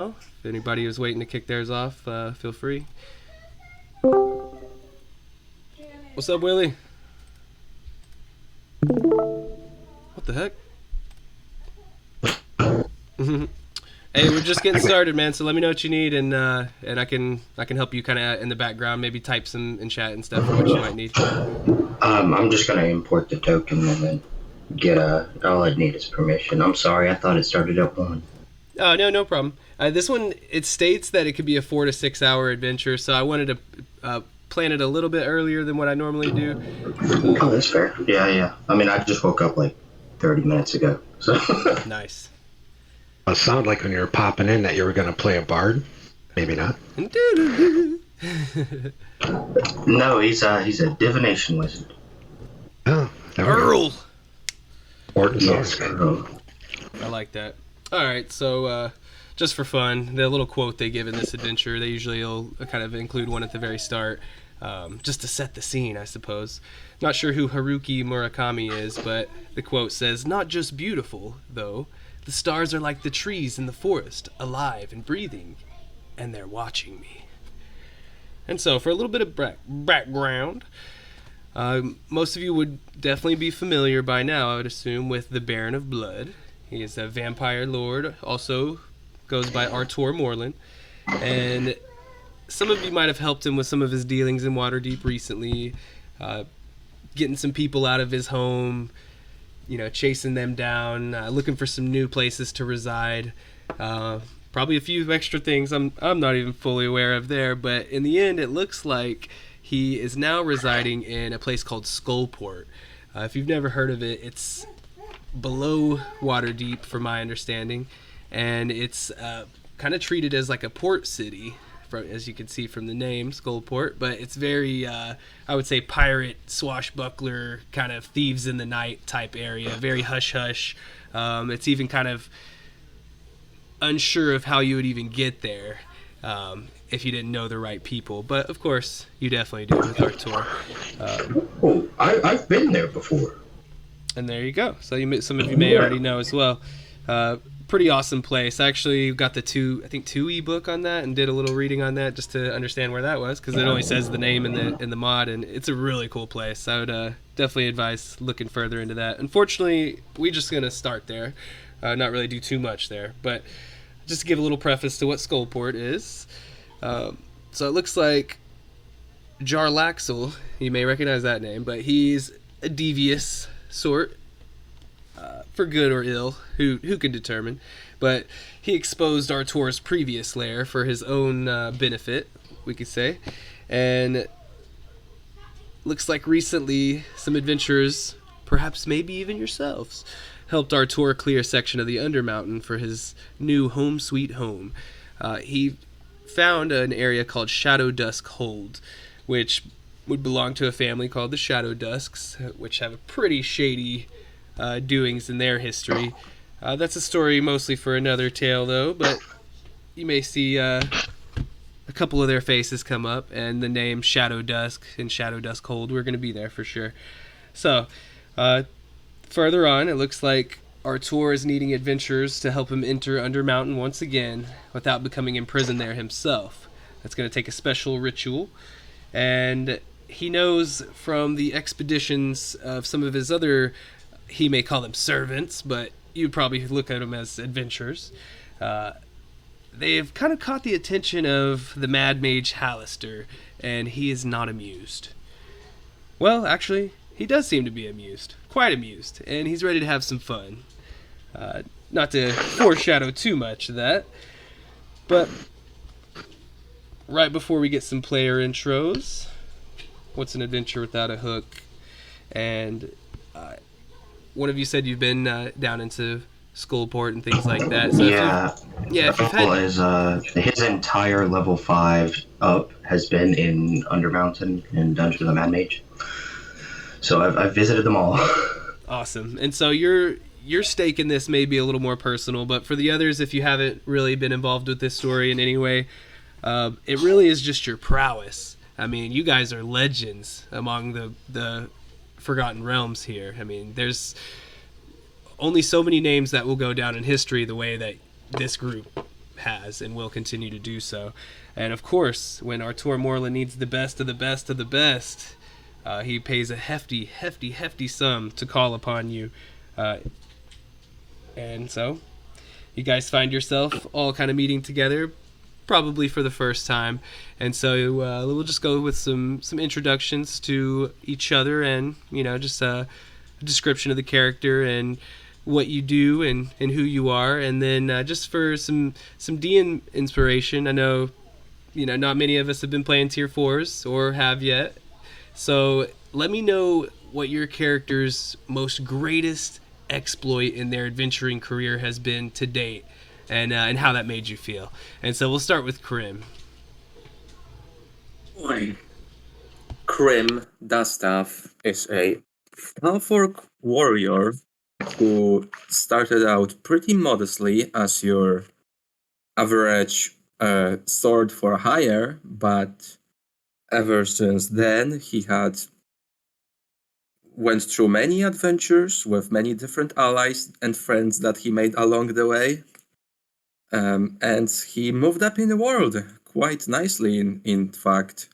If anybody was waiting to kick theirs off, feel free. What's up, Willie? What the heck? Hey, we're just getting started, man. So let me know what you need, and I can help you kind of in the background, maybe type some in chat and stuff for what you might need. I'm just gonna import the token and then get all I need is permission. I'm sorry, I thought it started at 1. Oh no problem. This one, it states that it could be a 4 to 6 hour adventure, so I wanted to plan it a little bit earlier than what I normally do. Oh, that's fair. Yeah. I mean, I just woke up like 30 minutes ago, so. Nice. It sounded like when you were popping in that you were going to play a bard. Maybe not. No, he's a divination wizard. Oh, Earl. Yes, I like that. All right, so just for fun, the little quote they give in this adventure, they usually will kind of include one at the very start, just to set the scene, I suppose. Not sure who Haruki Murakami is, but the quote says, "Not just beautiful, though. The stars are like the trees in the forest, alive and breathing, and they're watching me." And so, for a little bit of background, most of you would definitely be familiar by now, I would assume, with the Baron of Blood. He is a vampire lord, also goes by Artor Moreland, and some of you might have helped him with some of his dealings in Waterdeep recently, getting some people out of his home, chasing them down, looking for some new places to reside. Probably a few extra things I'm not even fully aware of there, but in the end, it looks like he is now residing in a place called Skullport. If you've never heard of it, it's below Waterdeep, from my understanding, and it's kind of treated as like a port city, as you can see from the name, Skullport, but it's very, I would say, pirate, swashbuckler, kind of thieves in the night type area, very hush-hush. It's even kind of unsure of how you would even get there if you didn't know the right people, but of course, you definitely do with Artor. I've been there before. And there you go. So some of you may already know as well. Pretty awesome place. I actually got the 2 ebook on that and did a little reading on that just to understand where that was, because it only says the name in the mod, and it's a really cool place. I would definitely advise looking further into that. Unfortunately, we're just gonna start there, not really do too much there, but just to give a little preface to what Skullport is. So it looks like Jarlaxle, you may recognize that name, but he's a devious sort, for good or ill, who can determine, but he exposed Artor's previous lair for his own benefit, we could say, and looks like recently some adventurers, perhaps maybe even yourselves, helped Artor clear a section of the Undermountain for his new home sweet home. He found an area called Shadow Dusk Hold, which would belong to a family called the Shadow Dusks, which have a pretty shady doings in their history. That's a story mostly for another tale, though, but you may see a couple of their faces come up, and the name Shadow Dusk and Shadow Dusk Hold, we're going to be there for sure. So, further on, it looks like Artor is needing adventurers to help him enter Undermountain once again without becoming imprisoned there himself. That's going to take a special ritual, and he knows from the expeditions of some of his other, he may call them servants, but you'd probably look at them as adventurers. They've kind of caught the attention of the Mad Mage Hallister, and he is not amused. Well, actually, he does seem to be amused. Quite amused, and he's ready to have some fun. Not to foreshadow too much of that, but right before we get some player intros, what's an adventure without a hook? And one of you said you've been down into Skullport and things like that. So his entire level 5 up has been in Undermountain and Dungeon of the Mad Mage. So I've visited them all. Awesome. And so your stake in this may be a little more personal, but for the others, if you haven't really been involved with this story in any way, it really is just your prowess. I mean, you guys are legends among the Forgotten Realms here. I mean, there's only so many names that will go down in history the way that this group has and will continue to do so. And of course, when Artor Morland needs the best of the best of the best, he pays a hefty sum to call upon you. And so, you guys find yourself all kind of meeting together, probably for the first time. And so we'll just go with some introductions to each other, and just a description of the character and what you do and who you are. And then just for some DM inspiration, I know not many of us have been playing tier 4s or have yet, so let me know what your character's most greatest exploit in their adventuring career has been to date, and how that made you feel. And so we'll start with Krim. Krim Dastav is a half-orc warrior who started out pretty modestly as your average sword for hire, but ever since then he went through many adventures with many different allies and friends that he made along the way. And he moved up in the world quite nicely, in fact.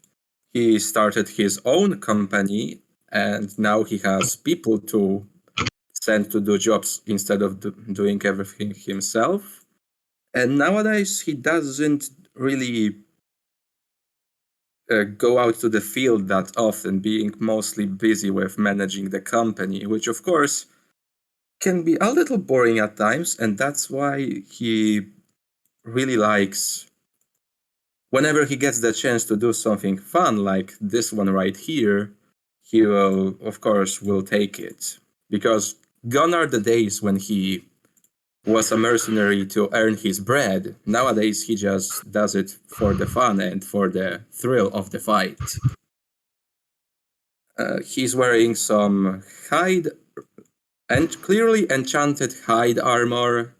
He started his own company, and now he has people to send to do jobs instead of doing everything himself. And nowadays, he doesn't really go out to the field that often, being mostly busy with managing the company, which, of course, can be a little boring at times, and that's why he really likes, whenever he gets the chance to do something fun like this one right here, he will, of course, take it. Because gone are the days when he was a mercenary to earn his bread. Nowadays, he just does it for the fun and for the thrill of the fight. He's wearing some hide, and clearly enchanted hide armor,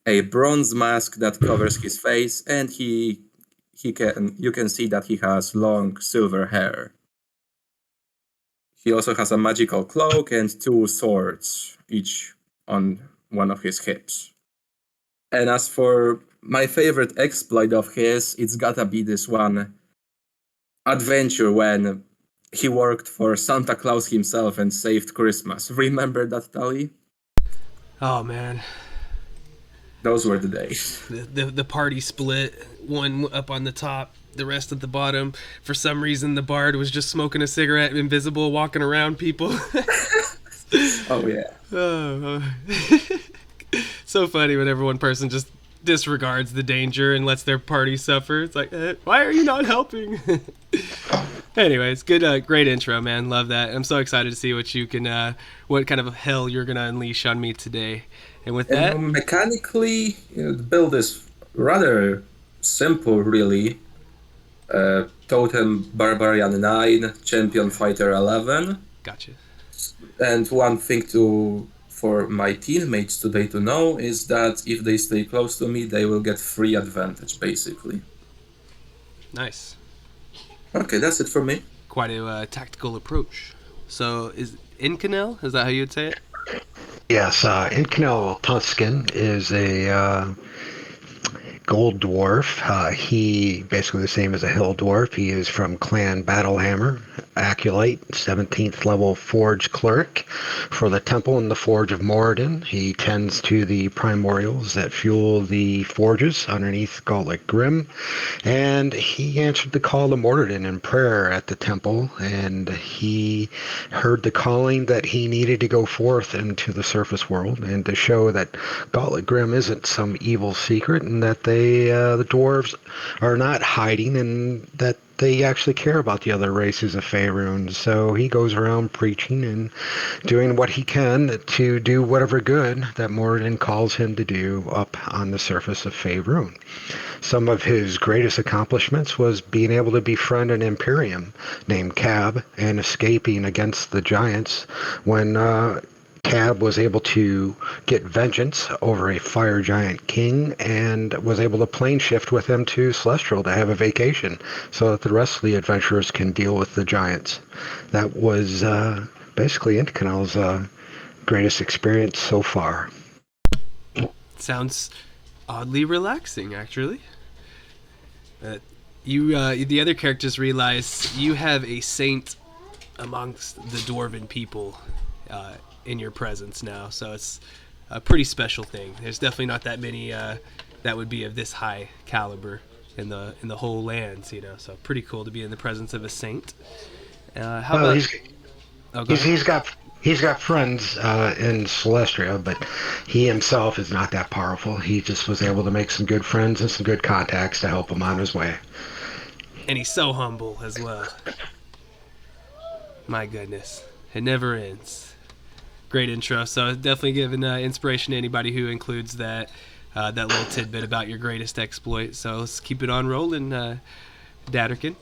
a bronze mask that covers his face, and you can see that he has long silver hair. He also has a magical cloak and 2 swords, each on one of his hips. And as for my favorite exploit of his, it's gotta be this one adventure when he worked for Santa Claus himself and saved Christmas. Remember that, Tali? Oh man, those were the days. The party split, one up on the top, the rest at the bottom. For some reason, the bard was just smoking a cigarette, invisible, walking around people. Oh yeah. So funny whenever one person just disregards the danger and lets their party suffer. It's like, why are you not helping? Anyways, good, great intro, man. Love that. I'm so excited to see what you can, what kind of hell you're gonna unleash on me today. And with that, mechanically, the build is rather simple, really. Totem Barbarian 9, Champion Fighter 11. Gotcha. And one thing for my teammates today to know is that if they stay close to me, they will get free advantage, basically. Nice. Okay, that's it for me. Quite a tactical approach. So, is Incanel? Is that how you would say it? Yes, Incanel Tuscan is a gold dwarf. He basically the same as a hill dwarf. He is from Clan Battlehammer, Acolyte, 17th level Forge Cleric for the Temple in the Forge of Moradin. He tends to the primordials that fuel the forges underneath Gauntlet Grim, and he answered the call to Moradin in prayer at the temple, and he heard the calling that he needed to go forth into the surface world and to show that Gauntlet Grim isn't some evil secret, and that the dwarves are not hiding, and that they actually care about the other races of Faerun. So he goes around preaching and doing what he can to do whatever good that Moradin calls him to do up on the surface of Faerun. Some of his greatest accomplishments was being able to befriend an Imperium named Cab and escaping against the giants when Cab was able to get vengeance over a fire giant king and was able to plane shift with him to Celestial to have a vacation so that the rest of the adventurers can deal with the giants. That was basically Incanel's greatest experience so far. Sounds oddly relaxing, actually. The other characters realize you have a saint amongst the dwarven people in your presence now, so it's a pretty special thing. There's definitely not that many that would be of this high caliber in the whole lands, So pretty cool to be in the presence of a saint. How Well, about? he's got friends in Celestria, but he himself is not that powerful. He just was able to make some good friends and some good contacts to help him on his way. And he's so humble as well. My goodness, it never ends. Great intro. So definitely giving inspiration to anybody who includes that little tidbit about your greatest exploit. So let's keep it on rolling, Datterkin.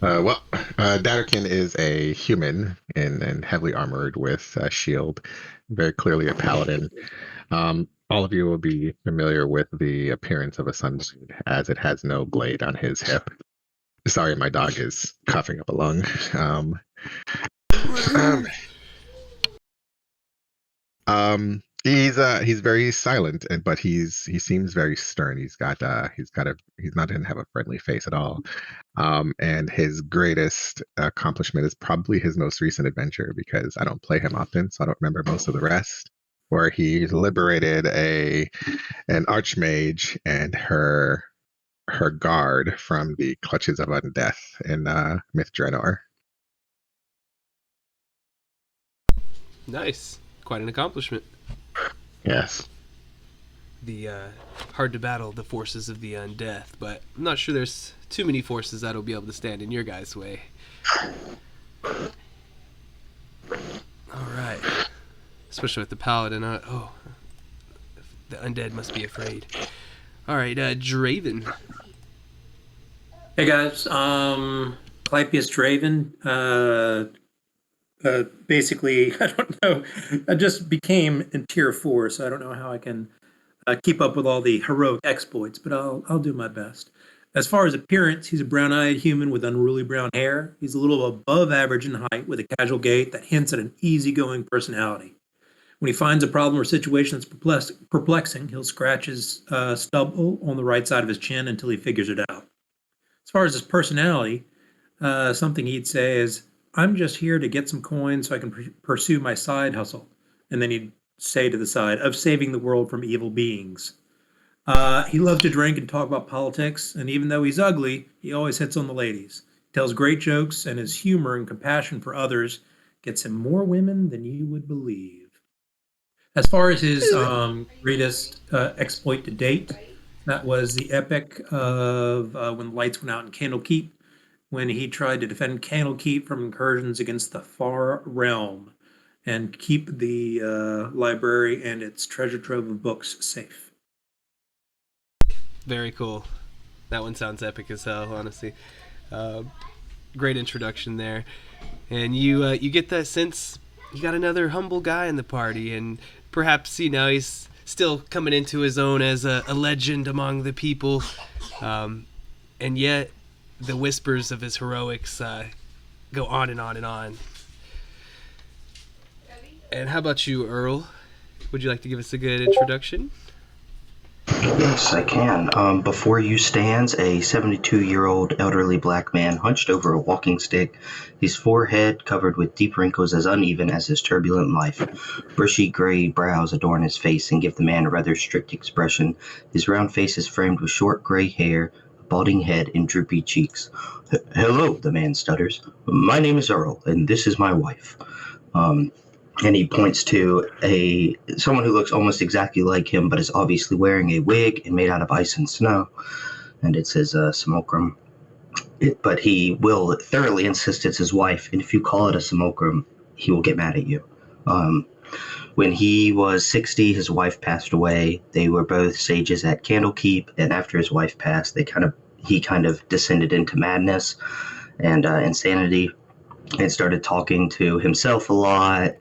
Datterkin is a human and heavily armored with a shield, very clearly a paladin. All of you will be familiar with the appearance of a sunblade, as it has no blade on his hip. Sorry, my dog is coughing up a lung. He's very silent, but he seems very stern. He doesn't have a friendly face at all. And his greatest accomplishment is probably his most recent adventure, because I don't play him often, so I don't remember most of the rest. Where he liberated an archmage and her guard from the clutches of undeath in Myth Draenor. Nice, quite an accomplishment. Yes. The hard to battle the forces of the undeath, but I'm not sure there's too many forces that'll be able to stand in your guys' way. All right. Especially with the paladin. The undead must be afraid. All right, Draven. Hey guys, Clypeus Draven. Basically, I don't know. I just became in tier 4, so I don't know how I can keep up with all the heroic exploits, but I'll do my best. As far as appearance, he's a brown-eyed human with unruly brown hair. He's a little above average in height, with a casual gait that hints at an easygoing personality. When he finds a problem or situation that's perplexing, he'll scratch his stubble on the right side of his chin until he figures it out. As far as his personality, something he'd say is, "I'm just here to get some coins so I can pursue my side hustle." And then he'd say to the side, "of saving the world from evil beings." He loves to drink and talk about politics, and even though he's ugly, he always hits on the ladies. He tells great jokes, and his humor and compassion for others gets him more women than you would believe. As far as his greatest exploit to date, that was the epic of when the lights went out in Candlekeep, when he tried to defend Candlekeep from incursions against the Far Realm and keep the library and its treasure trove of books safe. Very cool. That one sounds epic as hell, honestly. Great introduction there. And you get that sense you got another humble guy in the party, and perhaps, he's still coming into his own as a legend among the people. And yet the whispers of his heroics go on and on and on. And how about you, Earl? Would you like to give us a good introduction? Yes, I can. Before you stands a 72-year-old elderly black man hunched over a walking stick, his forehead covered with deep wrinkles as uneven as his turbulent life. Bushy gray brows adorn his face and give the man a rather strict expression. His round face is framed with short gray hair, a balding head, and droopy cheeks. "Hello," the man stutters. "My name is Earl, and this is my wife." And he points to someone who looks almost exactly like him, but is obviously wearing a wig and made out of ice and snow. And it says simulacrum. But he will thoroughly insist it's his wife, and if you call it a simulacrum, he will get mad at you. When he was 60, his wife passed away. They were both sages at Candlekeep, and after his wife passed, he kind of descended into madness and insanity, and started talking to himself a lot,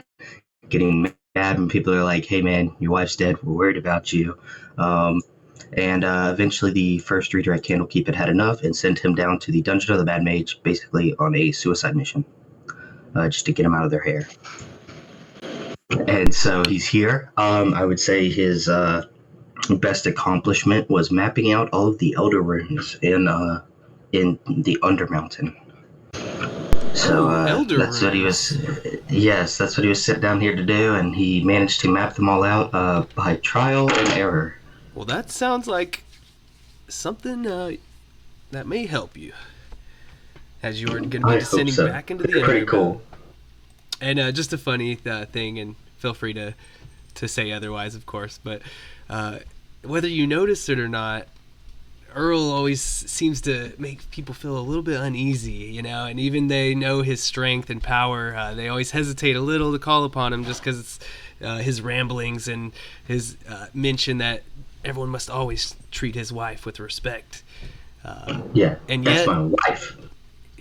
getting mad when people are like, "Hey man, your wife's dead, we're worried about you." And eventually the first reader at Candlekeep had enough and sent him down to the Dungeon of the Mad Mage, basically on a suicide mission, just to get him out of their hair. And so he's here. I would say his best accomplishment was mapping out all of the Elder Runes in the Undermountain. So Elder that's what he was. Runes. Yes, that's what he was sent down here to do, and he managed to map them all out by trial and error. Well, that sounds like something that may help you as you are going to be I descending hope so. back into the Pretty Undermountain. cool. And just a funny thing, and feel free to say otherwise, of course, but whether you notice it or not, Earl always seems to make people feel a little bit uneasy, you know, and even they know his strength and power, they always hesitate a little to call upon him just because it's his ramblings and his mention that everyone must always treat his wife with respect. Yeah, and that's yet, my wife.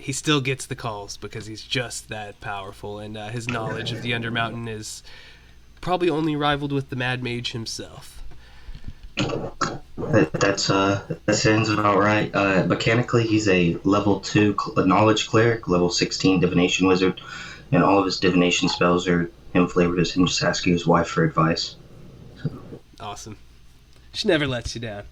he still gets the calls because he's just that powerful, and his knowledge of the Undermountain is probably only rivaled with the Mad Mage himself. That sounds about right. Mechanically, he's a level 2 knowledge cleric, level 16 divination wizard, and all of his divination spells are him flavored as him just asking his wife for advice. Awesome. She never lets you down.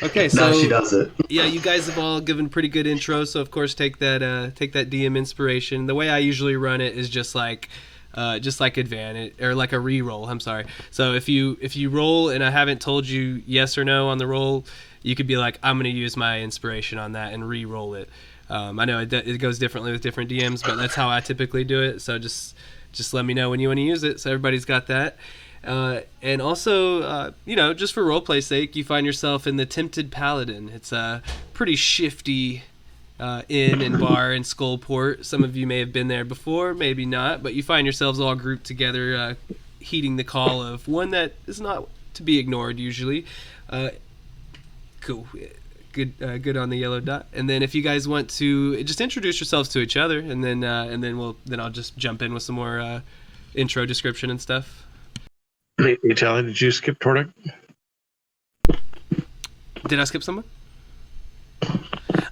Okay, so No, she doesn't. Yeah, you guys have all given pretty good intros, so of course take that DM inspiration. The way I usually run it is just like advantage or like a re-roll. I'm sorry. So if you roll and I haven't told you yes or no on the roll, you could be like, I'm going to use my inspiration on that and re-roll it. I know it goes differently with different DMs, but that's how I typically do it. So just let me know when you want to use it. So everybody's got that. And also, just for roleplay sake, you find yourself in the Tempted Paladin. It's a pretty shifty inn and bar in Skullport. Some of you may have been there before, maybe not, but you find yourselves all grouped together, heeding the call of one that is not to be ignored usually. Cool. Good on the yellow dot. And then if you guys want to just introduce yourselves to each other, and then I'll just jump in with some more intro description and stuff. Hey, Italian, did you skip Tordic? Did I skip someone?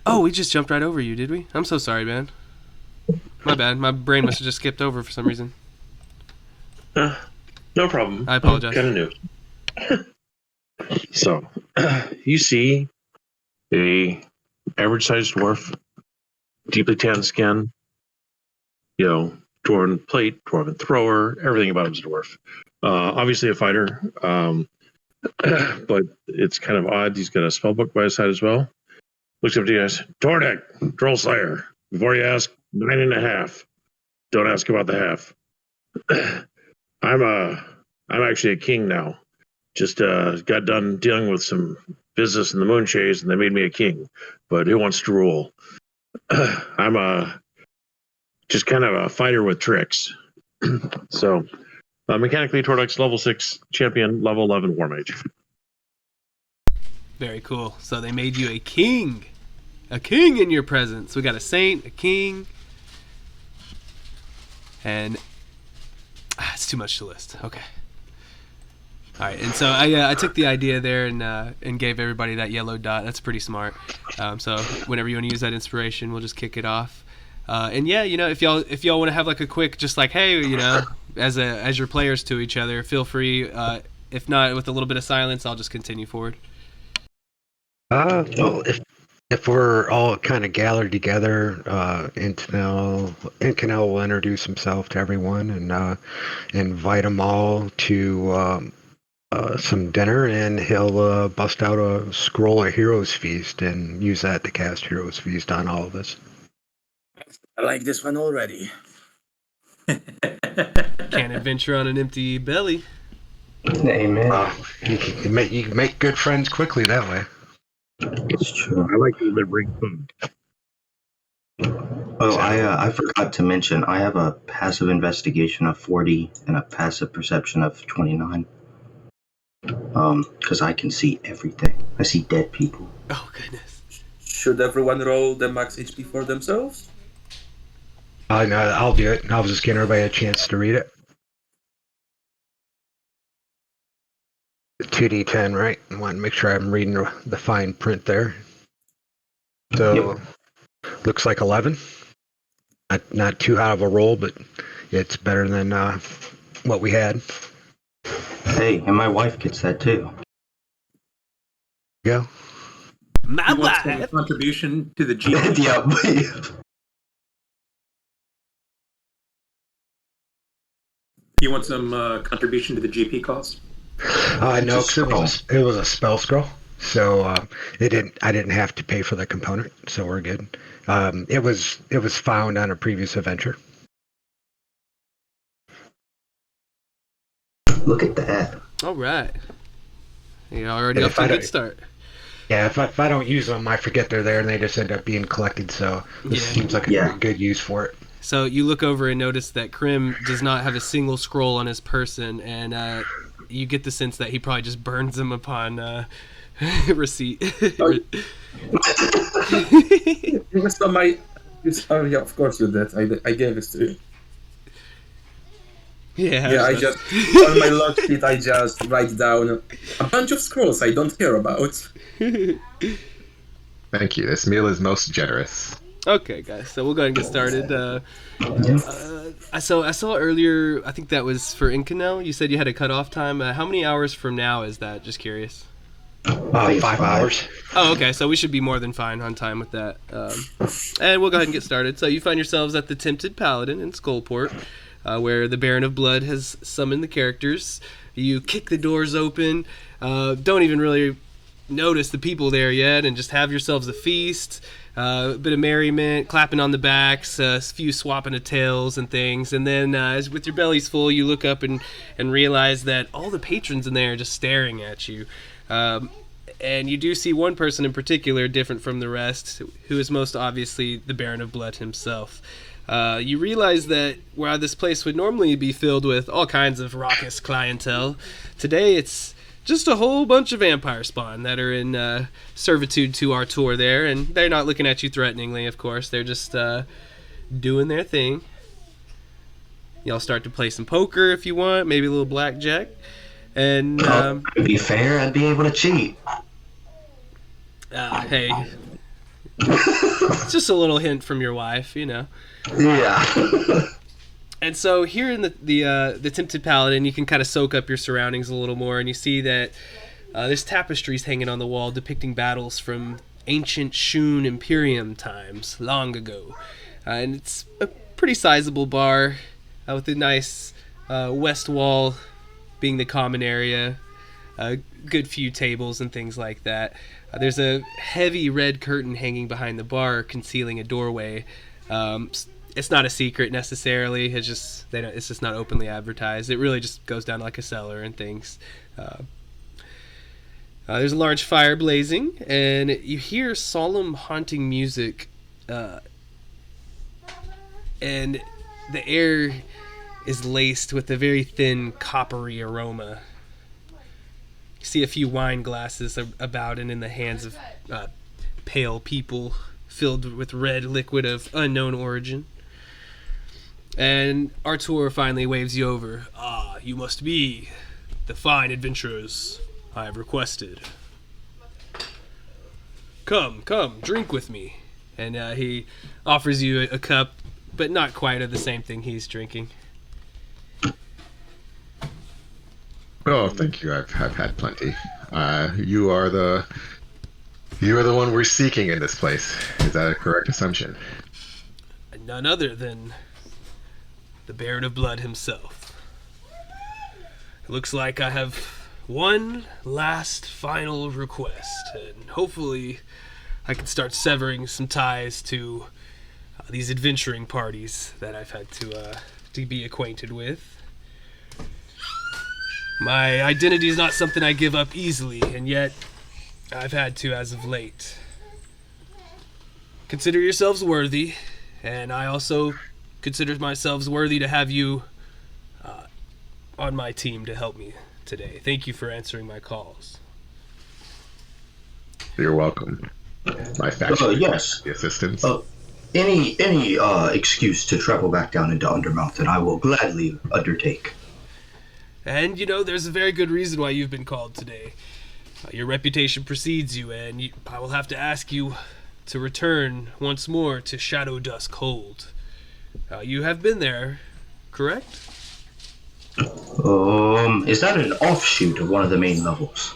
Oh, we just jumped right over you, did we? I'm so sorry, man. My bad. My brain must have just skipped over for some reason. No problem. I apologize. Kind of new. So, you see a average-sized dwarf, deeply tanned skin, dwarven plate, dwarven thrower, everything about him's dwarf. Obviously a fighter, but it's kind of odd. He's got a spell book by his side as well. Looks up to you guys. Tordek, Trollslayer. Before you ask, 9.5. Don't ask about the half. I'm actually a king now. Just got done dealing with some business in the Moonshades, and they made me a king. But who wants to rule? I'm just kind of a fighter with tricks. So, mechanically, Tordek's level 6 champion, level 11 war mage. Very cool. So they made you a king in your presence. We got a saint, a king, and it's too much to list. Okay. All right, and so I took the idea there and gave everybody that yellow dot. That's pretty smart. So whenever you want to use that inspiration, we'll just kick it off. And yeah, if y'all want to have like a quick, just like, hey, as your players to each other, feel free. If not, with a little bit of silence, I'll just continue forward. Well, if we're all kind of gathered together, Incanel will introduce himself to everyone and invite them all to some dinner, and he'll bust out a scroll of Heroes Feast and use that to cast Heroes Feast on all of us. I like this one already. Can't adventure on an empty belly. Amen. You can make good friends quickly that way. It's true. I like people that bring food. Oh, I forgot to mention, I have a passive investigation of 40 and a passive perception of 29. Because I can see everything. I see dead people. Oh goodness. Should everyone roll the max HP for themselves? No, I'll do it. I'll just give everybody a chance to read it. 2d10, right? I want to make sure I'm reading the fine print there. So, looks like 11. Not too high of a roll, but it's better than what we had. Hey, and my wife gets that too. Go. My You want some wife. contribution to the GP? Yeah. You want some contribution to the GP cost? No, It's 'cause it was a spell scroll, so I didn't have to pay for the component, so we're good. It was found on a previous adventure. Look at that. All right. You're already Yeah, off to a good start. Yeah, if I don't use them, I forget they're there, and they just end up being collected. So this Yeah. seems like a good use for it. So you look over and notice that Krim does not have a single scroll on his person, and you get the sense that he probably just burns them upon receipt. Just on my. Oh yeah, of course you did. I gave it to you. Yeah, I just on my log sheet I just write down a bunch of scrolls I don't care about. Thank you. This meal is most generous. Okay, guys. So we'll go ahead and get started. I saw earlier. I think that was for Incanel. You said you had a cutoff time. How many hours from now is that? Just curious. 5 hours. Oh, okay. So we should be more than fine on time with that. And we'll go ahead and get started. So you find yourselves at the Tempted Paladin in Skullport, where the Baron of Blood has summoned the characters. You kick the doors open. Don't even really notice the people there yet, and just have yourselves a feast. A bit of merriment, clapping on the backs, a few swapping of tails and things. And then as with your bellies full, you look up and realize that all the patrons in there are just staring at you. And you do see one person in particular different from the rest, who is most obviously the Baron of Blood himself. You realize that while this place would normally be filled with all kinds of raucous clientele, today it's just a whole bunch of vampire spawn that are in servitude to Artor there, and they're not looking at you threateningly, of course. They're just doing their thing. Y'all start to play some poker if you want, maybe a little blackjack. And To be fair, I'd be able to cheat. hey, it's just a little hint from your wife, you know. Yeah. And so here in the Tempted Paladin, you can kind of soak up your surroundings a little more, and you see that there's tapestries hanging on the wall depicting battles from ancient Shun Imperium times, long ago. And it's a pretty sizable bar with a nice west wall being the common area, a good few tables and things like that. There's a heavy red curtain hanging behind the bar, concealing a doorway. It's not a secret necessarily. It's just not openly advertised. It really just goes down to like a cellar and things. There's a large fire blazing, and you hear solemn, haunting music, and the air is laced with a very thin, coppery aroma. You see a few wine glasses about and in the hands of pale people filled with red liquid of unknown origin. And Artor finally waves you over. Ah, you must be the fine adventurers I have requested. Come, drink with me. And he offers you a cup, but not quite of the same thing he's drinking. Oh, thank you. I've had plenty. You are the one we're seeking in this place. Is that a correct assumption? None other than the Baron of Blood himself. It looks like I have one last final request, and hopefully I can start severing some ties to these adventuring parties that I've had to be acquainted with. My identity is not something I give up easily, and yet I've had to as of late. Consider yourselves worthy, and I also consider myself worthy to have you on my team to help me today. Thank you for answering my calls. You're welcome. My faction yes. the assistance. Any excuse to travel back down into Undermountain, I will gladly undertake. And, there's a very good reason why you've been called today. Your reputation precedes you, and I will have to ask you to return once more to Shadow Dusk Hold. You have been there, correct? Is that an offshoot of one of the main levels?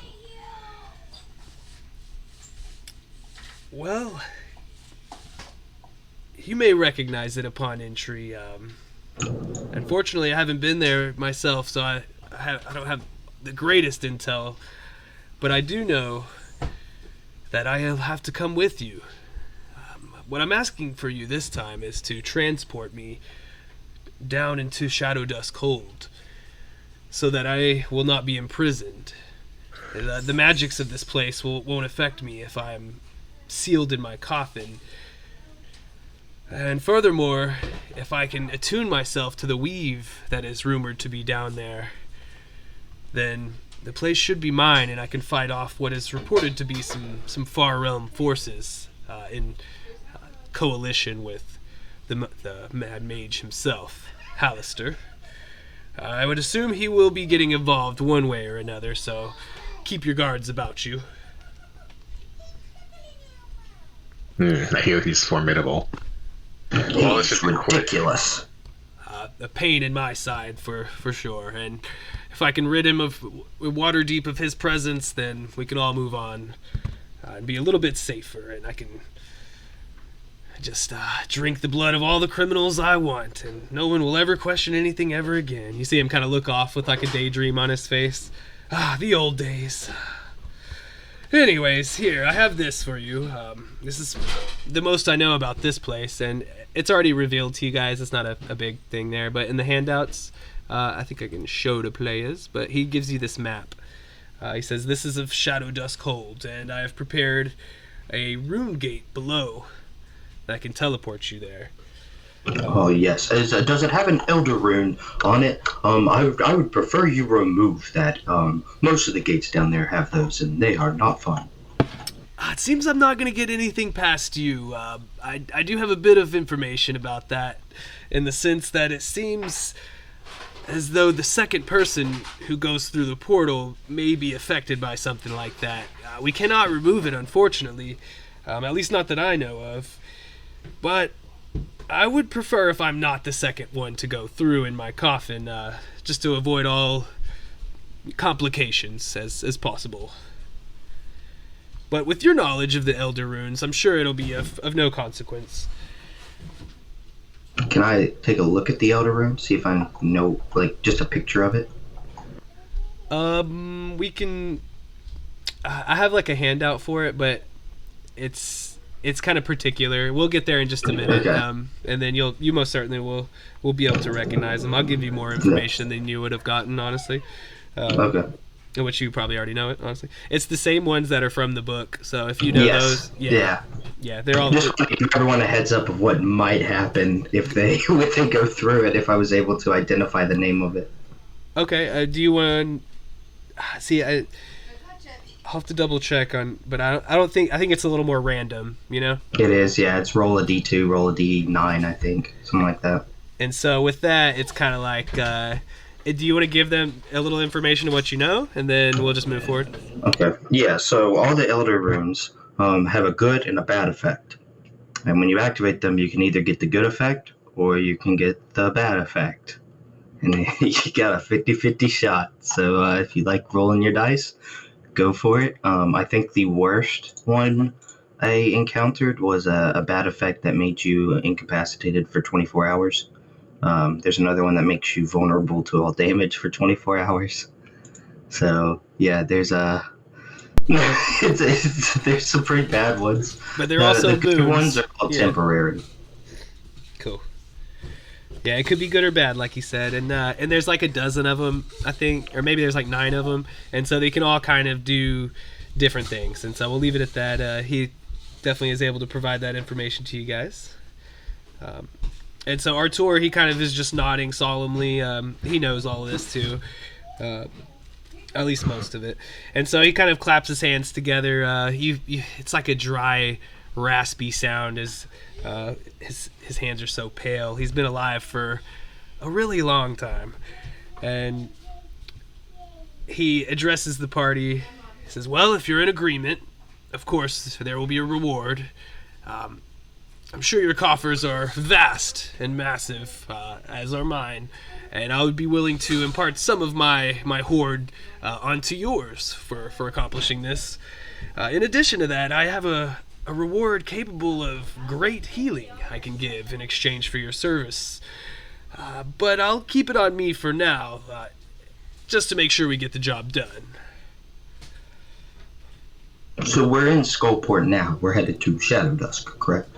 Well, you may recognize it upon entry. Unfortunately, I haven't been there myself, so I don't have the greatest intel. But I do know that I'll have to come with you. What I'm asking for you this time is to transport me down into Shadow Dust Hold, so that I will not be imprisoned. The magics of this place won't affect me if I'm sealed in my coffin. And furthermore, if I can attune myself to the weave that is rumored to be down there, then the place should be mine, and I can fight off what is reported to be some far realm forces in coalition with the Mad Mage himself, Hallister. I would assume he will be getting involved one way or another, so keep your guards about you. I hear he's formidable. Well, this It's should be quick. ridiculous. A pain in my side for sure, and if I can rid him of water deep of his presence, then we can all move on and be a little bit safer, and I can just drink the blood of all the criminals I want, and no one will ever question anything ever again. You see him kind of look off with like a daydream on his face. The old days. Anyways, here, I have this for you. This is the most I know about this place, and it's already revealed to you guys. It's not a big thing there, but in the handouts, I think I can show the players, but he gives you this map. He says, this is of Shadow Dusk Hold, and I have prepared a rune gate below that can teleport you there. Oh yes. Does it have an elder rune on it? I would prefer you remove that. Most of the gates down there have those, and they are not fun. It seems I'm not going to get anything past you. I do have a bit of information about that, in the sense that it seems as though the second person who goes through the portal may be affected by something like that. We cannot remove it, unfortunately, at least not that I know of. But I would prefer if I'm not the second one to go through in my coffin, just to avoid all complications as possible. But with your knowledge of the Elder Runes, I'm sure it'll be of no consequence. Can I take a look at the elder rune? See if I know, like, just a picture of it? We can... I have like a handout for it, but it's kind of particular. We'll get there in just a minute, Okay. And then you most certainly will be able to recognize them. I'll give you more information than you would have gotten, honestly. Okay. Which you probably already know it, honestly. It's the same ones that are from the book, so if you know Yes. those, Yeah. they're all. Just want to give everyone a heads up of what might happen if they go through it. If I was able to identify the name of it. Okay. Do you want? See, I'll have to double check on, but I don't think. I think it's a little more random, you know. It is. Yeah. It's roll a d2, roll a d9. I think something like that. And so with that, it's kind of like. Do you want to give them a little information of what you know, and then we'll just move forward? Okay. Yeah. So all the elder runes have a good and a bad effect, and when you activate them, you can either get the good effect or you can get the bad effect, and you got a 50-50 shot. So if you like rolling your dice, go for it. I think the worst one I encountered was a bad effect that made you incapacitated for 24 hours. There's another one that makes you vulnerable to all damage for 24 hours. So yeah, there's there's some pretty bad ones. But they're also the good boons. ones are all temporary. Cool. Yeah, it could be good or bad, like you said, and there's like a dozen of them, I think, or maybe there's like 9 of them, and so they can all kind of do different things. And so we'll leave it at that. He definitely is able to provide that information to you guys. And so Artor, he kind of is just nodding solemnly. He knows all of this too, at least most of it. And so he kind of claps his hands together. It's like a dry, raspy sound as his hands are so pale. He's been alive for a really long time. And he addresses the party. He says, well, if you're in agreement, of course, there will be a reward. I'm sure your coffers are vast and massive, as are mine, and I would be willing to impart some of my hoard onto yours for accomplishing this. In addition to that, I have a reward capable of great healing I can give in exchange for your service. But I'll keep it on me for now, just to make sure we get the job done. So we're in Skullport now. We're headed to Shadow Dusk, correct?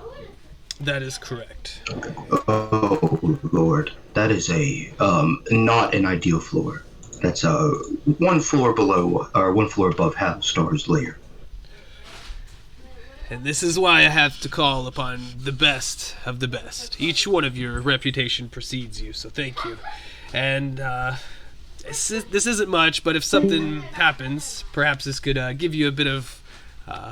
That is correct. Oh, Lord. That is not an ideal floor. That's one floor below, or one floor above Halstar's lair. And this is why I have to call upon the best of the best. Each one of your reputation precedes you, so thank you. And this isn't much, but if something happens, perhaps this could give you a bit of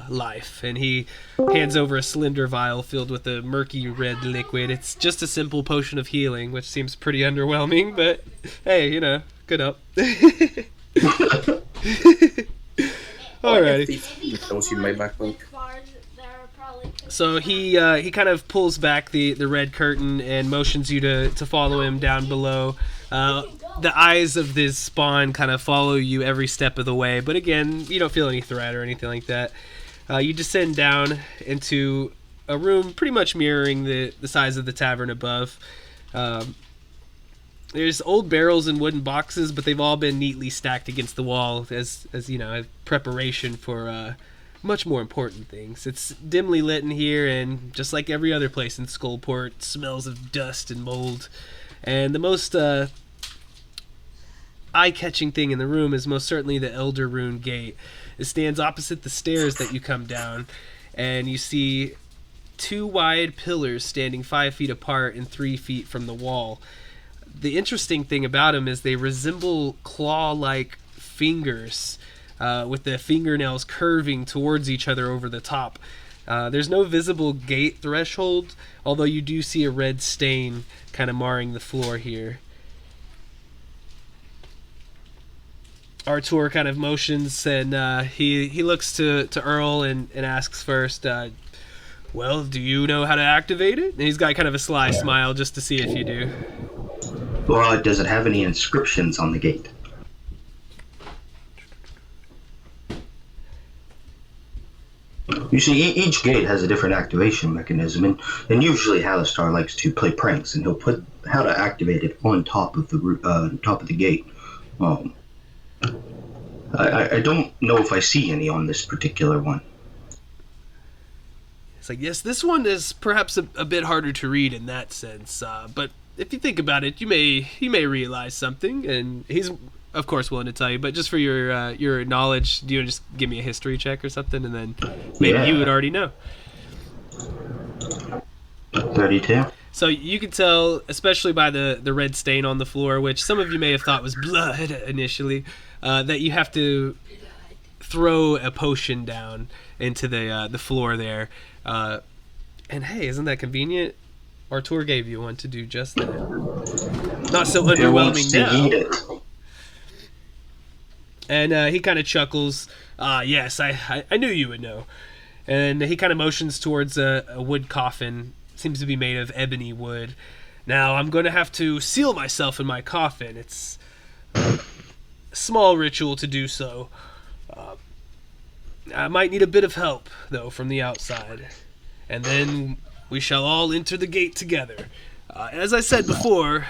life. And he hands over a slender vial filled with a murky red liquid. It's just a simple potion of healing, which seems pretty underwhelming, but hey, good up. Alrighty. Those in my backpack. So he kind of pulls back the red curtain and motions you to follow him down below. The eyes of this spawn kind of follow you every step of the way, but again, you don't feel any threat or anything like that. You descend down into a room pretty much mirroring the size of the tavern above. There's old barrels and wooden boxes, but they've all been neatly stacked against the wall as preparation for much more important things. It's dimly lit in here, and just like every other place in Skullport, smells of dust and mold. And the most eye-catching thing in the room is most certainly the Elder Rune Gate. It stands opposite the stairs that you come down, and you see two wide pillars standing 5 feet apart and 3 feet from the wall. The interesting thing about them is they resemble claw-like fingers, with the fingernails curving towards each other over the top. There's no visible gate threshold, although you do see a red stain kind of marring the floor here. Artor kind of motions, and he looks to Earl and asks first, well, do you know how to activate it? And he's got kind of a sly smile just to see if you do. Well, does it have any inscriptions on the gate? You see, each gate has a different activation mechanism, and usually Halstar likes to play pranks, and he'll put how to activate it on top of the gate. I don't know if I see any on this particular one. It's like, yes, this one is perhaps a bit harder to read in that sense, but if you think about it, you may realize something, and he's of course willing to tell you, but just for your knowledge, do you just give me a history check or something, and then maybe you would already know. 32. So you can tell, especially by the red stain on the floor, which some of you may have thought was blood initially, that you have to throw a potion down into the floor there. And hey, isn't that convenient? Artor gave you one to do just that. Not so underwhelming now. And he kind of chuckles. Yes, I knew you would know. And he kind of motions towards a wood coffin. Seems to be made of ebony wood. Now, I'm going to have to seal myself in my coffin. It's a small ritual to do so. I might need a bit of help, though, from the outside. And then we shall all enter the gate together. As I said before,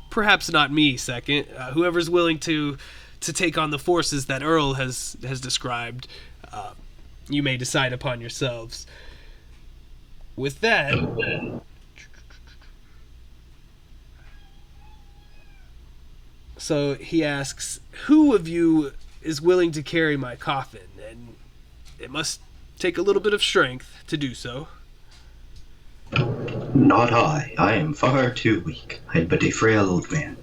perhaps not me second. Whoever's willing to take on the forces that Earl has described, you may decide upon yourselves. With that, so he asks, who of you is willing to carry my coffin? And it must take a little bit of strength to do so. Not I. I am far too weak. I'm but a frail old man.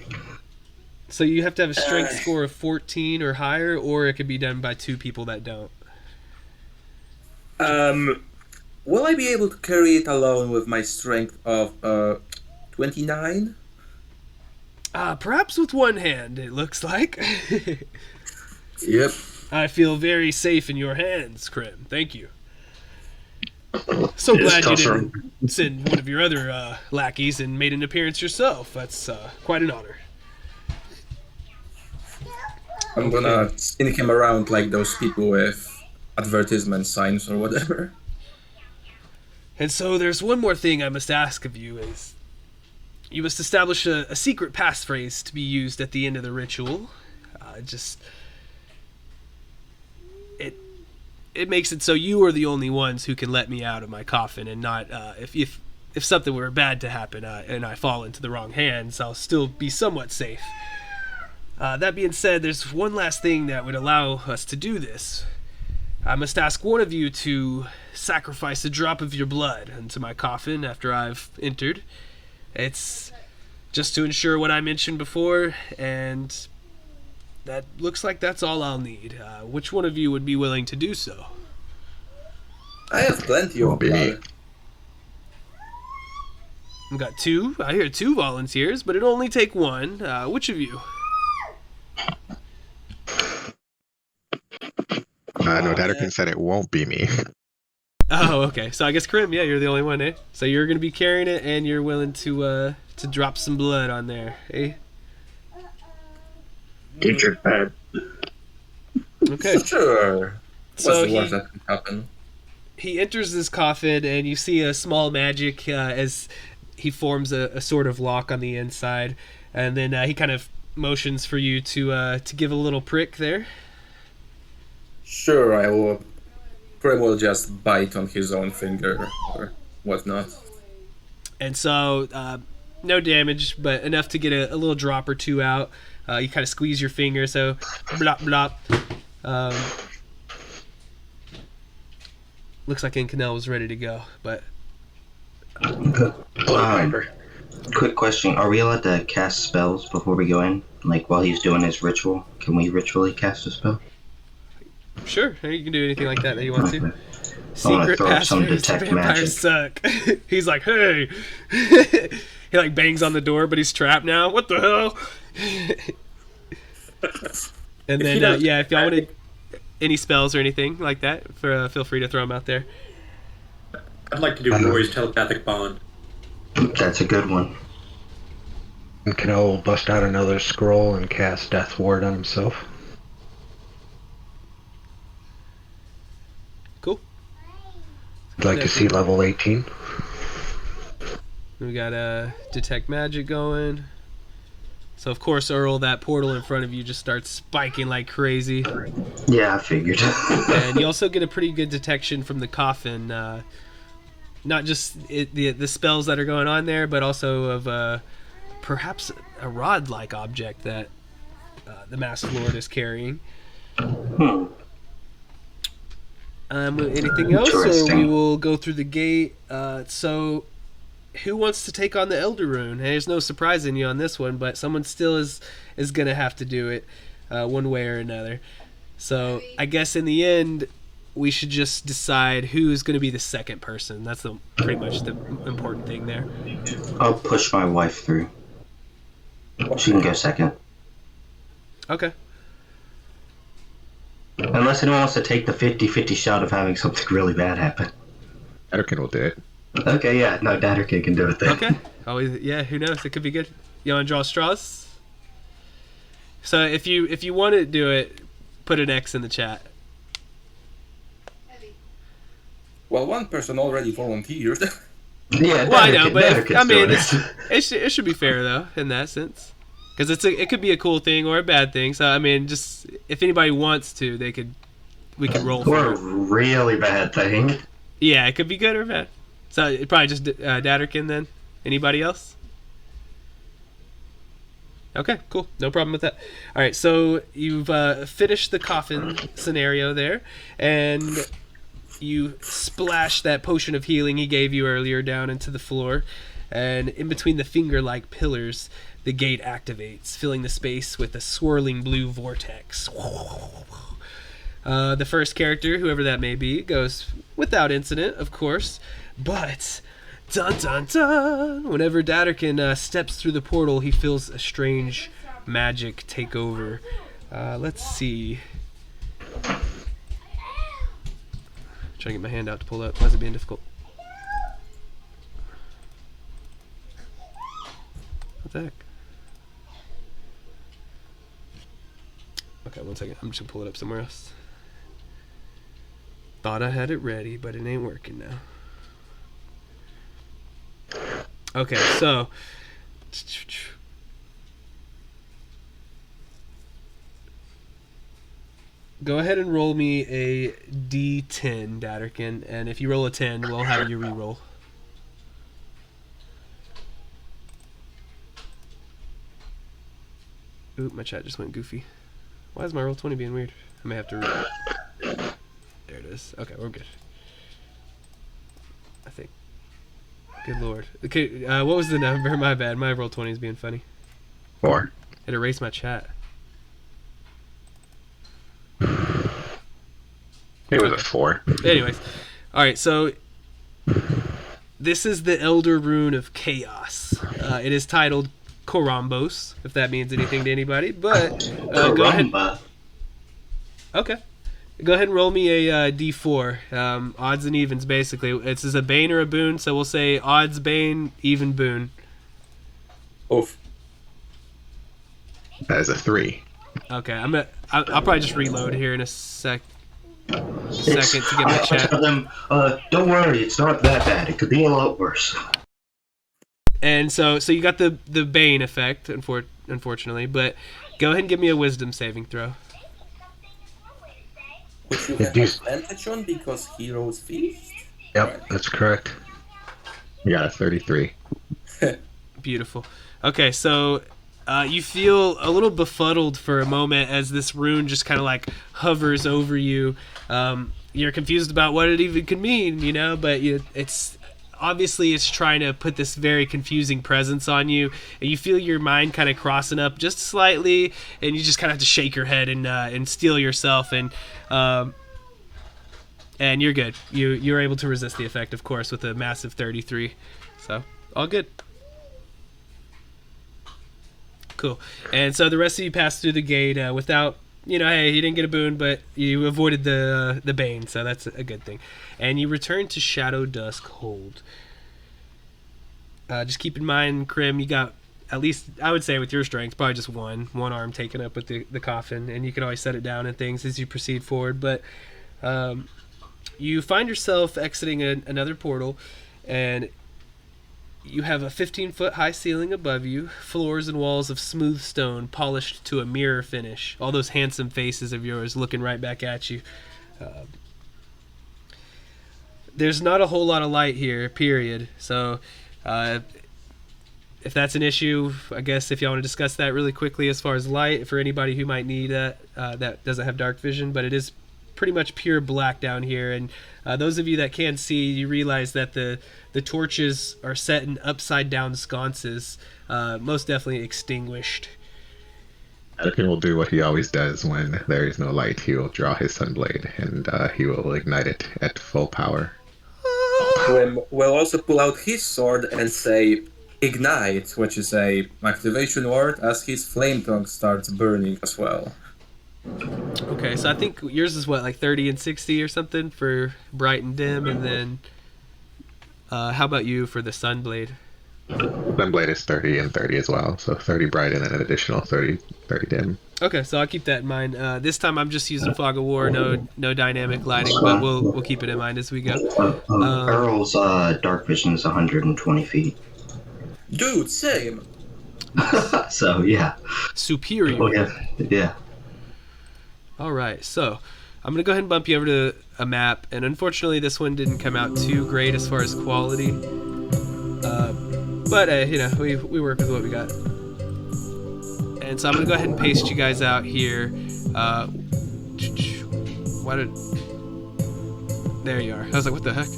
So you have to have a strength score of 14 or higher, or it could be done by two people that don't. Will I be able to carry it alone with my strength of 29? Perhaps with one hand, it looks like. Yep. I feel very safe in your hands, Krim. Thank you. So Just glad you toss her- didn't send one of your other lackeys and made an appearance yourself. That's quite an honor. I'm gonna sneak him around like those people with advertisement signs or whatever. And so there's one more thing I must ask of you is you must establish a secret passphrase to be used at the end of the ritual. It makes it so you are the only ones who can let me out of my coffin, and not if something were bad to happen and I fall into the wrong hands, I'll still be somewhat safe. That being said, there's one last thing that would allow us to do this. I must ask one of you to sacrifice a drop of your blood into my coffin after I've entered. It's just to ensure what I mentioned before, and that looks like that's all I'll need. Which one of you would be willing to do so? I have plenty of blood. I've got two. I hear two volunteers, but it'll only take one. Which of you? No, Datterkin said it won't be me. Oh, okay. So I guess Krim, yeah, you're the only one, eh? So you're gonna be carrying it, and you're willing to drop some blood on there, eh? Teacher pad. Okay. Sure. So What's the worst that can happen? he enters this coffin, and you see a small magic as he forms a sort of lock on the inside, and then he kind of motions for you to give a little prick there. Sure, I will. Prim will just bite on his own finger or whatnot. And so, no damage, but enough to get a little drop or two out. You kind of squeeze your finger, so blop blop. Looks like Incanel was ready to go, but Quick question: are we allowed to cast spells before we go in? Like while he's doing his ritual, can we ritually cast a spell? sure, you can do anything like that you want to. I wanna Secret throw up some passwords to detect vampires magic. suck. He's like, hey. He like bangs on the door, but he's trapped now. What the hell? And then, yeah, if y'all wanted any spells or anything like that, feel free to throw them out there. I'd like to do Roy's telepathic bond. That's a good one. And Cano will bust out another scroll and cast Death Ward on himself. Cool. I'd like to see level 18. We got detect magic going. So of course, Earl, that portal in front of you just starts spiking like crazy. Yeah, I figured. And you also get a pretty good detection from the coffin, not just the spells that are going on there, but also of perhaps a rod-like object that the Masked Lord is carrying. Anything else, or we will go through the gate? So, who wants to take on the Elder Rune? There's no surprising you on this one, but someone still is going to have to do it one way or another. So, I guess in the end, we should just decide who's going to be the second person. That's pretty much the important thing there. I'll push my wife through. She can go second. Okay. Unless anyone wants to take the 50-50 shot of having something really bad happen. Datterkin will do it. Okay, yeah, no, Datterkin can do it then. Okay. Always, yeah. Who knows? It could be good. You want to draw straws? So if you want to do it, put an X in the chat. Well, one person already volunteered. Yeah, Well, I know, but Datterkin's doing it should be fair though in that sense, because it could be a cool thing or a bad thing. So I mean, just if anybody wants to, we could roll Or for a it. really bad thing. Yeah, it could be good or bad. So it probably just Datterkin then. Anybody else? Okay, cool. No problem with that. All right, so you've finished the coffin scenario there, and you splash that potion of healing he gave you earlier down into the floor, and in between the finger-like pillars, the gate activates, filling the space with a swirling blue vortex. The first character, whoever that may be, goes without incident, of course, but dun dun dun! Whenever Datterkin steps through the portal, he feels a strange magic take over. Let's see. Trying trying to get my hand out to pull up. Why is it being difficult? What the heck? Okay, one second. I'm just gonna pull it up somewhere else. Thought I had it ready, but it ain't working now. Okay, so go ahead and roll me a D10, Datterkin, and if you roll a 10, we'll have you re-roll. Oop, my chat just went goofy. Why is my roll 20 being weird? I may have to re- There it is. Okay, we're good. I think. Good lord. Okay, what was the number? My bad. My roll 20 is being funny. 4. It erased my chat. It was a 4. Anyways, all right. So this is the Elder Rune of Chaos. It is titled Korambos, if that means anything to anybody. But go ahead. Caramba. Okay. Go ahead and roll me a D4. Odds and evens, basically. It's a bane or a boon, so we'll say odds bane, even boon. Oof. That is a 3. Okay, I'll probably just reload here in a second to get my chat. Tell them, don't worry, it's not that bad. It could be a lot worse. And so you got the bane effect, unfortunately, but go ahead and give me a wisdom saving throw. Which you Yeah, have do you- advantage on because Heroes Feast? Yep, that's correct. You got a 33. Beautiful. Okay, so you feel a little befuddled for a moment as this rune just kind of like hovers over you. You're confused about what it even could mean, but it's obviously it's trying to put this very confusing presence on you, and you feel your mind kind of crossing up just slightly, and you just kind of have to shake your head and steel yourself, and you're good. You're able to resist the effect, of course, with a massive 33. So all good. Cool. And so the rest of you pass through the gate without, hey, you didn't get a boon, but you avoided the bane, so that's a good thing. And you return to Shadow Dusk Hold. Just keep in mind, Krim, you got at least, I would say with your strength, probably just one arm taken up with the coffin, and you can always set it down and things as you proceed forward. But you find yourself exiting another portal, and you have a 15-foot high ceiling above you, floors and walls of smooth stone polished to a mirror finish. All those handsome faces of yours looking right back at you. There's not a whole lot of light here, period. So if that's an issue, I guess if y'all want to discuss that really quickly as far as light, for anybody who might need that doesn't have dark vision, but it is pretty much pure black down here. And those of you that can see, you realize that the torches are set in upside down sconces, most definitely extinguished. Anakin will do what he always does when there is no light. He will draw his sunblade, and he will ignite it at full power. Grim will also pull out his sword and say ignite, which is a activation word, as his flame tongue starts burning as well. Okay, so I think yours is what, like 30 and 60 or something for bright and dim, and then how about you for the sunblade? Sunblade is 30 and 30 as well, so 30 bright and then an additional 30 dim. Okay, so I'll keep that in mind. This time I'm just using Fog of War, no dynamic lighting, but we'll keep it in mind as we go. Earl's dark vision is 120 feet. Dude, same! So, yeah. Superior. Oh, yeah. All right, so I'm going to go ahead and bump you over to a map, and unfortunately this one didn't come out too great as far as quality. But, we work with what we got. And so I'm going to go ahead and paste you guys out here. There you are. I was like, what the heck?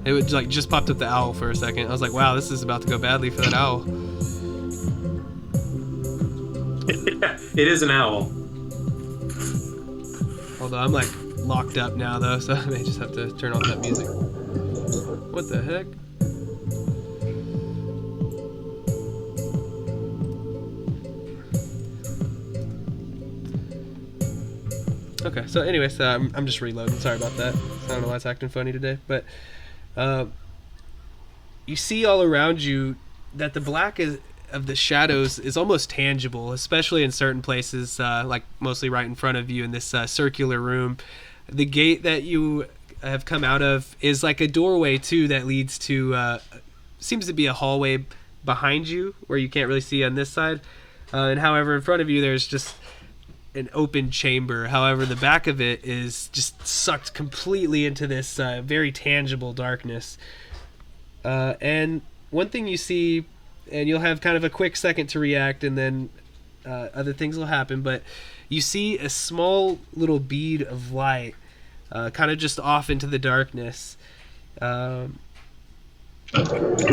It would just popped up the owl for a second. I was like, wow, this is about to go badly for that owl. It is an owl. Although I'm locked up now though, so I may just have to turn off that music. What the heck? Okay, so anyways, I'm just reloading. Sorry about that. I don't know why it's acting funny today, but you see all around you that the black of the shadows is almost tangible, especially in certain places, like mostly right in front of you in this circular room. The gate that you have come out of is like a doorway too that leads to seems to be a hallway behind you where you can't really see on this side. And however, in front of you there's just an open chamber. However, the back of it is just sucked completely into this very tangible darkness. And one thing you see, and you'll have kind of a quick second to react, and then other things will happen, but you see a small little bead of light kind of just off into the darkness. Do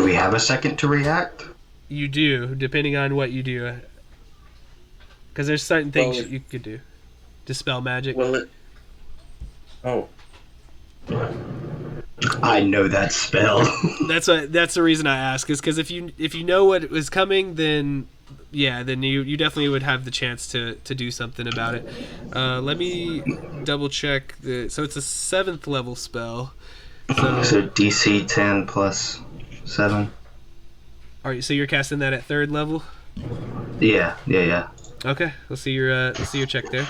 we have a second to react? You do, depending on what you do. Because there's certain things you could do. Dispel magic. Oh. I know that spell. That's the reason I ask, is because if you know what was coming, then you definitely would have the chance to do something about it. Let me double check so it's a 7th level spell. So DC 10 plus 7. Alright, so you're casting that at 3rd level? Yeah. Okay, let's see your check there.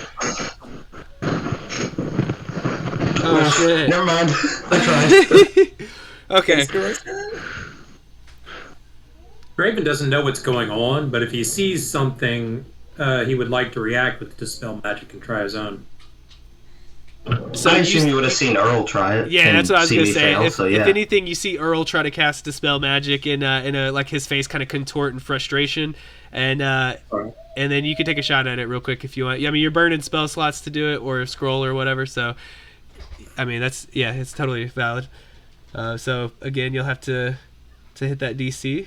Oh shit. Never mind. I tried. Okay. Draven doesn't know what's going on, but if he sees something, he would like to react with Dispel Magic and try his own. So I assume you would have seen Earl try it. Yeah, that's what I was gonna say. Fail, if anything, you see Earl try to cast Dispel Magic in a like his face kind of contort in frustration, and then you can take a shot at it real quick if you want. I mean, you're burning spell slots to do it, or scroll or whatever. So, I mean, it's totally valid. So again, you'll have to hit that DC.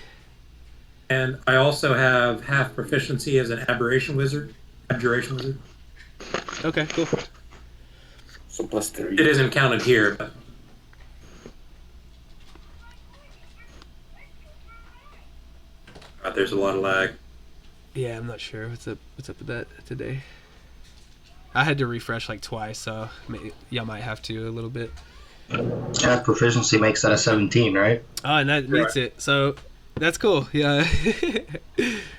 And I also have half proficiency as an Abjuration Wizard. Okay, cool. So +3. It isn't counted here, but there's a lot of lag. Yeah, I'm not sure what's up with that today. I had to refresh like twice, so y'all might have to a little bit. Yeah, proficiency makes that a 17, right? Oh, and that meets it. So that's cool. Yeah,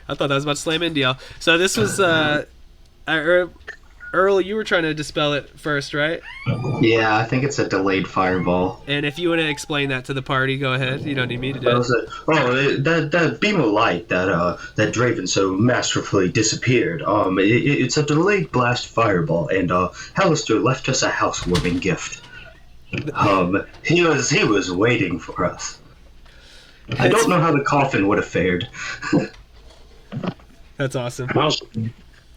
I thought that was about to slam into y'all. So this was Earl, you were trying to dispel it first, right? Yeah, I think it's a delayed fireball. And if you want to explain that to the party, go ahead. You don't need me to do it. That beam of light that Draven so masterfully disappeared. It's a delayed blast fireball, and Hallister left us a housewarming gift. He was waiting for us. I don't know how the coffin would have fared. That's awesome. House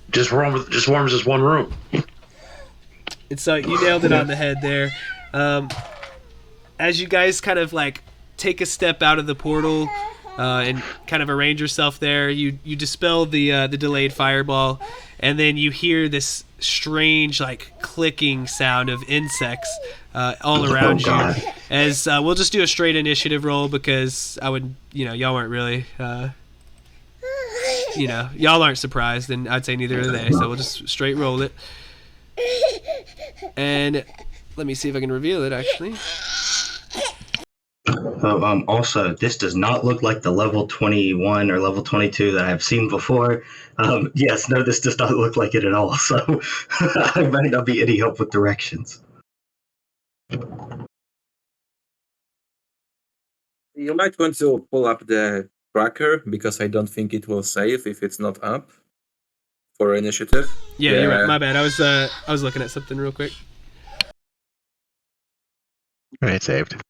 just warms this one room. And so you nailed it on the head there. As you guys kind of like take a step out of the portal and kind of arrange yourself there, you dispel the delayed fireball, and then you hear this strange like clicking sound of insects all around you. As we'll just do a straight initiative roll, because y'all weren't really y'all aren't surprised, and I'd say neither are they, so we'll just straight roll it. And let me see if I can reveal it, actually. Also, this does not look like the level 21 or level 22 that I've seen before. This does not look like it at all, so I might not be any help with directions. You might want to pull up the tracker, because I don't think it will save if it's not up for initiative. Yeah, you're right. My bad. I was looking at something real quick. All right, saved.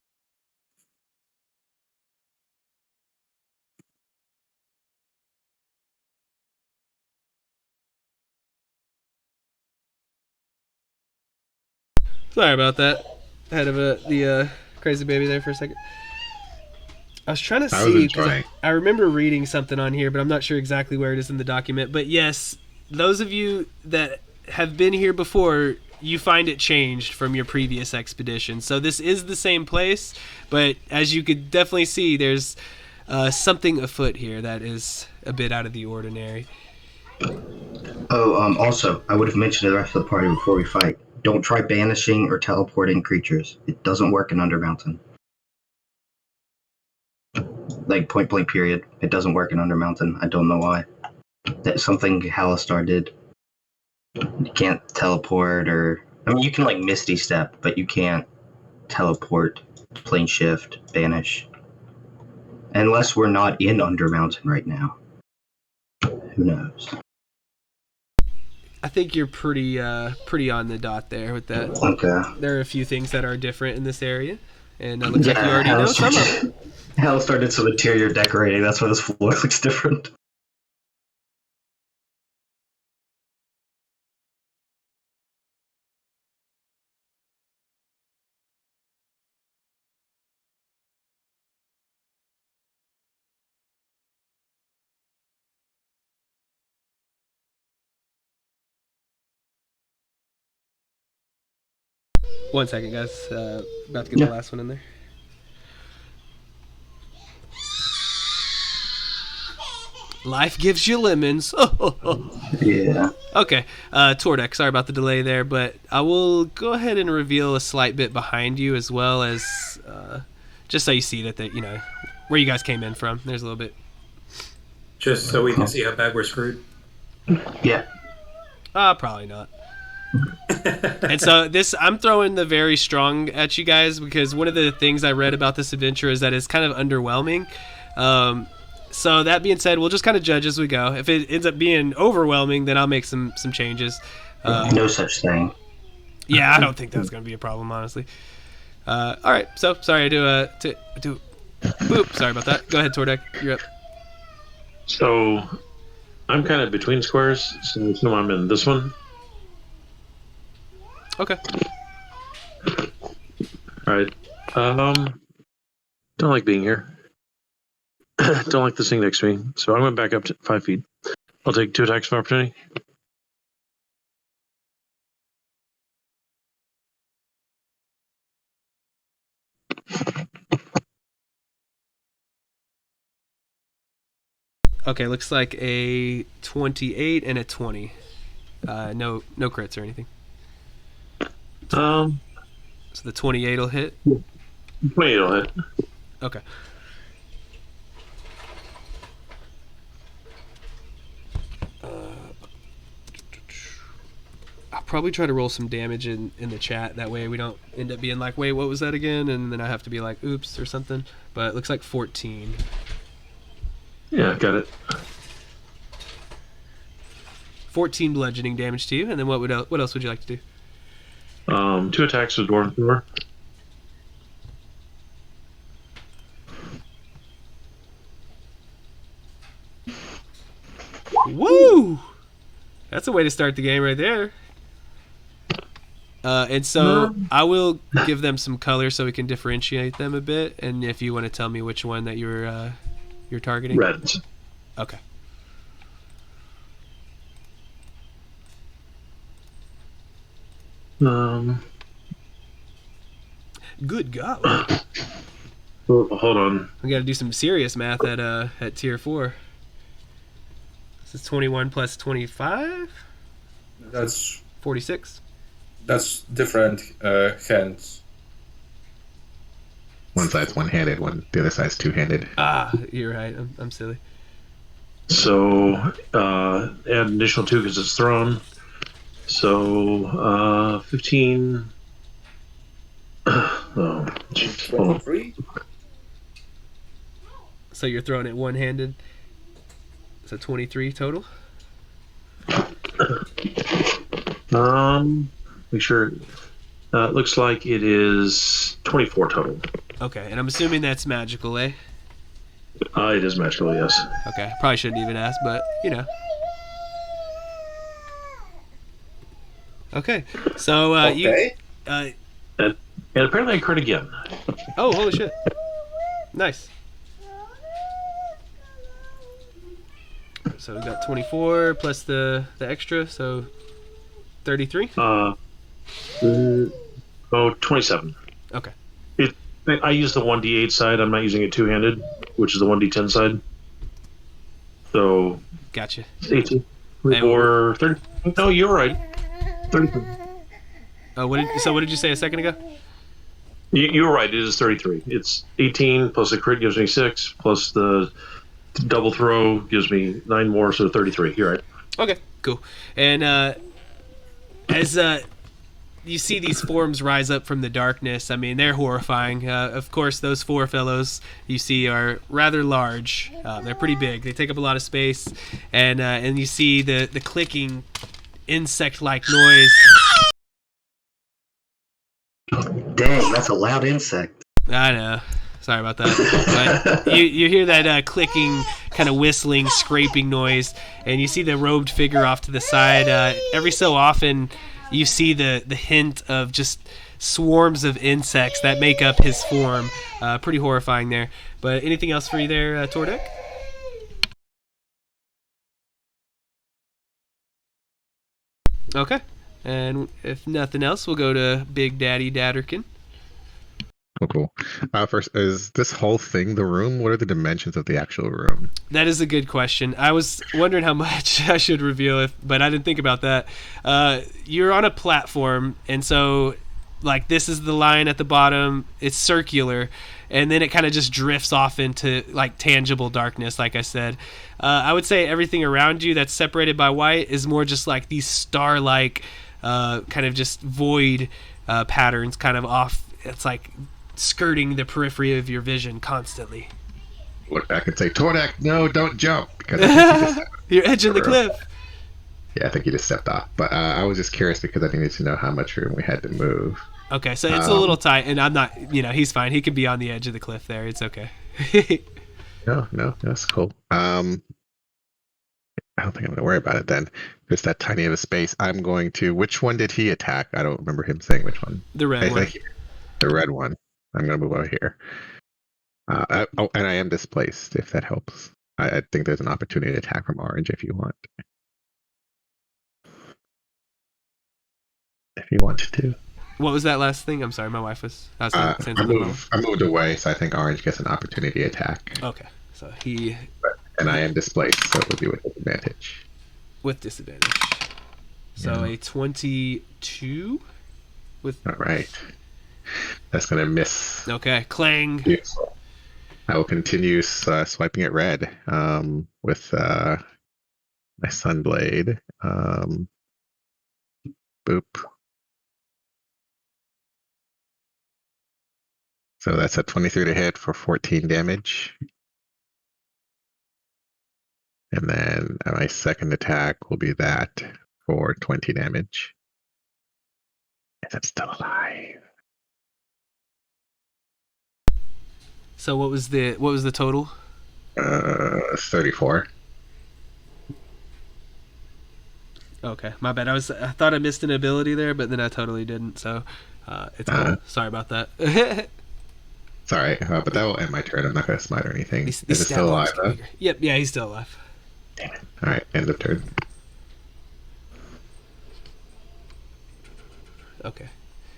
Sorry about that. I had the crazy baby there for a second. I was trying to see, because I remember reading something on here, but I'm not sure exactly where it is in the document. But yes, those of you that have been here before, you find it changed from your previous expedition. So this is the same place, but as you could definitely see, there's something afoot here that is a bit out of the ordinary. Oh, also, I would have mentioned to the rest of the party before we fight. Don't try banishing or teleporting creatures. It doesn't work in Undermountain. Like, point blank period. It doesn't work in Undermountain. I don't know why. That's something Halistar did. You can't teleport or... I mean, you can, like, Misty Step, but you can't teleport, plane shift, banish. Unless we're not in Undermountain right now. Who knows? I think you're pretty on the dot there with that. Okay. There are a few things that are different in this area, and it looks like you already know some of them. Halistar did some interior decorating. That's why this floor looks different. One second, guys. About to get the last one in there. Life gives you lemons. Yeah. Okay, Tordek, sorry about the delay there, but I will go ahead and reveal a slight bit behind you as well as just so you see that where you guys came in from. There's a little bit. Just so we can see how bad we're screwed. Yeah. Probably not. And so I'm throwing the very strong at you guys because one of the things I read about this adventure is that it's kind of underwhelming. So that being said, we'll just kind of judge as we go. If it ends up being overwhelming, then I'll make some changes. No such thing. Yeah, I don't think that's going to be a problem, honestly. All right, so sorry I do boop. Sorry about that. Go ahead, Tordek. You're up. So I'm kind of between squares, so I'm in this one. Okay. All right. Don't like being here. Don't like this thing next to me, so I'm going back up to 5 feet. I'll take 2 attacks of opportunity. Okay, looks like a 28 and a 20. No crits or anything. So the 28 will hit. 28 will hit. Okay. I'll probably try to roll some damage in the chat. That way we don't end up being like, wait, what was that again? And then I have to be like, oops, or something. But it looks like 14. Yeah, got it. 14 bludgeoning damage to you. And then what else would you like to do? 2 attacks with Dwarven Thrower. Woo! That's a way to start the game right there. And so I will give them some color so we can differentiate them a bit. And if you want to tell me which one that you're targeting. Reds. Okay. Good God. Hold on. We got to do some serious math at tier 4. This is 21 plus 25? That's 46. That's different hands. One side's one-handed, the other side's two-handed. Ah, you're right. I'm silly. So add an additional 2 because it's thrown. So 15. Oh, geez. Hold on. 23? So you're throwing it one-handed. So 23 total? Make sure. It looks like it is 24 total. Okay, and I'm assuming that's magical, eh? It is magical, yes. Okay, probably shouldn't even ask, but, you know. Okay, so Okay. And apparently I crit again. Oh, holy shit. Nice. So we got 24 plus the extra, so 33? 27. Okay. I use the 1d8 side. I'm not using it two-handed, which is the 1d10 side. So Gotcha. it's 18. Or 30. No, you're right. 33. What did you say a second ago? You're right. It is 33. It's 18 plus the crit gives me 6 plus the double throw gives me 9 more, so 33. You're right. Okay, cool. And as you see these forms rise up from the darkness, I mean, they're horrifying. Of course, those four fellows you see are rather large. They're pretty big. They take up a lot of space. And you see the clicking insect-like noise. Dang, that's a loud insect. I know. Sorry about that. But you hear that clicking, kind of whistling, scraping noise, and you see the robed figure off to the side. Every so often, you see the hint of just swarms of insects that make up his form. Pretty horrifying there. But anything else for you there, Tordek? Okay. And if nothing else, we'll go to Big Daddy Dadderkin. Oh, cool. First, is this whole thing the room? What are the dimensions of the actual room? That is a good question. I was wondering how much I should reveal, but I didn't think about that. You're on a platform, and so, like, this is the line at the bottom. It's circular, and then it kind of just drifts off into, like, tangible darkness, like I said. I would say everything around you that's separated by white is more just like these star-like, kind of just void patterns kind of off. It's like skirting the periphery of your vision constantly. Look back and say, Tordak, no, don't jump. Because I think you're edging the cliff. Yeah, I think you just stepped off. But I was just curious because I needed to know how much room we had to move. Okay, so it's a little tight, and I'm not, he's fine. He could be on the edge of the cliff there. It's okay. No, that's cool. I don't think I'm going to worry about it then. It's that tiny of a space. I'm going to... Which one did he attack? I don't remember him saying which one. The red one. The red one. I'm going to move over here. And I am displaced, if that helps. I think there's an opportunity to attack from orange if you want. If you want to. What was that last thing? I'm sorry, my wife was... I moved away, so I think orange gets an opportunity attack. Okay, so he... And I am displaced, so it would be with disadvantage. With disadvantage. So a 22 with... All right. That's going to miss. Okay, clang. Beautiful. I will continue swiping at red with my Sunblade. Boop. So that's a 23 to hit for 14 damage. And then my second attack will be that for 20 damage. And I'm still alive. So what was the total? 34. Okay, my bad. I thought I missed an ability there, but then I totally didn't. So it's cool. Sorry about that. It's all right, but that will end my turn. I'm not going to smite or anything. Is it still alive, though? Yep, yeah, he's still alive. Damn it. All right, end of turn. Okay.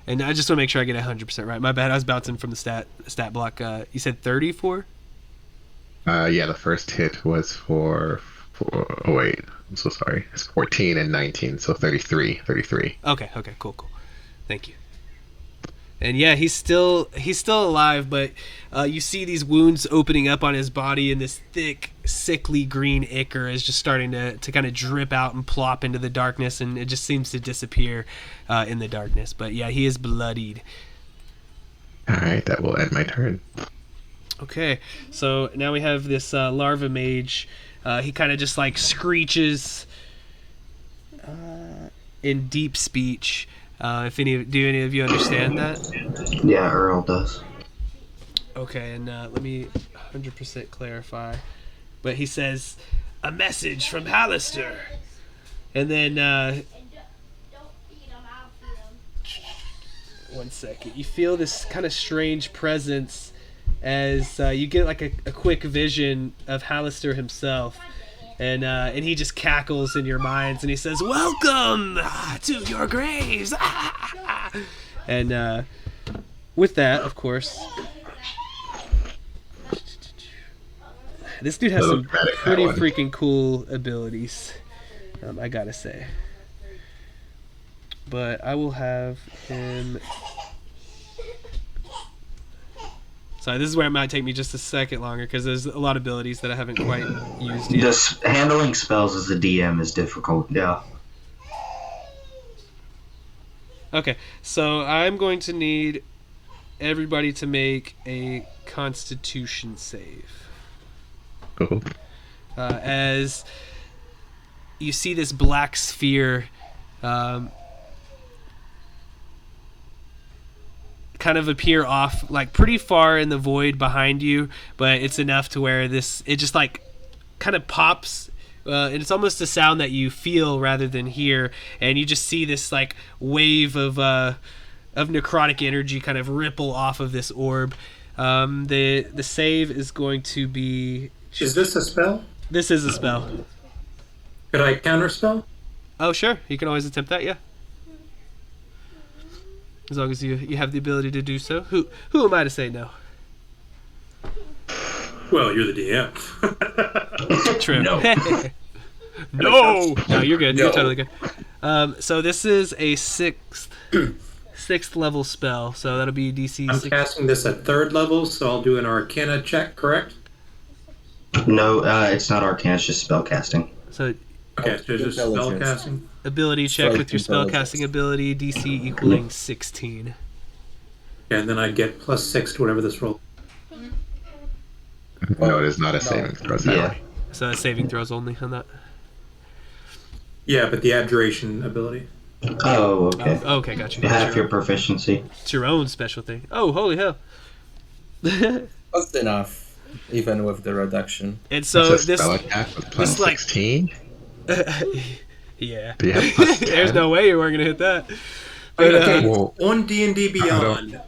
And I just want to make sure I get 100% right. My bad, I was bouncing from the stat block. You said 34? Yeah, the first hit was for oh wait, I'm so sorry. It's 14 and 19, so 33. Okay, cool. Thank you. And yeah, he's still alive, but you see these wounds opening up on his body, and this thick, sickly green ichor is just starting to kind of drip out and plop into the darkness, and it just seems to disappear in the darkness. But yeah, he is bloodied. All right, that will end my turn. Okay, so now we have this larva mage. He kind of just like screeches in deep speech. Do any of you understand that? Yeah, Earl does. Okay, and let me 100% clarify. But he says, "A message from Hallister," and then one second. You feel this kind of strange presence as you get like a quick vision of Hallister himself. And he just cackles in your minds, and he says, "Welcome to your graves!" And with that, of course, this dude has some pretty freaking cool abilities. I gotta say. But I will have him. Sorry, this is where it might take me just a second longer because there's a lot of abilities that I haven't quite used yet. Just handling spells as a DM is difficult. Yeah. Okay, so I'm going to need everybody to make a Constitution save. Cool. As you see this black sphere kind of appear off, like pretty far in the void behind you, but it's enough to where it just like kind of pops. And it's almost a sound that you feel rather than hear, and you just see this like wave of necrotic energy kind of ripple off of this orb. The save is going to be. Is this a spell? This is a spell. Could I counterspell? Oh sure, you can always attempt that. Yeah, as long as you have the ability to do so. Who am I to say no? Well, you're the DM. True. No. No, you're good. No. You're totally good. So this is a sixth level spell. So that'll be DC. I'm 6. casting this at 3rd level, so I'll do an Arcana check, correct? No, it's not Arcana, it's just spell casting. So Okay, so it's just spell Intelligence. casting. ability check Strike with your spellcasting ability. DC equaling 16. And then I get +6 to whatever this roll. No, it is not a saving throw. Yeah. Sadly. So saving throws only on that. Yeah, but the abjuration ability. Oh, okay. Oh, okay, got you. Half your proficiency. It's your own special thing. Oh, holy hell! That's enough, even with the reduction. And so That's a this, spell attack with plus this, like- 16. yeah. Do you have plus 10? There's no way you weren't gonna hit that. But, Okay, Well, on D&D Beyond,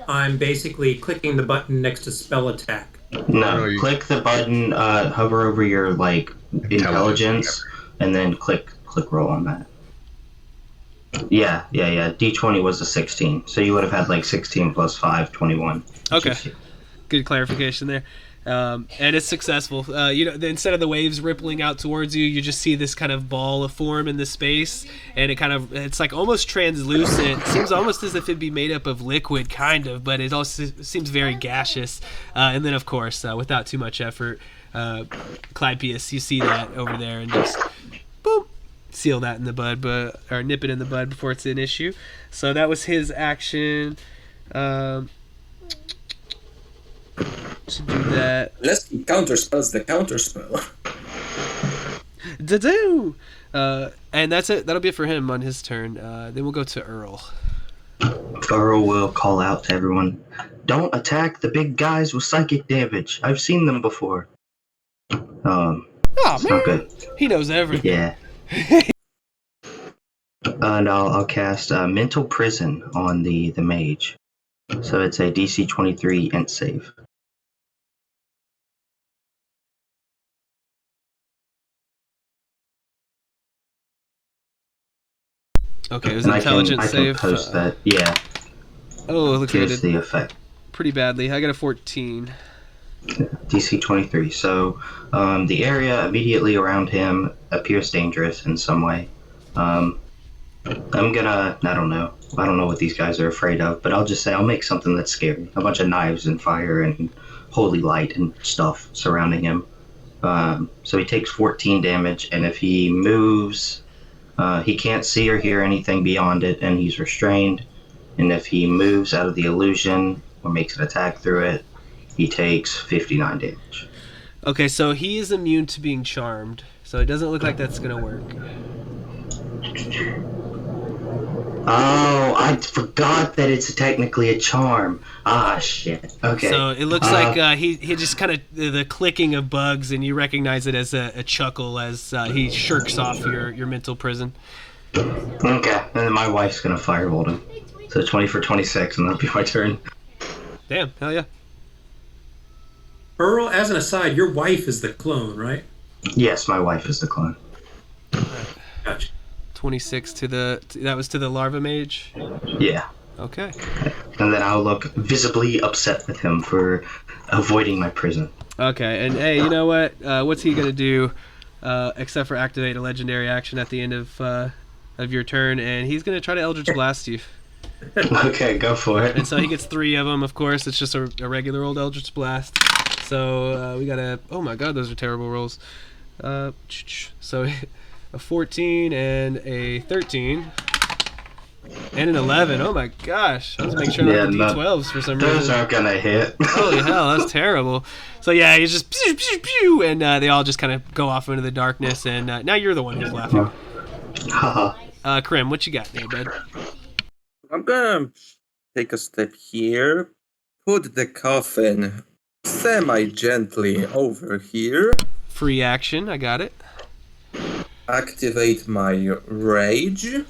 I'm basically clicking the button next to spell attack. No, No, you- click the button, hover over your like intelligence, and then click roll on that. Yeah. D20 was a 16, so you would have had like 16 plus 5, 21. Okay. Good clarification there. And it's successful. Instead of the waves rippling out towards you, you just see this kind of ball of form in the space, and it's like almost translucent. It seems almost as if it'd be made up of liquid, kind of, but it also seems very gaseous. And then, of course, without too much effort, Clypeus, you see that over there, and just boom, seal that in the bud, or nip it in the bud before it's an issue. So that was his action. To do that. Let's counterspells the counterspell. Da-do! And that's it. That'll be it for him on his turn. Then we'll go to Earl. Earl will call out to everyone, "Don't attack the big guys with psychic damage. I've seen them before." Oh, It's man. not good. He knows everything. Yeah. And I'll cast Mental Prison on the mage. So it's a DC 23 int save. Okay, it was And an intelligence I can save. post that. Yeah, Oh, it looks like I here's did the effect. pretty badly. I got a 14. DC 23. So the area immediately around him appears dangerous in some way. I don't know what these guys are afraid of, but I'll just say I'll make something that's scary. A bunch of knives and fire and holy light and stuff surrounding him. So he takes 14 damage, and if he moves, he can't see or hear anything beyond it, and he's restrained. And if he moves out of the illusion or makes an attack through it, he takes 59 damage. Okay, so he is immune to being charmed, so it doesn't look like that's gonna work. Oh, I forgot that it's technically a charm. Ah, shit. Okay. So it looks like he just kind of the clicking of bugs, and you recognize it as a chuckle as he shirks off your mental prison. Okay, and then my wife's gonna firebolt him. So 20 for 26, and that'll be my turn. Damn, hell yeah. Earl, as an aside, your wife is the clone, right? Yes, my wife is the clone. Gotcha. 26 that was to the larva mage. Yeah. Okay. And then I'll look visibly upset with him for avoiding my prison. Okay, and hey, you know what? What's he gonna do? except for activate a legendary action at the end of your turn, and he's going to try to Eldritch Blast you. Okay, go for it. And so he gets 3 of them, of course. It's just a regular old Eldritch Blast. So we got a... Oh my god, those are terrible rolls. So a 14 and a 13. And an 11. Oh my gosh. I was making sure I had the D12s for some reason. Those aren't going to hit. Holy hell, that's terrible. So yeah, he's just... Pew, pew, pew, and they all just kind of go off into the darkness, and now you're the one who's laughing. Krim, what you got there, bud? I'm gonna take a step here, put the coffin semi-gently over here, Free action, I got it. activate my rage,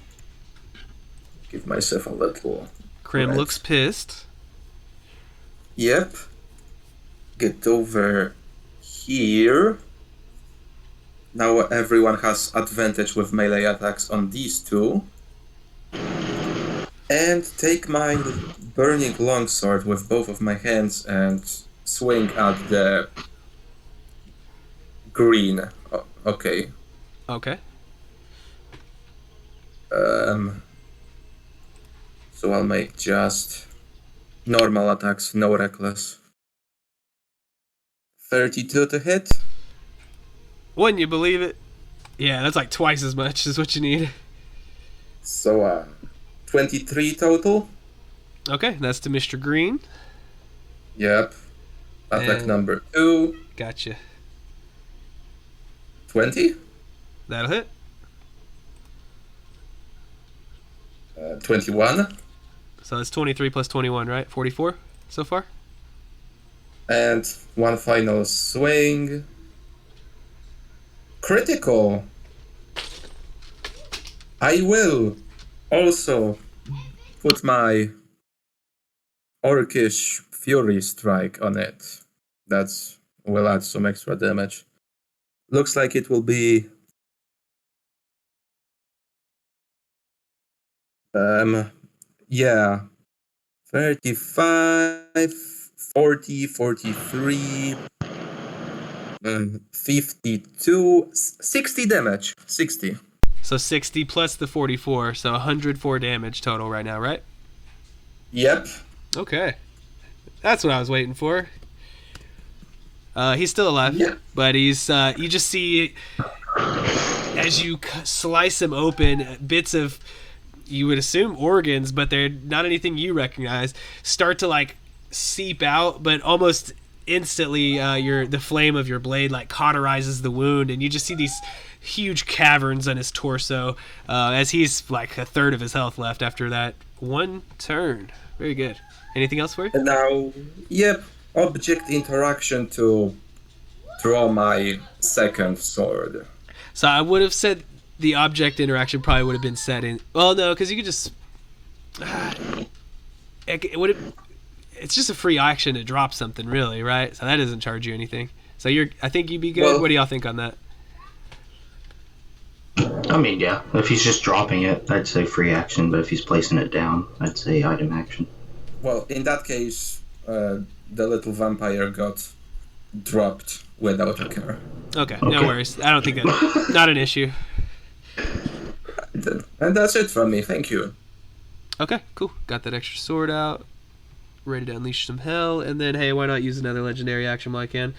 give myself a little... Krim Right. looks pissed. Yep. Get over here. Now everyone has advantage with melee attacks on these two. And take my burning longsword with both of my hands and swing at the green. Okay. Okay. So I'll make just normal attacks, no reckless. 32 to hit. Wouldn't you believe it? Yeah, that's like twice as much as what you need. So 23 total. Okay, that's to Mr. Green. Yep. Attack And- number 2. Gotcha. 20. That'll hit. 21. So that's 23 plus 21, right? 44 so far? And one final swing. Critical. I will also put my Orcish Fury Strike on it. That's will add some extra damage. Looks like it will be yeah, 35, 40, 43, 52, 60 damage. 60. So 60 plus the 44, so 104 damage total right now, right? Yep. Okay. That's what I was waiting for. He's still alive, Yeah. but he's you just see as you slice him open, bits of, you would assume, organs, but they're not anything you recognize, start to like seep out, but almost instantly the flame of your blade like cauterizes the wound, and you just see these huge caverns on his torso as he's like a third of his health left after that one turn. Very good. Anything else for you? And now, yep, object interaction to draw my second sword. So I would have said the object interaction probably would have been set in. Well, no, because you could just. It would have. It's just a free action to drop something, really, right? So that doesn't charge you anything. So I think you'd be good. Well, what do y'all think on that? I mean, yeah. If he's just dropping it, I'd say free action. But if he's placing it down, I'd say item action. Well, in that case, the little vampire got dropped without a care. Okay, no Okay. worries. I don't think that's not an issue. And that's it from me. Thank you. Okay, cool. Got that extra sword out. Ready to unleash some hell. And then, hey, why not use another legendary action while I can?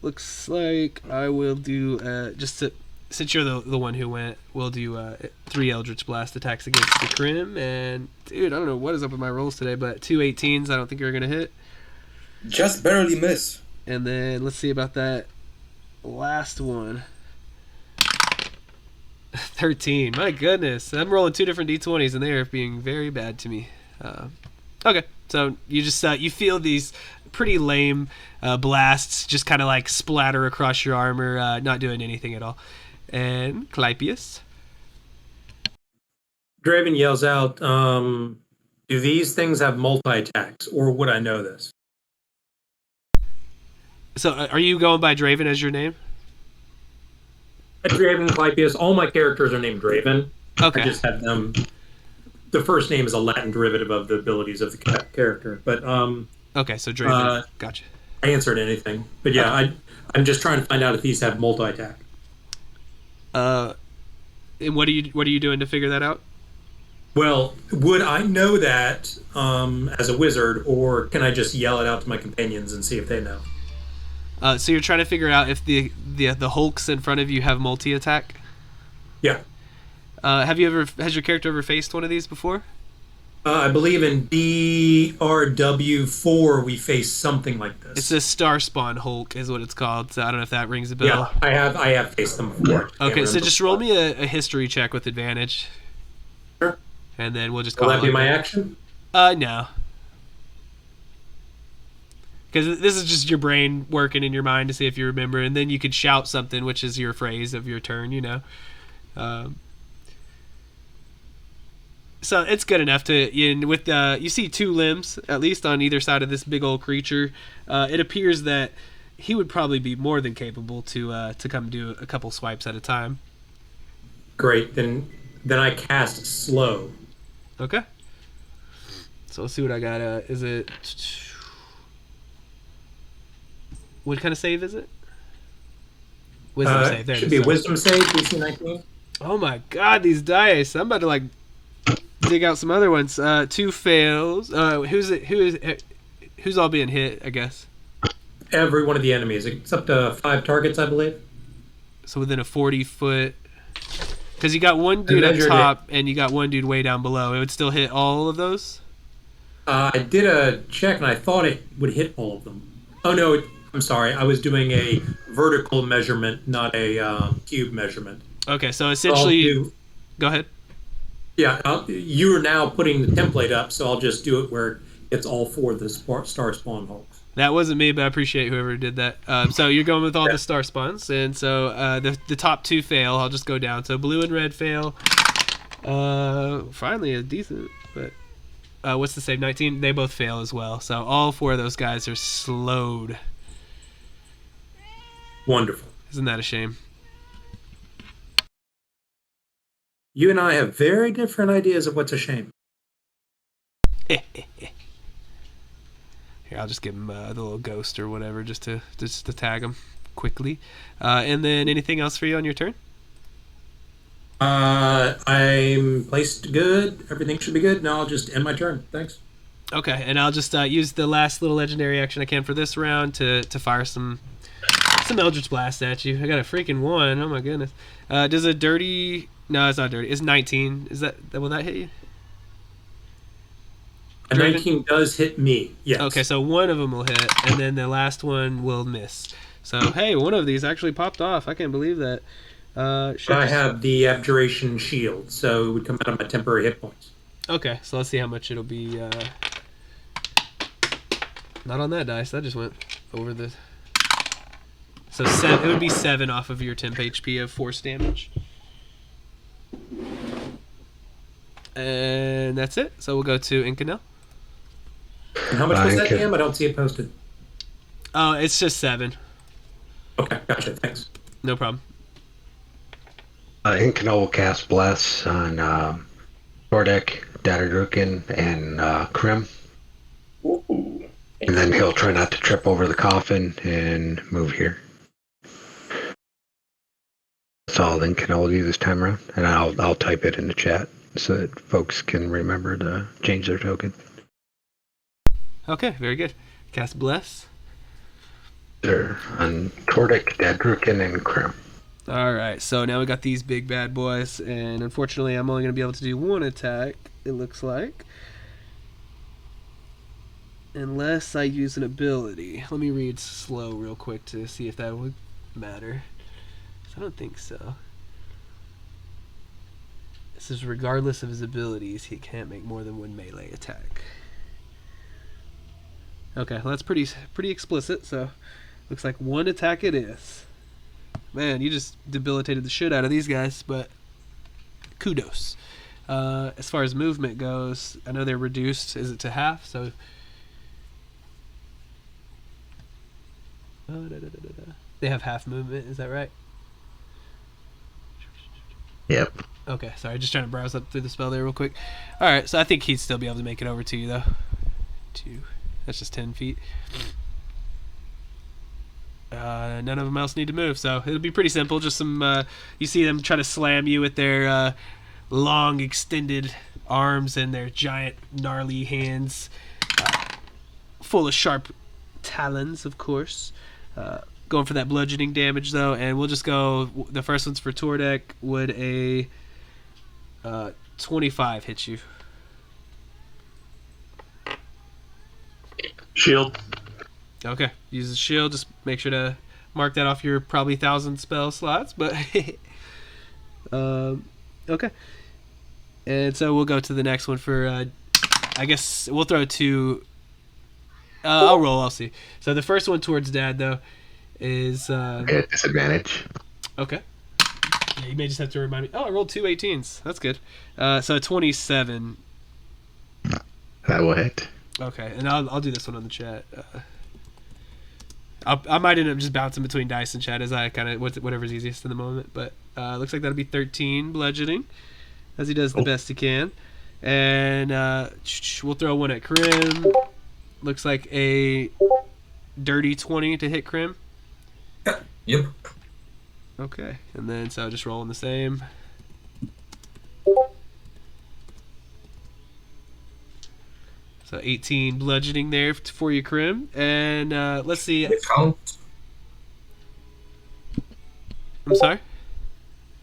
Looks like I will do, since you're the one who went, we'll do 3 Eldritch Blast attacks against the Krim. And, dude, I don't know what is up with my rolls today, but 2 18s I don't think you're going to hit. Just barely miss. And then let's see about that last one. 13. My goodness. I'm rolling 2 different D20s and they are being very bad to me. Okay. So you just you feel these pretty lame blasts just kind of like splatter across your armor, not doing anything at all. And Clypeus. Draven yells out, do these things have multi-attacks, or would I know this? So are you going by Draven as your name? Draven, Clypeus, all my characters are named Draven. Okay. I just have them. The first name is a Latin derivative of the abilities of the character. But Okay, so Draven. Gotcha. answered anything. But yeah, I'm just trying to find out if these have multi-attack. And what are you doing to figure that out? Well, would I know that as a wizard, or can I just yell it out to my companions and see if they know? So you're trying to figure out if the hulks in front of you have multi-attack? Yeah. Has your character ever faced one of these before? I believe in BRW4 we face something like this. It's a Star Spawn Hulk is what it's called. So I don't know if that rings a bell. Yeah, I have faced them before. Okay, so just roll me a history check with advantage. Sure. And then we'll just call Will it that be like my that. action? No. Because this is just your brain working in your mind to see if you remember, and then you could shout something, which is your phrase of your turn, you know. So it's good enough to you see two limbs at least on either side of this big old creature. It appears that he would probably be more than capable to come do a couple swipes at a time. Great. Then I cast slow. Okay. So let's see what I got. Is it what kind of save is it? Wisdom save. There should it be is. a wisdom save, DC 19. Oh my god, these dice! I'm about to like dig out some other ones. 2 fails. Who's all being hit? I guess. Every one of the enemies. It's up to 5 targets, I believe. So within a 40-foot. Because you got one dude up top and you got one dude way down below. It would still hit all of those? I did a check and I thought it would hit all of them. Oh no, I'm sorry. I was doing a vertical measurement, not a cube measurement. Okay, so essentially... Go ahead. Yeah, you are now putting the template up, so I'll just do it where it's all 4 of the Star Spawn Hulks. That wasn't me, but I appreciate whoever did that. So you're going with all the Star Spawns, and so the top 2 fail. I'll just go down. So blue and red fail. Finally a decent, but what's the save? 19. They both fail as well. So all 4 of those guys are slowed. Wonderful. Isn't that a shame? You and I have very different ideas of what's a shame. Here, I'll just give him the little ghost or whatever, just to tag him quickly. And then anything else for you on your turn? I'm placed good. Everything should be good. Now I'll just end my turn. Thanks. Okay, and I'll just use the last little legendary action I can for this round to fire some Eldritch Blast at you. I got a freaking 1. Oh my goodness. Does a dirty... No, it's not dirty. It's 19. Will that hit you? A 19 does hit me, yes. Okay, so one of them will hit, and then the last one will miss. So, hey, one of these actually popped off. I can't believe that. I have the Abjuration Shield, so it would come out of my temporary hit points. Okay, so let's see how much it'll be. Not on that dice. That just went over the... So it would be 7 off of your temp HP of force damage. And that's it. So we'll go to Incanel. And how much was that, Cam? I don't see it posted. Oh, it's just 7. Okay, gotcha. Thanks. No problem. Incanel will cast Bless on Tordek, Datadrukin, and Krim. Ooh. And then he'll try not to trip over the coffin and move here. That's all Incanel will do this time around. And I'll type it in the chat so that folks can remember to change their token. Okay, very good. Cast Bless. They're on Tordek, Datadrukin, and Krim. Alright, so now we got these big bad boys, and unfortunately I'm only going to be able to do 1 attack, it looks like. Unless I use an ability. Let me read slow real quick to see if that would matter. I don't think so. This is regardless of his abilities, he can't make more than 1 melee attack. Okay, well that's pretty explicit, so looks like 1 attack it is. Man, you just debilitated the shit out of these guys, but kudos. As far as movement goes, I know they're reduced. Is it to half? So they have half movement, is that right? Yep. Okay, sorry, just trying to browse up through the spell there real quick. Alright, so I think he'd still be able to make it over to you, though. 2. That's just 10 feet. None of them else need to move, so it'll be pretty simple. Just some, you see them try to slam you with their long, extended arms and their giant, gnarly hands, full of sharp talons, of course. Going for that bludgeoning damage, though, and we'll just go. The first one's for Tordek. Would a 25 hit you? Shield. Okay, use the shield. Just make sure to mark that off your probably 1,000 spell slots. But okay, and so we'll go to the next one for. I guess we'll throw two. I'll roll. I'll see. So the first one towards Dad though is Okay, disadvantage. okay. Yeah, you may just have to remind me. Oh, I rolled two 18s. That's good. So 27. That will hit. Okay, and I'll do this one on the chat. I might end up just bouncing between dice and chat as I kind of whatever's easiest in the moment. But looks like that'll be 13 bludgeoning, as he does the best he can. And we'll throw one at Krim. Looks like a dirty 20 to hit Krim. Yeah. Yep. Okay, and then so just rolling the same. So 18 bludgeoning there for you, Krim. And let's see. Count. I'm sorry?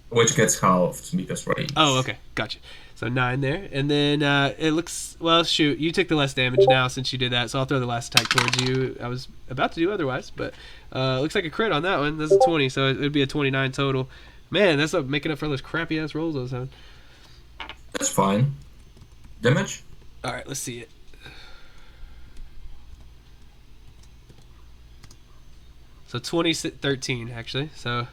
Which gets halved because rage. Oh, okay. Gotcha. So 9 there. And then it looks... Well, shoot. You took the less damage now since you did that, so I'll throw the last attack towards you. I was about to do otherwise, but looks like a crit on that one. That's a 20, so it would be a 29 total. Man, that's making up for those crappy-ass rolls I was having. That's fine. Damage? All right, let's see it. So 13 actually. So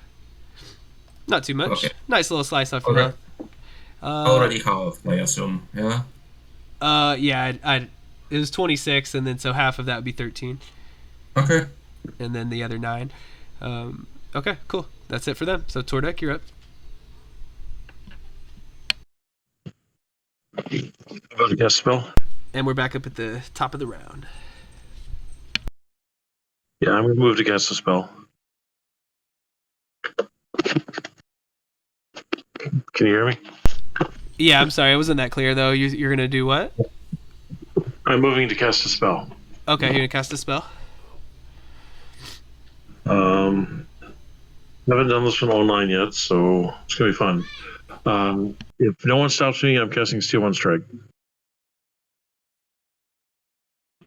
not too much. Okay. Nice little slice off your Okay. health. Already halved, I assume. Yeah. Yeah. It was 26, and then so half of that would be 13, Okay. and then the other 9. Okay, cool. That's it for them. So Tordek, you're up. About to cast a spell. And we're back up at the top of the round. Yeah, I'm gonna move to cast a spell. Can you hear me? Yeah, I'm sorry, it wasn't that clear though. You're gonna do what? I'm moving to cast a spell. Okay, you're gonna cast a spell. Haven't done this one online yet, so it's gonna be fun. If no one stops me, I'm casting Steel One Strike.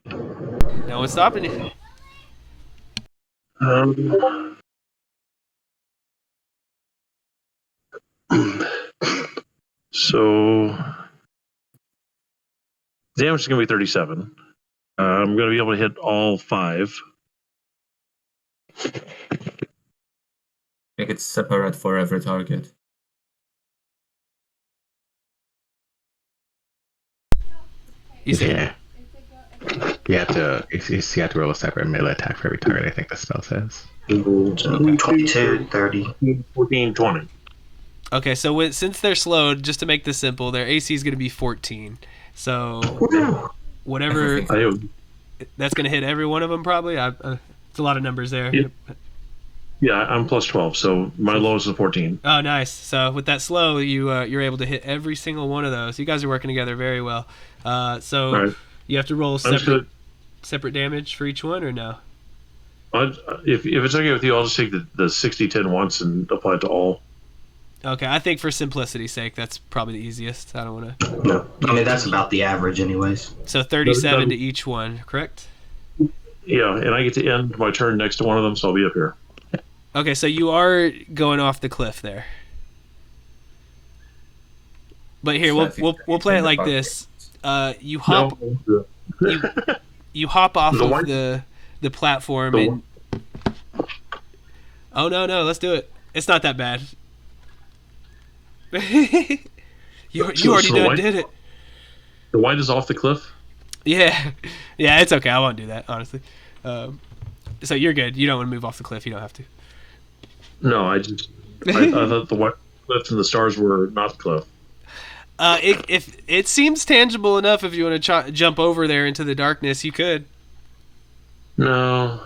No one's stopping you. So damage is going to be 37. I'm going to be able to hit all 5. Make it separate for every target. You say Yeah. You have to roll a separate melee attack for every target, I think the spell says. So 22, 30. 14, 20. Okay, so since they're slowed, just to make this simple, their AC is going to be 14. So whatever, that's going to hit every one of them probably. It's a lot of numbers there. Yeah, I'm plus 12, so my lowest is 14. Oh, nice. So with that slow, you're able to hit every single one of those. You guys are working together very well. So All right. you have to roll separate damage for each one, or no? If it's okay with you, I'll just take the 60-10 once and apply it to all. Okay, I think for simplicity's sake, that's probably the easiest. I don't want to... No, I mean, that's about the average anyways. So 37 to each one, correct? Yeah, and I get to end my turn next to one of them, so I'll be up here. Okay, so you are going off the cliff there. But here, we'll play it like this. You hop... You hop off of the platform and... Oh, no, let's do it. It's not that bad. you already did it. The white is off the cliff? Yeah, it's okay. I won't do that, honestly. So you're good. You don't want to move off the cliff. You don't have to. No, I thought the white cliff and the stars were not the cliff. If it seems tangible enough, if you want to jump over there into the darkness, you could. No,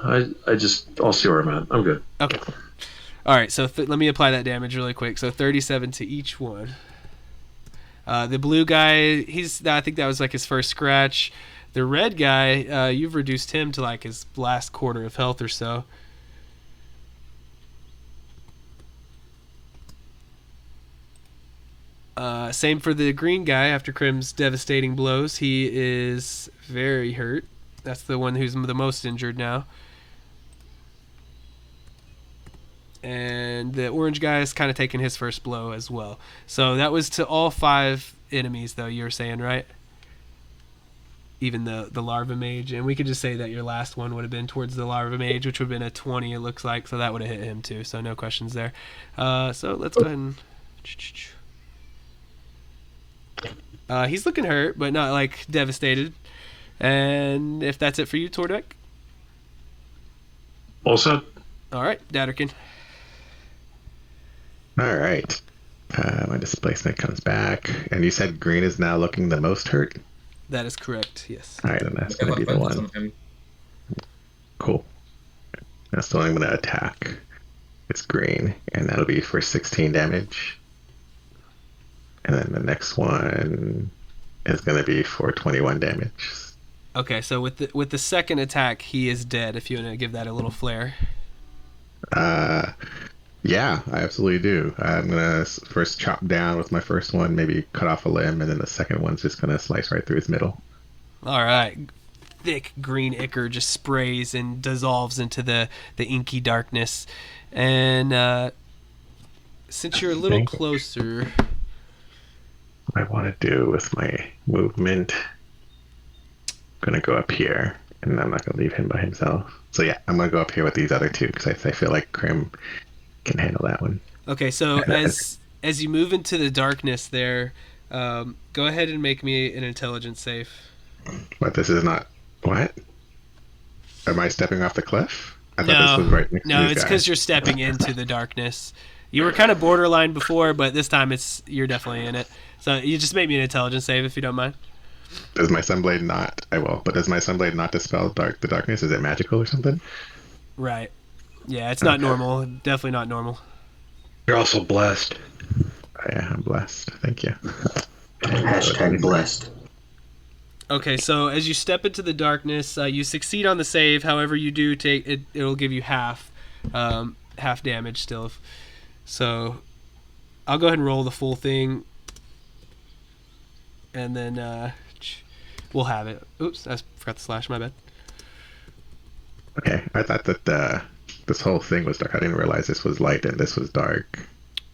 I'll see where I'm at. I'm good. Okay. All right, so let me apply that damage really quick. So 37 to each one. The blue guy, I think that was like his first scratch. The red guy, you've reduced him to like his last quarter of health or so. Same for the green guy. After Krim's devastating blows, he is very hurt. That's the one who's the most injured now. And the orange guy is kind of taking his first blow as well. So that was to all 5 enemies, though, you were saying, right? Even the larva mage. And we could just say that your last one would have been towards the larva mage, which would have been a 20, it looks like. So that would have hit him, too. So no questions there. So let's go ahead and... he's looking hurt, but not, like, devastated. And if that's it for you, Tordek? All set. All right, Datterkin. All right. My displacement comes back. And you said green is now looking the most hurt? That is correct, yes. All right, and that's I going to have be the advantage one. on him. Cool. That's the one I'm going to attack. It's green, and that'll be for 16 damage. And then the next one is going to be for 21 damage. Okay, so with the second attack, he is dead, if you want to give that a little flair. Yeah, I absolutely do. I'm going to first chop down with my first one, maybe cut off a limb, and then the second one's just going to slice right through his middle. All right. Thick green ichor just sprays and dissolves into the inky darkness. And since you're a little closer... What I want to do with my movement, I'm going to go up here, and I'm not going to leave him by himself. So yeah, I'm going to go up here with these other two, because I feel like Krim can handle that one. Okay, so as you move into the darkness there, go ahead and make me an intelligence save. But this is not... What? Am I stepping off the cliff? I thought No, this was right next to no, these it's guys. because you're stepping into the darkness. You were kind of borderline before, but this time you're definitely in it. So you just make me an intelligence save if you don't mind. Does my Sunblade not... I will, but does my Sunblade not dispel the darkness? Is it magical or something? Right. Yeah, it's not normal. Definitely not normal. You're also blessed. Yeah, I'm blessed. Thank you. Hashtag blessed. Okay, so as you step into the darkness, you succeed on the save. However, you do take it. It'll give you half damage still. So I'll go ahead and roll the full thing, and then we'll have it. Oops, I forgot to slash. My bad. Okay, I thought that this whole thing was dark. I didn't realize this was light and this was dark.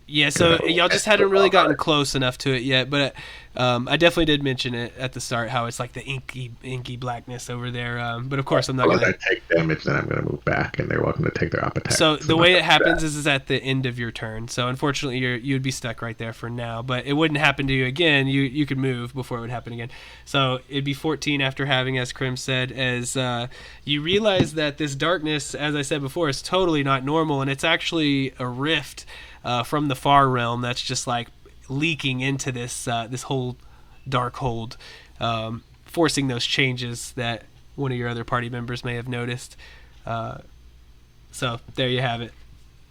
Yeah, so y'all just hadn't really gotten close enough to it yet, but I definitely did mention it at the start, how it's like the inky blackness over there. But of course, I'm not going to... If I take damage, then I'm going to move back, and they're welcome to take their op attack. So the way it happens is at the end of your turn. So unfortunately, you'd be stuck right there for now, but it wouldn't happen to you again. You could move before it would happen again. So it'd be 14 after having, as Krim said, as you realize that this darkness, as I said before, is totally not normal, and it's actually a rift from the far realm that's just like leaking into this whole dark hold, forcing those changes that one of your other party members may have noticed. So there you have it.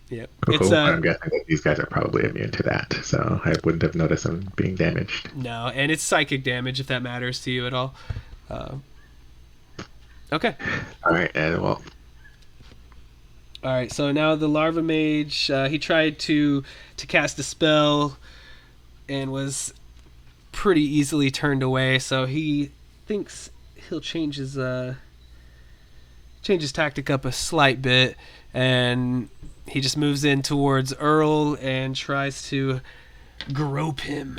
Yep. Cool. I'm guessing that these guys are probably immune to that, so I wouldn't have noticed them being damaged. No, and it's psychic damage if that matters to you at all. Okay. All right, and well. All right, so now the larva mage, he tried to cast a spell and was pretty easily turned away, so he thinks he'll change his tactic up a slight bit, and he just moves in towards Earl and tries to grope him.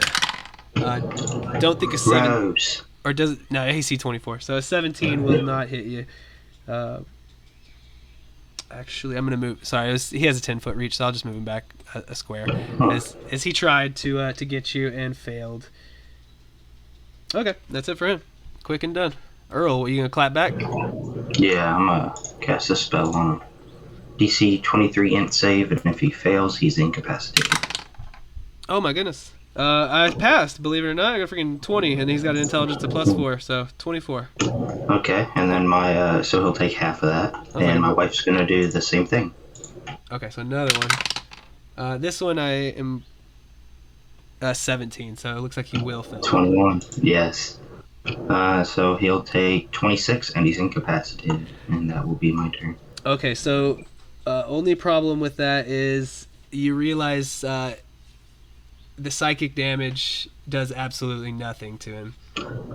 Don't think a 7... Gross. Or does it? No, AC 24, so a 17 will not hit you. Actually, I'm going to move... Sorry, he has a 10-foot reach, so I'll just move him back a square. As he tried to get you and failed. Okay, that's it for him. Quick and done. Earl, are you going to clap back? Yeah, I'm going to cast a spell on him. DC 23 int save, and if he fails, he's incapacitated. Oh my goodness. I passed, believe it or not. I got a freaking 20, and he's got an intelligence of +4, so 24. Okay, and then so he'll take half of that, like and my a- wife's gonna do the same thing. Okay, so another one. This one I am 17, so it looks like he will fail. 21. Yes. So he'll take 26, and he's incapacitated, and that will be my turn. Okay, so only problem with that is you realize the psychic damage does absolutely nothing to him.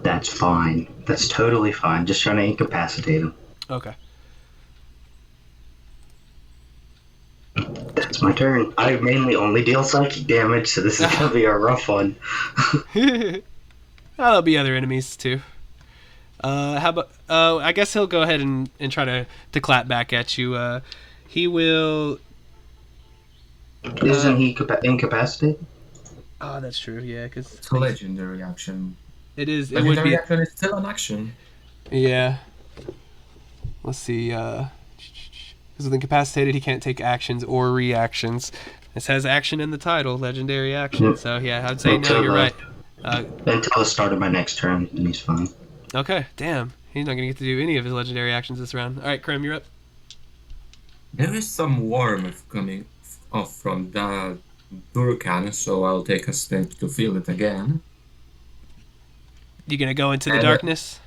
That's fine. That's totally fine. Just trying to incapacitate him. Okay. That's my turn. I mainly only deal psychic damage, so this is gonna be a rough one. There'll be other enemies too. How about? I guess he'll go ahead and try to clap back at you. He will. Isn't he incapacitated? Oh, that's true. Yeah, because It's a legendary action. it is. It would Legendary be. action is still an action. Yeah. Let's see. Because with incapacitated, he can't take actions or reactions. This has action in the title, legendary action. Yep. So yeah, I'd say no. Until You're the- right. Until the start of my next turn, then he's fine. Okay. Damn. He's not gonna get to do any of his legendary actions this round. All right, Krem, you're up. There is some warmth coming off from the Durkan, so I'll take a step to feel it again. You gonna go into the And, darkness?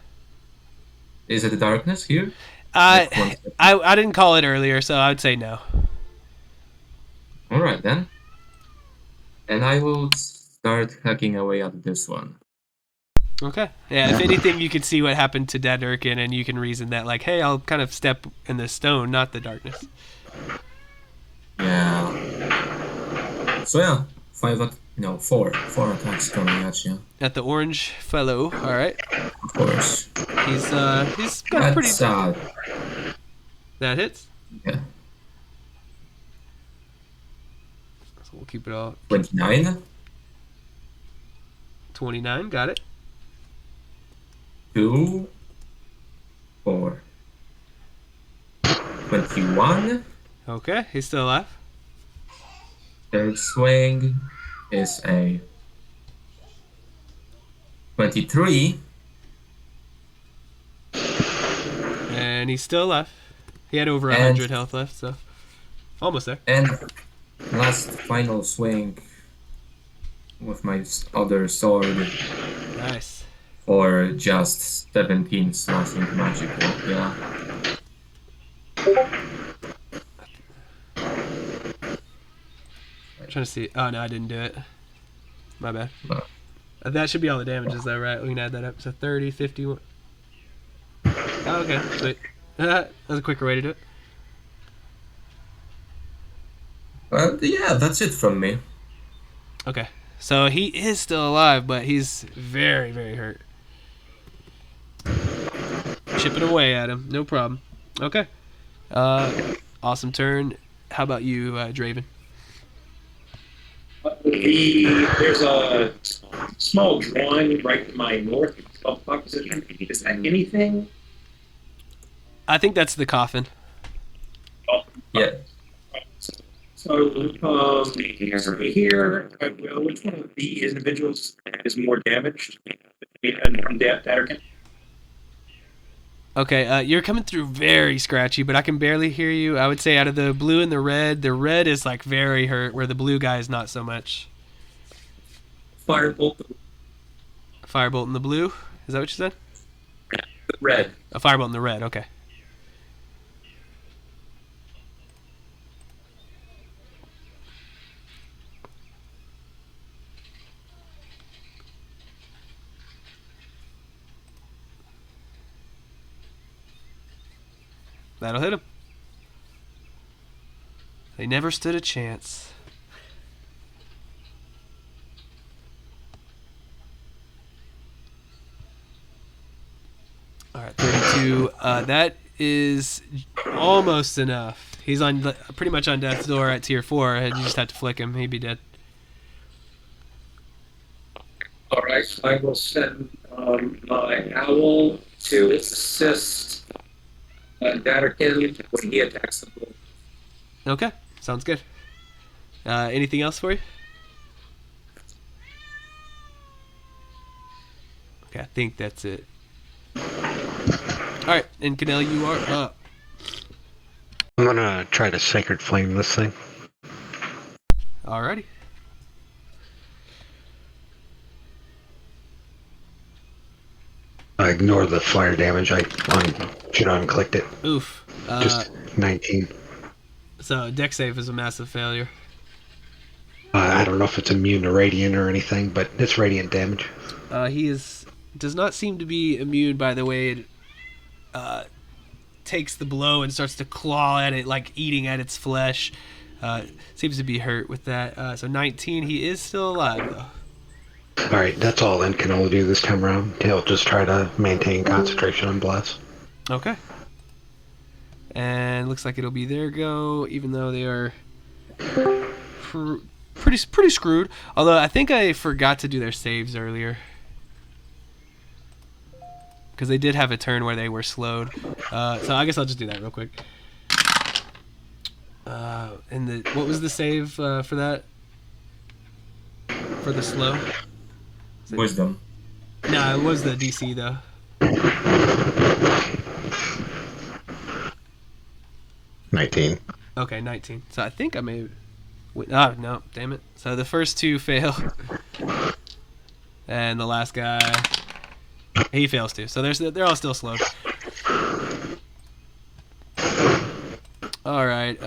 Is it the darkness here? I One step. I didn't call it earlier, so I would say no. Alright then. And I will start hacking away at this one. Okay. Yeah, if anything, you can see what happened to Dad Durkin, and you can reason that, like, hey, I'll kind of step in the stone, not the darkness. Yeah. So yeah, four attacks coming at you. At the orange fellow. All right. Of course. He's got a pretty. That's sad. That hits. Yeah. So we'll keep it all. 29, 29. Got it. 2, 4. 21. Okay. He's still alive. Third swing is a 23. And he's still alive. He had over And- 100 health left, so almost there. And last final swing with my other sword Nice. for just 17 slashing magical. Yeah. I'm trying to see. Oh no, I didn't do it. My bad. No. That should be all the damages though, right? We can add that up. So 30, 51. Oh, okay, sweet. That was a quicker way to do it. Yeah, that's it from me. Okay. So he is still alive, but he's very, very hurt. Chipping away at him. No problem. Okay. Awesome turn. How about you, Draven? There's a small drawing right to my north of position. Is that anything? I think that's the coffin. Yeah. So here, which one of the individuals is more damaged? And Datterkin? Okay, you're coming through very scratchy, but I can barely hear you. I would say out of the blue and the red is like very hurt, where the blue guy is not so much. Firebolt, Firebolt in the blue? Is that what you said? red. A firebolt in the red, okay. That'll hit him. They never stood a chance. All right, 32. That is almost enough. He's on pretty much on death's door at tier 4, and you just have to flick him. He'd be dead. All right, I will send my owl to assist Datterkin when he attacks the bull. Okay, sounds good. Anything else for you? Okay, I think that's it. right, and Canel, you are up. I'm gonna try to sacred flame this thing. Alrighty. I ignore the fire damage. I should unclicked it. Oof. Just 19. So deck save is a massive failure. I don't know if it's immune to radiant or anything, but it's radiant damage. He does not seem to be immune by the way it takes the blow and starts to claw at it, like eating at its flesh. Seems to be hurt with that. So 19, he is still alive though. Alright, that's all Enkin will do this time around. He'll just try to maintain concentration on Bless. Okay. And looks like it'll be their go, even though they are pretty screwed. Although I think I forgot to do their saves earlier, because they did have a turn where they were slowed. So I guess I'll just do that real quick. And what was the save for that? For the slow? Wisdom. No, it was the DC though. 19. Okay, 19. So I think I may. No, damn it. So the first two fail, and the last guy, he fails too. So they're all still slowed. All right.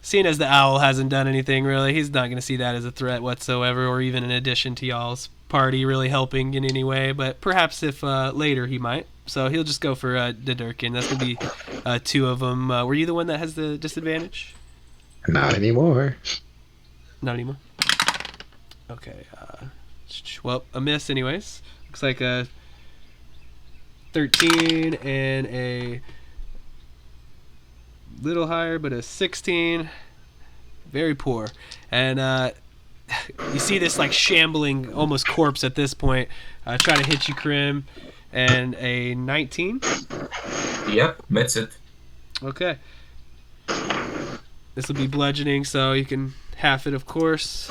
Seeing as the owl hasn't done anything really, he's not going to see that as a threat whatsoever, or even an addition to y'all's party really helping in any way. But perhaps if later he might. So he'll just go for Dedurkin. That's going to be two of them. Were you the one that has the disadvantage? Not anymore. Not anymore. Okay. Well, a miss anyways. Looks like a 13 and a little higher, but a 16. Very poor. And you see this like shambling, almost corpse at this point, try to hit you, Krim, and a 19. Yep, that's it. Okay. This will be bludgeoning, so you can half it, of course.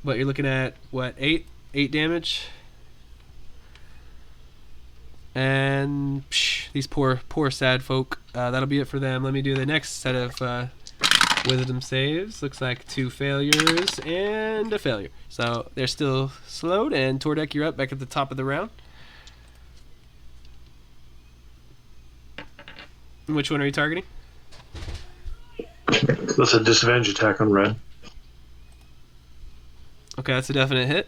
But you're looking at what, 8 damage? And these poor sad folk. That'll be it for them. Let me do the next set of wisdom saves. Looks like 2 failures and a failure. So they're still slowed. And Tordek, you're up back at the top of the round. Which one are you targeting? That's a disadvantage attack on red. Okay, that's a definite hit.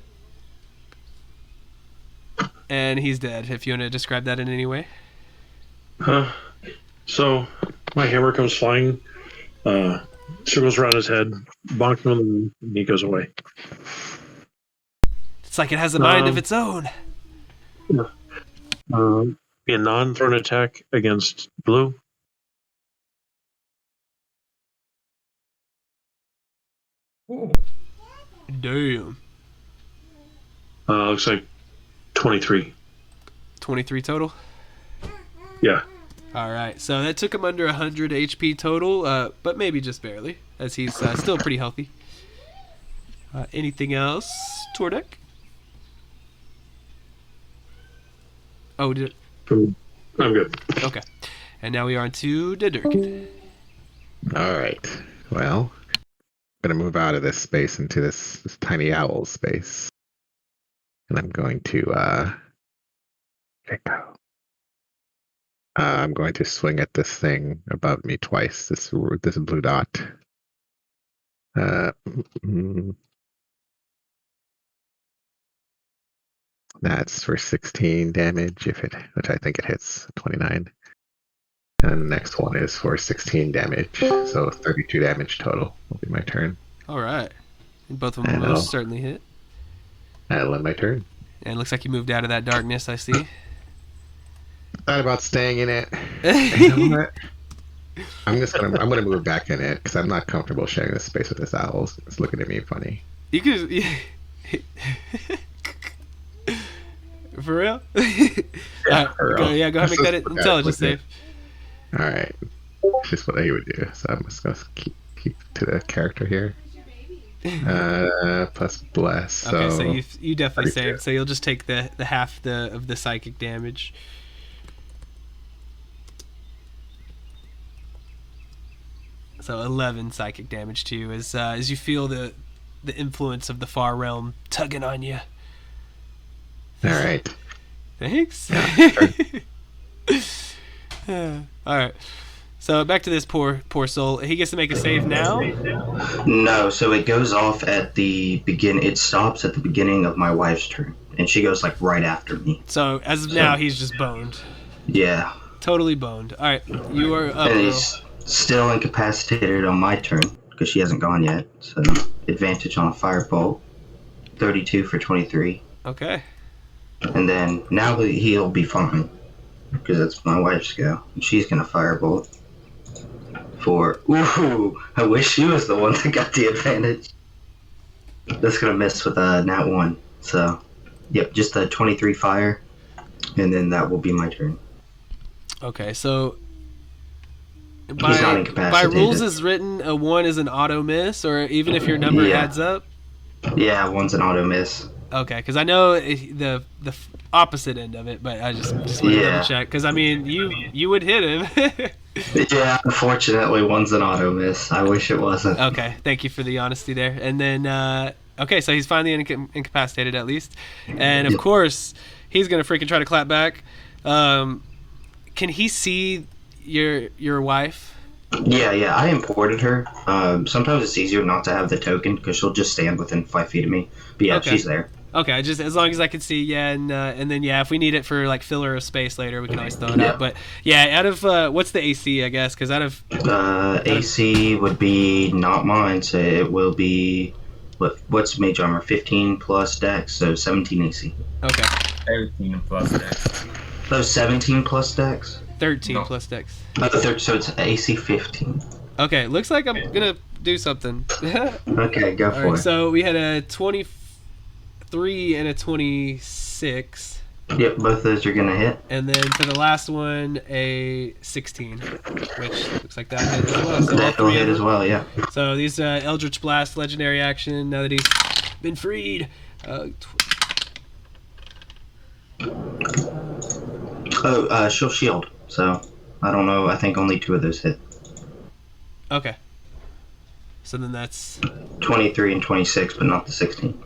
And he's dead, if you want to describe that in any way. So my hammer comes flying, circles around his head, bonks him on the knee, and he goes away. It's like it has a mind of its own. Be a non-thrown attack against blue. Oh. Damn. Looks like 23. 23 total? Yeah. Alright, so that took him under 100 HP total, but maybe just barely, as he's still pretty healthy. Anything else, Tordek? Oh, did it? I'm good. Okay. And now we are on to Dedurk. All right. Well, I'm going to move out of this space into this tiny owl space. And I'm going to I'm going to swing at this thing above me twice. This blue dot. That's for 16 damage, which I think it hits 29. And the next one is for 16 damage, so 32 damage total will be my turn. Alright. And both of them will most certainly hit. That'll end my turn. And it looks like you moved out of that darkness, I see. Thought about staying in it. You know what? I'm gonna move back in it because I'm not comfortable sharing this space with this owl. It's looking at me funny. You could. For real? Yeah, for real. Go ahead and make that intelligence save. All right, just what he would do. So I'm just gonna keep to the character here. Plus bless. Okay, so So you definitely 32. saved. So you'll just take the half of the psychic damage. So 11 psychic damage to you as you feel the influence of the far realm tugging on you. All right. Thanks. All right. So back to this poor soul. He gets to make a save now. No, so it goes off at the begin. It stops at the beginning of my wife's turn, and she goes like right after me. So as of now, he's just boned. Yeah, Totally boned. All right, you are up. and Earl. he's still incapacitated on my turn because she hasn't gone yet. So advantage on a firebolt, 32 for 23, Okay. and then now he'll be fine because it's my wife's go. And she's gonna firebolt for. Ooh, I wish she was the one that got the advantage. That's gonna miss with a nat 1. So, yep, just a 23 fire, and then that will be my turn. Okay. So He's not by incapacitated. rules as written, a 1 is an auto miss, or even if your number Yeah. adds up. Yeah, 1's an auto miss. Okay, because I know the opposite end of it, but I just want to Yeah. double check. Because I mean, you would hit him. Yeah, unfortunately, 1's an auto miss. I wish it wasn't. Okay, thank you for the honesty there. And then, okay, so he's finally incapacitated at least, and of Yeah. course he's gonna freaking try to clap back. Can he see your wife? Yeah, I imported her. Sometimes it's easier not to have the token because she'll just stand within 5 feet of me. But yeah, Okay. she's there. Okay, just as long as I can see, yeah, and then yeah, if we need it for like filler of space later, we can always throw it Yeah. up. But yeah, out of what's the AC? I guess because out of AC would be not mine, so it will be what's mage armor? 15 plus dex, so 17 AC. okay, 13 plus dex. Oh, 17 plus dex. 13 No. plus dex. So it's AC 15. Okay, looks like I'm gonna do something. Okay, go All for right, it. so we had a 23 and a 26, Yep, both those are gonna hit. and then for the last one a 16, which looks like that hit as well. So all That will three hit of as them. well. Yeah. So these Eldritch Blast legendary action. Now that he's been freed. She'll shield. So I don't know. I think only 2 of those hit. Okay. So then that's 23 and 26, but not the 16.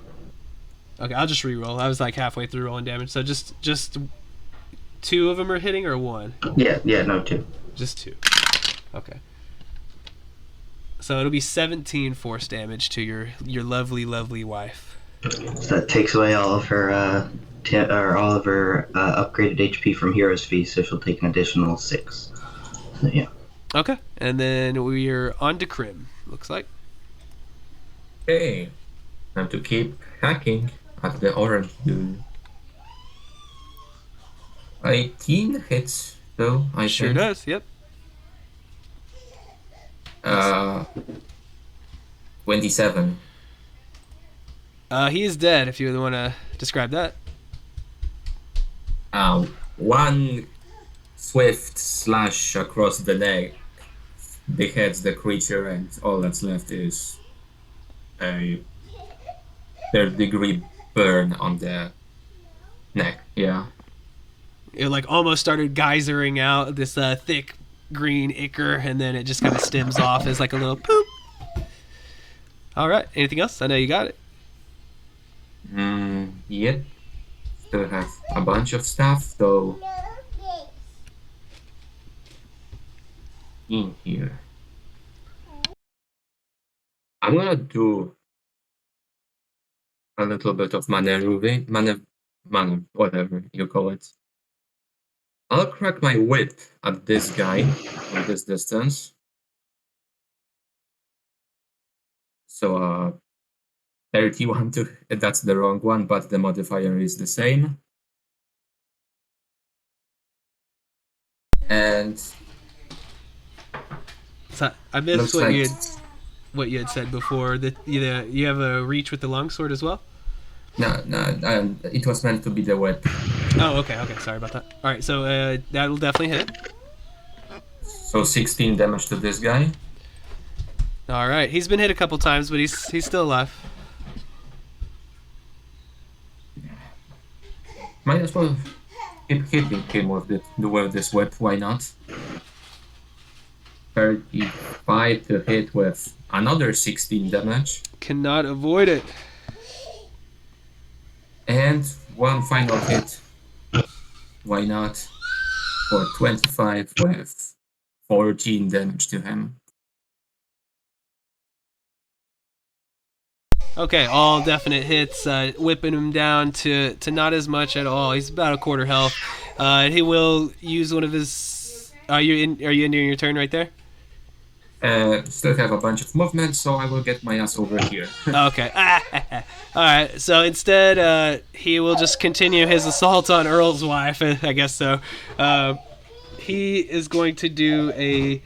okay. I'll just re-roll. I was like halfway through rolling damage. So just 2 of them are hitting or 1? Yeah, no 2. Just 2. Okay. So it'll be 17 force damage to your lovely wife. So that takes away all of her upgraded HP from Hero's Feast, so she'll take an additional 6. So yeah. Okay. And then we're on to Crim. Looks like. Okay. Time to keep hacking at the orange dude. 18 hits, though, I Sure think. does. Yep. 27. He is dead. If you want to describe that. One swift slash across the neck beheads the creature, and all that's left is a third-degree burn on the neck. Yeah. It like almost started geysering out this thick green ichor, and then it just kind of stems off as like a little poop. All right. Anything else? I know you got it. Yep. Still have a bunch of stuff, though. In here. I'm gonna do a little bit of maneuvering, whatever you call it. I'll crack my whip at this guy from this distance. So, 31 to, that's the wrong one, but the modifier is the same. And So I missed looks what like you had said before. That you have a reach with the longsword as well. no, it was meant to be the whip. Oh, okay. Sorry about that. All right, so that'll definitely hit. So 16 damage to this guy. All right. He's been hit a couple times, but he's still alive. Might as well keep hitting him with this whip. Why not? 35 to hit with another 16 damage. Cannot avoid it. And one final hit. Why not? For 25 with 14 damage to him. Okay, all definite hits, whipping him down to not as much at all. He's about a quarter health. He will use one of his. Are you ending your turn right there? Still have a bunch of movement, so I will get my ass over here. Okay. All right. So instead, he will just continue his assault on Earl's wife. I guess so. He is going to do a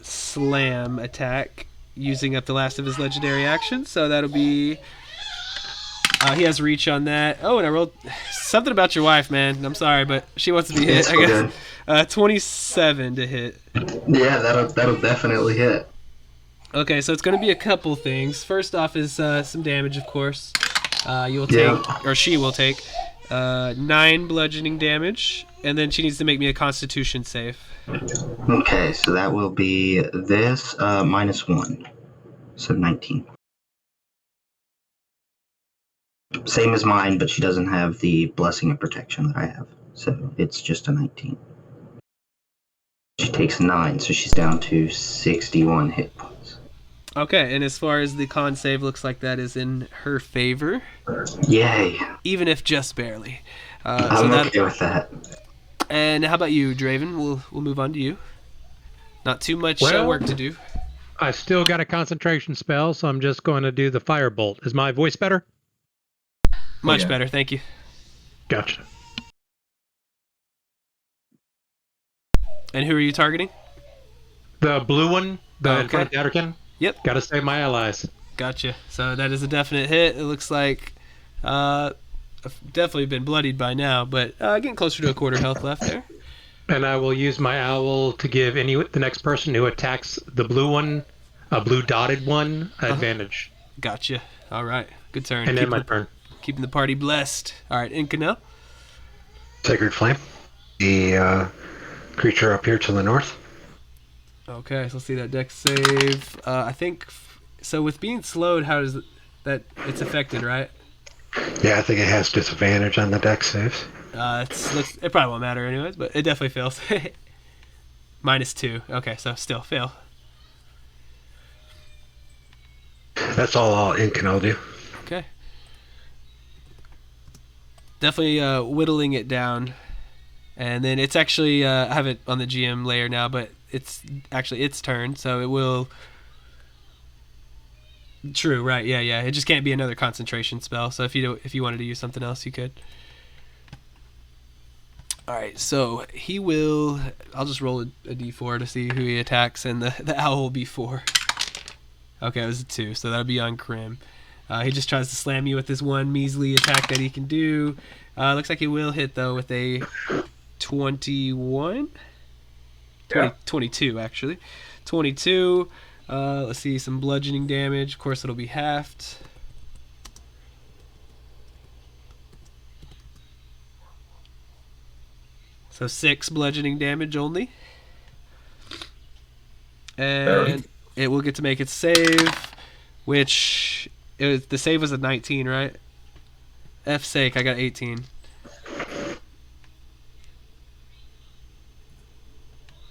slam attack using up the last of his legendary actions. So that'll be. He has reach on that. Oh, and I rolled something about your wife, man. I'm sorry, but she wants to be hit. I guess. 27 to hit. Yeah, that'll definitely hit. Okay, so it's going to be a couple things. First off is some damage, of course. You will take, or she will take, 9 bludgeoning damage, and then she needs to make me a Constitution save. Okay, so that will be this -1, so 19. Same as mine, but she doesn't have the blessing of protection that I have, so it's just a 19. She takes 9, so she's down to 61 hit points. Okay, and as far as the con save, looks like that is in her favor. Yay! Even if just barely. I'm okay with that. And how about you, Draven? We'll move on to you. Not too much work to do. I still got a concentration spell, so I'm just going to do the firebolt. Is my voice better? Much better, thank you. Gotcha. And who are you targeting? The blue one, in front of the Atterkin. Yep. Got to save my allies. Gotcha. So that is a definite hit. It looks like I've definitely been bloodied by now, but getting closer to a quarter health left there. And I will use my owl to give the next person who attacks the blue one, a blue dotted one, advantage. Gotcha. All right. Good turn. And then my turn. Keeping the party blessed. All right, Incanel. Sacred Flame. The creature up here to the north. Okay, so let's see that dex save. I think so. With being slowed, how does that? It's affected, right? Yeah, I think it has disadvantage on the dex saves. It probably won't matter anyways, but it definitely fails. -2. Okay, so still fail. That's all Incan will do. Okay. Definitely whittling it down. And then it's actually, I have it on the GM layer now, but it's actually its turn, so it will... True, right, yeah. It just can't be another concentration spell, so if you wanted to use something else, you could. Alright, so he will... I'll just roll a d4 to see who he attacks, and the owl will be 4. Okay, it was a 2, so that'll be on Krim. He just tries to slam you with this one measly attack that he can do. Looks like he will hit, though, with a 21? 22, actually. 22. Let's see, some bludgeoning damage. Of course, it'll be halved. So 6 bludgeoning damage only. And it will get to make its save, which... the save was a 19, right? F's sake, I got 18.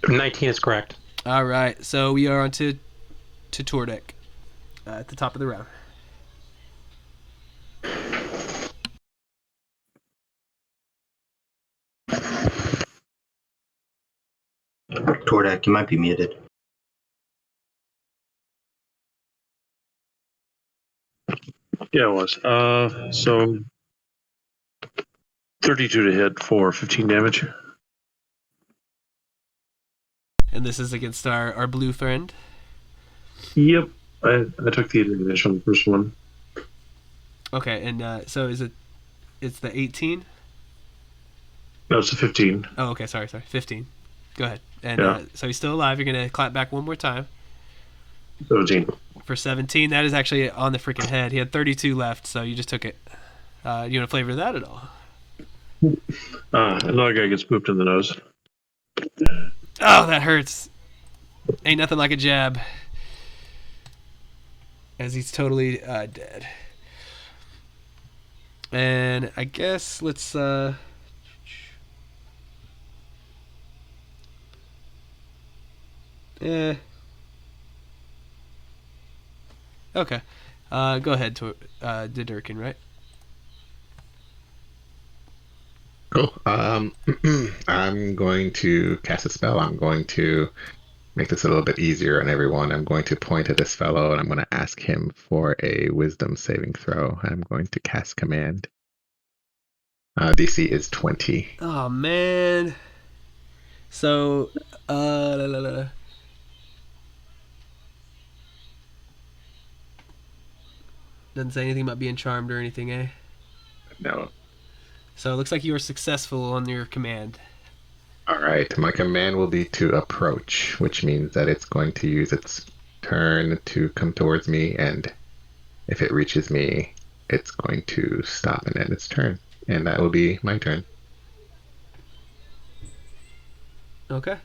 19 is correct. All right, so we are on to Tordek at the top of the round. Tordek, you might be muted. Yeah, it was. So 32 to hit for 15 damage. And this is against our blue friend. Yep, I took the advantage on the first one. Okay, and so it's the 18? No, it's a 15. Oh, okay, sorry, 15. Go ahead. And so he's still alive. You're going to clap back one more time. 17. For 17, that is actually on the freaking head. He had 32 left, so you just took it. You want to flavor that at all? Another guy gets pooped in the nose. Oh, that hurts. Ain't nothing like a jab. As he's totally dead. And I guess let's... Okay. Go ahead to Durkin, right? Cool. I'm going to cast a spell. I'm going to make this a little bit easier on everyone. I'm going to point at this fellow and I'm going to ask him for a wisdom saving throw. I'm going to cast command. DC is 20. Oh, man. So, doesn't say anything about being charmed or anything, eh? No. So it looks like you were successful on your command. All right. My command will be to approach, which means that it's going to use its turn to come towards me, and if it reaches me, it's going to stop and end its turn, and that will be my turn. Okay.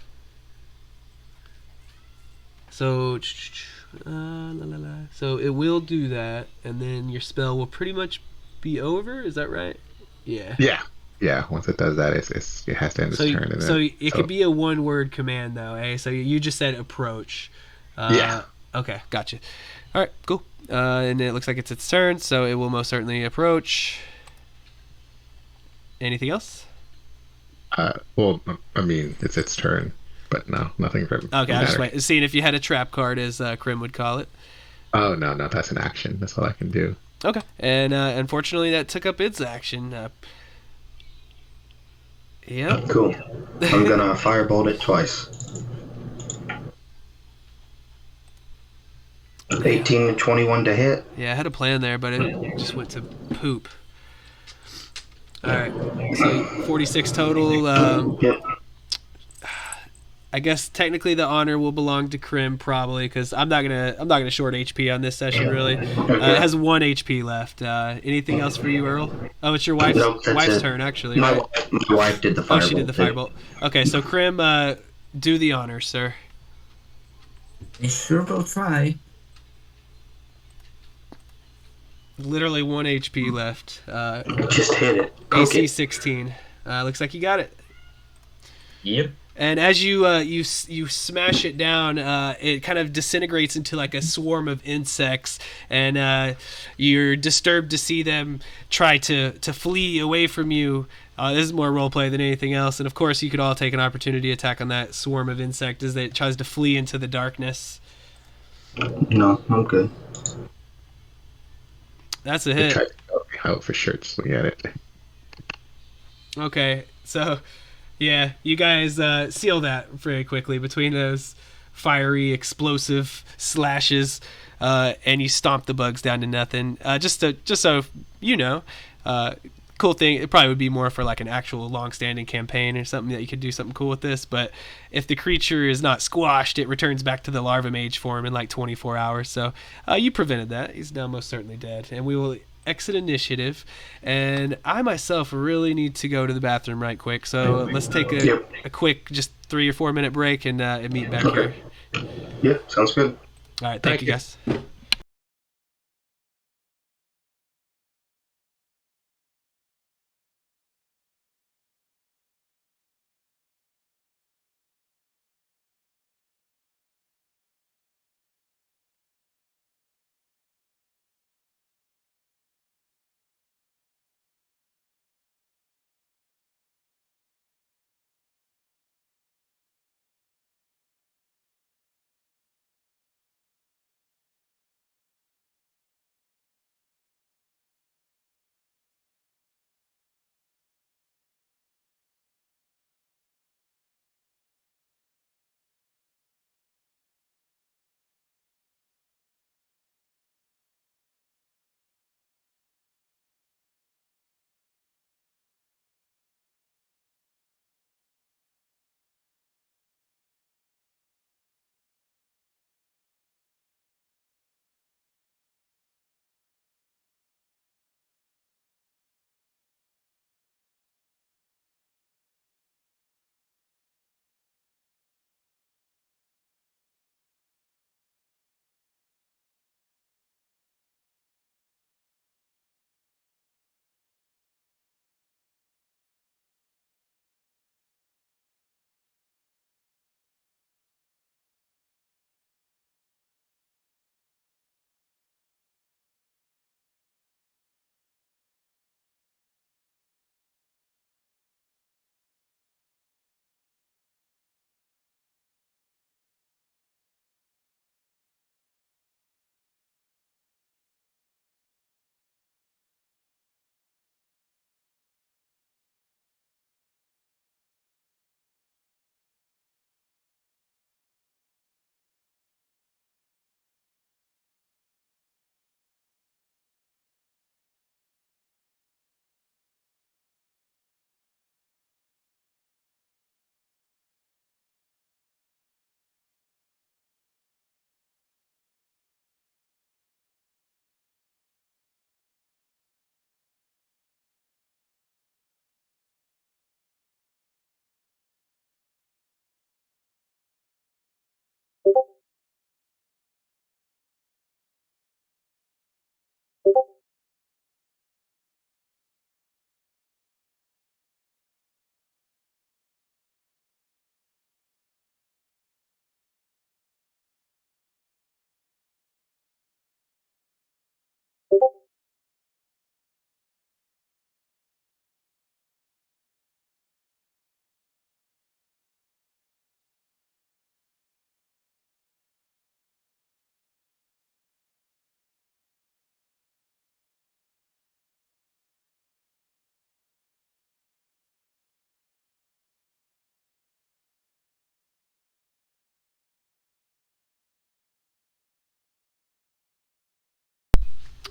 So, so it will do that, and then your spell will pretty much be over. Is that right? Yeah. Yeah. Once it does that, it has to end its turn. And so it could be a one-word command, though, eh? So you just said approach. Yeah. Okay, gotcha. All right, cool. And it looks like it's its turn, so it will most certainly approach. Anything else? Well, I mean, it's its turn, but no, nothing from. Okay, I was just seeing if you had a trap card, as Krim would call it. Oh no, that's an action. That's all I can do. Okay, and unfortunately, that took up its action. Yep. Cool. I'm gonna firebolt it twice. 18 and 21 to hit. Yeah, I had a plan there, but it just went to poop. All right, so 46 total. Yep. I guess technically the honor will belong to Krim, probably, because I'm not gonna short HP on this session really. It has 1 HP left. Anything else for you, Earl? Oh, it's your wife's turn actually. My Right? wife did the firebolt. Oh, she did the firebolt. Okay, so Krim, do the honor, sir. I sure will try. Literally 1 HP left. Just hit it. AC 16. Looks like you got it. Yep. And as you smash it down, it kind of disintegrates into like a swarm of insects, and you're disturbed to see them try to flee away from you. This is more roleplay than anything else, and of course you could all take an opportunity attack on that swarm of insect as it tries to flee into the darkness. No, I'm good. That's a hit. Out for sure. Just look at it. Okay, so yeah, you guys seal that very quickly between those fiery, explosive slashes, and you stomp the bugs down to nothing. Just so you know, cool thing. It probably would be more for like an actual long-standing campaign or something that you could do something cool with this. But if the creature is not squashed, it returns back to the larva mage form in like 24 hours. So you prevented that. He's now most certainly dead, and we will exit initiative. And I myself really need to go to the bathroom right quick. So let's take a quick, just 3 or 4 minute break and meet back here. Yep, sounds good. All right, thank you guys.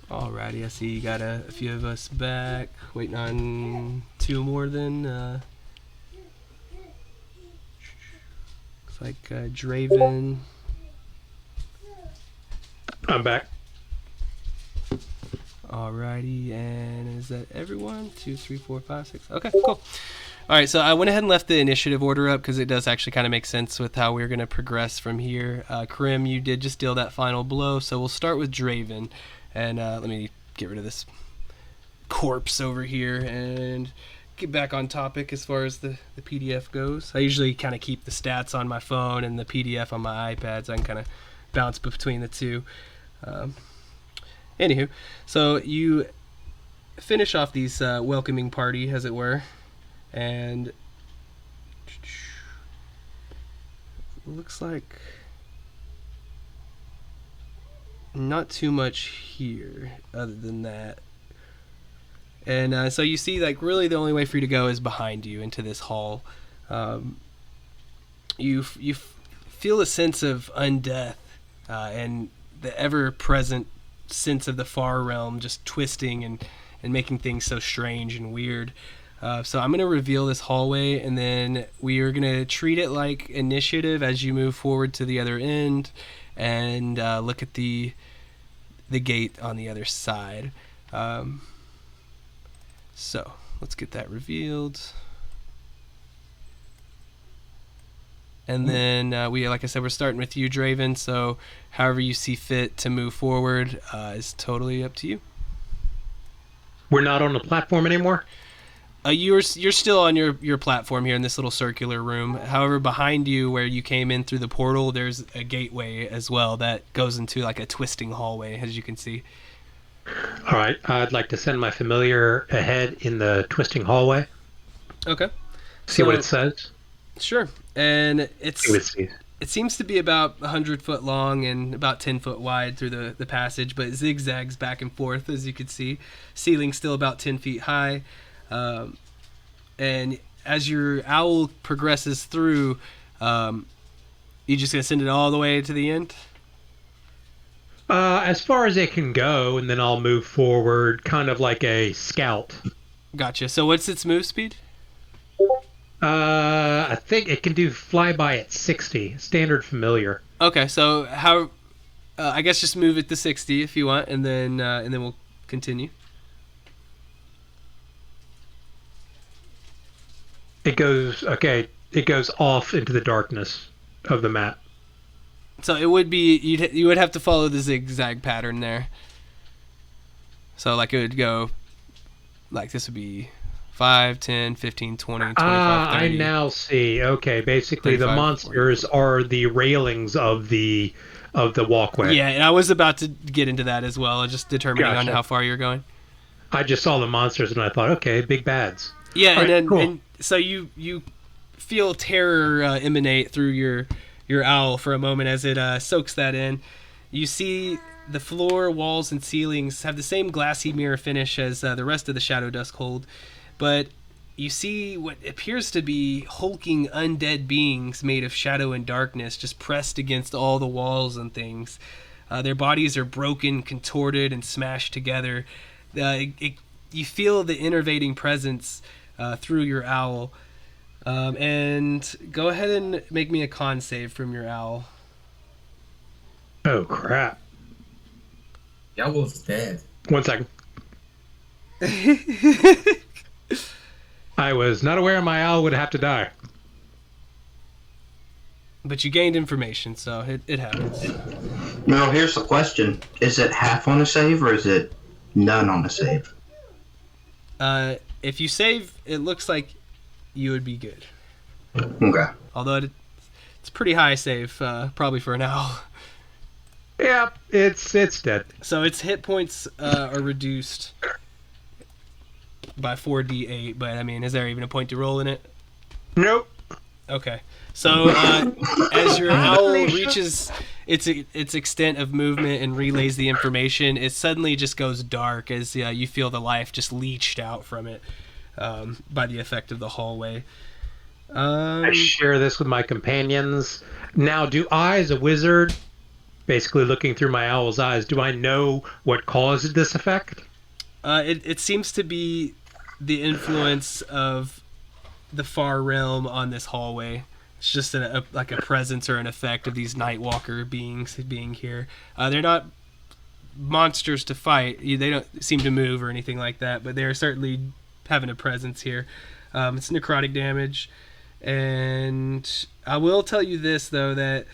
Alrighty, I see you got a few of us back. Waiting on 2 more then. Looks like Draven. I'm back. Alrighty, and is that everyone? 2, 3, 4, 5, 6. Okay, cool. Alright, so I went ahead and left the initiative order up because it does actually kind of make sense with how we're going to progress from here. Krim, you did just deal that final blow, so we'll start with Draven. And let me get rid of this corpse over here and get back on topic as far as the PDF goes. I usually kind of keep the stats on my phone and the PDF on my iPad, so I can kind of bounce between the two. Anywho, so you finish off these welcoming party, as it were, and looks like not too much here other than that. And so you see, like, really the only way for you to go is behind you into this hall. You feel a sense of undeath and the ever-present sense of the far realm just twisting and making things so strange and weird. So I'm going to reveal this hallway, and then we are going to treat it like initiative as you move forward to the other end and look at the gate on the other side. So let's get that revealed. And then like I said, we're starting with you, Draven. So however you see fit to move forward is totally up to you. We're not on the platform anymore? You're still on your platform here in this little circular room. However, behind you, where you came in through the portal, there's a gateway as well that goes into like a twisting hallway, as you can see. All right, I'd like to send my familiar ahead in the twisting hallway. Okay. See what it says. Sure. And it See. seems to be about 100 foot long and about 10 foot wide through the passage, but it zigzags back and forth, as you can see. Ceiling still about 10 feet high. And as your owl progresses through, you just gonna send it all the way to the end? As far as it can go, and then I'll move forward, kind of like a scout. Gotcha. So what's its move speed? I think it can do flyby at 60, standard familiar. Okay, so how? I guess just move it to 60 if you want, and then we'll continue. It goes off into the darkness of the map. So it would be you would have to follow the zigzag pattern there. So like it would go like this would be 5, 10, 15, 20, 25, 30. I now see. Okay, basically the 35, monsters 40. are the railings of the walkway. Yeah, and I was about to get into that as well, just determining on Gotcha. how far you're going. I just saw the monsters and I thought, okay, big bads. Yeah, All and right, then cool. and so you feel terror emanate through your owl for a moment as it soaks that in. You see the floor, walls, and ceilings have the same glassy mirror finish as the rest of the Shadow Dusk hold, but you see what appears to be hulking undead beings made of shadow and darkness just pressed against all the walls and things. Their bodies are broken, contorted, and smashed together. You feel the enervating presence through your owl. And go ahead and make me a con save from your owl. Oh, crap. The owl's dead. 1 second. I was not aware my owl would have to die. But you gained information, so it happens. Now, here's the question. Is it half on a save, or is it none on a save? If you save, it looks like you would be good. Okay. Although it's pretty high save, probably for an owl. Yeah, it's dead. So its hit points are reduced by 4d8, but I mean, is there even a point to roll in it? Nope. Okay. So as your owl reaches its extent of movement and relays the information, it suddenly just goes dark as you feel the life just leached out from it by the effect of the hallway. I share this with my companions. Now, do I, as a wizard, basically looking through my owl's eyes, do I know what caused this effect? It seems to be the influence of the far realm on this hallway. It's just like a presence or an effect of these Nightwalker beings being here. They're not monsters to fight. They don't seem to move or anything like that, but they're certainly having a presence here. It's necrotic damage. And I will tell you this, though, that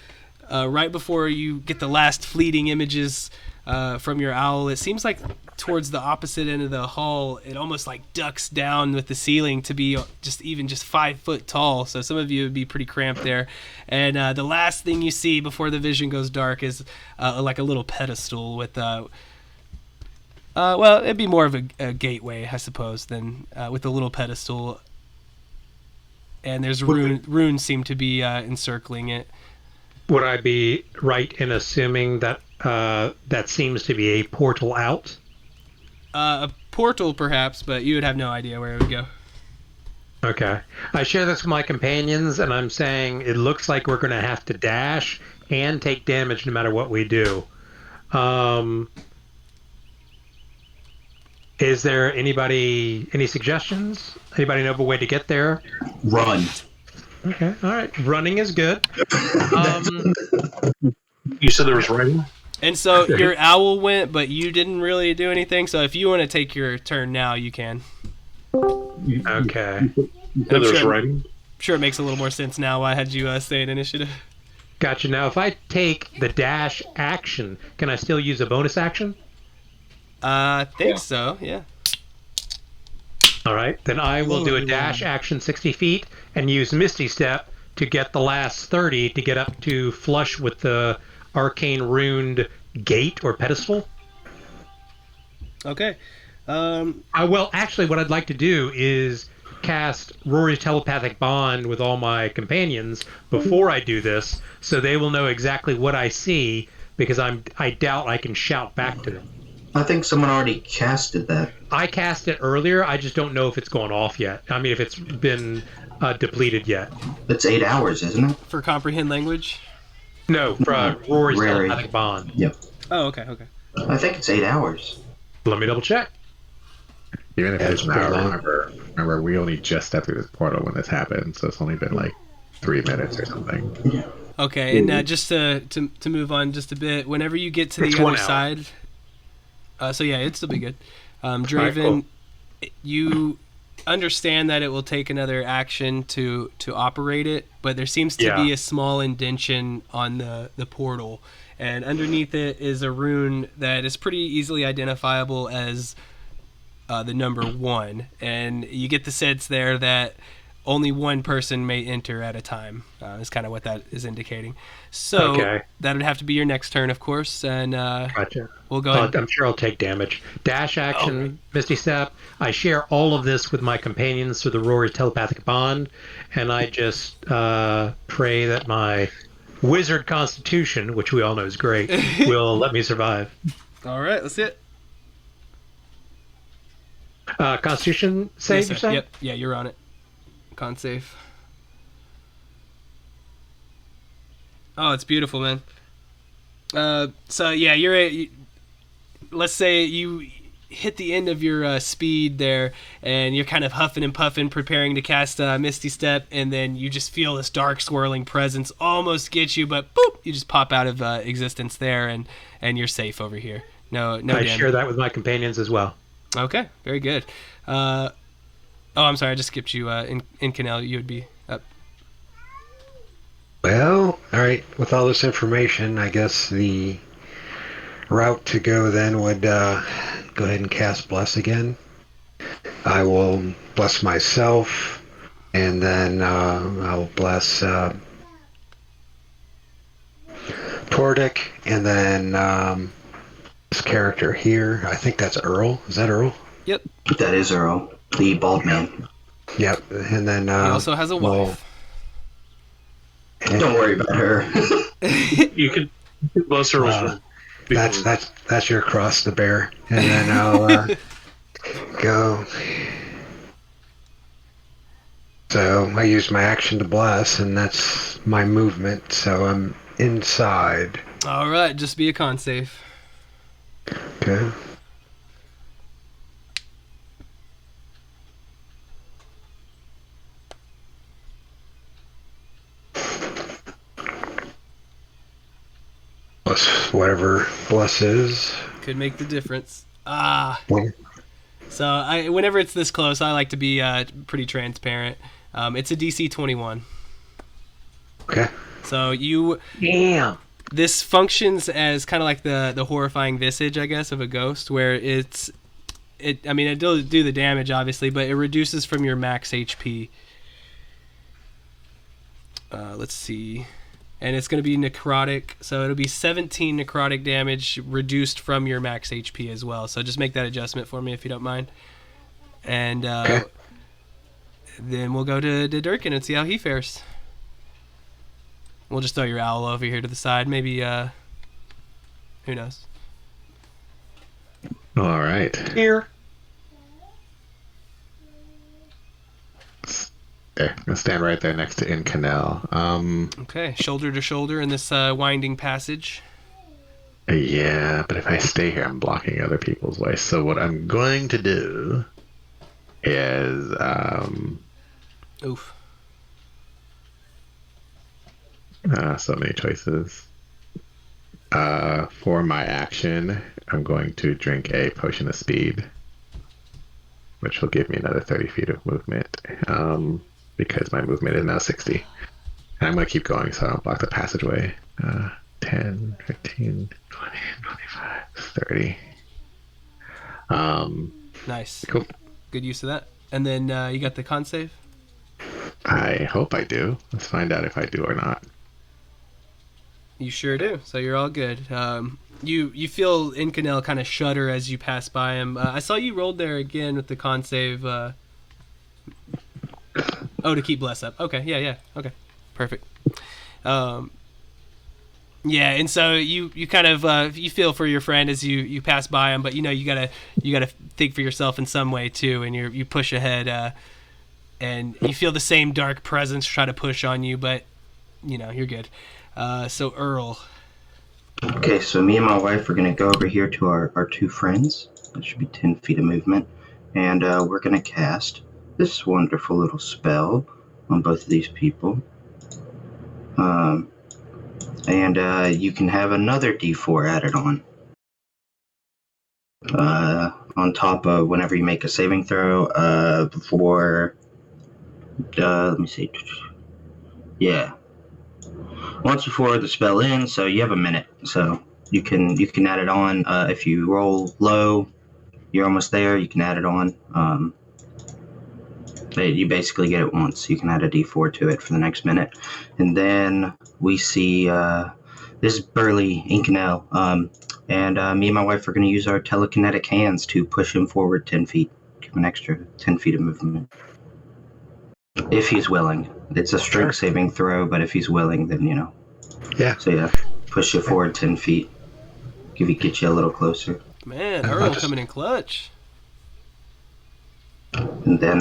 right before you get the last fleeting images from your owl, it seems like towards the opposite end of the hall, it almost like ducks down with the ceiling to be just 5 foot tall. So some of you would be pretty cramped there. And the last thing you see before the vision goes dark is like a little pedestal with well, it'd be more of a gateway, I suppose, than with a little pedestal. And there's runes seem to be encircling it. Would I be right in assuming that that seems to be a portal out? A portal, perhaps, but you would have no idea where it would go. Okay. I share this with my companions, and I'm saying it looks like we're going to have to dash and take damage no matter what we do. Is there any suggestions? Anybody know of a way to get there? Run. Okay, all right. Running is good. You said there was writing? And so your owl went, but you didn't really do anything. So if you want to take your turn now, you can. Okay. You said there was writing? Sure, it makes a little more sense now. Why had you say an initiative? Gotcha. Now, if I take the dash action, can I still use a bonus action? I think so, yeah. All right. Then I will do a dash action 60 feet and use Misty Step to get the last 30 to get up to flush with the arcane runed gate or pedestal. Okay. Well, actually, what I'd like to do is cast Rory's telepathic bond with all my companions before I do this, so they will know exactly what I see, because I doubt I can shout back to them. I think someone already casted that. I cast it earlier. I just don't know if it's gone off yet. I mean, if it's been depleted yet. It's 8 hours, isn't it? For comprehend language? No, for Rory's Rary. telepathic bond. Yep. Oh, okay. I think it's 8 hours. Let me double check. Even if Yeah, it's it's an pretty hour, long. remember, we only just stepped through this portal when this happened, so it's only been like 3 minutes or something. Okay, and just to move on just a bit, whenever you get to It's the 1 other hour. side, so yeah, it'd still be good. Draven, Alright, cool. you understand that it will take another action to operate it, but there seems to be a small indention on the portal, and underneath it is a rune that is pretty easily identifiable as the number 1, and you get the sense there that only one person may enter at a time. Is kind of what that is indicating. So that would have to be your next turn, of course, and Gotcha. we'll go ahead. I'm sure I'll take damage. Dash action, Misty Step. I share all of this with my companions through the Rory's telepathic bond, and I just pray that my wizard constitution, which we all know is great, will let me survive. All right, let's see it. Constitution save, Yes, you sir. say? Yep. Yeah, you're on it. Con save. Oh, it's beautiful, man. So yeah, let's say you hit the end of your speed there, and you're kind of huffing and puffing, preparing to cast Misty Step, and then you just feel this dark swirling presence almost get you, but boop, you just pop out of existence there, and you're safe over here. No I damage. share that with my companions as well. Okay, very good. Oh, I'm sorry, I just skipped you. In Canal, you would be up. Well, all right. With all this information, I guess the route to go then would go ahead and cast Bless again. I will bless myself, and then I'll bless Tordic, and then this character here. I think that's Earl. Is that Earl? Yep. That is Earl, the bald man. Yep. And then He also has a wife. Don't worry about her. You can bless her with That's your cross to bear. And then I'll go. So I use my action to bless, and that's my movement. So I'm inside. All right, just be a con save. Okay. Plus whatever plus is. Could make the difference. One. So whenever it's this close, I like to be pretty transparent. It's a DC 21. Okay. So you. Damn. This functions as kind of like the horrifying visage, I guess, of a ghost, where it does do the damage, obviously, but it reduces from your max HP. Let's see. And it's going to be necrotic, so it'll be 17 necrotic damage reduced from your max HP as well. So just make that adjustment for me if you don't mind. And Okay. then we'll go to Durkin and see how he fares. We'll just throw your owl over here to the side. Maybe, who knows? All right. Here. There. I'm gonna stand right there next to Incanel. Okay, shoulder to shoulder in this winding passage. Yeah, but if I stay here, I'm blocking other people's way. So what I'm going to do is, Oof. so many choices. For my action, I'm going to drink a potion of speed, which will give me another 30 feet of movement, because my movement is now 60. And I'm going to keep going, so I don't block the passageway. 10, 15, 20, 25, 30. Nice. Cool. Good use of that. And then you got the con save? I hope I do. Let's find out if I do or not. You sure do. So you're all good. You feel Incanel kind of shudder as you pass by him. I saw you rolled there again with the con save. To keep bless up. Okay, yeah. Okay, perfect. Yeah, and so you kind of you feel for your friend as you pass by him, but you gotta think for yourself in some way too, and you push ahead, and you feel the same dark presence try to push on you, but you're good. So Earl. Okay, so me and my wife are going to go over here to our two friends. That should be 10 feet of movement. And we're going to cast this wonderful little spell on both of these people. And you can have another d4 added on. On top of whenever you make a saving throw for... let me see. Yeah. Once before the spell ends, so you have a minute. So you can add it on. If you roll low, you're almost there. You can add it on. You basically get it once. You can add a d4 to it for the next minute. And then we see this burly Incanel. And me and my wife are going to use our telekinetic hands to push him forward 10 feet. Give him an extra 10 feet of movement. If he's willing. It's a strength saving throw, but if he's willing, then, Yeah. So, yeah, push you forward 10 feet. Get you a little closer. Man, Earl coming in clutch. And then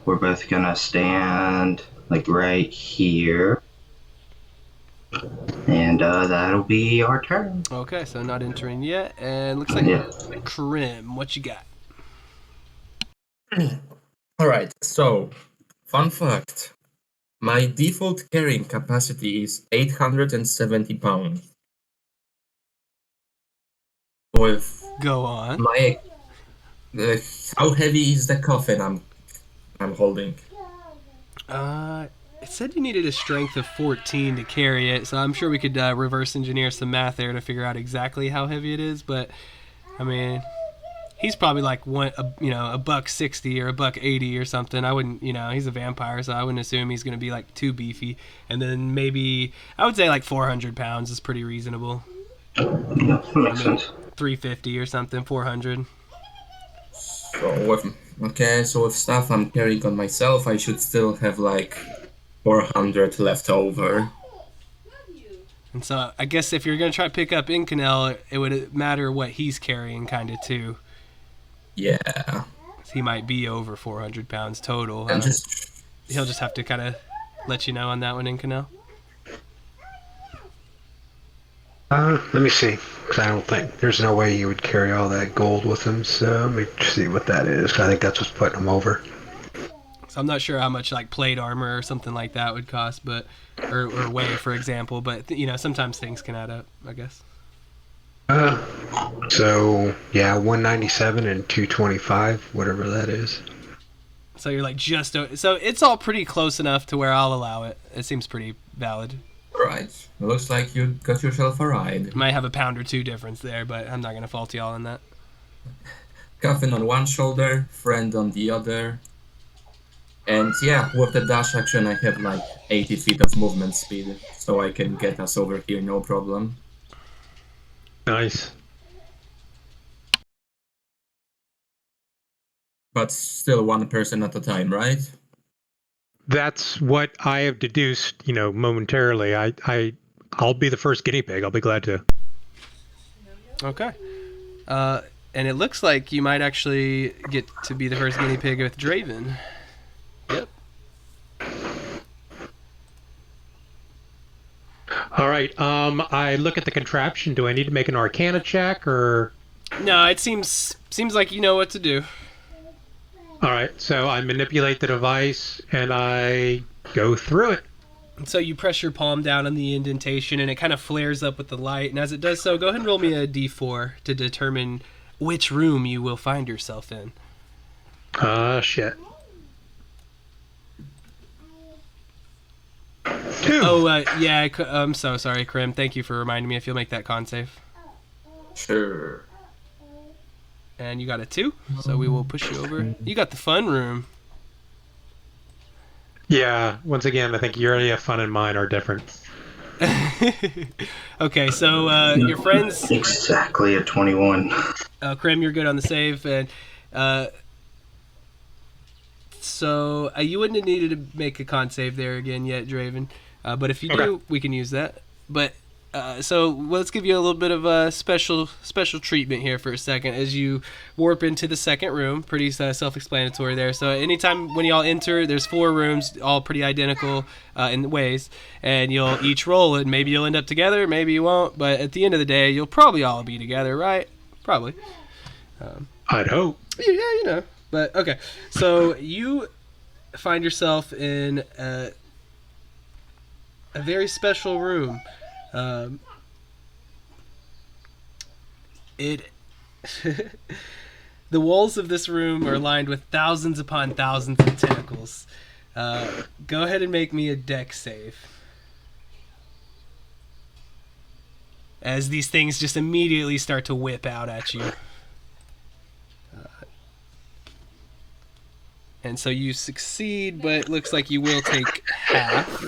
we're both going to stand, like, right here. And that'll be our turn. Okay, so not entering yet, and looks like Krim. What you got? All right, so fun fact. My default carrying capacity is 870 pounds. With Go on. how heavy is the coffin I'm holding? It said you needed a strength of 14 to carry it, so I'm sure we could reverse engineer some math there to figure out exactly how heavy it is. But I mean, he's probably like $160 or $180 or something. I wouldn't, he's a vampire, so I wouldn't assume he's going to be like too beefy. And then maybe I would say like 400 pounds is pretty reasonable. Yeah, that makes sense. 350 or something, 400. So with stuff I'm carrying on myself, I should still have like 400 left over. And so I guess if you're going to try to pick up Incanel, it would matter what he's carrying kind of too. Yeah. He might be over 400 pounds total. And He'll just have to kind of let you know on that one, Incanel. Let me see. 'Cause I don't think there's no way you would carry all that gold with him. So let me see what that is. 'Cause I think that's what's putting him over. So I'm not sure how much like plate armor or something like that would cost, but or weigh, for example. But sometimes things can add up, I guess. So yeah, 197 and 225, whatever that is. So you're like so it's all pretty close enough to where I'll allow it. It seems pretty valid. Right. Looks like you got yourself a ride. Might have a pound or two difference there, but I'm not gonna fault y'all on that. Coffin on one shoulder, friend on the other. And yeah, with the dash action, I have like 80 feet of movement speed, so I can get us over here no problem. Nice. But still one person at a time, right? That's what I have deduced, momentarily. I'll be the first guinea pig. I'll be glad to. Okay. And it looks like you might actually get to be the first guinea pig with Draven. Yep. All right. I look at the contraption. Do I need to make an Arcana check or? No, it seems like you know what to do. All right. So I manipulate the device and I go through it. So you press your palm down on the indentation and it kind of flares up with the light. And as it does so, go ahead and roll me a d4 to determine which room you will find yourself in. Shit. 2. Oh, yeah, I'm so sorry, Krim. Thank you for reminding me if you'll make that con save. Sure. And you got a 2, so we will push you over. You got the fun room. Yeah, once again, I think your idea of fun and mine are different. Okay, so your friends... Exactly a 21. Krim, you're good on the save, and so you wouldn't have needed to make a con save there again yet, Draven. But if you do, we can use that. But so let's give you a little bit of a special treatment here for a second as you warp into the second room. Pretty self-explanatory there. So anytime when y'all enter, there's 4 rooms, all pretty identical in ways, and you'll each roll it. Maybe you'll end up together, maybe you won't. But at the end of the day, you'll probably all be together, right? Probably. I'd hope. Yeah, But okay, so you find yourself in a very special room. The walls of this room are lined with thousands upon thousands of tentacles. Go ahead and make me a dex save. As these things just immediately start to whip out at you. And so you succeed, but it looks like you will take half.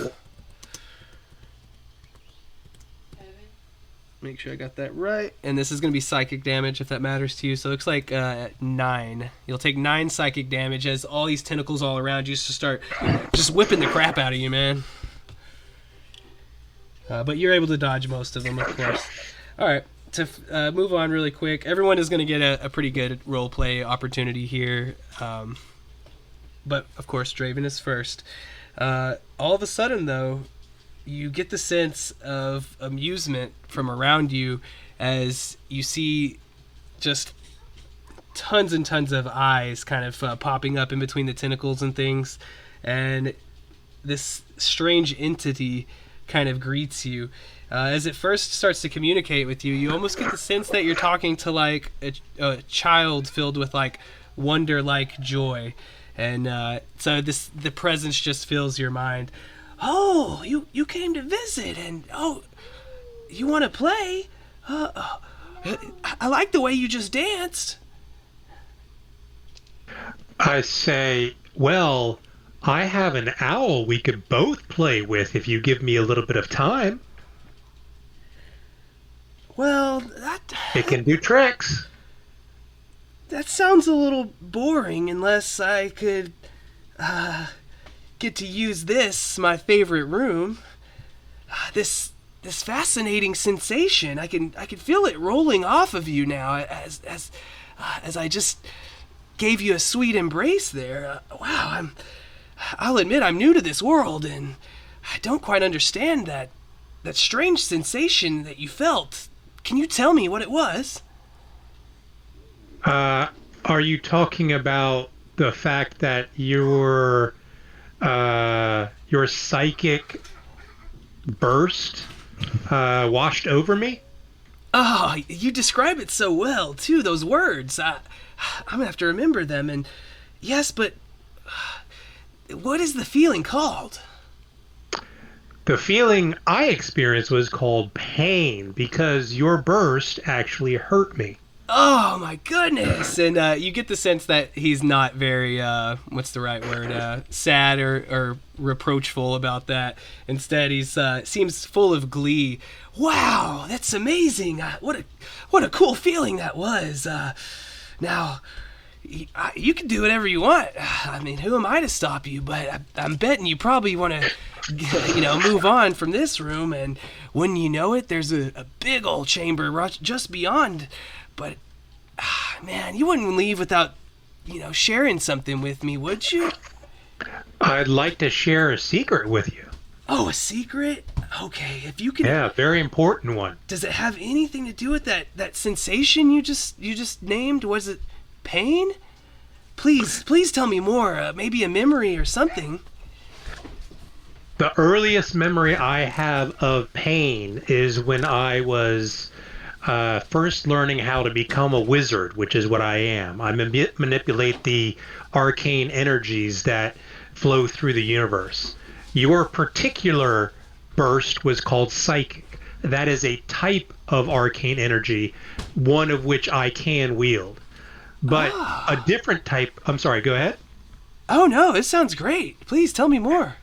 Make sure I got that right. And this is going to be psychic damage if that matters to you. So it looks like 9. You'll take 9 psychic damage as all these tentacles all around you just start just whipping the crap out of you, man. But you're able to dodge most of them, of course. All right. To move on really quick, everyone is going to get a pretty good role play opportunity here. But, of course, Draven is first. All of a sudden, though, you get the sense of amusement from around you as you see just tons and tons of eyes kind of popping up in between the tentacles and things. And this strange entity kind of greets you. As it first starts to communicate with you, you almost get the sense that you're talking to like a child filled with like wonder-like joy. And so the presence just fills your mind. Oh, you came to visit, and you want to play? I like the way you just danced. I say, well, I have an owl we could both play with if you give me a little bit of time. Well, It can do tricks. That sounds a little boring unless I could get to use this, my favorite room. This fascinating sensation. I can feel it rolling off of you now as I just gave you a sweet embrace there. Wow, I'll admit I'm new to this world and I don't quite understand that strange sensation that you felt. Can you tell me what it was? Are you talking about the fact that your psychic burst washed over me? Oh, you describe it so well, too, those words. I'm gonna have to remember them, and yes, but what is the feeling called? The feeling I experienced was called pain because your burst actually hurt me. Oh my goodness! And you get the sense that he's not very, what's the right word, sad or reproachful about that. Instead, he's seems full of glee. Wow, that's amazing! What a cool feeling that was. Now, you can do whatever you want. I mean, who am I to stop you? But I'm betting you probably want to, move on from this room. And when you know it, there's a big old chamber just beyond. But, man, you wouldn't leave without, sharing something with me, would you? I'd like to share a secret with you. Oh, a secret? Okay, if you can... Yeah, very important one. Does it have anything to do with that sensation you just named? Was it pain? Please tell me more. Maybe a memory or something. The earliest memory I have of pain is when I was first learning how to become a wizard, which is what I am. I manipulate the arcane energies that flow through the universe. Your particular burst was called psychic. That is a type of arcane energy, one of which I can wield. But a different type... I'm sorry, go ahead. Oh, no, it sounds great. Please tell me more.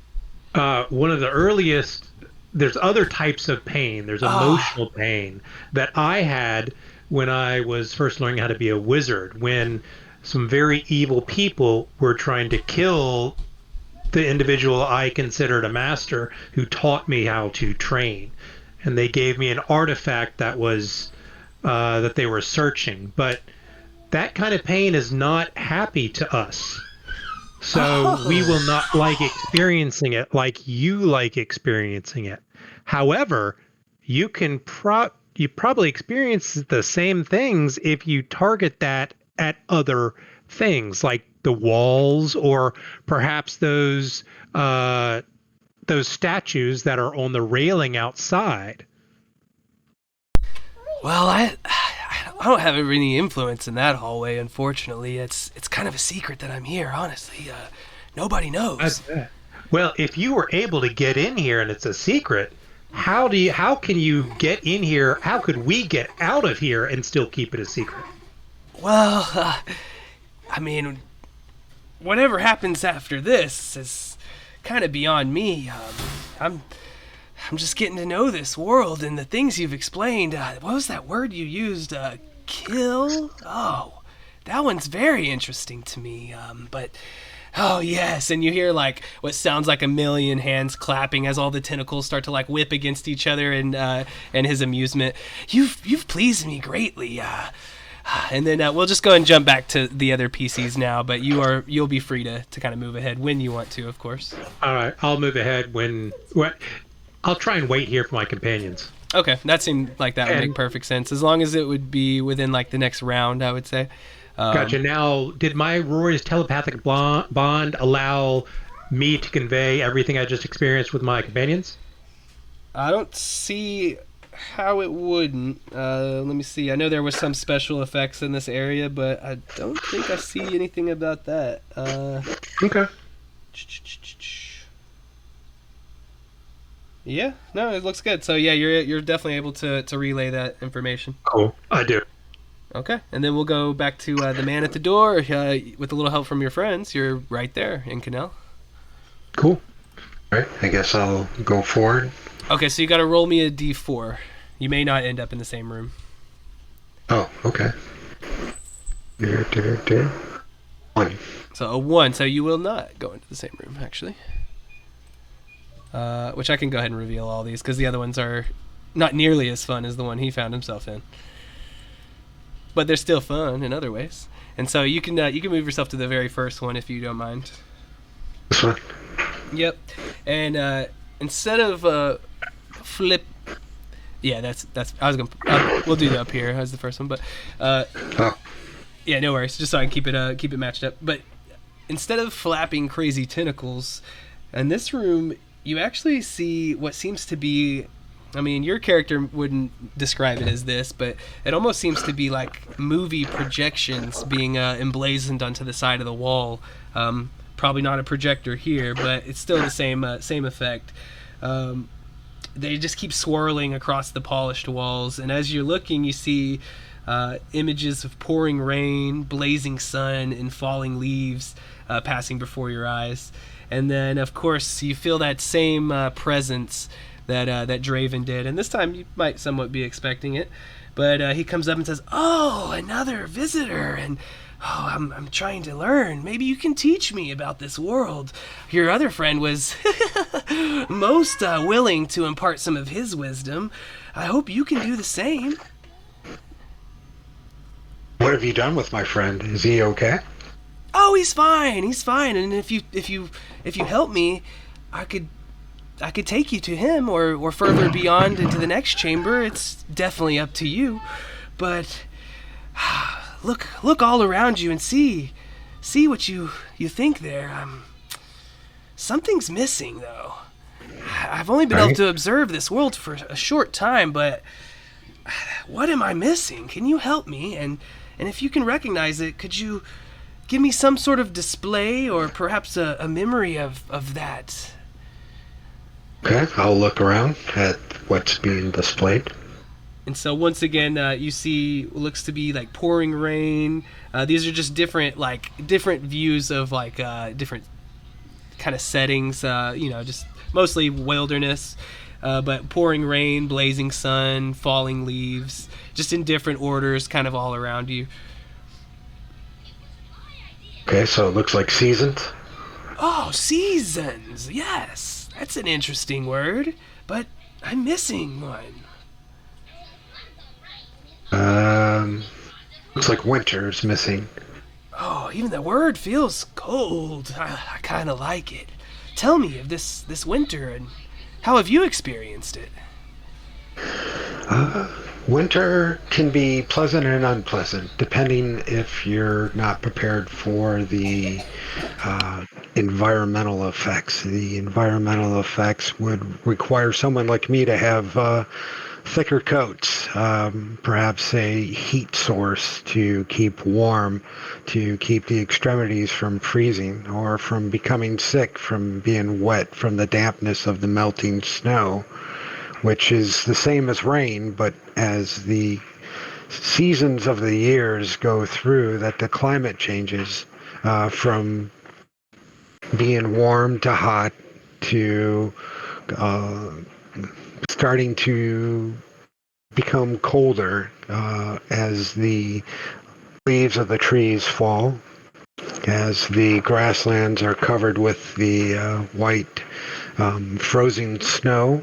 One of the earliest... There's other types of pain. There's emotional pain that I had when I was first learning how to be a wizard, when some very evil people were trying to kill the individual I considered a master who taught me how to train. And they gave me an artifact that was that they were searching. But that kind of pain is not happy to us. So we will not like experiencing it like you like experiencing it. However, you can you probably experience the same things if you target that at other things like the walls or perhaps those statues that are on the railing outside. Well, I don't have any influence in that hallway, unfortunately. It's kind of a secret that I'm here, honestly. Nobody knows. Well, if you were able to get in here and it's a secret, how can you get in here? How could we get out of here and still keep it a secret? Well, I mean, whatever happens after this is kind of beyond me. I'm just getting to know this world and the things you've explained. What was that word you used? Kill? Oh, that one's very interesting to me. But, oh yes, and you hear like what sounds like a million hands clapping as all the tentacles start to like whip against each other and his amusement. You've pleased me greatly. And then we'll just go and jump back to the other PCs now, but you'll be free to kind of move ahead when you want to, of course. All right, I'll move ahead when I'll try and wait here for my companions. Okay, that seemed like that would make perfect sense, as long as it would be within like the next round, I would say. Gotcha. Now, did my Rory's telepathic bond allow me to convey everything I just experienced with my companions? I don't see how it wouldn't. Let me see. I know there was some special effects in this area, but I don't think I see anything about that. Okay. Yeah, no, it looks good. So yeah, you're definitely able to relay that information. Cool, I do. Okay, and then we'll go back to the man at the door. With a little help from your friends, you're right there in Canal. Cool. All right, I guess I'll go forward. Okay, so you got to roll me a d4. You may not end up in the same room. Oh, okay. 1. So a 1, so you will not go into the same room, actually. Which I can go ahead and reveal all these, because the other ones are not nearly as fun as the one he found himself in. But they're still fun in other ways. And so you can move yourself to the very first one if you don't mind. This one? Yep. And instead of flip. Yeah, that's. I was gonna. We'll do that up here as the first one, but. Yeah, no worries. Just so I can keep it matched up. But instead of flapping crazy tentacles, in this room you actually see what seems to be. I mean, your character wouldn't describe it as this, but it almost seems to be like movie projections being emblazoned onto the side of the wall. Probably not a projector here, but it's still the same effect. They just keep swirling across the polished walls, and as you're looking, you see images of pouring rain, blazing sun, and falling leaves passing before your eyes. And then, of course, you feel that same presence that Draven did, and this time you might somewhat be expecting it, but he comes up and says, "Oh, another visitor, and I'm trying to learn. Maybe you can teach me about this world. Your other friend was most willing to impart some of his wisdom. I hope you can do the same." What have you done with my friend? Is he okay? "Oh, he's fine. He's fine. And if you help me, I could take you to him or further beyond into the next chamber. It's definitely up to you. But look all around you and see what you think there. Something's missing, though. I've only been able to observe this world for a short time, but what am I missing? Can you help me? And if you can recognize it, could you give me some sort of display or perhaps a memory of that?" Okay, I'll look around at what's being displayed. And so once again, you see what looks to be like pouring rain. These are just different views of different kind of settings. Just mostly wilderness, but pouring rain, blazing sun, falling leaves, just in different orders, kind of all around you. Okay, so it looks like seasons. Oh, seasons! Yes, that's an interesting word, but I'm missing one. Looks like winter's missing. Oh, even the word feels cold. I kind of like it. Tell me of this winter, and how have you experienced it? Winter can be pleasant and unpleasant, depending if you're not prepared for the environmental effects. The environmental effects would require someone like me to have thicker coats, perhaps a heat source to keep warm, to keep the extremities from freezing or from becoming sick from being wet from the dampness of the melting snow, which is the same as rain, but as the seasons of the years go through, that the climate changes from being warm to hot to starting to become colder as the leaves of the trees fall, as the grasslands are covered with the white frozen snow.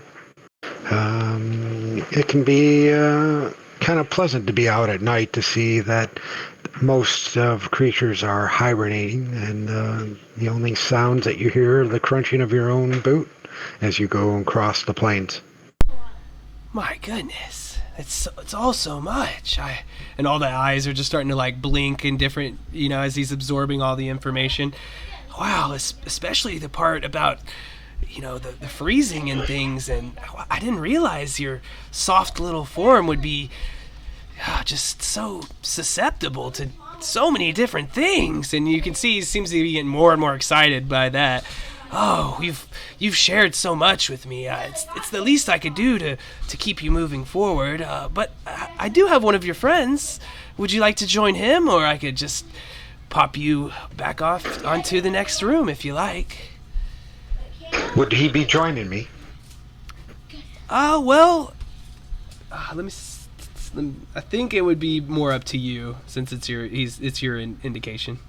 It can be kind of pleasant to be out at night to see that most of creatures are hibernating, and the only sounds that you hear are the crunching of your own boot as you go across the plains. My goodness, it's all so much. And all the eyes are just starting to blink in different, as he's absorbing all the information. Wow, especially the part about the freezing and things, and I didn't realize your soft little form would be just so susceptible to so many different things. And you can see he seems to be getting more and more excited by that. Oh, you've shared so much with me. It's the least I could do to keep you moving forward. But I do have one of your friends. Would you like to join him, or I could just pop you back off onto the next room if you like? Would he be joining me? Well, I think it would be more up to you, since it's your indication.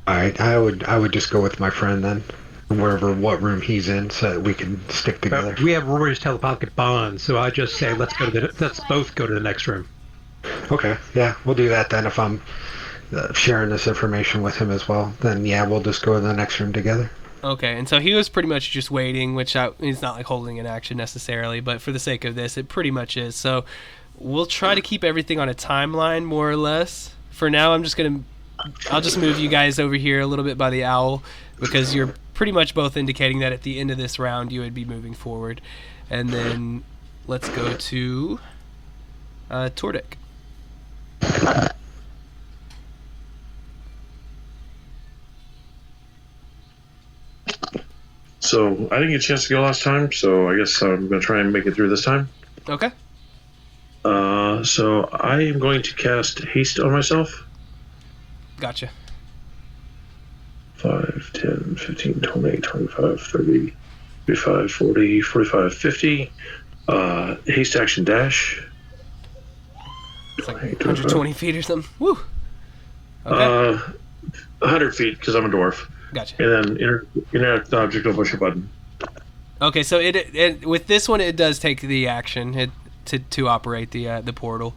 All right, I would just go with my friend then, what room he's in, so that we can stick together. We have Rory's telepathic bond, so I just say let's both go to the next room. Okay, yeah, we'll do that then. If I'm sharing this information with him as well, then yeah, we'll just go to the next room together. Okay, and so he was pretty much just waiting, which he's not like holding an action necessarily, but for the sake of this, it pretty much is. So we'll try to keep everything on a timeline, more or less. For now, I'll just move you guys over here a little bit by the owl, because you're pretty much both indicating that at the end of this round you would be moving forward. And then let's go to Tordek. So I didn't get a chance to go last time, so I guess I'm going to try and make it through this time. Okay. So I am going to cast Haste on myself. Gotcha. 5, 10, 15, 20, 25, 30, 35, 40, 45, 50. Haste action dash. It's like 120 feet or something. Woo! Okay. 100 feet, because I'm a dwarf. Gotcha. And then interact the object, will push a button. Okay, so it with this one, it does take the action to operate the portal.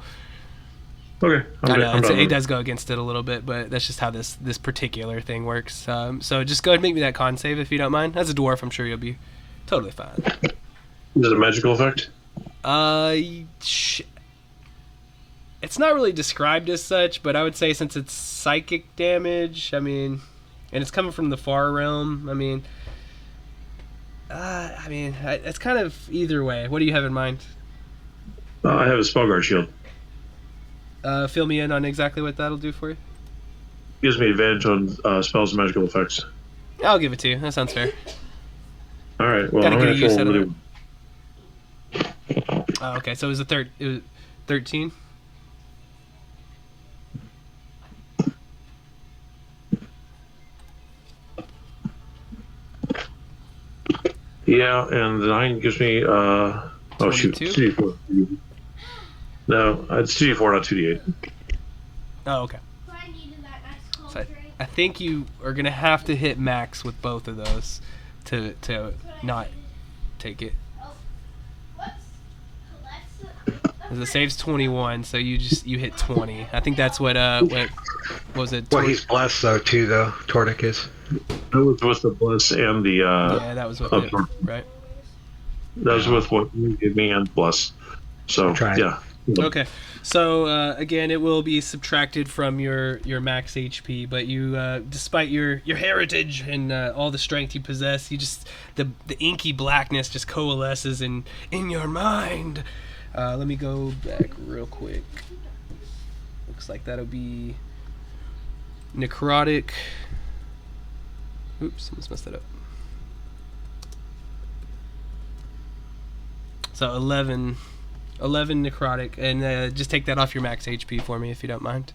Okay. It does go against it a little bit, but that's just how this particular thing works. So just go ahead and make me that con save if you don't mind. As a dwarf, I'm sure you'll be totally fine. Is it a magical effect? It's not really described as such, but I would say since it's psychic damage, I mean, and it's coming from the far realm, I mean, it's kind of either way. What do you have in mind? I have a Spellguard shield. Fill me in on exactly what that'll do for you. Gives me advantage on spells and magical effects. I'll give it to you. That sounds fair. All right. Well, Gotta I'm get a going to use out roll of it. Okay, so it was 13? Yeah, and the 9 gives me oh shoot, 2d4. No, it's 2d4, not 2d8. Oh, okay. So I think you are gonna have to hit max with both of those to not take it. The save's 21, so you hit 20. I think that's what was it? Well, he's blessed though too, though. Tordek is. That was with the bless and the yeah, that was with it, right? That was with what you gave me and bless. So yeah. Okay, so again, it will be subtracted from your max HP, but you, despite your heritage and all the strength you possess, you just the inky blackness just coalesces in your mind. Let me go back real quick. Looks like that'll be necrotic. Oops, almost messed that up. So 11 necrotic, and just take that off your max HP for me if you don't mind.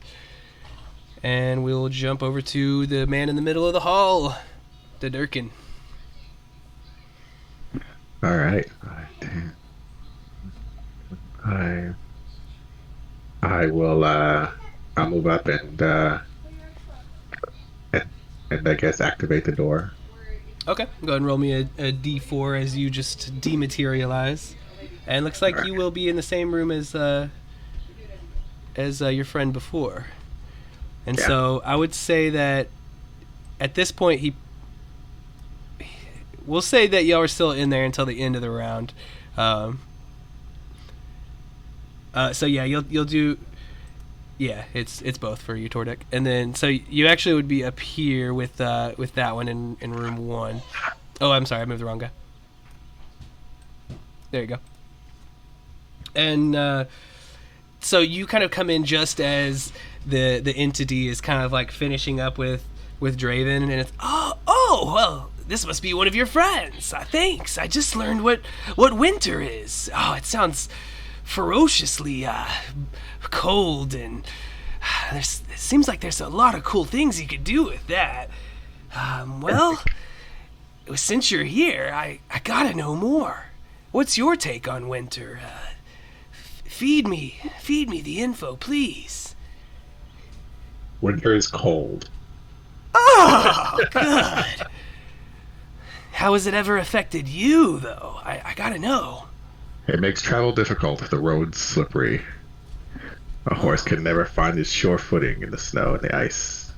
And we'll jump over to the man in the middle of the hall, the Durkin. All right. I will. I'll move up and I guess activate the door. Okay, go ahead and roll me a D4 as you just dematerialize. And looks like you will be in the same room as your friend before. And so I would say that at this point we'll say that y'all are still in there until the end of the round. So yeah, you'll do. Yeah, it's both for you, Tordek. And then so you actually would be up here with that one in room 1. Oh, I'm sorry, I moved the wrong guy. There you go. And so you kind of come in just as the entity is kind of like finishing up with Draven, and it's oh well, this must be one of your friends. Thanks. I just learned what winter is. Oh, it sounds ferociously cold, and it seems like there's a lot of cool things you could do with that. Well, since you're here, I gotta know more. What's your take on winter? Feed me the info, please. Winter is cold. Oh, good. How has it ever affected you, though? I gotta know. It makes travel difficult. The road's slippery. A horse can never find its sure footing in the snow and the ice.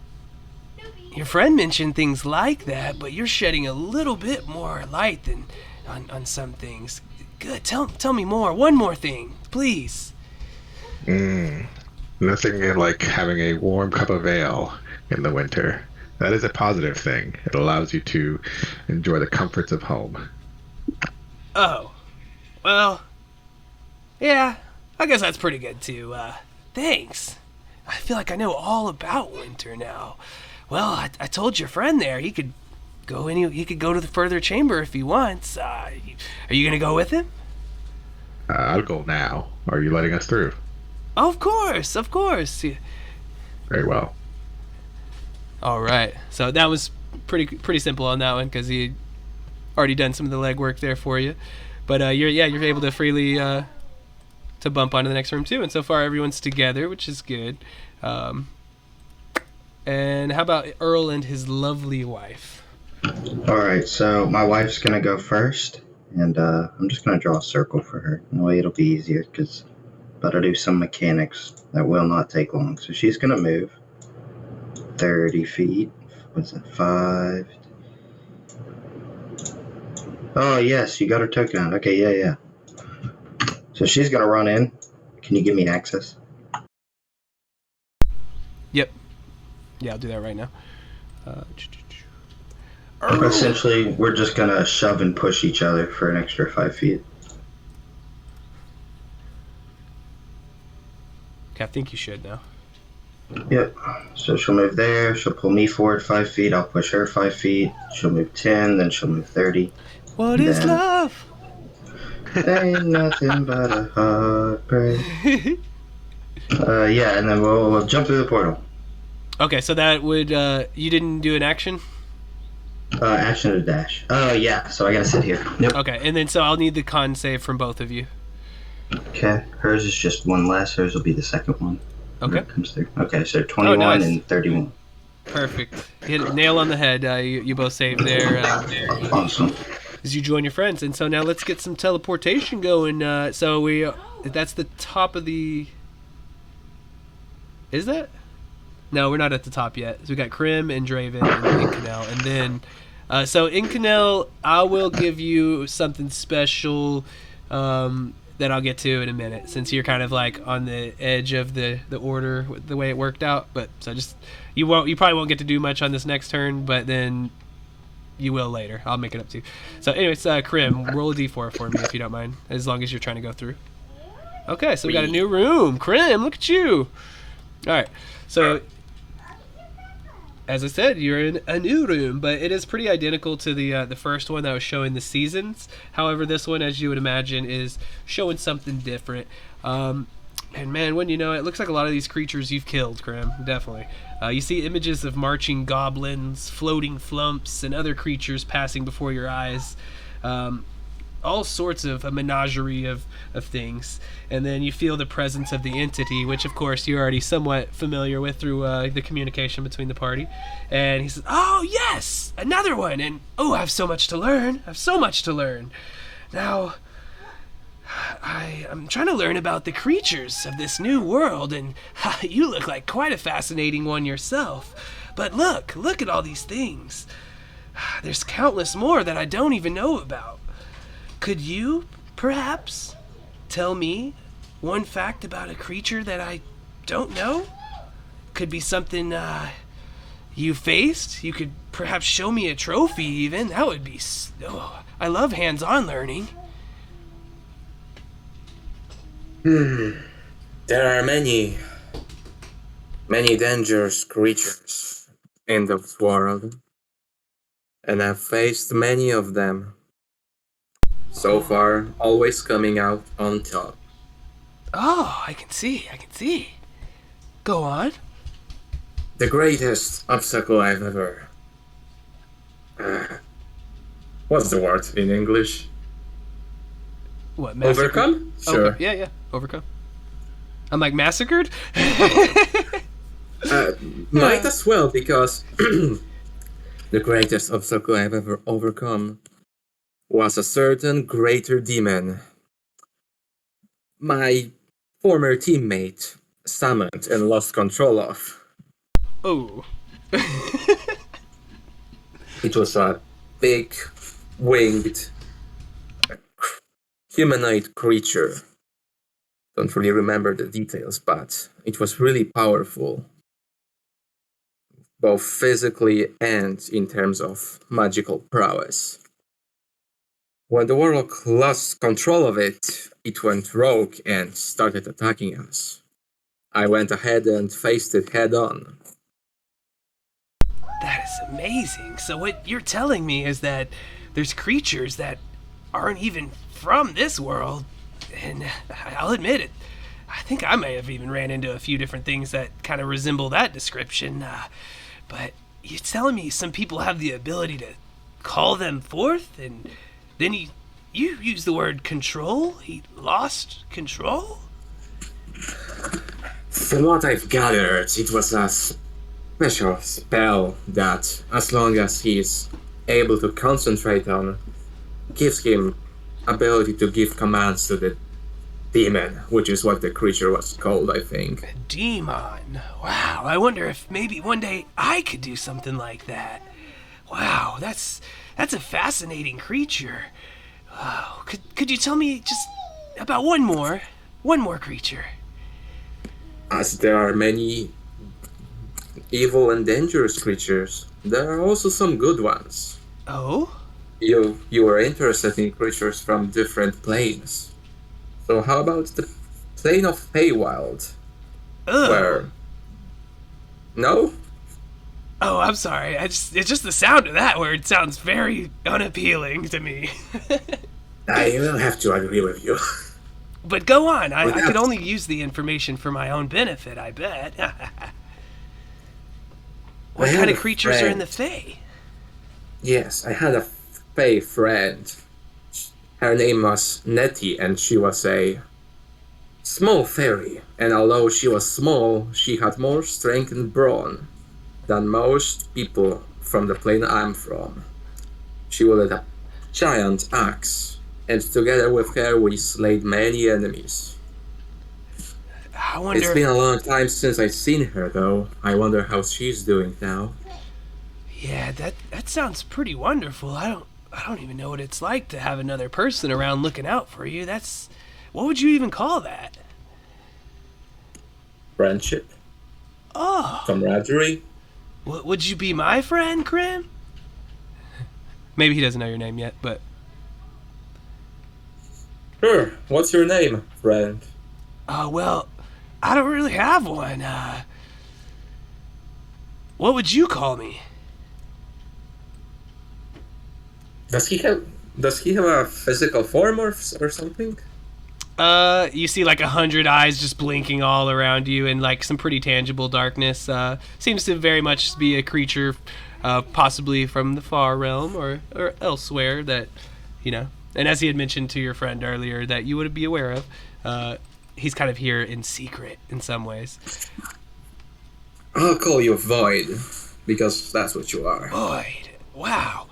your friend mentioned things like that, but you're shedding a little bit more light than on some things. Good. Tell me more. One more thing, please. Nothing like having a warm cup of ale in the winter. That is a positive thing. It allows you to enjoy the comforts of home. Oh, well, yeah, I guess that's pretty good too. Thanks. I feel like I know all about winter now. Well, I told your friend there he could go to the further chamber if he wants. Are you gonna go with him? I'll go now. Are you letting us through? Of course. Yeah. Very well. All right. So that was pretty simple on that one because he had already done some of the legwork there for you. But you're able to freely to bump onto the next room too. And so far everyone's together, which is good. And how about Earl and his lovely wife? All right, so my wife's gonna go first, and I'm just gonna draw a circle for her. That way it'll be easier because but I'll do some mechanics that will not take long. So she's gonna move 30 feet. What's that? 5. Oh yes, you got her token out. Okay, yeah. So she's gonna run in. Can you give me access? Yep. Yeah, I'll do that right now. Essentially, we're just gonna shove and push each other for an extra 5 feet. Okay, I think you should now. Yep. So she'll move there. She'll pull me forward 5 feet. I'll push her 5 feet. She'll move 10. Then she'll move 30. What is love? Ain't nothing but a heartbreak. Yeah, and then we'll jump through the portal. Okay, so that would you didn't do an action? Action to dash. Yeah. So I gotta sit here. Yep. Okay, and then so I'll need the con save from both of you. Okay. Hers is just one less. Hers will be the second one. Okay. It comes through. Okay, so 21 nice. and 31. Perfect. Hit it, nail on the head. You both saved there. Awesome. As you join your friends, and so now let's get some teleportation going. So that's the top of the. Is that? No, we're not at the top yet. So we got Krim and Draven and Incanel, and then so Incanel, I will give you something special that I'll get to in a minute, since you're kind of like on the edge of the order the way it worked out. But so just you probably won't get to do much on this next turn, but then you will later. I'll make it up to you. So anyways, Krim, roll a d4 for me if you don't mind, as long as you're trying to go through. Okay, so we got a new room. Krim, look at you. All right, so as I said, you're in a new room, but it is pretty identical to the first one that was showing the seasons. However, this one, as you would imagine, is showing something different. And man, when you know, it looks like a lot of these creatures you've killed, Krim, definitely. You see images of marching goblins, floating flumps, and other creatures passing before your eyes. All sorts of a menagerie of things. And then you feel the presence of the entity, which of course you're already somewhat familiar with through the communication between the party. And he says, oh yes, another one. And oh, I have so much to learn. Now, I'm trying to learn about the creatures of this new world, and you look like quite a fascinating one yourself. But look at all these things. There's countless more that I don't even know about. Could you, perhaps, tell me one fact about a creature that I don't know? Could be something you faced. You could perhaps show me a trophy even. That would be... I love hands-on learning. There are many dangerous creatures in the world, and I've faced many of them. So far, always coming out on top. Oh, I can see. Go on. The greatest obstacle I've ever... what's the word in English? What, massacred? Overcome? Sure. Okay. Yeah, overcome. I'm like, massacred? Might as well, because the greatest obstacle I've ever overcome was a certain greater demon my former teammate summoned and lost control of. Oh. It was a big, winged, humanoid creature. Don't really remember the details, but it was really powerful, both physically and in terms of magical prowess. When the warlock lost control of it, it went rogue and started attacking us. I went ahead and faced it head on. That is amazing. So what you're telling me is that there's creatures that aren't even from this world, and I'll admit it. I think I may have even ran into a few different things that kind of resemble that description. But you're telling me some people have the ability to call them forth, and then you use the word control? He lost control? From what I've gathered, it was a special spell that, as long as he is able to concentrate on, gives him ability to give commands to the demon, which is what the creature was called, I think. Demon. Wow, I wonder if maybe one day I could do something like that. Wow, that's a fascinating creature. Wow. Could you tell me just about one more creature? As there are many evil and dangerous creatures, there are also some good ones. Oh? You were interested in creatures from different planes. So how about the plane of Feywild? Ugh. Where... No? Oh, I'm sorry. It's just the sound of that word sounds very unappealing to me. I will have to agree with you. But go on. I could only use the information for my own benefit, I bet. What kind of creatures are in the Fae? Yes, I had a Fae friend. Her name was Nettie, and she was a small fairy. And although she was small, she had more strength and brawn than most people from the plane I'm from. She wielded a giant axe, and together with her we slayed many enemies. I wonder. It's been a long time since I've seen her, though. I wonder how she's doing now. Yeah, that sounds pretty wonderful. I don't even know what it's like to have another person around looking out for you. What would you even call that? Friendship. Oh. Camaraderie. Would you be my friend, Krim? Maybe he doesn't know your name yet, but... Sure. What's your name, friend? Well, I don't really have one. What would you call me? Does he have a physical form or something? You see like 100 eyes just blinking all around you and like some pretty tangible darkness. Seems to very much be a creature possibly from the far realm or elsewhere that, and as he had mentioned to your friend earlier that you would be aware of, he's kind of here in secret in some ways. I'll call you Void, because that's what you are. Void. Wow.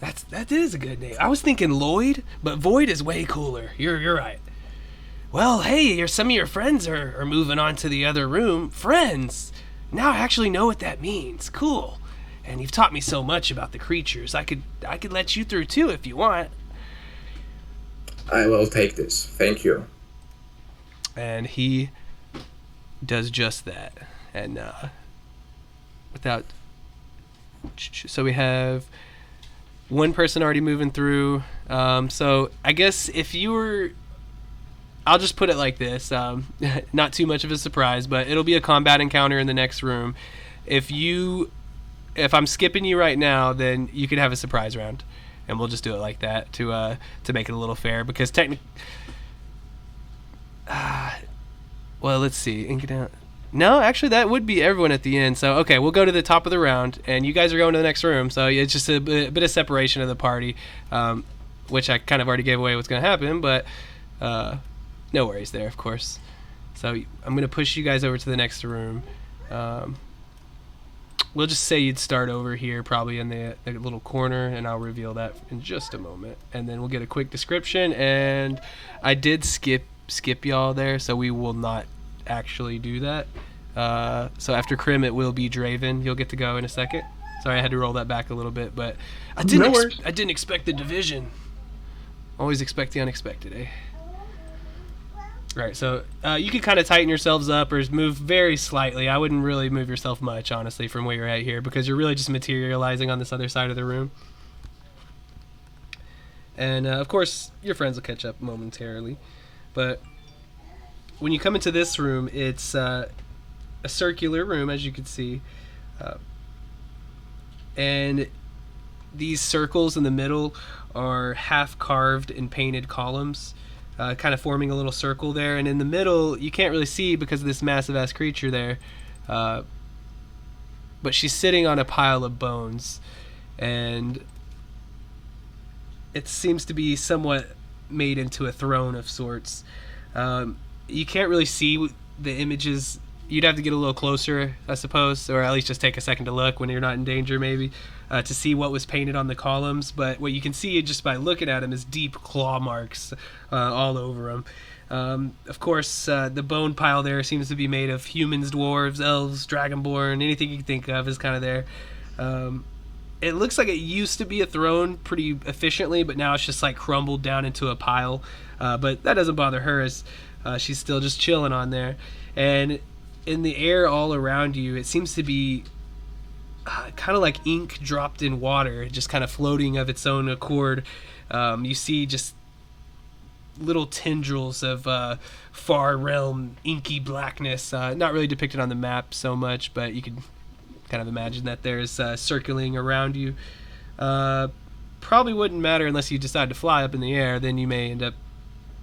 That is a good name. I was thinking Lloyd, but Void is way cooler. You're right. Well, hey, some of your friends are moving on to the other room. Friends! Now I actually know what that means. Cool. And you've taught me so much about the creatures. I could let you through too if you want. I will take this. Thank you. And he does just that. And so we have one person already moving through. So I guess if you were, I'll just put it like this, not too much of a surprise, but it'll be a combat encounter in the next room. If I'm skipping you right now, then you could have a surprise round, and we'll just do it like that to make it a little fair, because technically, well, let's see. No, actually, that would be everyone at the end. So, okay, we'll go to the top of the round, and you guys are going to the next room. So it's just a bit of separation of the party, which I kind of already gave away what's going to happen, but no worries there, of course. So I'm going to push you guys over to the next room. We'll just say you'd start over here, probably in the little corner, and I'll reveal that in just a moment. And then we'll get a quick description, and I did skip y'all there, so we will not actually do that. So after Krim, it will be Draven. You'll get to go in a second. Sorry, I had to roll that back a little bit, but I No worries. I didn't expect the division. Always expect the unexpected, eh? Right, so you can kind of tighten yourselves up or move very slightly. I wouldn't really move yourself much, honestly, from where you're at here, because you're really just materializing on this other side of the room. And, of course, your friends will catch up momentarily. But when you come into this room, it's a circular room, as you can see. And these circles in the middle are half carved and painted columns. Kind of forming a little circle there, and in the middle you can't really see because of this massive ass creature there, but she's sitting on a pile of bones, and it seems to be somewhat made into a throne of sorts. You can't really see the images. You'd have to get a little closer, I suppose, or at least just take a second to look when you're not in danger, maybe, to see what was painted on the columns. But what you can see just by looking at them is deep claw marks all over them. Of course, the bone pile there seems to be made of humans, dwarves, elves, dragonborn, anything you can think of is kind of there. It looks like it used to be a throne pretty efficiently, but now it's just like crumbled down into a pile. But that doesn't bother her, as she's still just chilling on there. And in the air all around you, it seems to be kind of like ink dropped in water, just kind of floating of its own accord. You see just little tendrils of far realm inky blackness, not really depicted on the map so much, but you can kind of imagine that there's circling around you. Probably wouldn't matter unless you decide to fly up in the air, then you may end up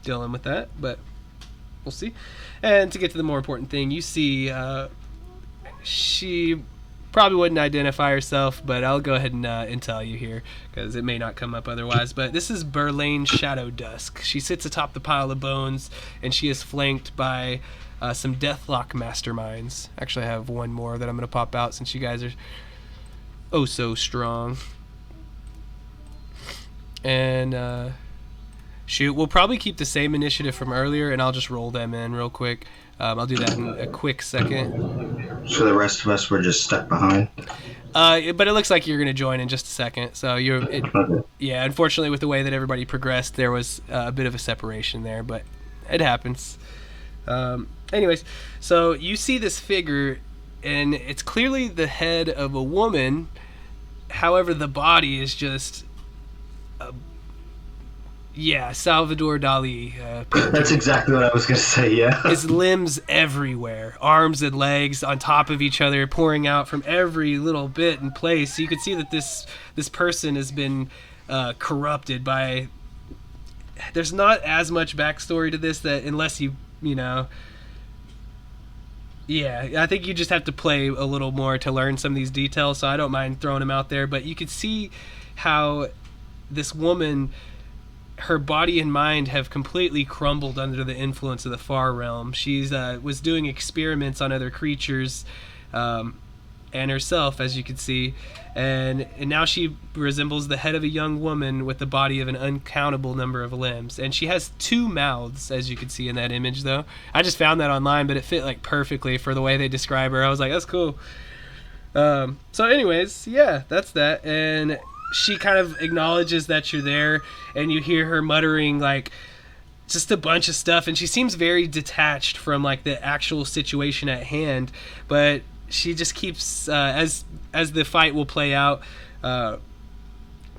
dealing with that, but we'll see. And to get to the more important thing, you see she probably wouldn't identify herself, but I'll go ahead and tell you here, because it may not come up otherwise. But this is Berlane Shadow Dusk. She sits atop the pile of bones, and she is flanked by some Deathlock masterminds. Actually, I have one more that I'm going to pop out since you guys are oh so strong. And shoot, we'll probably keep the same initiative from earlier, and I'll just roll them in real quick. I'll do that in a quick second. So the rest of us were just stuck behind? But it looks like you're going to join in just a second. So yeah, unfortunately, with the way that everybody progressed, there was a bit of a separation there, but it happens. Anyways, so you see this figure, and it's clearly the head of a woman. However, the body is just Salvador Dali. That's exactly what I was going to say, yeah. His limbs everywhere, arms and legs on top of each other, pouring out from every little bit and place. So you can see that this person has been corrupted by... There's not as much backstory to this, that unless you know... Yeah, I think you just have to play a little more to learn some of these details, so I don't mind throwing them out there. But you could see how this woman... her body and mind have completely crumbled under the influence of the far realm. She's was doing experiments on other creatures and herself, as you can see, and now she resembles the head of a young woman with the body of an uncountable number of limbs. And she has 2 mouths, as you can see in that image, though. I just found that online, but it fit like perfectly for the way they describe her. I was like, that's cool. So anyways, yeah, that's that. And she kind of acknowledges that you're there, and you hear her muttering like just a bunch of stuff, and she seems very detached from like the actual situation at hand, but she just keeps as the fight will play out,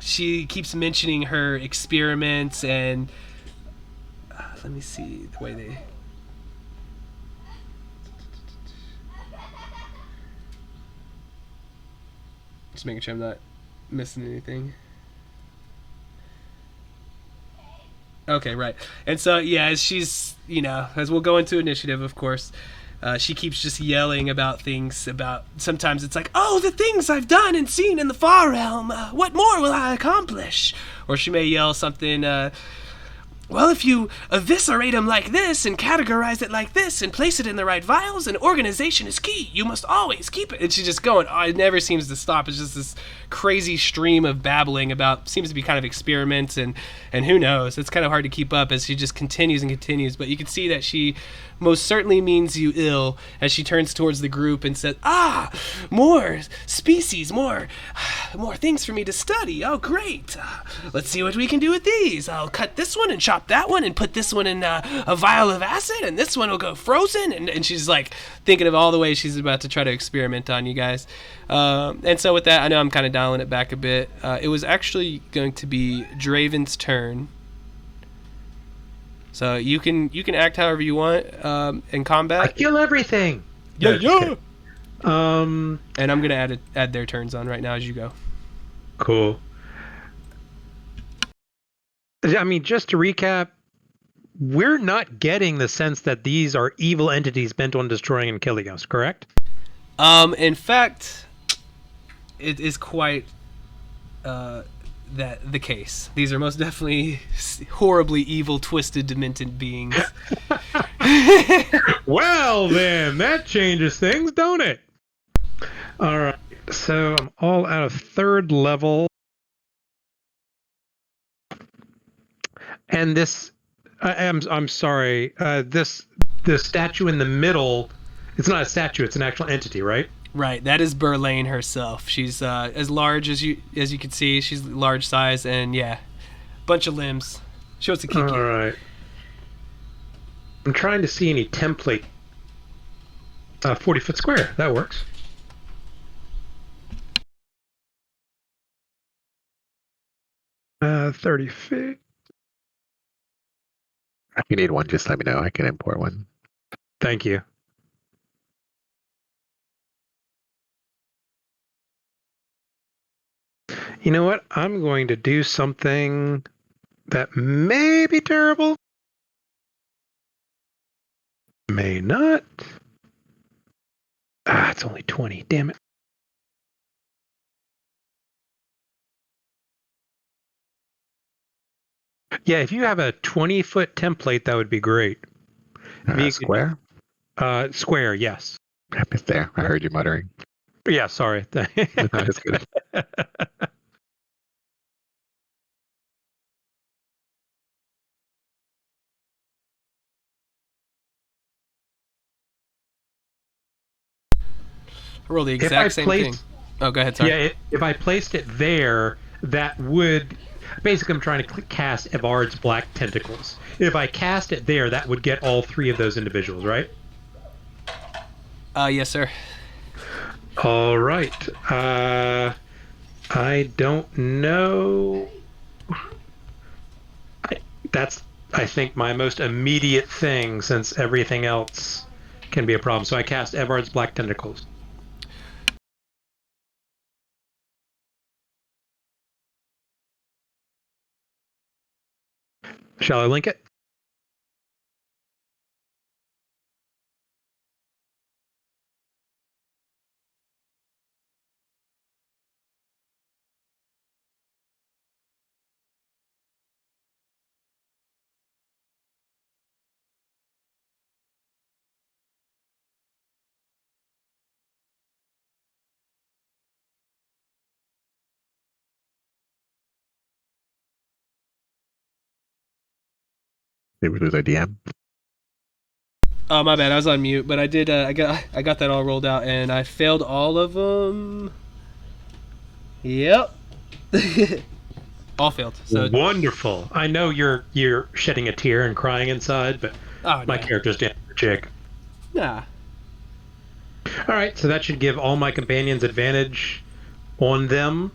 she keeps mentioning her experiments, and let me see the way they... Just making sure I'm not missing anything. Okay, right. And so, yeah, as she's, as we'll go into initiative, of course, she keeps just yelling about things, about, sometimes it's like, oh, the things I've done and seen in the far realm, what more will I accomplish? Or she may yell something, well, if you eviscerate him like this and categorize it like this and place it in the right vials, and organization is key. You must always keep it. And she's just going, it never seems to stop. It's just this crazy stream of babbling about, seems to be kind of experiments, and who knows. It's kind of hard to keep up as she just continues and continues. But you can see that she most certainly means you ill as she turns towards the group and says, more species, more things for me to study. Oh, great. Let's see what we can do with these. I'll cut this one and chop that one and put this one in a vial of acid, and this one will go frozen. And she's like thinking of all the ways she's about to try to experiment on you guys. And so with that, I know I'm kind of dialing it back a bit. It was actually going to be Draven's turn. So you can act however you want in combat. I kill everything. Yeah. And I'm gonna add their turns on right now as you go. Cool. I mean, just to recap, we're not getting the sense that these are evil entities bent on destroying and killing us, correct? In fact, it is quite the case. These are most definitely horribly evil, twisted, demented beings. Well, then, that changes things, don't it? All right, so I'm all out of 3rd level. And this, I'm sorry, the statue in the middle, it's not a statue, it's an actual entity, right? Right, that is Berlane herself. She's as large as you can see. She's large size, and bunch of limbs. She wants to kick you. All right. I'm trying to see any template. 40-foot square. That works. Uh, 30 feet. If you need one, just let me know. I can import one. Thank you. You know what? I'm going to do something that may be terrible. May not. It's only 20. Damn it. Yeah, if you have a 20-foot template, that would be great. Square? Square, yes. It's there. I heard you muttering. Yeah, sorry. That's good. I roll the exact same thing. Oh, go ahead, sorry. Yeah, if I placed it there, that would... Basically, I'm trying to cast Evard's Black Tentacles. If I cast it there, that would get all 3 of those individuals, right? Yes, sir. All right. I don't know. That's, I think, my most immediate thing, since everything else can be a problem. So I cast Evard's Black Tentacles. Shall I link it? Did we lose our DM? Oh, my bad. I was on mute, but I did. I got that all rolled out, and I failed all of them. Yep. All failed. So wonderful. I know you're shedding a tear and crying inside, but my character's damn chick. Nah. All right, so that should give all my companions advantage on them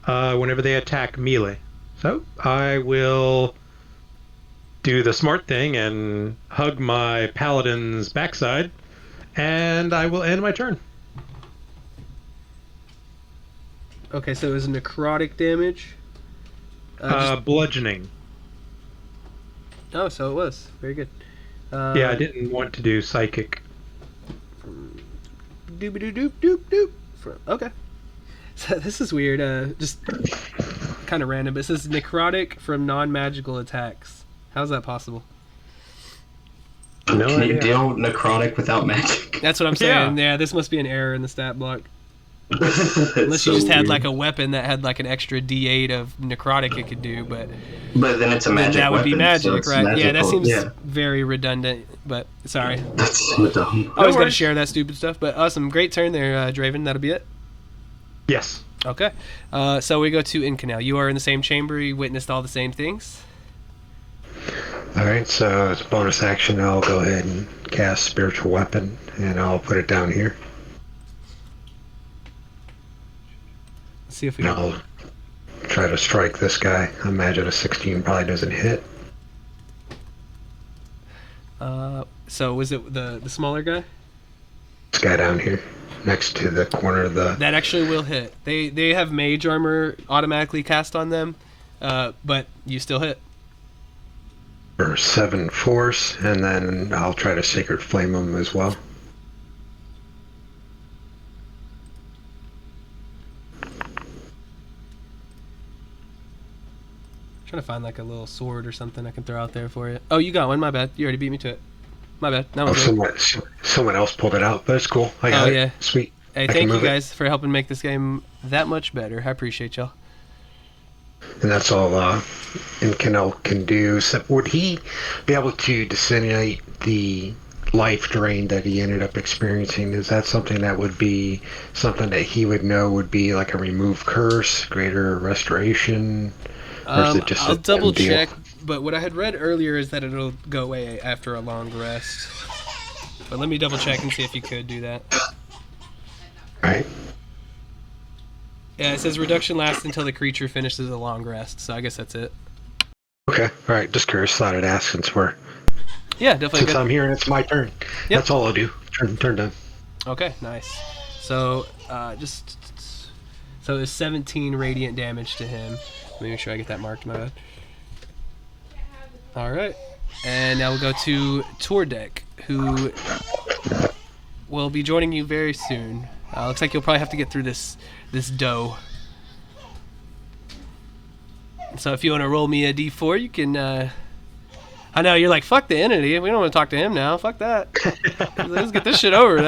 whenever they attack melee. So I will do the smart thing and hug my paladin's backside, and I will end my turn. Okay, so it was necrotic damage. Bludgeoning. Oh, so it was very good. Yeah, I didn't want to do psychic. Doop doop doop doop. Okay. So this is weird. Just kind of random. It says necrotic from non-magical attacks. How's that possible? No Can you idea. deal necrotic without magic? That's what I'm saying. Yeah, this must be an error in the stat block. Unless you just had like a weapon that had like an extra D8 of necrotic it could do, but But then it's a then magic that would be weapon, magic, so it's right? Yeah, that magical, seems very redundant. But sorry, That's so dumb. I always got to share that stupid stuff. But awesome, great turn there, Draven. That'll be it. Yes. Okay, so we go to Incanal. You are in the same chamber. You witnessed all the same things. All right, so as a bonus action, I'll go ahead and cast Spiritual Weapon, and I'll put it down here. Let's see if we And can. I'll try to strike this guy. I imagine a 16 probably doesn't hit. So was it the smaller guy? This guy down here, next to the corner of the... That actually will hit. They have mage armor automatically cast on them, but you still hit. For 7 force, and then I'll try to Sacred Flame him as well. Trying to find like a little sword or something I can throw out there for you. Oh, you got one. My bad. You already beat me to it. My bad. That Oh, was it. someone else pulled it out, but it's cool. I got it. Yeah. Sweet. Hey, I can thank you move it. guys for helping make this game that much better. I appreciate y'all. And that's all Incanel can do. So would he be able to disseminate the life drain that he ended up experiencing? Is that something that would be something that he would know would be like a remove curse, greater restoration? Or is it just I'll a double deal? check, but what I had read earlier is that it'll go away after a long rest. But let me double check and see if you could do that. Right. Yeah, it says reduction lasts until the creature finishes a long rest, so I guess that's it. Okay. All right. Just curious. Thought I'd ask since Yeah, definitely since good. I'm here and it's my turn. Yep. That's all I'll do. Turn done. Okay, nice. So, so it's 17 radiant damage to him. Let me make sure I get that marked, my bad. Alright. And now we'll go to Tordek, who will be joining you very soon. Looks like you'll probably have to get through this dough. So if you want to roll me a d4, you can... I know, you're like, fuck the entity. We don't want to talk to him now. Fuck that. Let's get this shit over.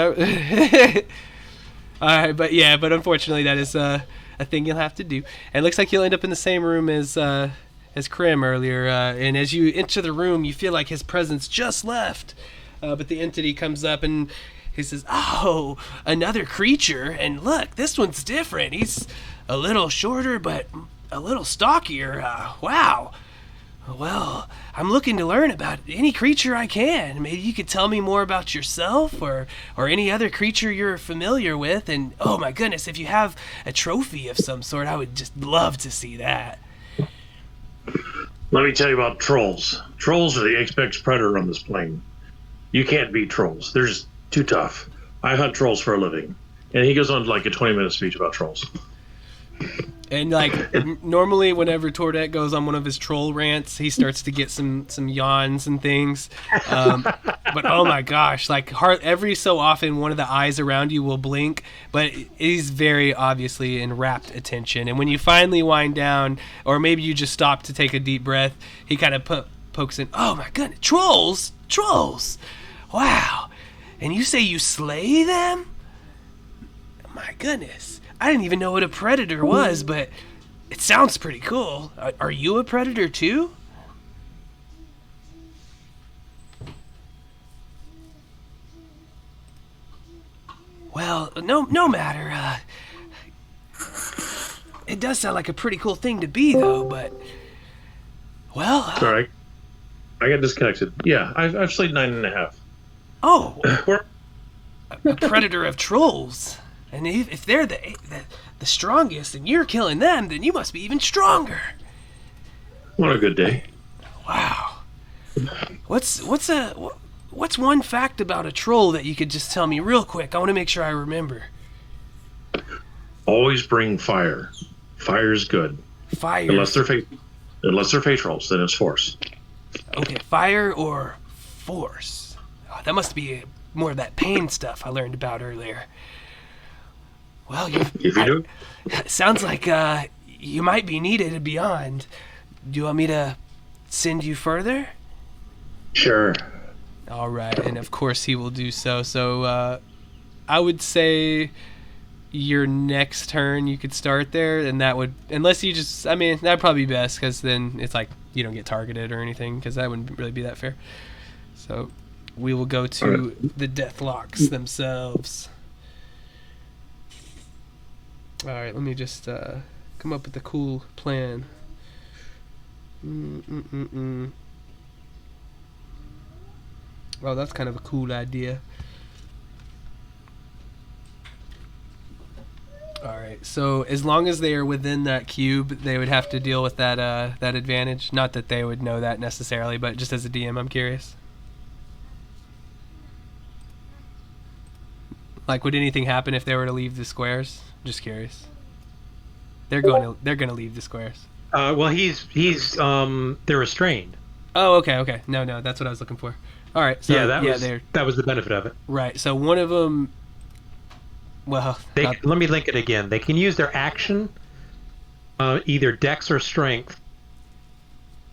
Alright, but unfortunately that is a thing you'll have to do. And it looks like you'll end up in the same room as Krim earlier. And as you enter the room, you feel like his presence just left. But the entity comes up and he says, "Oh, another creature. And look, this one's different. He's a little shorter, but a little stockier. Wow. Well, I'm looking to learn about any creature I can. Maybe you could tell me more about yourself or any other creature you're familiar with. And oh my goodness, if you have a trophy of some sort, I would just love to see that." Let me tell you about trolls. Trolls are the apex predator on this plane. You can't beat trolls. They're just too tough. I hunt trolls for a living. And he goes on like a 20-minute speech about trolls. And like normally, whenever Tordek goes on one of his troll rants, he starts to get some yawns and things. But oh my gosh, like every so often, one of the eyes around you will blink, but he's very obviously in rapt attention. And when you finally wind down, or maybe you just stop to take a deep breath, he kind of pokes in. Oh my goodness, trolls! Wow! And you say you slay them? My goodness. I didn't even know what a predator was, but it sounds pretty cool. Are you a predator too? Well, no matter. It does sound like a pretty cool thing to be, though, but... Well... Sorry. I got disconnected. Yeah, I've slayed 9.5. Oh! We're- A predator of trolls. And if they're the strongest and you're killing them, then you must be even stronger. What a good day. Wow. What's one fact about a troll that you could just tell me real quick? I want to make sure I remember. Always bring fire. Fire is good. Fire. Unless they're fey trolls, then it's force. Okay, fire or force. Oh, that must be more of that pain stuff I learned about earlier. Well, If you do, sounds like you might be needed beyond. Do you want me to send you further? Sure. All right, and of course he will do so. So I would say your next turn you could start there, and that would, unless you just, I mean, that'd probably be best, because then it's like you don't get targeted or anything, because that wouldn't really be that fair. So we will go to the Deathlocks themselves. All right, let me just come up with a cool plan. Well, that's kind of a cool idea. All right, so as long as they are within that cube, they would have to deal with that that advantage. Not that they would know that necessarily, but just as a DM, I'm curious. Like, would anything happen if they were to leave the squares? Just curious. They're going to leave the squares. Well, they're restrained. Oh, okay. No, that's what I was looking for. All right, so that was the benefit of it. Right. So one of them. Well, let me link it again. They can use their action, either Dex or Strength,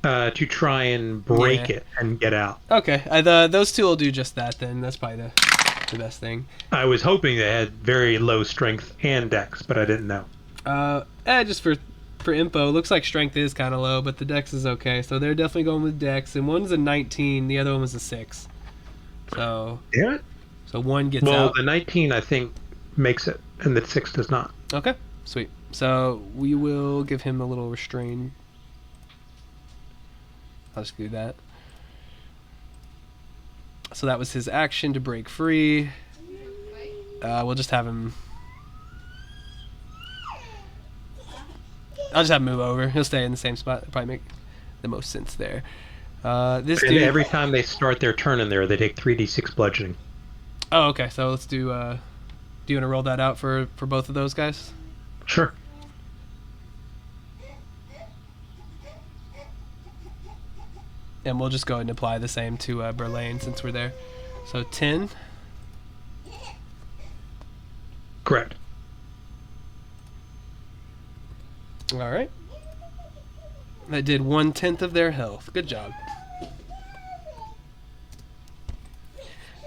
to try and break it and get out. Okay, those two will do just that. Then that's probably the best thing. I was hoping they had very low Strength and Dex, but I didn't know. Just for info, looks like Strength is kind of low, but the Dex is okay. So they're definitely going with Dex, and one's a 19, the other one was a 6. So yeah. So one gets out. Well, the 19 I think makes it, and the 6 does not. Okay, sweet. So we will give him a little restrain. I'll just do that. So that was his action to break free. We'll just have him. I'll just have him move over. He'll stay in the same spot. It'll probably make the most sense there. This dude. Every time they start their turn in there, they take 3d6 bludgeoning. Oh, okay. So let's do. Do you want to roll that out for both of those guys? Sure. And we'll just go ahead and apply the same to Berlane since we're there. So 10. Correct. All right. That did 1/10 of their health. Good job.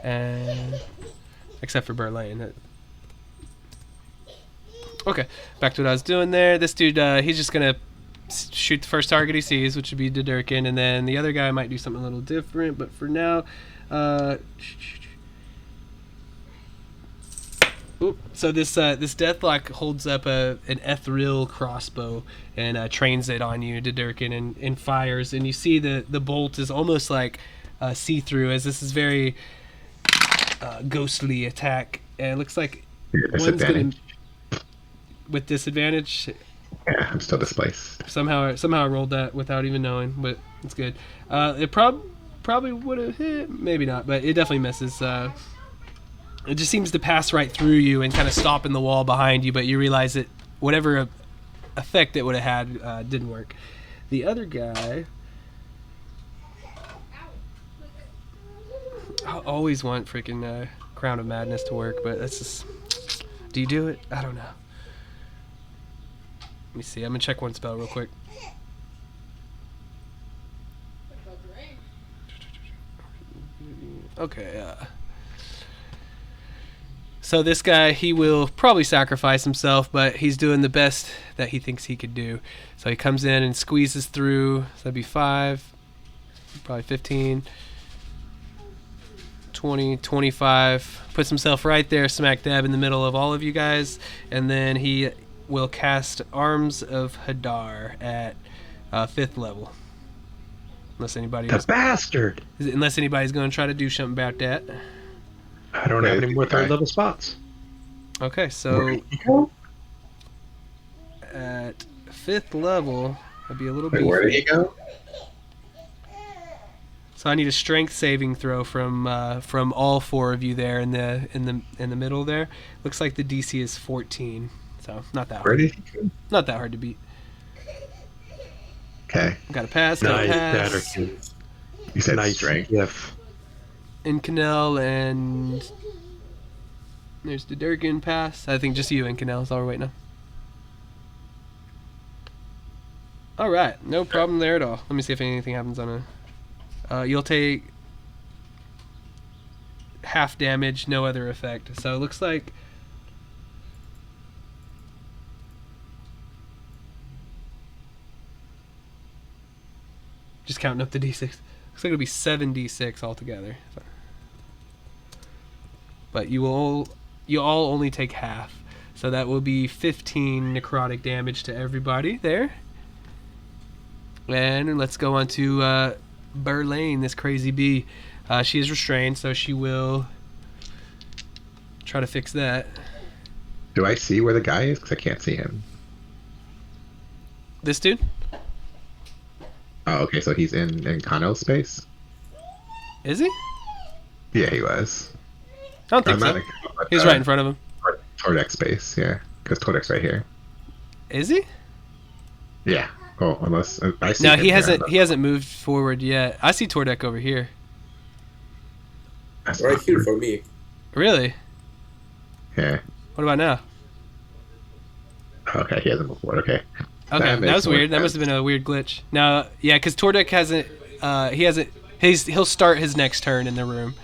And except for Berlane. Okay, back to what I was doing there. This dude, he's just gonna shoot the first target he sees, which would be Dedurkin, and then the other guy might do something a little different. But for now, so this Deathlock holds up an ethereal crossbow and trains it on you, Dedurkin, and fires. And you see the bolt is almost like see-through, as this is very ghostly attack. And it looks like one's gonna. With disadvantage. Yeah, I'm still displaced. Somehow I rolled that without even knowing, but it's good. It probably would have hit, maybe not, but it definitely misses. It just seems to pass right through you and kind of stop in the wall behind you, but you realize that whatever effect it would have had didn't work. The other guy. I always want freaking Crown of Madness to work, but that's just. Do you do it? I don't know. Let me see. I'm gonna check one spell real quick. Okay. So this guy, he will probably sacrifice himself, but he's doing the best that he thinks he could do. So he comes in and squeezes through. So that'd be 5, probably 15, 20, 25. Puts himself right there, smack dab in the middle of all of you guys, and then he will cast Arms of Hadar at 5th level. Unless anybody's bastard. Unless anybody's going to try to do something about that. I don't have any more 3rd level spots. Okay, so at 5th level, I'd be a little beefy. Where did he go? So I need a strength saving throw from all 4 of you there in the middle there. Looks like the DC is 14. So not that hard. Not that hard to beat. Okay. Got to pass. Got to pass. You said strength. Yes. And Canel and there's the Durgan pass. I think just you and Canel is all we're waiting on. All right, no problem there at all. Let me see if anything happens on a. You'll take half damage, no other effect. So it looks like just counting up the d6. Looks like it'll be 7d6 altogether. But you all only take half. So that will be 15 necrotic damage to everybody there. And let's go on to Berlane, this crazy bee. She is restrained, so she will try to fix that. Do I see where the guy is? Because I can't see him. This dude? Oh, okay, so he's in Connell's space? Is he? Yeah, he was. I don't think so. He's right in front of him. Tordek's space, yeah. Because Tordek's right here. Is he? Yeah. Oh, unless I see. No, him he here, hasn't. He hasn't moved forward yet. I see Tordek over here. That's Right here awkward. for me. Really? Yeah. What about now? Okay, he hasn't moved forward. Okay. Okay, that makes was more weird. That must have sense. been a weird glitch. Now, yeah, because Tordek hasn't. He hasn't. He'll start his next turn in the room.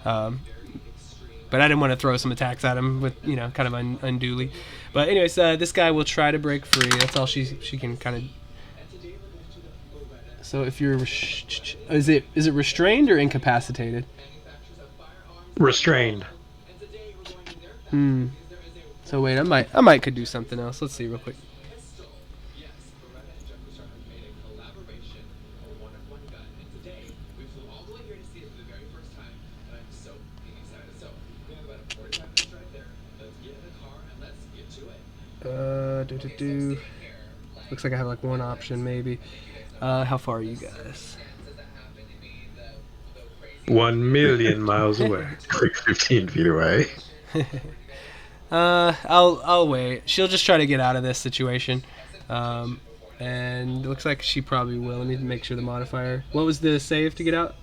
But I didn't want to throw some attacks at him with, kind of unduly. But anyways, this guy will try to break free. That's all she can kind of. So if you're, is it restrained or incapacitated? Restrained. So wait, I might could do something else. Let's see real quick. Looks like I have like one option maybe. How far are you guys? 1,000,000 miles away. Like 15 feet away. I'll wait. She'll just try to get out of this situation. And it looks like she probably will. Let me make sure the modifier. What was the save to get out?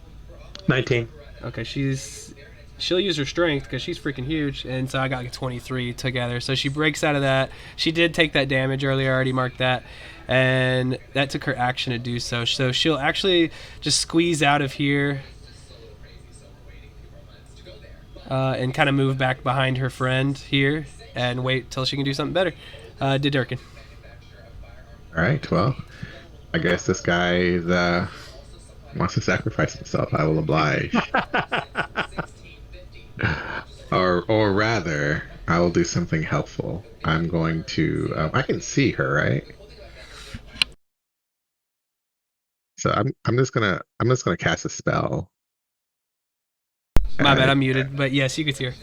19. Okay, she'll use her strength because she's freaking huge, and so I got like 23 together. So she breaks out of that. She did take that damage earlier. I already marked that, and that took her action to do so. So she'll actually just squeeze out of here and kind of move back behind her friend here and wait till she can do something better. Didurkin. All right, well, I guess this guy wants to sacrifice himself. I will oblige. or rather, I will do something helpful. I'm going to. I can see her, right? So I'm just gonna cast a spell. My bad, And- I'm muted, but yes, you can see her.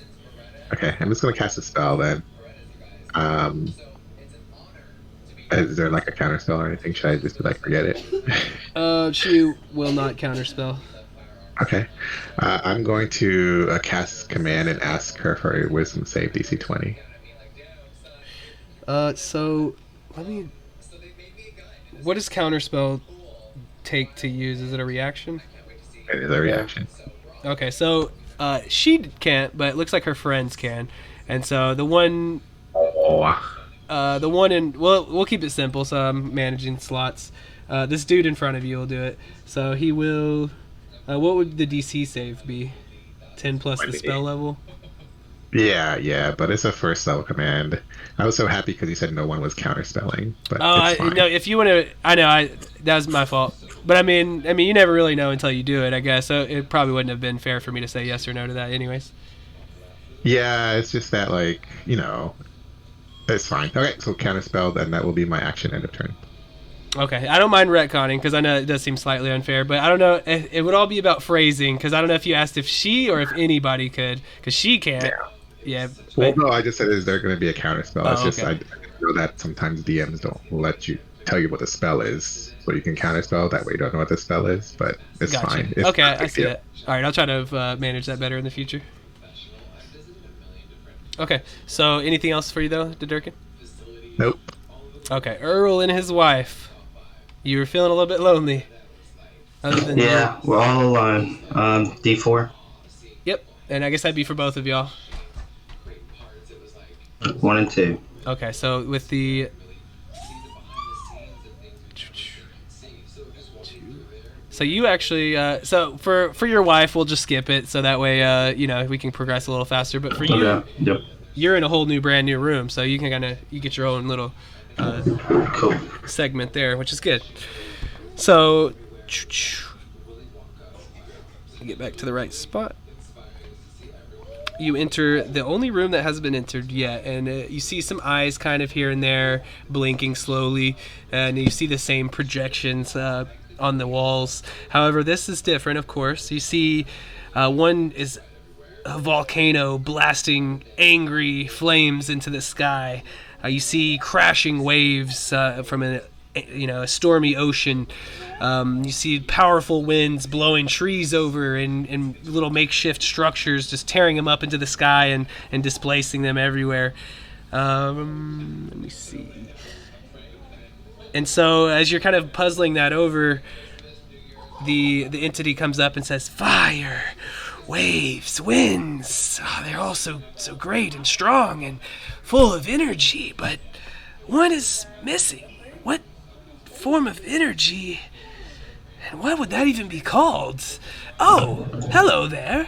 Okay, I'm just gonna cast a spell then. Is there like a counter spell or anything? Should I just be like, forget it? She will not counterspell. Okay. I'm going to cast command and ask her for a wisdom save DC 20. So let me. What does counterspell take to use? Is it a reaction? It is a reaction. Okay, so she can't, but it looks like her friends can, and so the one in we'll keep it simple. So I'm managing slots. This dude in front of you will do it. So he will. What would the DC save be? 10 plus the spell level. Yeah, but it's a first level command. I was so happy because you said no one was counterspelling. But it's fine. No. If you want to, I know that was my fault. But I mean, you never really know until you do it, I guess. So it probably wouldn't have been fair for me to say yes or no to that, anyways. Yeah, it's just that it's fine. Okay, so counterspell, then that will be my action end of turn. Okay, I don't mind retconning because I know it does seem slightly unfair, but I don't know. It would all be about phrasing because I don't know if you asked if she or if anybody could, because she can't. Yeah. Well, no, I just said, is there going to be a counterspell? It's just okay. I know that sometimes DMs don't let you tell you what the spell is, so you can counterspell. That way you don't know what the spell is, but it's Gotcha. fine. It's Okay, not a I big see deal. that. All right, I'll try to manage that better in the future. Okay, so anything else for you though, Didurkin? Nope. Okay, Earl and his wife. You were feeling a little bit lonely. Other than Yeah, we're all alone. D4. Yep, and I guess that'd be for both of y'all. 1 and 2. Okay, so with the So you actually, so for your wife, we'll just skip it, so that way, we can progress a little faster. But for you, Okay. Yep. you're in a whole new, brand new room, so you can you get your own little Cool. segment there, which is good. So, get back to the right spot. You enter the only room that hasn't been entered yet, and you see some eyes kind of here and there blinking slowly, and you see the same projections on the walls. However, this is different, of course. You see one is a volcano blasting angry flames into the sky. You see crashing waves from a stormy ocean. You see powerful winds blowing trees over and little makeshift structures, just tearing them up into the sky and displacing them everywhere. Let me see. And so as you're kind of puzzling that over, the entity comes up and says, "Fire, waves, winds, they're all so great and strong and full of energy, but one is missing. What form of energy, and what would that even be called? Oh, hello there.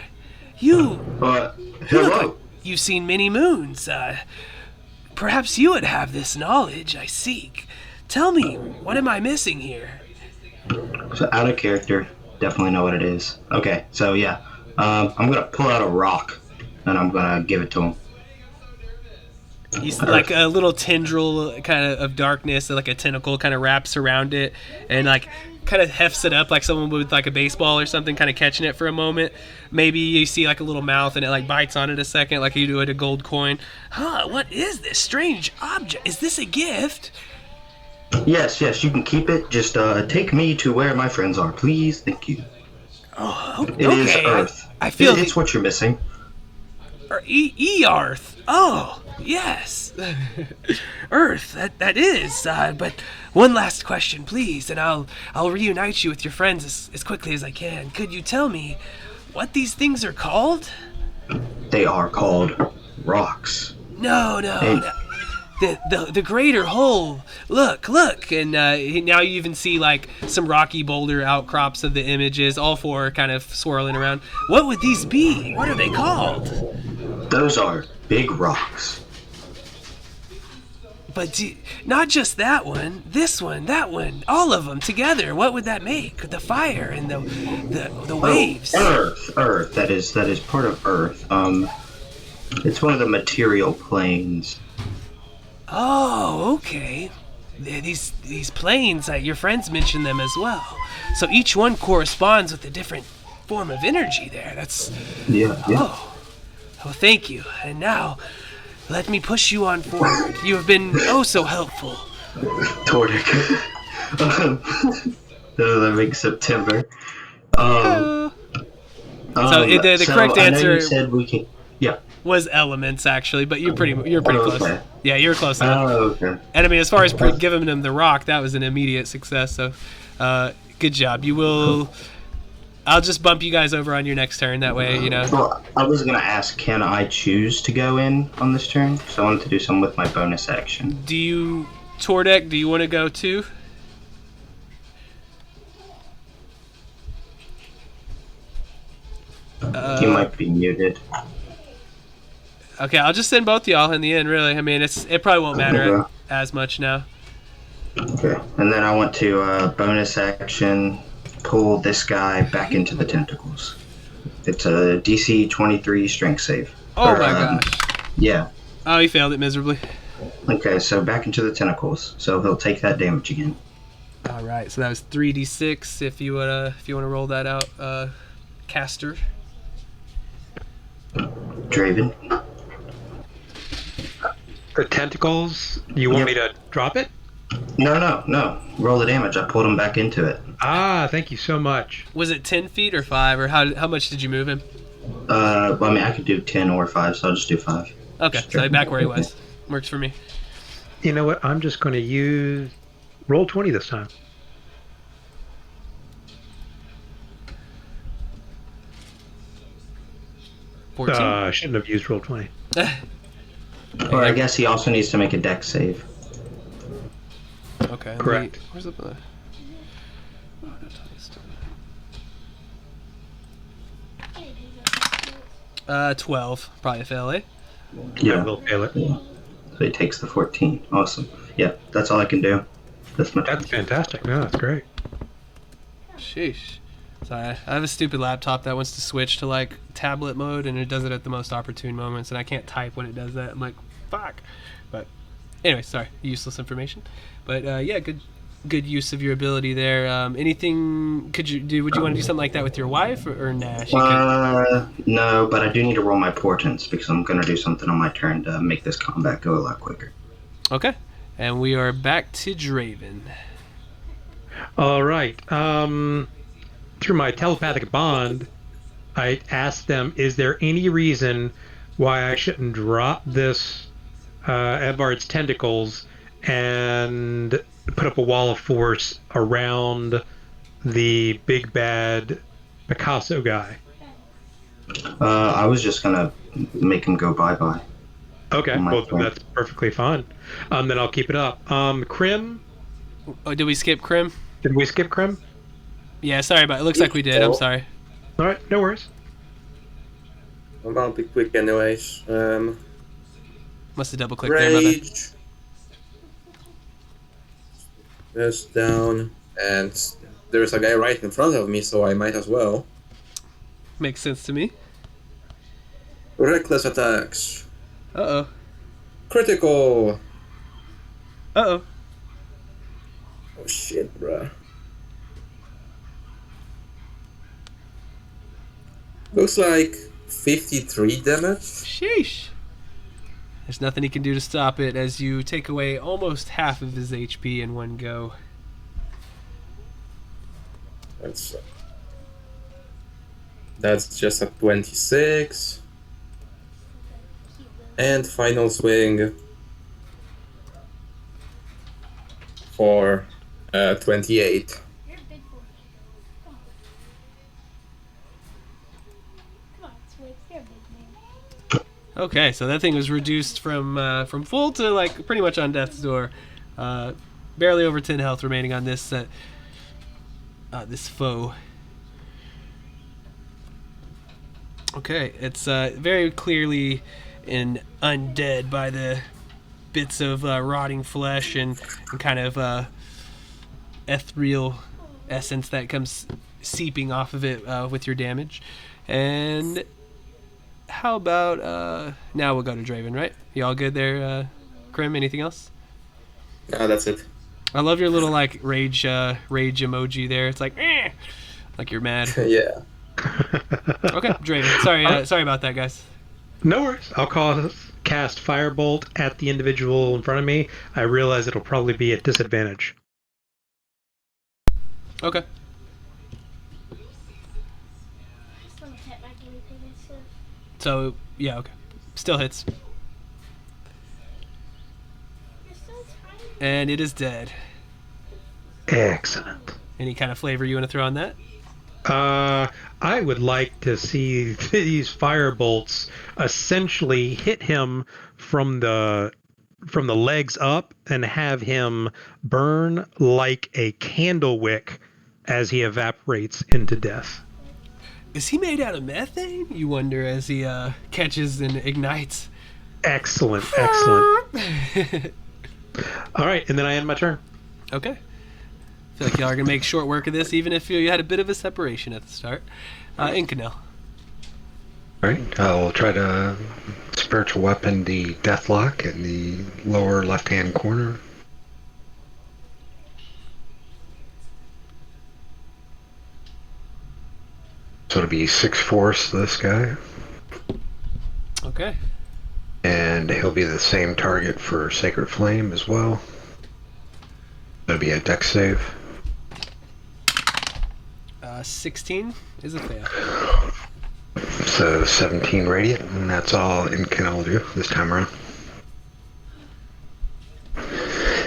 You look like you've seen many moons. Perhaps you would have this knowledge I seek. Tell me, what am I missing here?" So out of character, definitely know what it is. Okay, so yeah, I'm gonna pull out a rock and I'm gonna give it to him. He's like a little tendril kind of darkness, like a tentacle kind of wraps around it and like kind of hefts it up like someone with like a baseball or something, kind of catching it for a moment. Maybe you see like a little mouth and it like bites on it a second like you do at a gold coin. What is this strange object? Is this a gift? Yes, you can keep it. Just take me to where my friends are, please. Thank you. Oh, okay. It is Earth. I feel it's what you're missing. Earth. Oh, yes. Earth, that is. But one last question, please, and I'll reunite you with your friends as quickly as I can. Could you tell me what these things are called? They are called rocks. No. The greater whole. Look, and now you even see like some rocky boulder outcrops of the images, all four kind of swirling around. What would these be? What are they called? Those are big rocks. But not just that one, this one, that one, all of them together. What would that make? The fire and the waves. Earth. That is part of Earth. It's one of the material planes. Oh, okay. These planes, your friends mentioned them as well. So each one corresponds with a different form of energy there. That's... Yeah. Oh, well, thank you. And now, let me push you on forward. You have been so helpful. Tordic. That makes September. So the correct answer... I know you said we can... Yeah. Was elements actually, but you're pretty close. Okay. Yeah, you're close enough. Oh, okay. And I mean, as far as giving them the rock, that was an immediate success. So, good job. You will. I'll just bump you guys over on your next turn. That way, Well, I was gonna ask, can I choose to go in on this turn? So I wanted to do something with my bonus action. Do you, Tordek? Do you want to go too? You might be muted. Okay, I'll just send both y'all in the end. Really, I mean, it probably won't matter as much now. Okay, and then I want to bonus action pull this guy back into the tentacles. It's a DC 23 strength save. Oh my gosh. Yeah. Oh, he failed it miserably. Okay, so back into the tentacles. So he'll take that damage again. All right, so that was 3d6. If you want to roll that out, caster. Draven. The tentacles, you want me to drop it? No. Roll the damage. I pulled him back into it. Ah, thank you so much. Was it 10 feet or 5, or how much did you move him? Well, I mean, I could do 10 or 5, so I'll just do 5. Okay, so back where he was. Works for me. You know what? I'm just going to use roll 20 this time. 14. I shouldn't have used roll 20. Or I guess he also needs to make a dex save. Okay. Correct. Where's the... 12. Probably a fail, eh? I Yeah. will fail it. So he takes the 14. Awesome. Yeah, that's all I can do. That's my turn. That's fantastic. No, that's great. Sheesh. So I have a stupid laptop that wants to switch to like tablet mode, and it does it at the most opportune moments, and I can't type when it does that. I'm like, fuck. But anyway, sorry, useless information. But yeah, good use of your ability there. Anything could you do? Would you want to do something like that with your wife, or nah? She could... No, but I do need to roll my portents because I'm going to do something on my turn to make this combat go a lot quicker. Okay, and we are back to Draven. All right. Through my telepathic bond, I asked them, is there any reason why I shouldn't drop this Edvard's tentacles and put up a wall of force around the big bad Picasso guy? I was just going to make him go bye-bye. Okay, on my well, turn. that's perfectly fine. Then I'll keep it up. Krim? Oh, did we skip Krim? Did we skip Krim? Yeah, sorry about it. Looks like we did. I'm sorry. All right, no worries. I'll be quick anyways. Must have double clicked there, my bad. Rage. This down. And there's a guy right in front of me, so I might as well. Makes sense to me. Reckless attacks. Uh-oh. Critical. Uh-oh. Oh shit, bruh. Looks like 53 damage. Sheesh. There's nothing he can do to stop it as you take away almost half of his HP in one go. That's just a 26. And final swing for 28. Okay, so that thing was reduced from full to like pretty much on death's door. Barely over 10 health remaining on this this foe. Okay, it's very clearly an undead by the bits of rotting flesh and kind of ethereal essence that comes seeping off of it with your damage. And how about now we'll go to Draven, right? You all good there, Krim? Anything else? No, that's it. I love your little like rage emoji there. It's like, eh! Like you're mad. Yeah. Okay, Draven. Sorry about that, guys. No worries. I'll cast Firebolt at the individual in front of me. I realize it'll probably be at disadvantage. Okay. So yeah, okay. Still hits. And it is dead. Excellent. Any kind of flavor you want to throw on that? I would like to see these firebolts essentially hit him from the legs up and have him burn like a candle wick as he evaporates into death. Is he made out of methane? You wonder as he catches and ignites. Excellent. All right, and then I end my turn. Okay. I feel like y'all are gonna make short work of this, even if you had a bit of a separation at the start. Incanel. All right, I'll try to spiritual weapon the Deathlock in the lower left-hand corner. So it'll be 6 force to this guy. Okay. And he'll be the same target for Sacred Flame as well. It'll be a dex save. 16 is a fail. So 17 radiant, and that's all Incan will do this time around.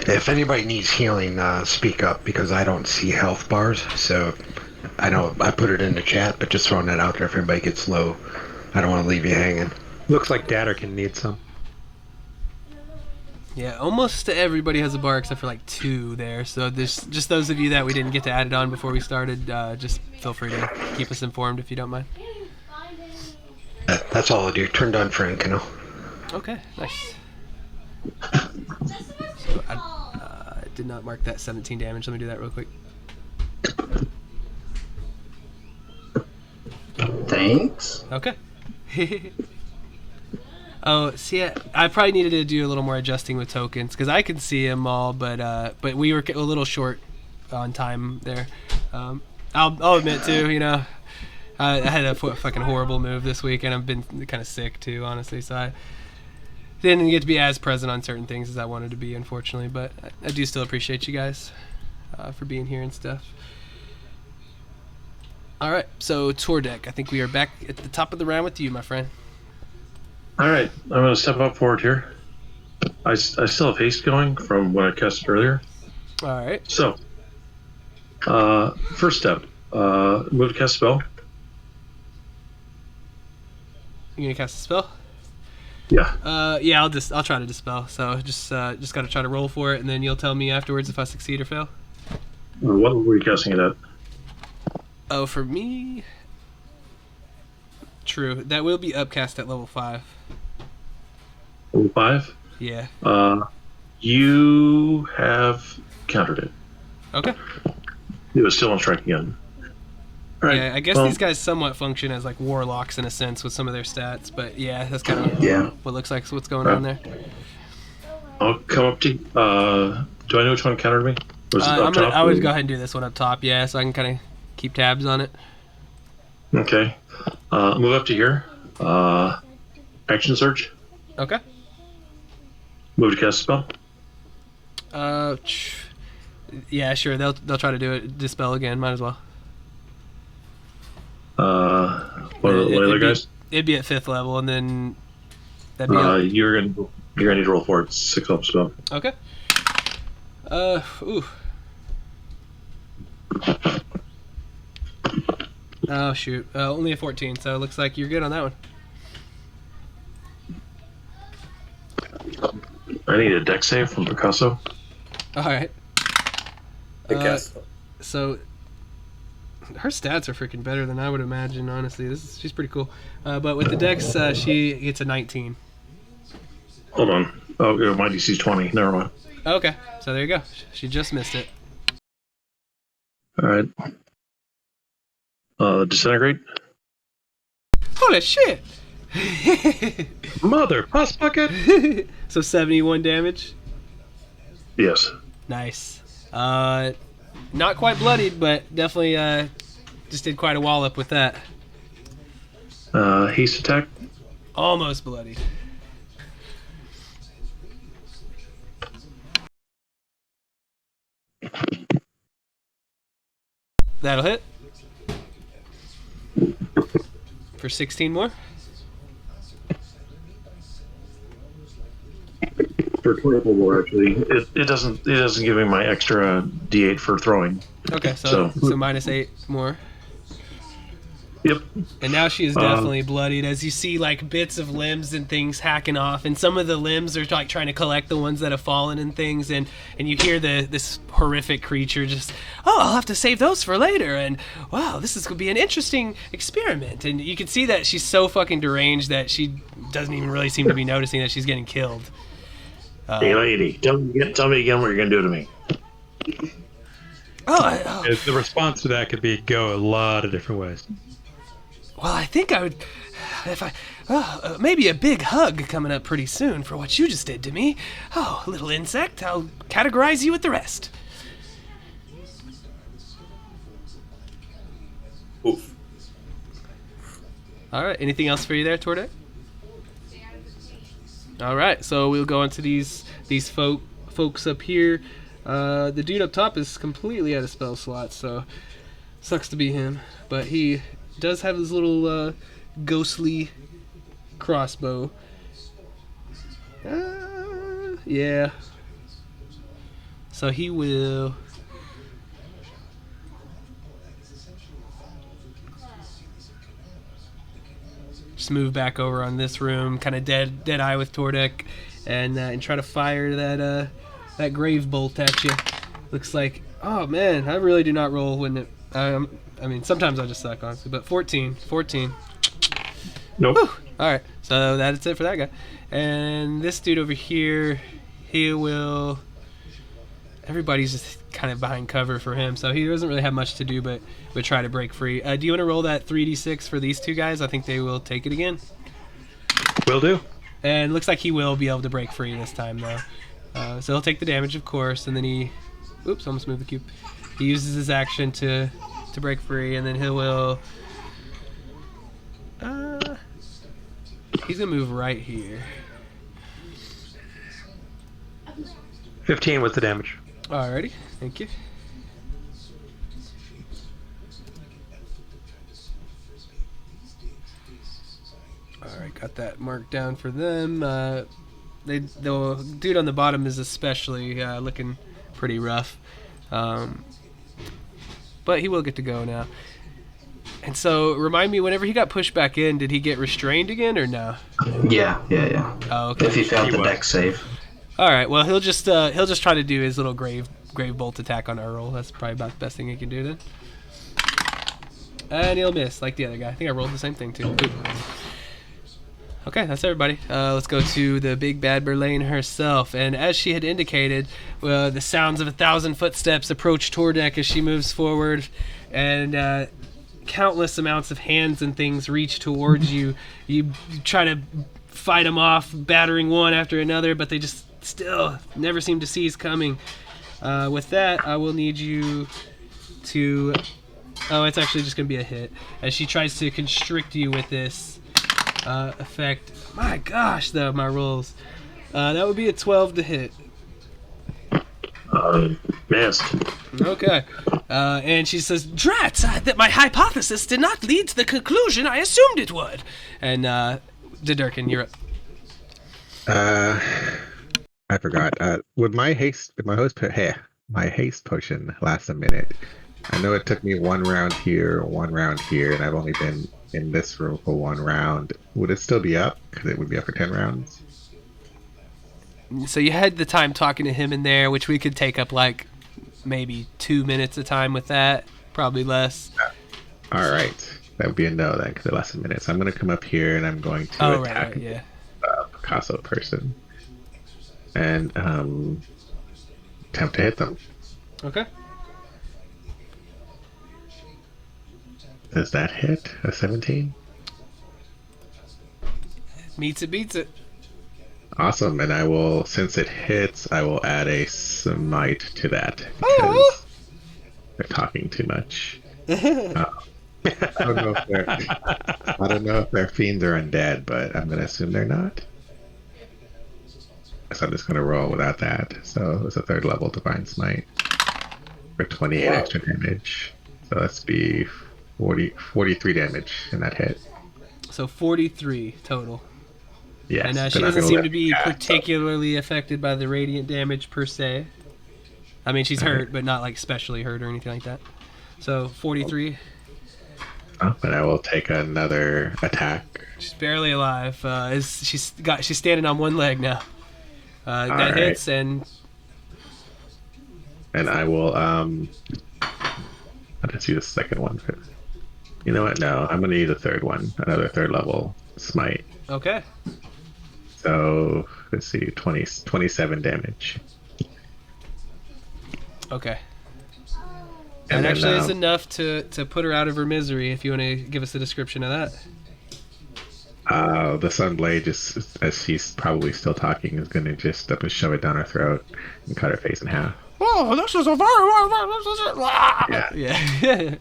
If anybody needs healing, speak up, because I don't see health bars. So I know I put it in the chat, but just throwing that out there if anybody gets low. I don't want to leave you hanging. Looks like Datterkin needs some. Yeah, almost everybody has a bar except for like 2 there. So there's just those of you that we didn't get to add it on before we started. Just feel free to keep us informed if you don't mind. That's all I do. Turned on for Inkino. Okay, nice. So I did not mark that 17 damage. Let me do that real quick. Thanks. Okay. Oh, see, I probably needed to do a little more adjusting with tokens because I could see them all, but we were a little short on time there. I'll admit too, I had a fucking horrible move this week, and I've been kind of sick too, honestly. So I didn't get to be as present on certain things as I wanted to be, unfortunately. But I do still appreciate you guys for being here and stuff. All right, so tour deck. I think we are back at the top of the round with you, my friend. All right, I'm going to step up forward here. I still have haste going from what I cast earlier. All right. So, first step, move to cast spell. You gonna cast a spell? Yeah. Yeah, I'll try to dispel. So just gotta try to roll for it, and then you'll tell me afterwards if I succeed or fail. What were you casting it at? Oh, for me, true. That will be upcast at level 5. Level 5? Yeah. You have countered it. Okay. It was still on strike again. All right. Yeah, I guess these guys somewhat function as like warlocks in a sense with some of their stats, but yeah, that's kind of what looks like what's going on there. I'll come up to. Do I know which one countered me? Was it up top? I would go ahead and do this one up top, yeah, so I can kind of keep tabs on it. Okay. Move up to here. Action search. Okay. Move to cast spell. Yeah, sure. They'll try to do it. Dispel again. Might as well. What are the other guys? It'd be at 5th level, and then that'd be. You're gonna need to roll for it. 6 level spell. Okay. Ooh. Oh shoot! Only a 14, so it looks like you're good on that one. I need a deck save from Picasso. All right. Picasso. So her stats are freaking better than I would imagine. Honestly, she's pretty cool. But with the dex, she gets a 19. Hold on. Oh, my DC's 20. Never mind. Okay, so there you go. She just missed it. All right. Disintegrate. Holy shit! Mother, pus bucket. So 71 damage. Yes. Nice. Not quite bloodied, but definitely just did quite a wallop with that. Haste attack. Almost bloodied. That'll hit. For 16 more. For 24 more, actually. It doesn't give me my extra D8 for throwing. Okay, so -8 more. Yep. And now she is definitely bloodied, as you see like bits of limbs and things hacking off, and some of the limbs are like trying to collect the ones that have fallen and things, and you hear this horrific creature just, I'll have to save those for later, and wow, this is gonna be an interesting experiment. And you can see that she's so fucking deranged that she doesn't even really seem to be noticing that she's getting killed. Hey lady, tell me again what you're gonna do to me. The response to that could be go a lot of different ways. Well, I think I would, maybe a big hug coming up pretty soon for what you just did to me. Oh, little insect, I'll categorize you with the rest. Oof. All right, anything else for you there, Torde? All right, so we'll go into these folks up here. The dude up top is completely out of spell slots, so sucks to be him. But he does have his little ghostly crossbow. Yeah. So he will just move back over on this room, kind of dead eye with Tordek, and try to fire that grave bolt at you. Looks like, oh man, I really do not roll when it. I mean, sometimes I just suck, honestly, but 14. Nope. Whew. All right, so that's it for that guy. And this dude over here, he will. Everybody's just kind of behind cover for him, so he doesn't really have much to do but try to break free. Do you want to roll that 3d6 for these two guys? I think they will take it again. Will do. And it looks like he will be able to break free this time, though. So he'll take the damage, of course, and then he... Oops, almost moved the cube. He uses his action to break free, and then he will... he's going to move right here. 15 was the damage. Alrighty, thank you. Alright, got that marked down for them. The dude on the bottom is especially looking pretty rough. But he will get to go now. And so, remind me, whenever he got pushed back in, did he get restrained again or no? Yeah. Oh, okay. If he failed the dex save. All right. Well, he'll just try to do his little grave bolt attack on our roll. That's probably about the best thing he can do then. And he'll miss like the other guy. I think I rolled the same thing too. Ooh. Okay, that's everybody. Let's go to the big bad Berlane herself. And as she had indicated, the sounds of 1,000 footsteps approach Tordek as she moves forward, and countless amounts of hands and things reach towards you. You try to fight them off, battering one after another, but they just still never seem to cease coming. With that, I will need you to... Oh, it's actually just going to be a hit. As she tries to constrict you with this effect. My gosh, though, my rolls. That would be a 12 to hit. Missed. Okay. And she says, Drat, that my hypothesis did not lead to the conclusion I assumed it would. And, Dedurkin, you're up. I forgot. Would my haste potion last a minute? I know it took me one round here, and I've only been in this room for one round. Would it still be up? Because it would be up for 10 rounds. So you had the time talking to him in there, which we could take up like maybe 2 minutes of time with that, probably less. All right, that would be a no then, because it lasts a minute. So I'm going to come up here and I'm going to attack yeah. Picasso person and attempt to hit them. Okay. Does that hit a 17? Meets it, beats it. Awesome, and I will, since it hits, I will add a smite to that because they're talking too much. I don't know if they're fiends or undead, but I'm gonna assume they're not. So I'm just gonna roll without that. So it's a 3rd level divine smite for 28 extra damage. So that's be 43 damage in that hit. So 43 total. Yes. And she doesn't seem to be particularly affected by the radiant damage per se. I mean, she's hurt, but not like specially hurt or anything like that. So 43. Oh, and I will take another attack. She's barely alive. She's standing on one leg now. That hits, and I will I'll just use the second one. You know what? No, I'm gonna use a third one. Another 3rd level smite. Okay. So let's see, 27 damage. Okay. And then, actually, it's enough to put her out of her misery. If you want to give us a description of that. The Sunblade, just as she's probably still talking, is going to just up and shove it down her throat and cut her face in half. Oh, this is a very... Yeah.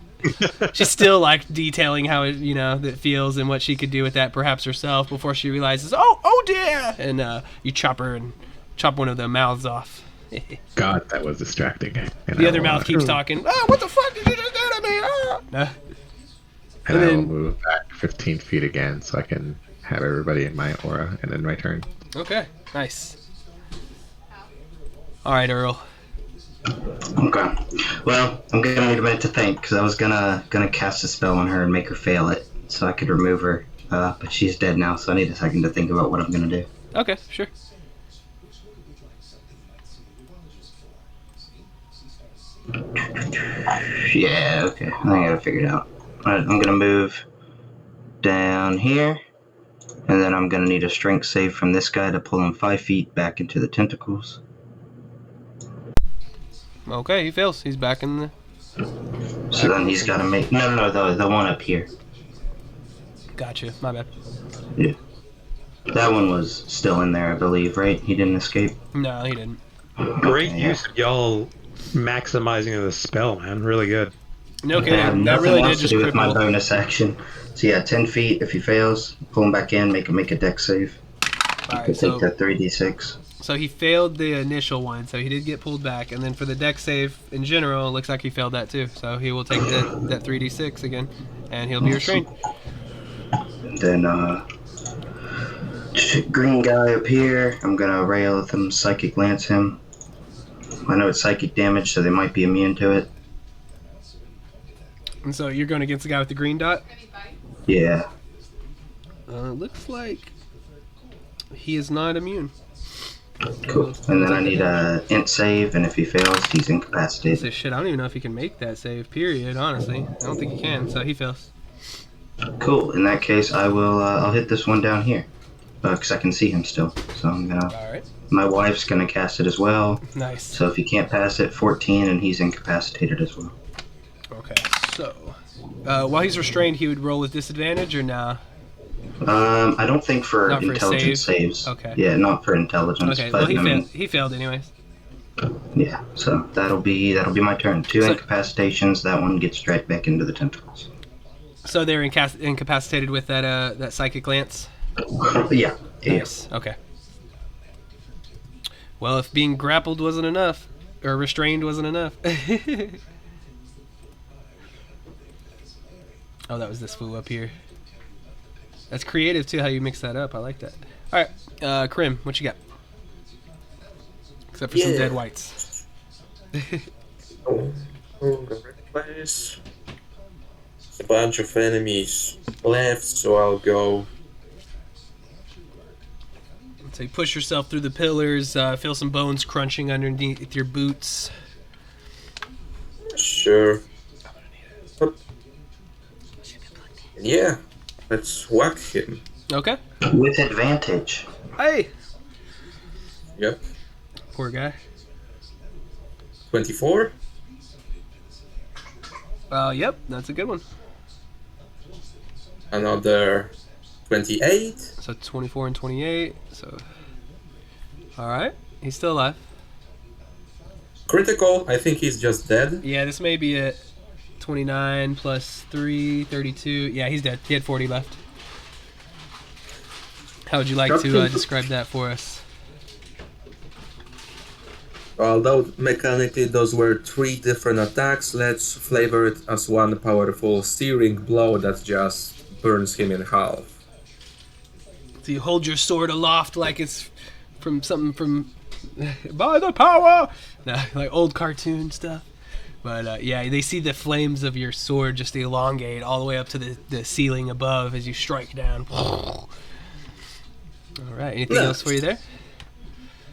She's still like detailing how it, that feels and what she could do with that perhaps herself before she realizes, oh dear! And you chop one of the mouths off. God, that was distracting. And the other mouth keeps talking, what the fuck did you just do to me? And I will move back 15 feet again so I can have everybody in my aura and then my turn. Okay, nice. Alright, Earl. Okay. Well, I'm gonna need a minute to think because I was gonna cast a spell on her and make her fail it so I could remove her. But she's dead now, so I need a second to think about what I'm gonna do. Okay, sure. Yeah, okay. I think I gotta figure it out. Alright, I'm gonna move down here And then I'm going to need a strength save from this guy to pull him 5 feet back into the tentacles. Okay, he fails. He's back in the... So then he's got to make... No, the one up here. Gotcha. My bad. Yeah. That one was still in there, I believe, right? He didn't escape? No, he didn't. Great Okay, yeah. use of y'all maximizing the spell, man. Really good. No I kidding. have That nothing really did else to just do with my cripple. bonus action. So yeah, 10 feet. If he fails, pull him back in, make a dex save. Alright, Take so that 3d6. so he failed the initial one, so he did get pulled back, and then for the dex save in general, it looks like he failed that too. So he will take that 3d6 again, and he'll be restrained. Then green guy up here, I'm gonna rail with him, psychic lance him. I know it's psychic damage, so they might be immune to it. And so you're going against the guy with the green dot. Yeah. Looks like he is not immune. Cool. And then I need a int save, and if he fails, he's incapacitated. So shit, I don't even know if he can make that save. Period. Honestly, I don't think he can. So he fails. Cool. In that case, I will. I'll hit this one down here, because I can see him still. So I'm gonna. All right. My wife's gonna cast it as well. Nice. So if he can't pass it, 14, and he's incapacitated as well. Okay. So while he's restrained, he would roll with disadvantage or nah? I don't think for Not for a intelligence save? saves. Okay. Yeah, not for intelligence. Okay. But Well, he I mean, failed. He failed anyways. yeah. So that'll be my turn. 2 So- incapacitations. That one gets dragged back into the tentacles. So they're incapacitated with that psychic lance. Yeah. Nice. Okay. Well, if being grappled wasn't enough, or restrained wasn't enough. Oh, that was this fool up here. That's creative too, how you mix that up. I like that. All right, Krim, what you got? Except for some Yeah. dead whites. Oh, the right place. A bunch of enemies left, so I'll go. So you push yourself through the pillars, feel some bones crunching underneath your boots. Sure. Yeah, let's whack him. Okay. With advantage. Hey! Yep. Poor guy. 24. Yep, that's a good one. Another 28. So 24 and 28. So, all right, he's still alive. Critical. I think he's just dead. Yeah, this may be it. 29 plus 3, 32. Yeah, he's dead. He had 40 left. How would you like to describe that for us? Although mechanically those were 3 different attacks, let's flavor it as one powerful searing blow that just burns him in half. So you hold your sword aloft like it's from something from by the power, nah, like old cartoon stuff. But yeah, they see the flames of your sword just elongate all the way up to the ceiling above as you strike down. All right, anything else for you there?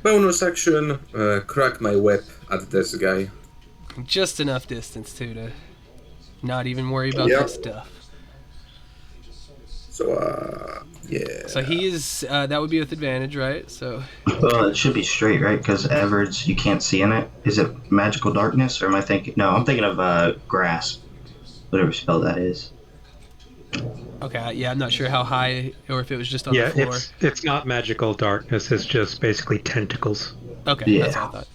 Bonus action, crack my whip at this guy. Just enough distance too to not even worry about Yep. that stuff. So, yeah. So he is, that would be with advantage, right? So Well, it should be straight, right? Because Everard's, you can't see in it. Is it magical darkness, or am I thinking? No, I'm thinking of grasp, whatever spell that is. okay, yeah, I'm not sure how high or if it was just on Yeah, the floor. it's not magical darkness. It's just basically tentacles. Okay, that's Yeah. what I thought.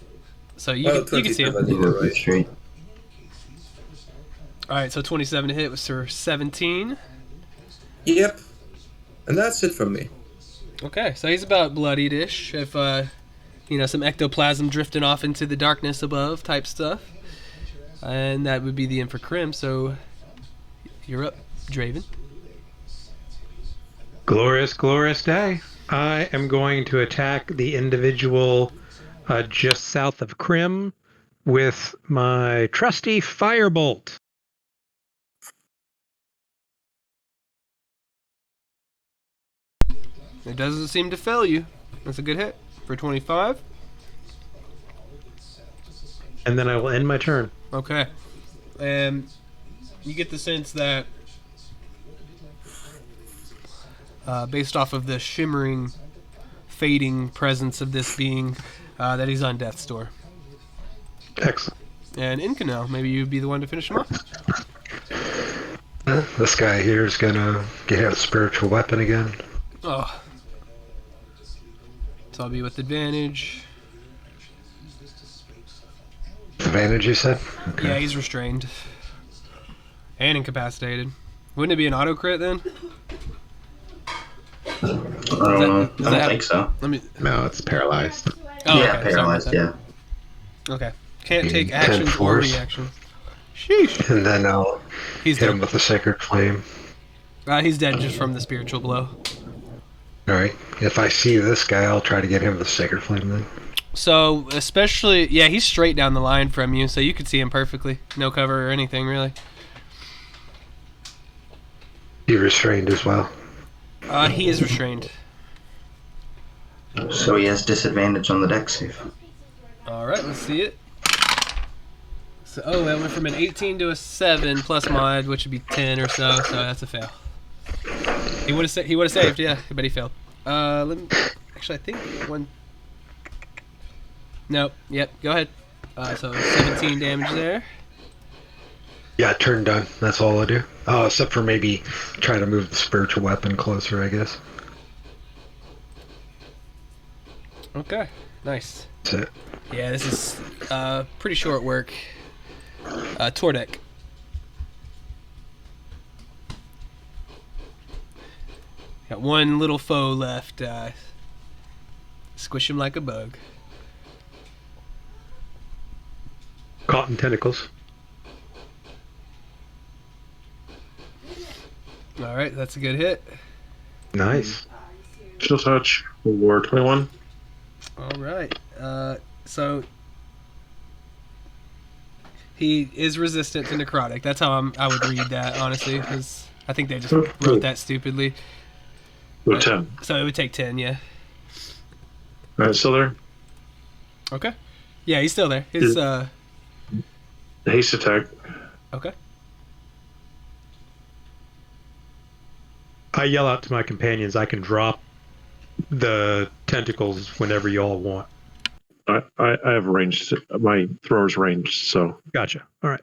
So you can see him. 27 It either would be way. straight. All right, so 27 to hit was for 17. Yep. And that's it from me. Okay, so he's about bloodied-ish. If some ectoplasm drifting off into the darkness above type stuff, and that would be the end for Krim. So you're up, Draven. Glorious, glorious day. I am going to attack the individual just south of Krim with my trusty firebolt. It doesn't seem to fail you. That's a good hit for 25. And then I will end my turn. Okay. You get the sense that based off of the shimmering, fading presence of this being, that he's on death's door. Excellent. And Incanel, maybe you'd be the one to finish him off. This guy here is gonna get out a spiritual weapon again. Oh. So I'll be with advantage. Advantage, you said? Okay. Yeah, he's restrained. And incapacitated. Wouldn't it be an auto crit then? I don't know. I don't think so. Let me. No, it's paralyzed. Oh, Yeah, okay, paralyzed, sorry yeah. about that. Okay. Can't take 10 actions or force. reactions. Sheesh. And then I'll He's hit him dead. with the Sacred Flame. He's dead just from the spiritual blow. Alright. If I see this guy, I'll try to get him with the Sacred Flame then. So, especially, yeah, he's straight down the line from you, so you could see him perfectly. No cover or anything, really. He restrained as well. He is restrained. So he has disadvantage on the dex save. Alright, let's see it. So, oh, that went from an 18 to a 7 plus mod, which would be 10 or so that's a fail. He would have saved, yeah, but he failed. Let me, actually, I think one. Nope. Yep. Go ahead. So 17 damage there. Yeah, turn done. That's all I do. Oh, except for maybe try to move the spiritual weapon closer, I guess. Okay. Nice. That's it. Yeah, this is pretty short work. Tordek. Got one little foe left. Squish him like a bug. Cotton tentacles. All right, that's a good hit. Nice. Chill touch. War 21. All right. So he is resistant to necrotic. That's how I would read that, honestly, because I think they just wrote that stupidly. With 10. So it would take 10, yeah. Alright, still there? Okay. Yeah, he's still there. His Haste attack. okay. I yell out to my companions, I can drop the tentacles whenever you all want. I have ranged. My thrower's ranged, so. Gotcha. All right.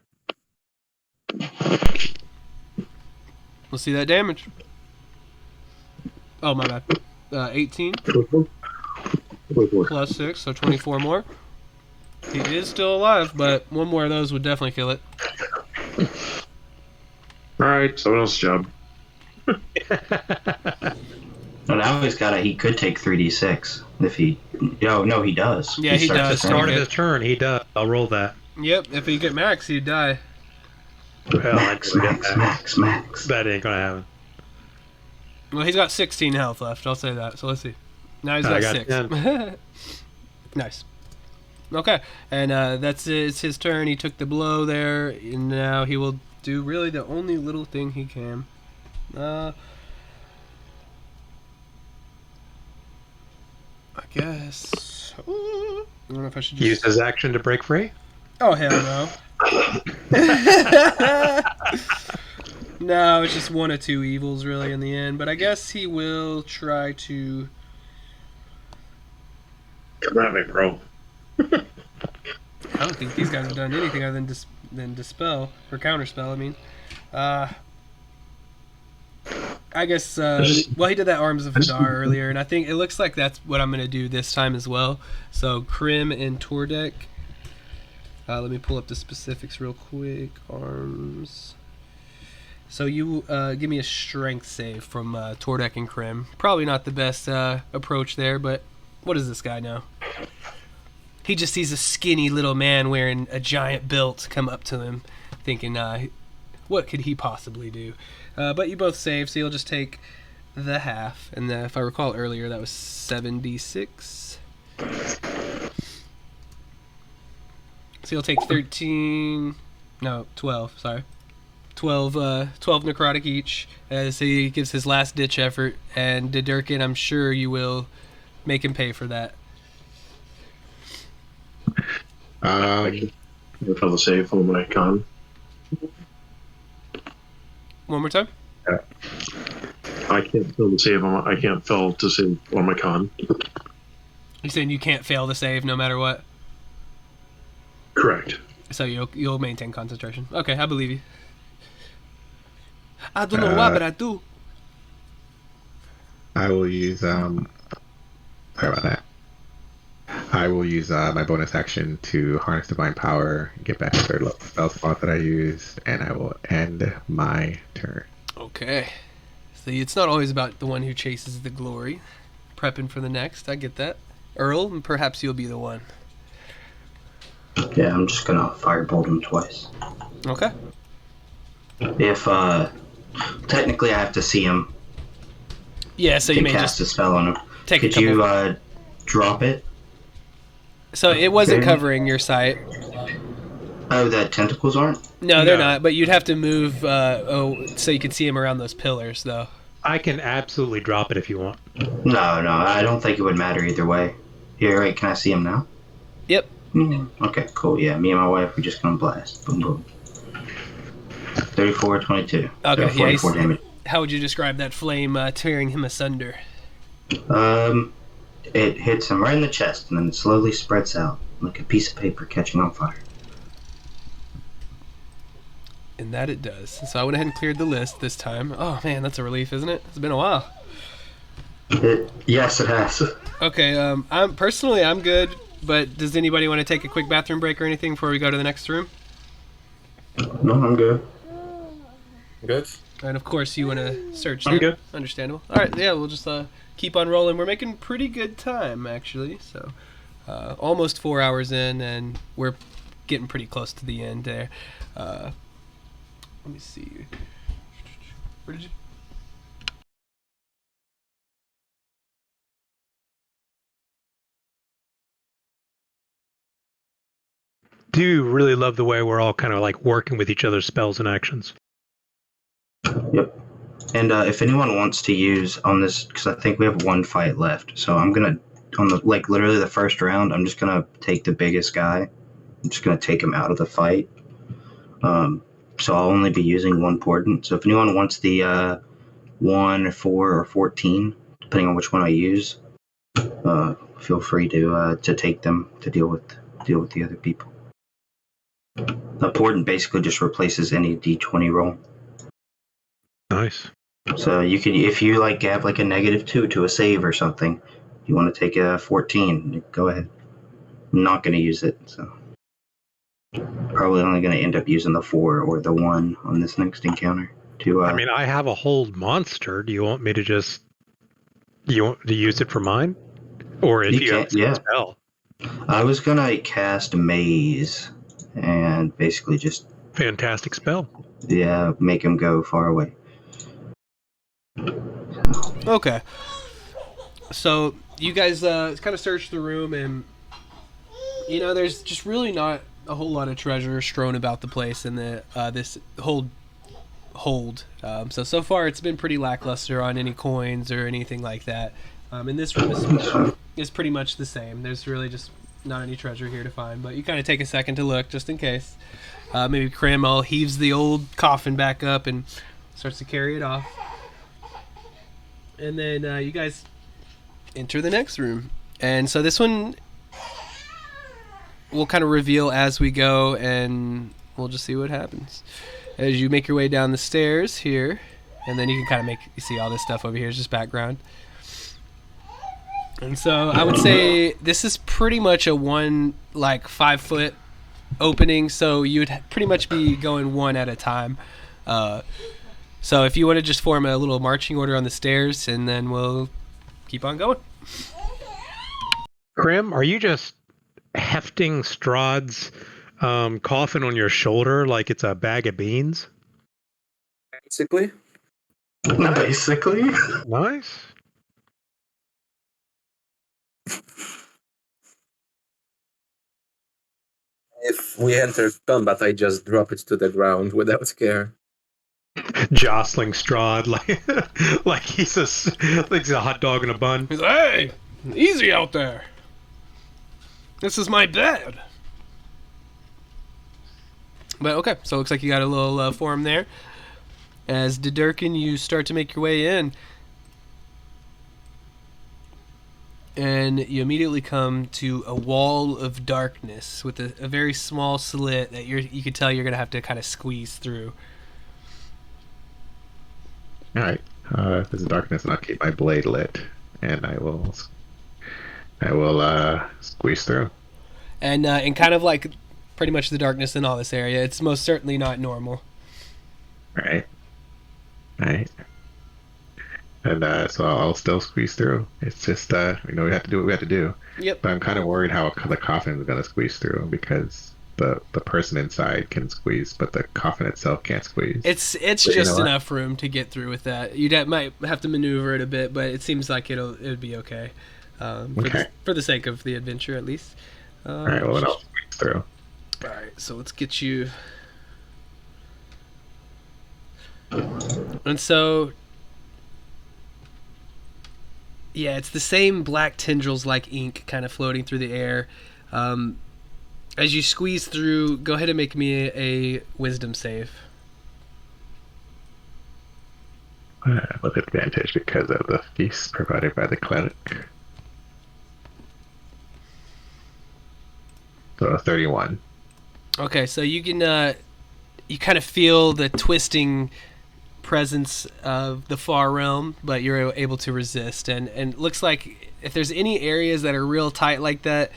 We'll see that damage. Oh, my bad. 18 plus 6, so 24 more. He is still alive, but one more of those would definitely kill it. Alright, someone else's job. Well, now he could take 3d6 if he. No, he does. Yeah, he starts does. his turn. Start of his turn, he does. I'll roll that. Yep, if he get max, he'd die. Well, Max. that ain't gonna happen. Well, he's got 16 health left, I'll say that. So let's see. Now he's I got got 6. Nice. Okay, and that's it. It's his turn. He took the blow there, and now he will do really the only little thing he can. I guess. I don't know if I should just Use his action to break free? Oh, hell no. No, it's just one of two evils, really, in the end. But I guess he will try to. Come at me, bro. I don't think these guys have done anything other than dispel or counterspell. I mean, I guess. Well, he did that Arms of Hadar earlier, and I think it looks like that's what I'm going to do this time as well. So Krim and Tordek. Let me pull up the specifics real quick. Arms. So you give me a strength save from Tordek and Krim. Probably not the best approach there, but what does this guy know? He just sees a skinny little man wearing a giant belt come up to him, thinking, what could he possibly do? But you both save, so you'll just take the half. And if I recall earlier, that was 7d6. So you'll take 12, sorry. 12 necrotic each as he gives his last ditch effort, and Dedurkin, I'm sure you will make him pay for that. I fail the save on my con. One more time. I can't fail to save on. I can't fail to save on my con. You're saying you can't fail to save no matter what? Correct. So you'll maintain concentration. Okay, I believe you. I don't know why, but I do. I will use sorry about that. I will use my bonus action to harness divine power, get back the third level spell slot that I used, and I will end my turn. Okay. See, it's not always about the one who chases the glory. Prepping for the next, I get that. Earl, perhaps you'll be the one. Yeah, I'm just gonna firebolt him twice. Okay. If technically I have to see him. Yeah, so you may cast just a spell on him. take Could a couple. you drop it? So it wasn't Okay. covering your sight. Oh, the tentacles aren't? No, they're not. But you'd have to move so you could see him around those pillars, though. I can absolutely drop it if you want. No, I don't think it would matter either way. Here, wait, can I see him now? Yep. Okay, cool. Yeah, me and my wife are just gonna blast. Boom, boom. 34, 22. Okay, So 44 yeah, damage. How would you describe that flame tearing him asunder? It hits him right in the chest and then it slowly spreads out like a piece of paper catching on fire. And that it does. So I went ahead and cleared the list this time. Oh man, that's a relief, isn't it? It's been a while. Yes, it has. Okay, I'm good, but does anybody want to take a quick bathroom break or anything before we go to the next room? No, I'm good. Good. And of course, you want to search. I'm good. Understandable. All right, yeah, we'll just keep on rolling. We're making pretty good time, actually. So, almost 4 hours in, and we're getting pretty close to the end there. Let me see. Where did you? Do really love the way we're all kind of like working with each other's spells and actions. Yep. And if anyone wants to use on this, because I think we have one fight left, so I'm gonna literally the first round, I'm just gonna take the biggest guy. I'm just gonna take him out of the fight. So I'll only be using one portent. So if anyone wants the 1, 4, or 14, depending on which one I use, feel free to take them to deal with the other people. A portent basically just replaces any D20 roll. Nice. So you can, if you have like a -2 to a save or something, you want to take a 14, go ahead. I'm not going to use it, so probably only going to end up using the 4 or the 1 on this next encounter. I mean, I have a hold monster. Do you want me to just use it for mine, or if you have a spell? I was going to cast Maze and basically just Fantastic spell. make him go far away. Okay. So you guys kind of search the room, and there's just really not a whole lot of treasure strewn about the place in the this hold. So far it's been pretty lackluster on any coins or anything like that. And this room is pretty much the same. There's really just not any treasure here to find, but you kind of take a second to look just in case. Maybe Cramwell heaves the old coffin back up and starts to carry it off. And then you guys enter the next room. And so this one we'll kind of reveal as we go, and we'll just see what happens. As you make your way down the stairs here, and then you can kind of you see all this stuff over here is just background. And so I would say this is pretty much a 5-foot opening, so you would pretty much be going one at a time. So if you want to just form a little marching order on the stairs, and then we'll keep on going. Krim, are you just hefting Strahd's coffin on your shoulder like it's a bag of beans? Basically. Basically. Nice. If we enter combat, I just drop it to the ground without care. Jostling Strahd like he's a hot dog in a bun. He's like, hey, easy out there. This is my bed. But okay, so it looks like you got a little form there. As Didurkin, you start to make your way in, and you immediately come to a wall of darkness with a very small slit that you can tell you're going to have to kind of squeeze through. All right. If there's darkness, I'll keep my blade lit, and I will squeeze through. And kind of like pretty much the darkness in all this area, it's most certainly not normal. All right. And so I'll still squeeze through. It's just we have to do what we have to do. Yep. But I'm kind of worried how the coffin is going to squeeze through, because the person inside can squeeze, but the coffin itself can't squeeze. It's just enough room to get through with that. Might have to maneuver it a bit, but it seems like it'd be okay. For the sake of the adventure, at least. All right. Well, then I'll squeeze through. All right. So let's get you. And so. Yeah, it's the same black tendrils like ink kind of floating through the air. As you squeeze through, go ahead and make me a wisdom save. With advantage because of the feast provided by the cleric. So 31. Okay, so you can you kind of feel the twisting presence of the far realm, but you're able to resist, and it looks like if there's any areas that are real tight like that,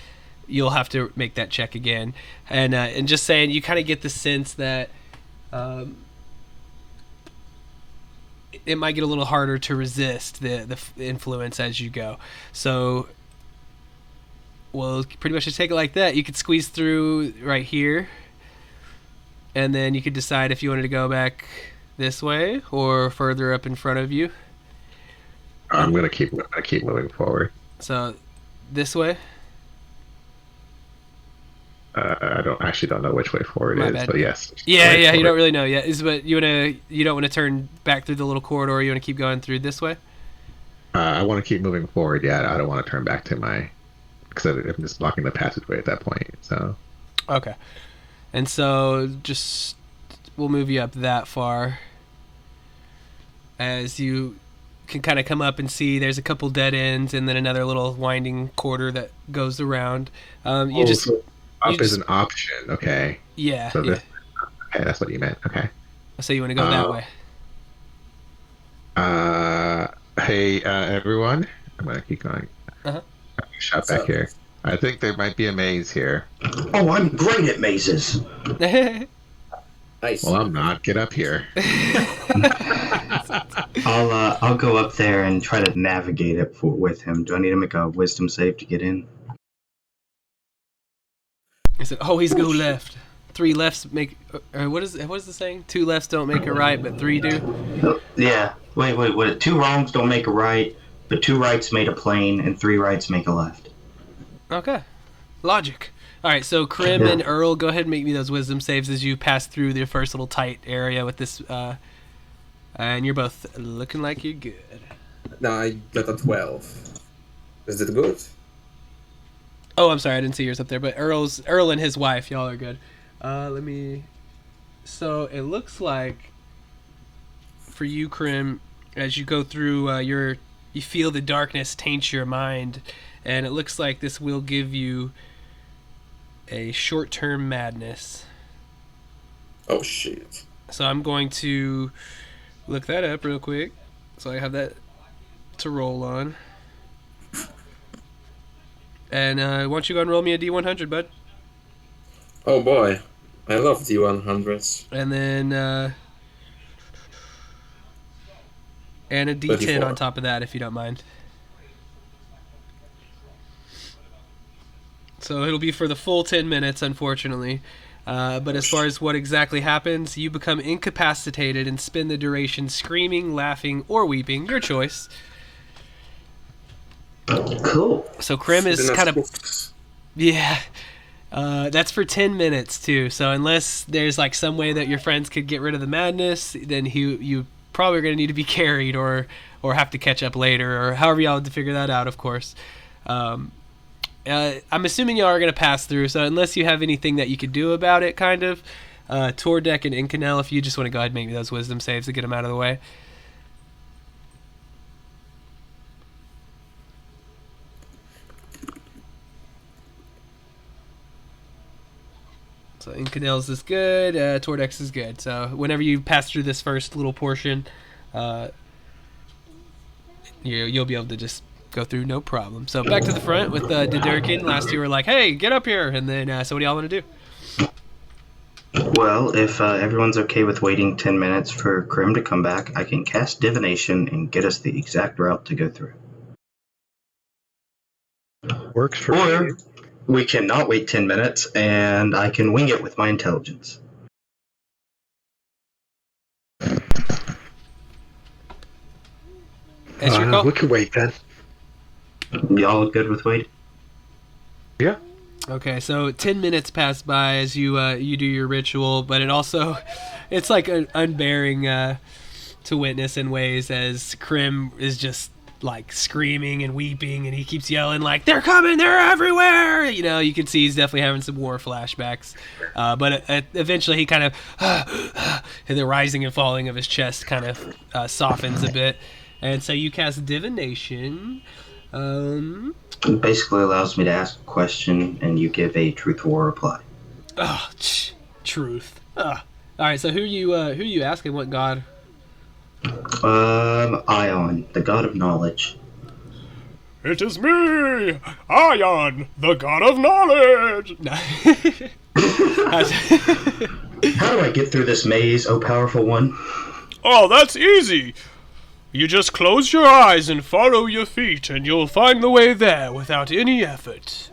you'll have to make that check again. And just saying, you kind of get the sense that it might get a little harder to resist the influence as you go. So we'll pretty much just take it like that. You could squeeze through right here, and then you could decide if you wanted to go back this way or further up in front of you. I'm gonna keep moving forward. So this way. I don't know which way forward is, but yes. Yeah, you don't really know yet. But you don't want to turn back through the little corridor. You want to keep going through this way. I want to keep moving forward. Yeah, I don't want to turn back to because I'm just blocking the passageway at that point. So. Okay, and so we'll move you up that far. As you can kind of come up and see, there's a couple dead ends, and then another little winding corridor that goes around. Up is an option, okay. Yeah. So okay, that's what you meant. Okay. So you want to go that way? Hey, everyone. I'm gonna keep going. Shot back here. I think there might be a maze here. Oh, I'm great at mazes. Nice. Well, I'm not. Get up here. I'll go up there and try to navigate it with him. Do I need to make a wisdom save to get in? I said, always go left. 3 lefts make. What is the saying? 2 lefts don't make a right, but 3 do. Yeah. Wait. 2 wrongs don't make a right, but 2 rights made a plane, and 3 rights make a left. Okay. Logic. All right. So Krim and Earl, go ahead and make me those wisdom saves as you pass through the first little tight area with this. And you're both looking like you're good. No, I got a 12. Is it good? Oh, I'm sorry, I didn't see yours up there. But Earl and his wife, y'all are good. So it looks like for you, Krim, as you go through, you feel the darkness taint your mind, and it looks like this will give you a short-term madness. Oh shit! So I'm going to look that up real quick, so I have that to roll on. And why don't you go and roll me a D100, bud? Oh boy, I love D100s. And then and a D10 34. on top of that, if you don't mind. So it'll be for the full 10 minutes, unfortunately. But as far as what exactly happens, you become incapacitated and spend the duration screaming, laughing, or weeping, your choice. Cool. So Krim is kind of... Yeah. That's for 10 minutes, too. So unless there's like some way that your friends could get rid of the madness, then you probably are going to need to be carried or have to catch up later, or however y'all have to figure that out, of course. I'm assuming y'all are going to pass through, so unless you have anything that you could do about it, kind of, Tordek and Incanel, if you just want to go ahead and make me those wisdom saves to get them out of the way. So Incanel's is good. Tordex is good. So whenever you pass through this first little portion, you'll be able to just go through no problem. So back to the front with Didurkin. Last you were like, hey, get up here. And then, so what do y'all want to do? Well, if everyone's okay with waiting 10 minutes for Krim to come back, I can cast Divination and get us the exact route to go through. Works for Or me. we cannot wait 10 minutes, and I can wing it with my intelligence. It's your call. We can wait then. Y'all good with waiting? Yeah. Okay, so 10 minutes pass by as you you do your ritual, but it's like unbearing to witness in ways as Krim is just like screaming and weeping, and he keeps yelling like, they're coming, they're everywhere. You know, you can see he's definitely having some war flashbacks, but eventually he kind of and the rising and falling of his chest kind of softens a bit, and so you cast Divination. It basically allows me to ask a question, and you give a truthful reply. Oh, truth. All right, so who you asking? What god? Ion, the god of knowledge. It is me, Ion, the god of knowledge. How do I get through this maze, oh powerful one? Oh, that's easy. You just close your eyes and follow your feet, and you'll find the way there without any effort.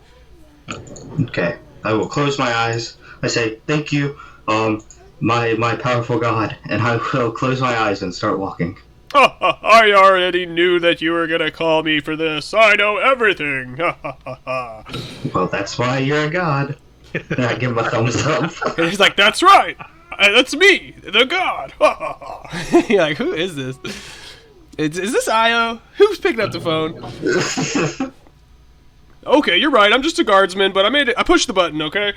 Okay, I will close my eyes. I say, thank you, my powerful god, and I will close my eyes and start walking. I already knew that you were gonna call me for this. I know everything. Well, that's why you're a god. And I give him a thumbs up. And he's like, that's right. That's me, the god. You're like, who is this? Is this Io? Who's picking up the phone? Okay, you're right. I'm just a guardsman, but I pushed the button, okay?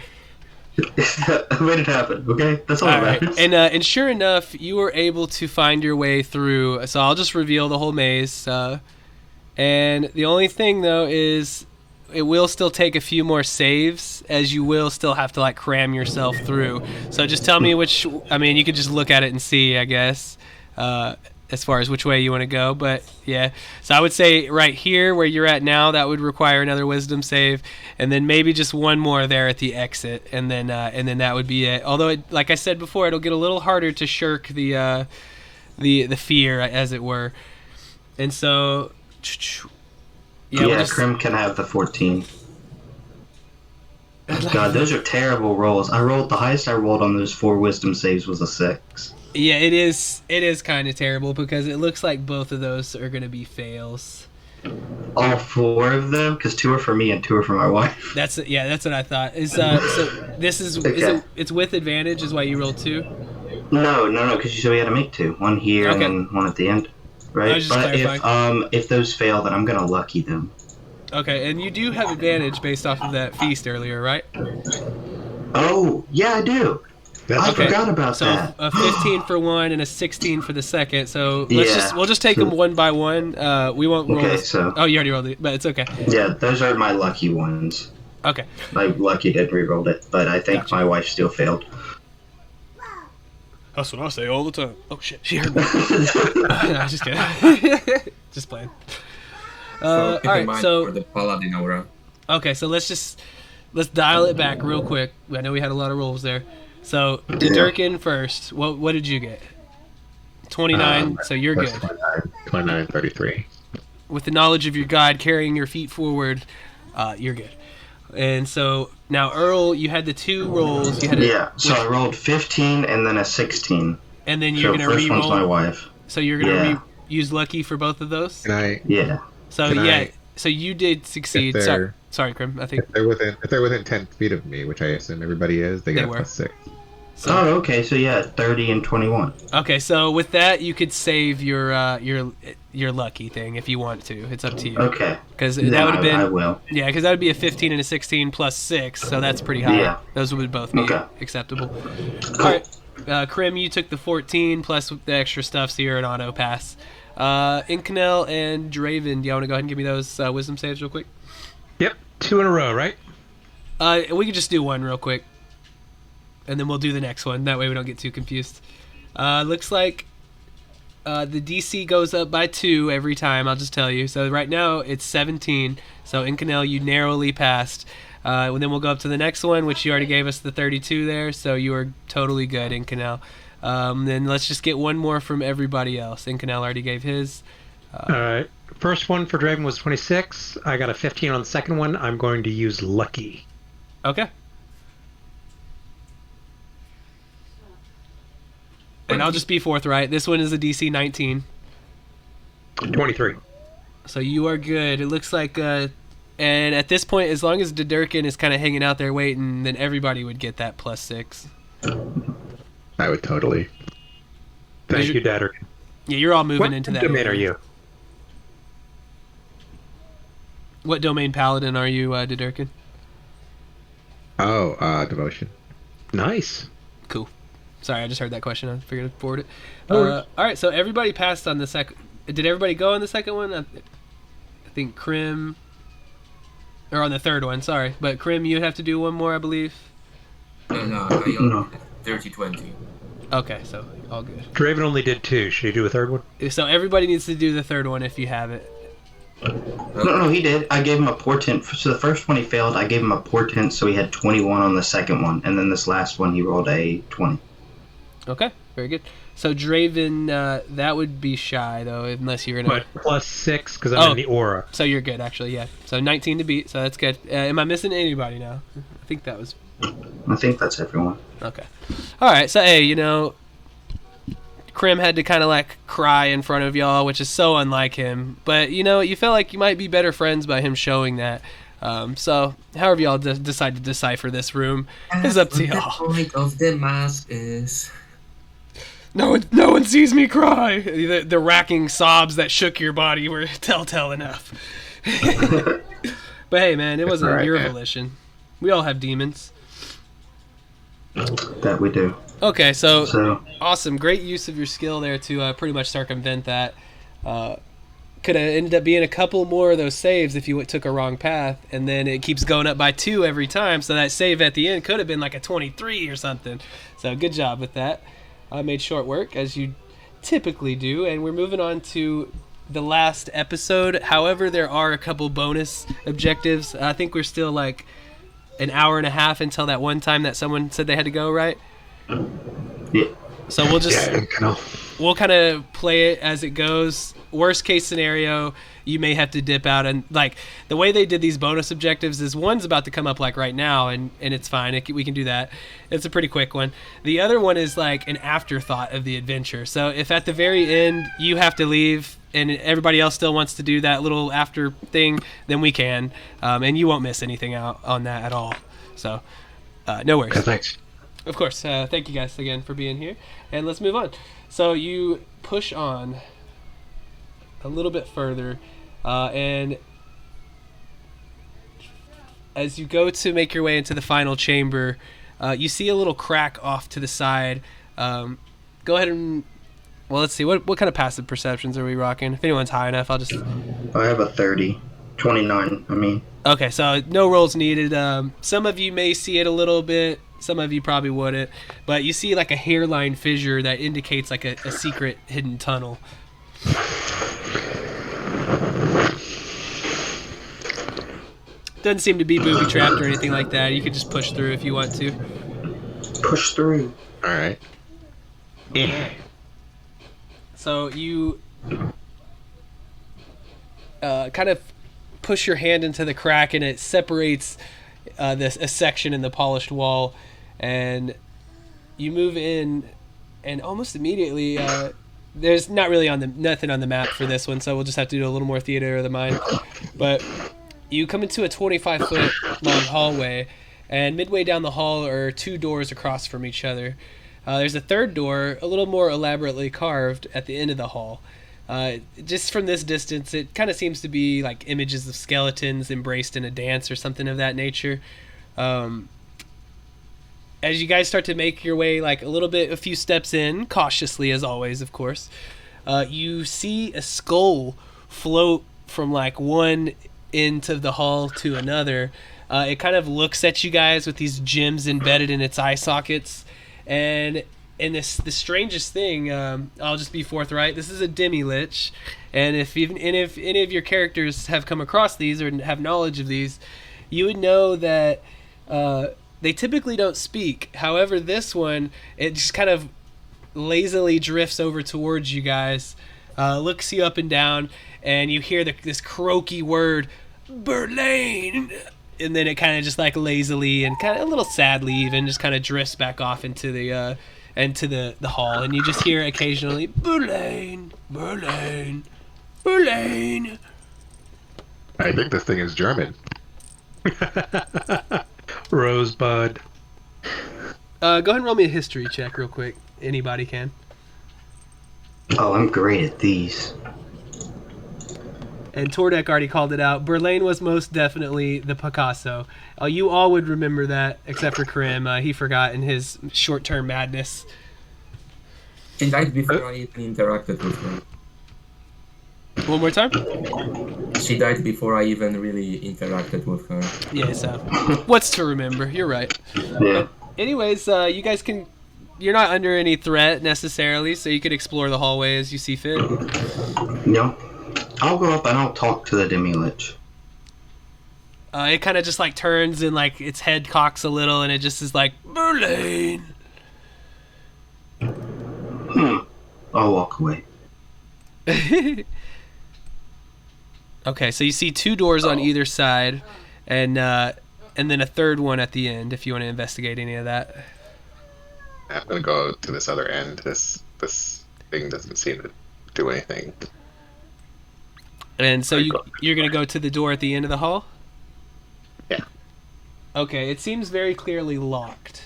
I made it happen, okay? That's all that Right. matters. And sure enough, you were able to find your way through. So I'll just reveal the whole maze. And the only thing, though, is it will still take a few more saves, as you will still have to, like, cram yourself through. So just tell me which... I mean, you could just look at it and see, I guess. As far as which way you want to go, but yeah. So I would say right here where you're at now, that would require another wisdom save, and then maybe just one more there at the exit, and then that would be it. Although, like I said before, it'll get a little harder to shirk the fear, as it were. And so, Yeah, Krim can have the 14. God, those are terrible rolls. The highest I rolled on those 4 wisdom saves was a 6. Yeah, it is kind of terrible because it looks like both of those are going to be fails. All 4 of them? Because 2 are for me and 2 are for my wife. That's what I thought. So this is, Okay. it's with advantage is why you rolled 2? No, because you said we had to make 2. One here Okay. and then one at the end. I Right? was just But clarifying. if those fail, then I'm going to lucky them. Okay, and you do have advantage based off of that feast earlier, right? Oh, yeah, I do. I Okay. forgot about So that. a 15 for one and a 16 for the second. So Yeah. we'll just take them one by one. We won't roll. Okay, this. so- Oh, you already rolled it, but it's okay. Yeah, those are my lucky ones. Okay. I lucky did re-rolled it, but I think Gotcha. my wife still failed. That's what I say all the time. Oh shit, she heard me. No, just kidding. Just playing. So keep all in right, mind so for the paladin aura. okay, so let's dial it back real quick. I know we had a lot of rolls there. So Didurkin first. What did you get? 29. So you're good. 29, 33. With the knowledge of your god carrying your feet forward, you're good. And so now Earl, you had the 2 rolls. You had So I rolled 15 and then a 16. and then you're So gonna first one's my re-roll. wife. So you're gonna Yeah. use lucky for both of those. Yeah. So Can yeah, I- so you did succeed. If they're- Sorry, Krim. I think If they're within 10 feet of me, which I assume everybody is, they They get were. a +6. so. Oh, okay. So yeah, 30 and 21. Okay, so with that, you could save your lucky thing if you want to. It's up to you. Okay. Because Then that would have been I will. yeah, because that would be a 15 and a 16 plus 6, so that's pretty high. Yeah. Those would both be Okay. acceptable. Cool. All right, Krim, you took the 14 plus the extra stuff, so you're an auto pass. Incanel and Draven, do you want to go ahead and give me those wisdom saves real quick? Yep, 2 in a row, right? We could just do one real quick. and then we'll do the next one. That way we don't get too confused. Looks like the DC goes up by 2 every time, I'll just tell you. So right now it's 17. So Incanel, you narrowly passed. And then we'll go up to the next one, which you already gave us the 32 there. So you are totally good, Incanel. Then let's just get one more from everybody else. Incanel already gave his. All right. First one for Draven was 26. I got a 15 on the second one. I'm going to use Lucky. Okay. And I'll just be forthright. This one is a DC 19. 23. So you are good. It looks like, and at this point, as long as Dedurkin is kind of hanging out there waiting, then everybody would get that +6. I would totally. Thank you, Dadder. Yeah, you're all moving What into that. domain area. are you? What domain paladin are you, Dedurkin? Oh, devotion. Nice. Cool. Sorry, I just heard that question. I figured I'd forward it. No worries. All right, so everybody passed on the second. Did everybody go on the second one? I think Krim. Or on the third one, sorry. But Krim, you'd have to do one more, I believe. No, I only did 30-20. Okay, so all good. Draven only did 2. Should he do a third one? So everybody needs to do the third one if you have it. No, he did. I gave him a portent. So the first one he failed, I gave him a portent, so he had 21 on the second one. And then this last one, he rolled a 20. Okay, very good. So Draven, that would be shy, though, unless you're in a... But +6 because I'm in the aura. So you're good, actually, yeah. So 19 to beat, so that's good. Am I missing anybody now? I think that was... I think that's everyone. Okay. All right, so, hey, you know, Krim had to kind of, like, cry in front of y'all, which is so unlike him. But, you know, you felt like you might be better friends by him showing that. So, however y'all decide to decipher this room is up to y'all. The point of the mask is... No one sees me cry. The racking sobs that shook your body were telltale enough. But hey, man, it wasn't right, your man. volition. We all have demons. That we do. Okay, so awesome. Great use of your skill there to pretty much circumvent that. Could have ended up being a couple more of those saves if you took a wrong path, and then it keeps going up by 2 every time, so that save at the end could have been like a 23 or something. So good job with that. I made short work, as you typically do, and we're moving on to the last episode. However, there are a couple bonus objectives. I think we're still like an hour and a half until that one time that someone said they had to go, right? Yeah. So we'll just Yeah, we'll kind of play it as it goes. Worst case scenario, you may have to dip out, and like the way they did these bonus objectives is one's about to come up like right now, and it's fine. We can do that. It's a pretty quick one. The other one is like an afterthought of the adventure. So if at the very end you have to leave and everybody else still wants to do that little after thing, then we can, and you won't miss anything out on that at all. So no worries. Okay, thanks. Of course. Thank you guys again for being here. And let's move on. So you push on a little bit further, and as you go to make your way into the final chamber, you see a little crack off to the side. Go ahead and... Well, let's see. What kind of passive perceptions are we rocking? If anyone's high enough, I'll just... I have a 30. 29, I mean. Okay, so no rolls needed. Some of you may see it a little bit. Some of you probably wouldn't. But you see like a hairline fissure that indicates like a secret hidden tunnel. Doesn't seem to be booby trapped or anything like that. You could just push through if you want to. Push through. All right. So you kind of push your hand into the crack, and it separates a section in the polished wall, and you move in, and almost immediately there's not really nothing on the map for this one, so we'll just have to do a little more theater of the mind. But you come into a 25-foot long hallway, and midway down the hall are 2 doors across from each other. There's a third door, a little more elaborately carved, at the end of the hall. Just from this distance, it kind of seems to be like images of skeletons embraced in a dance or something of that nature. As you guys start to make your way like a few steps in, cautiously as always, of course, you see a skull float from like one end of the hall to another. It kind of looks at you guys with these gems embedded in its eye sockets, and the strangest thing, I'll just be forthright. This is a demi-lich, and if any of your characters have come across these or have knowledge of these, you would know that they typically don't speak. However, this one, it just kind of lazily drifts over towards you guys, looks you up and down, and you hear this croaky word, Berlane, and then it kind of just like lazily and kind of a little sadly even just kind of drifts back off into the hall, and you just hear occasionally, Berlane, Berlane, Berlane. I think this thing is German. Rosebud. Go ahead and roll me a history check real quick. Anybody can. Oh, I'm great at these. And Tordek already called it out. Berlane was most definitely the Picasso. You all would remember that, except for Karim. He forgot in his short-term madness. She died before I even interacted with her. One more time? She died before I even really interacted with her. Yeah, so what's to remember? You're right. Yeah. Anyways, you guys can... You're not under any threat, necessarily, so you could explore the hallway as you see fit. No. I'll go up and I'll talk to the demi-lich. It kind of just, like, turns and, like, its head cocks a little, and it just is like, Berlane! I'll walk away. Okay, so you see two doors on either side, and then a third one at the end, if you want to investigate any of that. I'm gonna go to this other end. This thing doesn't seem to do anything. And so you're going to go to the door at the end of the hall? Yeah. Okay, it seems very clearly locked.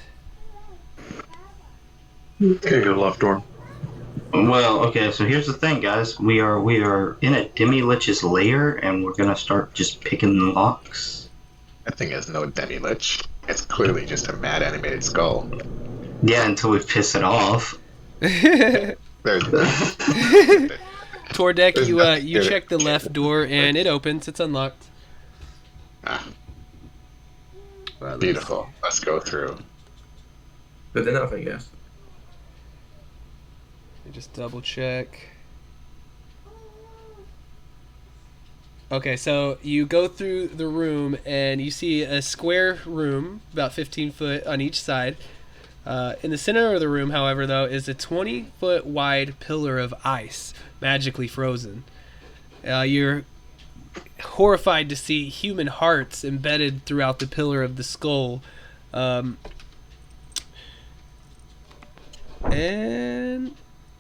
Okay, go left door. Well, okay, so here's the thing, guys. We are in a demi-lich's lair, and we're gonna start just picking the locks. That thing has no demi-lich. It's clearly just a mad animated skull. Yeah, until we piss it off. There's Tordek, There's you nothing you to it. check the left door, and it opens. It's unlocked. Well, Beautiful. Let's go through. Good enough, I guess. Let me just double check. Okay, so you go through the room and you see a square room, about 15 foot on each side. In the center of the room, however, though, is a 20-foot wide pillar of ice, magically frozen. You're horrified to see human hearts embedded throughout the pillar of the skull. And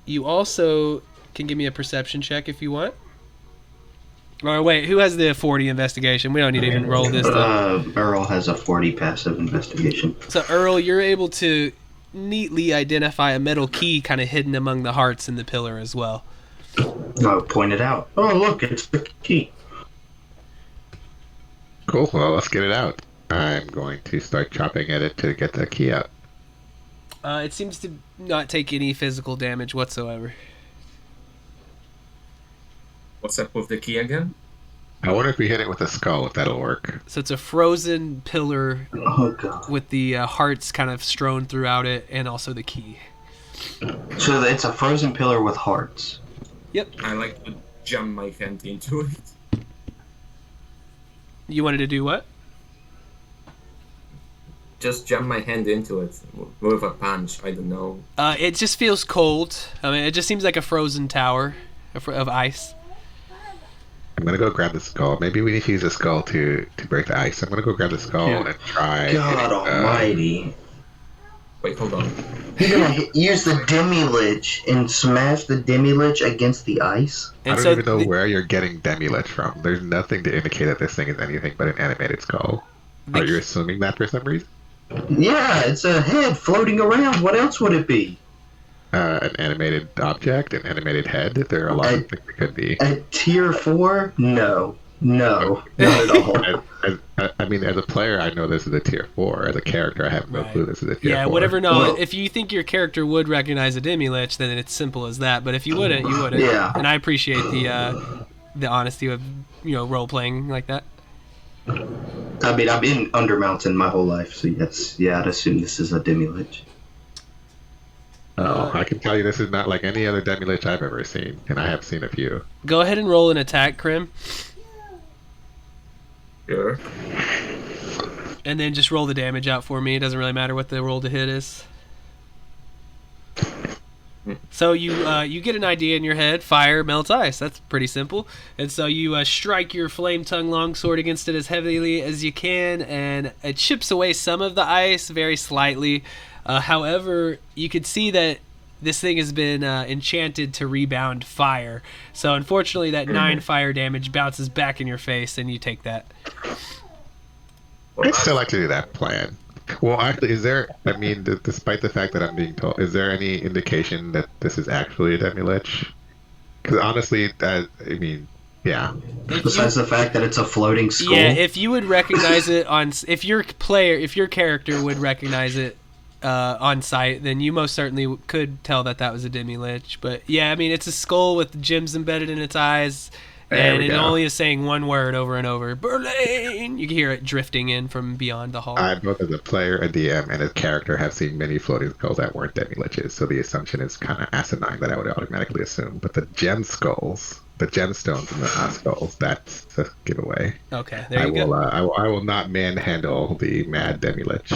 you also can give me a perception check if you want. Or wait, who has the 40 investigation? We don't need to even roll this stuff. Earl has a 40 passive investigation. So Earl, you're able to neatly identify a metal key kind of hidden among the hearts in the pillar as well. I'll point it out. Oh, look, it's the key. Cool. Well, let's get it out. I'm going to start chopping at it to get the key out. It seems to not take any physical damage whatsoever. What's up with the key again? I wonder if we hit it with a skull, if that'll work. So it's a frozen pillar Oh, God. with the hearts kind of strewn throughout it, and also the key. So it's a frozen pillar with hearts. Yep. I like to jam my hand into it. You wanted to do what? Just jam my hand into it with a punch. I don't know. It just feels cold. I mean, it just seems like a frozen tower of ice. I'm gonna go grab the skull. Maybe we need to use a skull to break the ice. I'm gonna go grab the skull Yeah. and try. God almighty. Wait, hold on. You're gonna use the demi-lich and smash the demi-lich against the ice? I And don't so even know where you're getting demi-lich from. There's nothing to indicate that this thing is anything but an animated skull. Are you assuming that for some reason? Yeah, it's a head floating around. What else would it be? An animated object, an animated head. There are a lot of things it could be. At tier 4? No. No. Not at all. I mean, as a player, I know this is a tier 4. As a character, I have no Right. clue this is a tier 4. Yeah, whatever. No, Well- if you think your character would recognize a demi-lich, then it's simple as that. But if you wouldn't, you wouldn't. Yeah. And I appreciate the honesty of role playing like that. I mean, I've been under mountain my whole life, so yes, yeah, I'd assume this is a demi-lich. Oh, I can tell you this is not like any other demi-lich I've ever seen, and I have seen a few. Go ahead and roll an attack, Krim. Sure. And then just roll the damage out for me. It doesn't really matter what the roll to hit is. So you get an idea in your head. Fire melts ice. That's pretty simple. And so you strike your flame tongue longsword against it as heavily as you can, and it chips away some of the ice very slightly. However, you could see that this thing has been enchanted to rebound fire. So unfortunately, that 9 fire damage bounces back in your face, and you take that. I'd still like to do that plan. Well, actually, is there, I mean, despite the fact that I'm being told, is there any indication that this is actually a demi-lich? Because honestly, I mean, yeah. Besides the fact that it's a floating skull. Yeah, if you would recognize it if your character would recognize it on sight, then you most certainly could tell that was a demi-lich. But yeah, I mean, it's a skull with gems embedded in its eyes. And it only is saying one word over and over. Berlin! You can hear it drifting in from beyond the hall. I, both as a player, a DM, and a character, have seen many floating skulls that weren't demi-liches, so the assumption is kind of asinine that I would automatically assume. But the gem skulls, the gemstones in the skulls, that's a giveaway. Okay, there you go. I will not manhandle the mad demi-lich.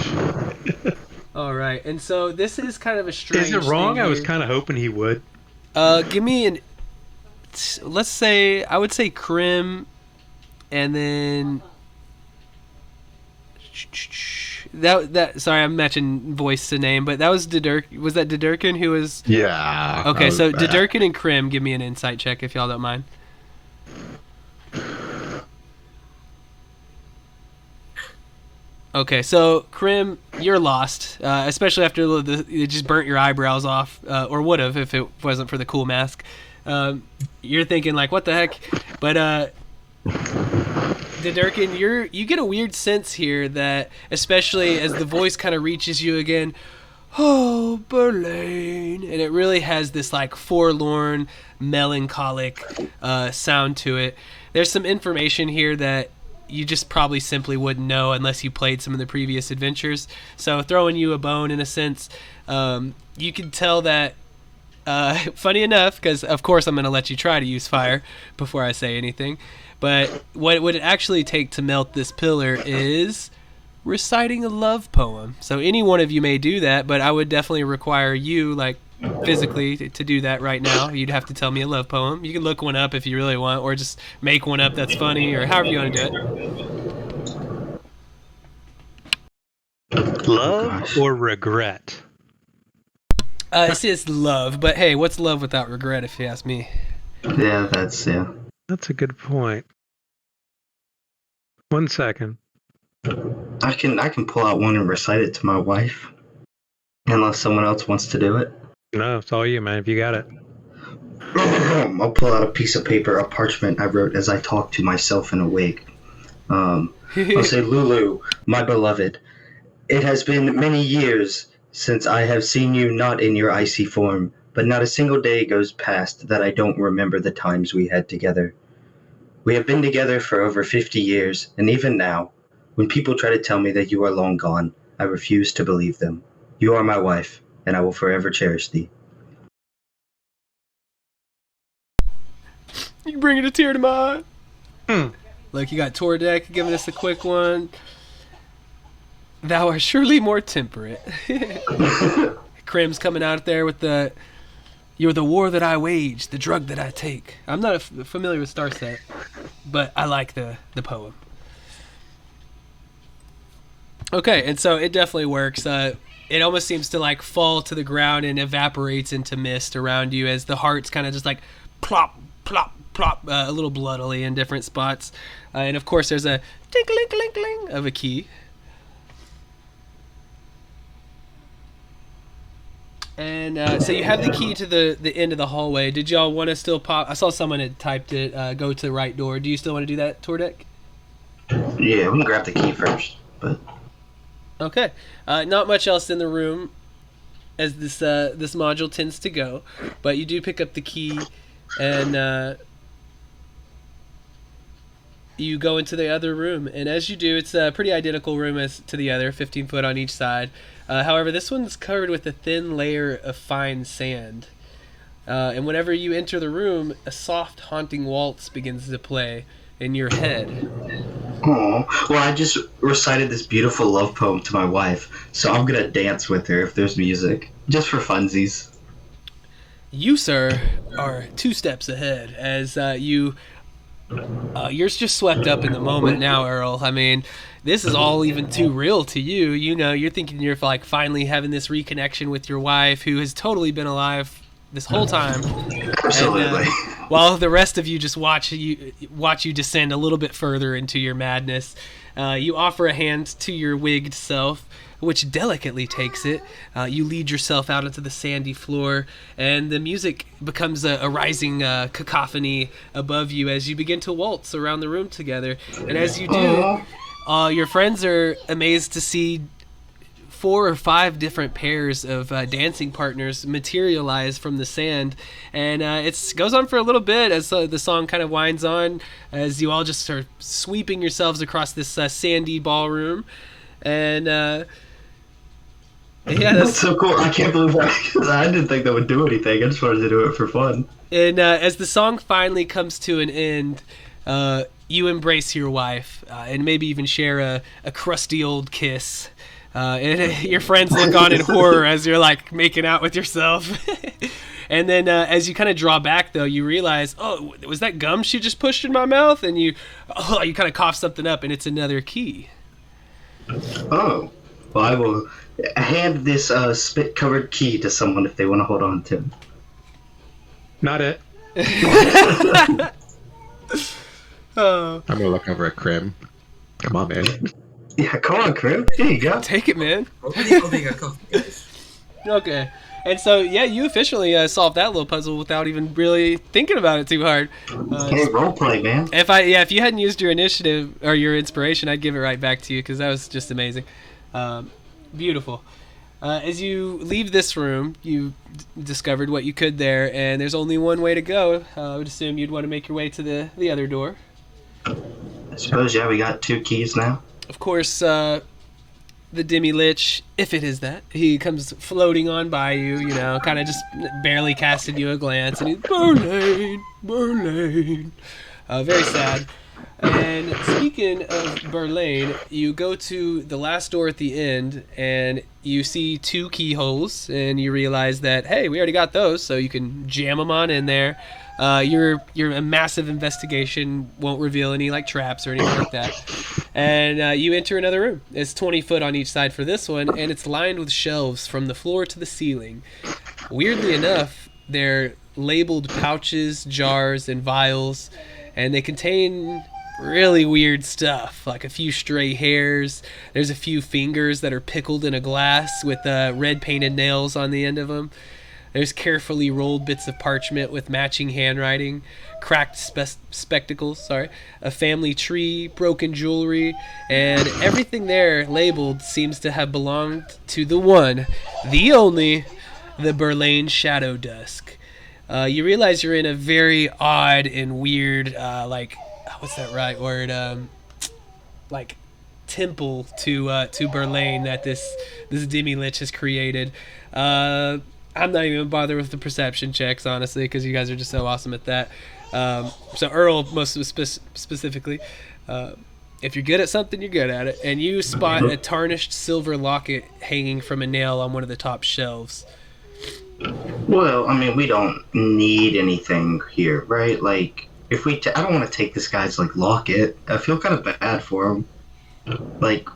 All right, and so this is kind of a strange Is it wrong? thing I was here. kind of hoping he would. Give me an... Let's say... I would say Krim, and then... That sorry, I'm matching voice to name, but that was was that Didurkin who was... Yeah. Okay, so Didurkin and Krim, give me an insight check if y'all don't mind. Okay, so Krim, you're lost, especially after it just burnt your eyebrows off, or would have if it wasn't for the cool mask. You're thinking like, what the heck? But Didurkin, you get a weird sense here that, especially as the voice kind of reaches you again, oh, Berlin, and it really has this like forlorn, melancholic sound to it. There's some information here that you just probably simply wouldn't know unless you played some of the previous adventures. So throwing you a bone in a sense, you can tell that, funny enough, because of course I'm going to let you try to use fire before I say anything, but what would it actually take to melt this pillar is reciting a love poem. So any one of you may do that, but I would definitely require you, like, physically to do that right now. You'd have to tell me a love poem. You can look one up if you really want, or just make one up that's funny, or however you want to do it. Love or regret? It says love, but hey, what's love without regret, if you ask me? Yeah, that's That's a good point. 1 second. I can pull out one and recite it to my wife, unless someone else wants to do it. No, it's all you, man. If you got it. I'll pull out a piece of paper, a parchment I wrote as I talked to myself in a wig. I'll say, Lulu, my beloved, it has been many years since I have seen you not in your icy form, but not a single day goes past that I don't remember the times we had together. We have been together for over 50 years, and even now, when people try to tell me that you are long gone, I refuse to believe them. You are my wife, and I will forever cherish thee. You bringing a tear to my eye. Look, you got Tordek giving us a quick one. Thou art surely more temperate. Krim's coming out there with you're the war that I wage, the drug that I take. I'm not familiar with Starset, but I like the poem. Okay, and so it definitely works. It almost seems to like fall to the ground and evaporates into mist around you as the hearts kind of just like plop, plop, plop, a little bloodily in different spots. And of course there's a tinkling of a key. And so you have the key to the end of the hallway. Did y'all want to still pop? I saw someone had typed it, go to the right door. Do you still want to do that, Tordek? Yeah, we can grab the key first, but... Okay. Not much else in the room as this module tends to go, but you do pick up the key, and you go into the other room, and as you do, it's a pretty identical room as to the other, 15 foot on each side. However, this one's covered with a thin layer of fine sand. And whenever you enter the room, a soft, haunting waltz begins to play in your head. Oh, well, I just recited this beautiful love poem to my wife, so I'm gonna dance with her if there's music, just for funsies. You, sir, are 2 steps ahead as you're just swept up in the moment now, Earl. I mean, this is all even too real to you. You know, you're thinking you're like finally having this reconnection with your wife who has totally been alive this whole time. Absolutely. And, while the rest of you just watch you descend a little bit further into your madness, you offer a hand to your wigged self, which delicately takes it. You lead yourself out onto the sandy floor, and the music becomes a rising cacophony above you as you begin to waltz around the room together. And as you do, your friends are amazed to see 4 or 5 different pairs of dancing partners materialize from the sand, and it goes on for a little bit as the song kind of winds on, as you all just start sweeping yourselves across this sandy ballroom, and yeah, that's so cool. I can't believe that, because I didn't think that would do anything. I just wanted to do it for fun. And as the song finally comes to an end, you embrace your wife and maybe even share a crusty old kiss. And your friends look on in horror as you're like making out with yourself. And then as you kind of draw back, though, you realize, oh, was that gum she just pushed in my mouth? And you kind of cough something up, and it's another key. Oh, well, I will hand this spit-covered key to someone if they want to hold on to it. Not it. I'm gonna look over at Krim. Come on, man. Yeah, come on, Krim. Here you go. Take it, man. Already holding a coffee, guys. Okay. And so, yeah, you officially solved that little puzzle without even really thinking about it too hard. Hey, roleplay, man. If you hadn't used your initiative or your inspiration, I'd give it right back to you because that was just amazing. Beautiful. As you leave this room, you discovered what you could there, and there's only one way to go. I would assume you'd want to make your way to the other door. I suppose, yeah, we got 2 keys now. Of course, the demi-lich, if it is that, he comes floating on by you, you know, kind of just barely casting you a glance, and he's, Berlane, Berlane. Very sad. And speaking of Berlane, you go to the last door at the end, and you see 2 keyholes, and you realize that, hey, we already got those, so you can jam them on in there. Your massive investigation won't reveal any like traps or anything like that. And you enter another room. It's 20 foot on each side for this one, and it's lined with shelves from the floor to the ceiling. Weirdly enough, they're labeled pouches, jars, and vials, and they contain really weird stuff, like a few stray hairs. There's a few fingers that are pickled in a glass with red painted nails on the end of them. There's carefully rolled bits of parchment with matching handwriting, cracked spectacles, a family tree, broken jewelry, and everything there labeled seems to have belonged to the one, the only, the Berlane Shadow Dusk. You realize you're in a very odd and weird, what's that right word? Temple to Berlane that this demi-lich has created. I'm not even gonna bother with the perception checks, honestly, because you guys are just so awesome at that. So Earl, most specifically, if you're good at something, you're good at it. And you spot a tarnished silver locket hanging from a nail on one of the top shelves. Well, I mean, we don't need anything here, right? Like, if I don't want to take this guy's locket. I feel kind of bad for him. Like,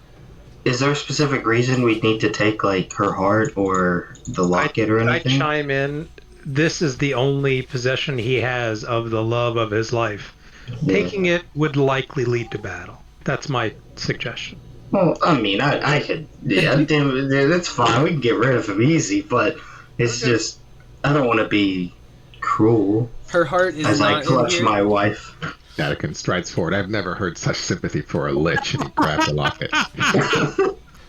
is there a specific reason we'd need to take her heart or the locket or anything? I chime in. This is the only possession he has of the love of his life. Yeah. Taking it would likely lead to battle. That's my suggestion. Well, I mean, I could. Yeah, that's fine. We can get rid of him easy, but it's just I don't want to be cruel. Her heart is as not I clutch my wife. Atticus strides forward. I've never heard such sympathy for a lich, and he grabs the locket.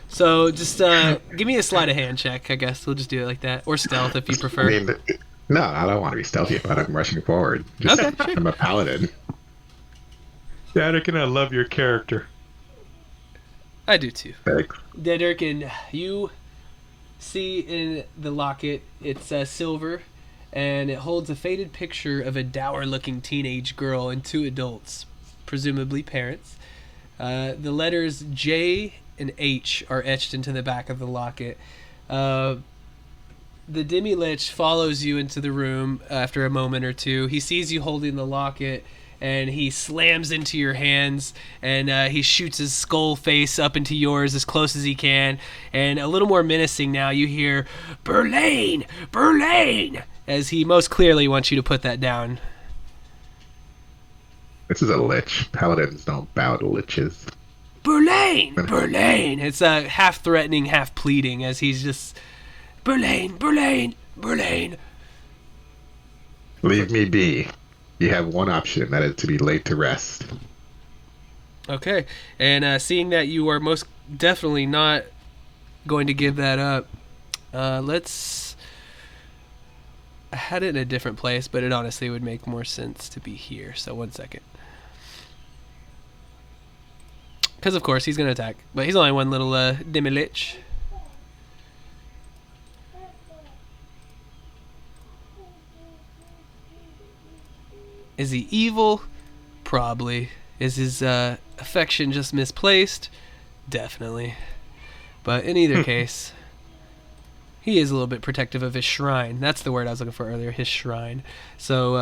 So just give me a sleight of hand check, I guess. We'll just do it like that. Or stealth, if you prefer. I mean, no, I don't want to be stealthy, but I'm rushing forward. Okay, sure. I'm a paladin. Anakin, I love your character. I do too. Thanks. Dedurkin, you see in the locket, it's silver, and it holds a faded picture of a dour-looking teenage girl and two adults, presumably parents. The letters J and H are etched into the back of the locket. The demi-lich follows you into the room after a moment or two. He sees you holding the locket, and he slams into your hands, and he shoots his skull face up into yours as close as he can. And a little more menacing now, you hear, "Berlane! Berlane!" as he most clearly wants you to put that down. This is a lich. Paladins don't bow to liches. Berlane! Berlane! It's half threatening, half pleading as he's just, Berlane! Berlane! Berlane! Leave me be. You have one option, that is to be laid to rest. Okay, and seeing that you are most definitely not going to give that up, let's... I had it in a different place, but it honestly would make more sense to be here, so 1 second. Because, of course, he's going to attack, but he's only one little demi-lich. Is he evil? Probably. Is his affection just misplaced? Definitely. But in either case, he is a little bit protective of his shrine. That's the word I was looking for earlier, his shrine. So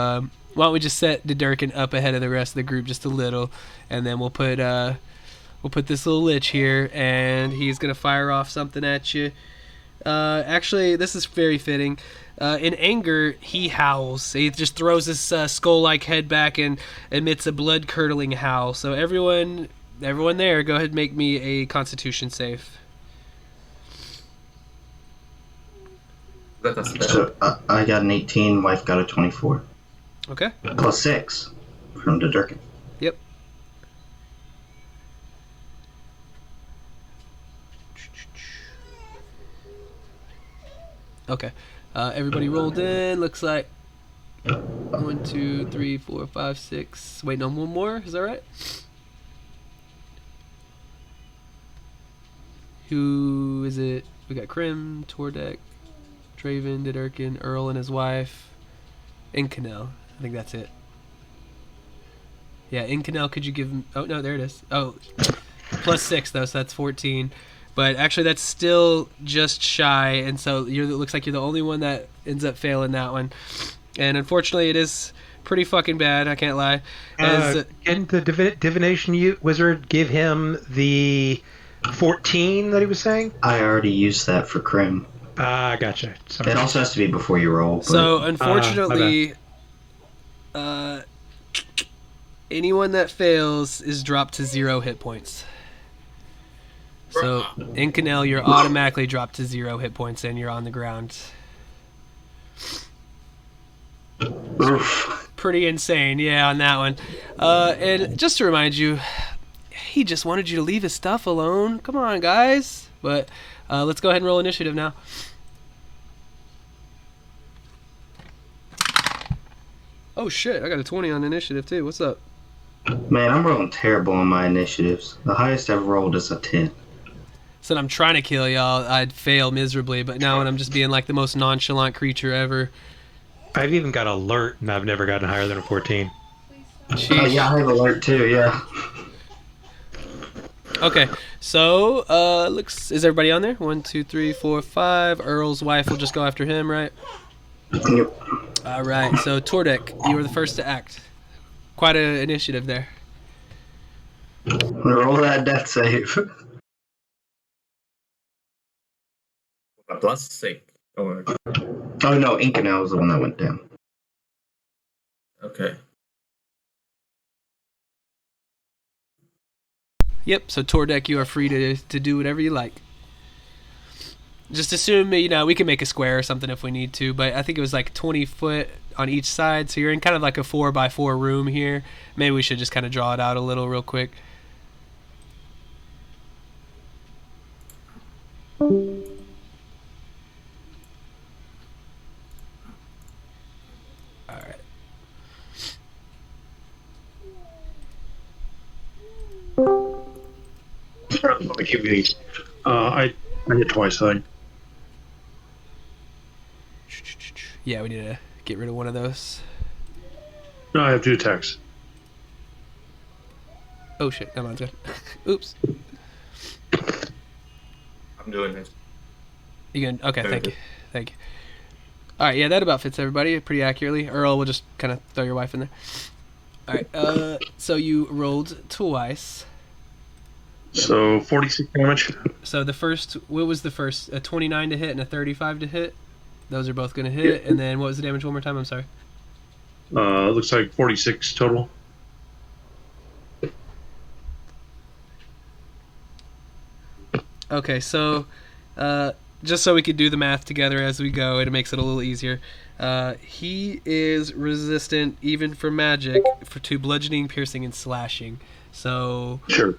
why don't we just set Dedurkin up ahead of the rest of the group just a little, and then we'll put this little lich here, and he's going to fire off something at you. Actually, this is very fitting. In anger, he howls. He just throws his skull-like head back and emits a blood-curdling howl. So everyone there, go ahead and make me a Constitution save. Let us So I got an 18, wife got a 24. Okay. Plus 6 from the Durkin. Yep. Okay. Everybody rolled in. Looks like 1, 2, 3, 4, 5, 6. Wait, no, one more. Is that right? Who is it? We got Krim, Tordek, Draven, Dedurkin, Earl and his wife, Incanel. I think that's it. Yeah, Incanel, could you give him... Oh, no, there it is. Oh, plus 6, though, so that's 14. But actually, that's still just shy, and so it looks like you're the only one that ends up failing that one. And unfortunately, it is pretty fucking bad, I can't lie. Can the divination wizard give him the 14 that he was saying? I already used that for Krim. Gotcha. Sorry. It also has to be before you roll. But... So, unfortunately, anyone that fails is dropped to 0 hit points. So, Incanel, you're automatically dropped to 0 hit points and you're on the ground. Oof. Pretty insane, yeah, on that one. And just to remind you, he just wanted you to leave his stuff alone. Come on, guys. But let's go ahead and roll initiative now. Oh, shit, I got a 20 on initiative, too. What's up? Man, I'm rolling terrible on my initiatives. The highest I've rolled is a 10. Said I'm trying to kill y'all, I'd fail miserably, but now when I'm just being like the most nonchalant creature ever. I've even got alert, and I've never gotten higher than a 14. Oh, yeah, I have alert too, yeah. Okay, so is everybody on there? 1, 2, 3, 4, 5. Earl's wife will just go after him, right? Yep. All right. So Tordek, you were the first to act. Quite an initiative there. Roll that death save. A plus 6. Oh, Oh no, Incanel was the one that went down. okay. Yep. So Tordek, you are free to do whatever you like. Just assume, we can make a square or something if we need to, but I think it was like 20 foot on each side, so you're in kind of like a 4x4 room here. Maybe we should just kind of draw it out a little real quick. Alright. Let me keep these. I hit twice, I think. Yeah, we need to get rid of one of those. No, I have 2 attacks. Oh shit, that one's good. Oops. I'm doing it. You can okay, Very thank you. good. Thank you. Alright, yeah, that about fits everybody pretty accurately. Earl will just kinda throw your wife in there. Alright, so you rolled twice. So 46 damage. So what was the first? A 29 to hit and a 35 to hit? Those are both gonna hit, and then what was the damage one more time? I'm sorry. Looks like 46 total. Okay, so just so we could do the math together as we go, it makes it a little easier. He is resistant even for magic to bludgeoning, piercing, and slashing. So Sure.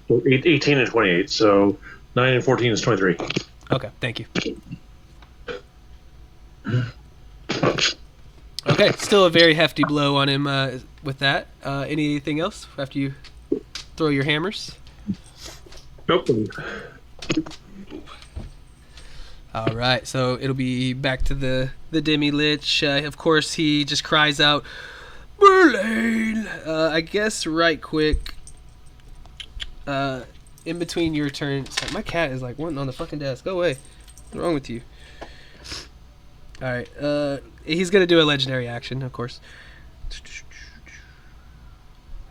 So 18 and 28. So 9 and 14 is 23. okay, thank you. Okay, still a very hefty blow on him with that. Anything else after you throw your hammers? Nope. All right, so it'll be back to the demi-lich. Of course, he just cries out, Merlane! I guess right quick, in between your turns. My cat is like wanting on the fucking desk. Go away. What's wrong with you? All right, he's gonna do a legendary action, of course.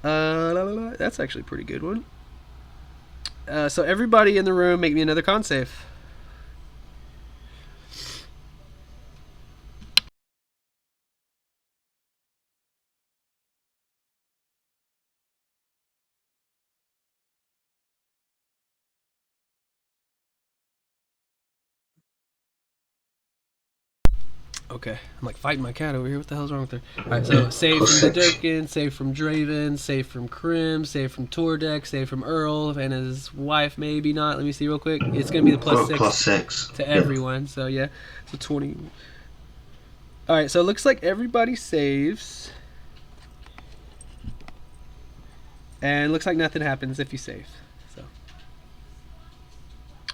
That's actually a pretty good one. So everybody in the room, make me another con save. Okay, I'm like fighting my cat over here. What the hell's wrong with her? Alright, so save from the Durkin, save from Draven, save from Krim, save from Tordek, save from Earl, and his wife, maybe not. Let me see real quick. It's going to be the +6 to everyone, so yeah. So 20. Alright, so it looks like everybody saves. And looks like nothing happens if you save. So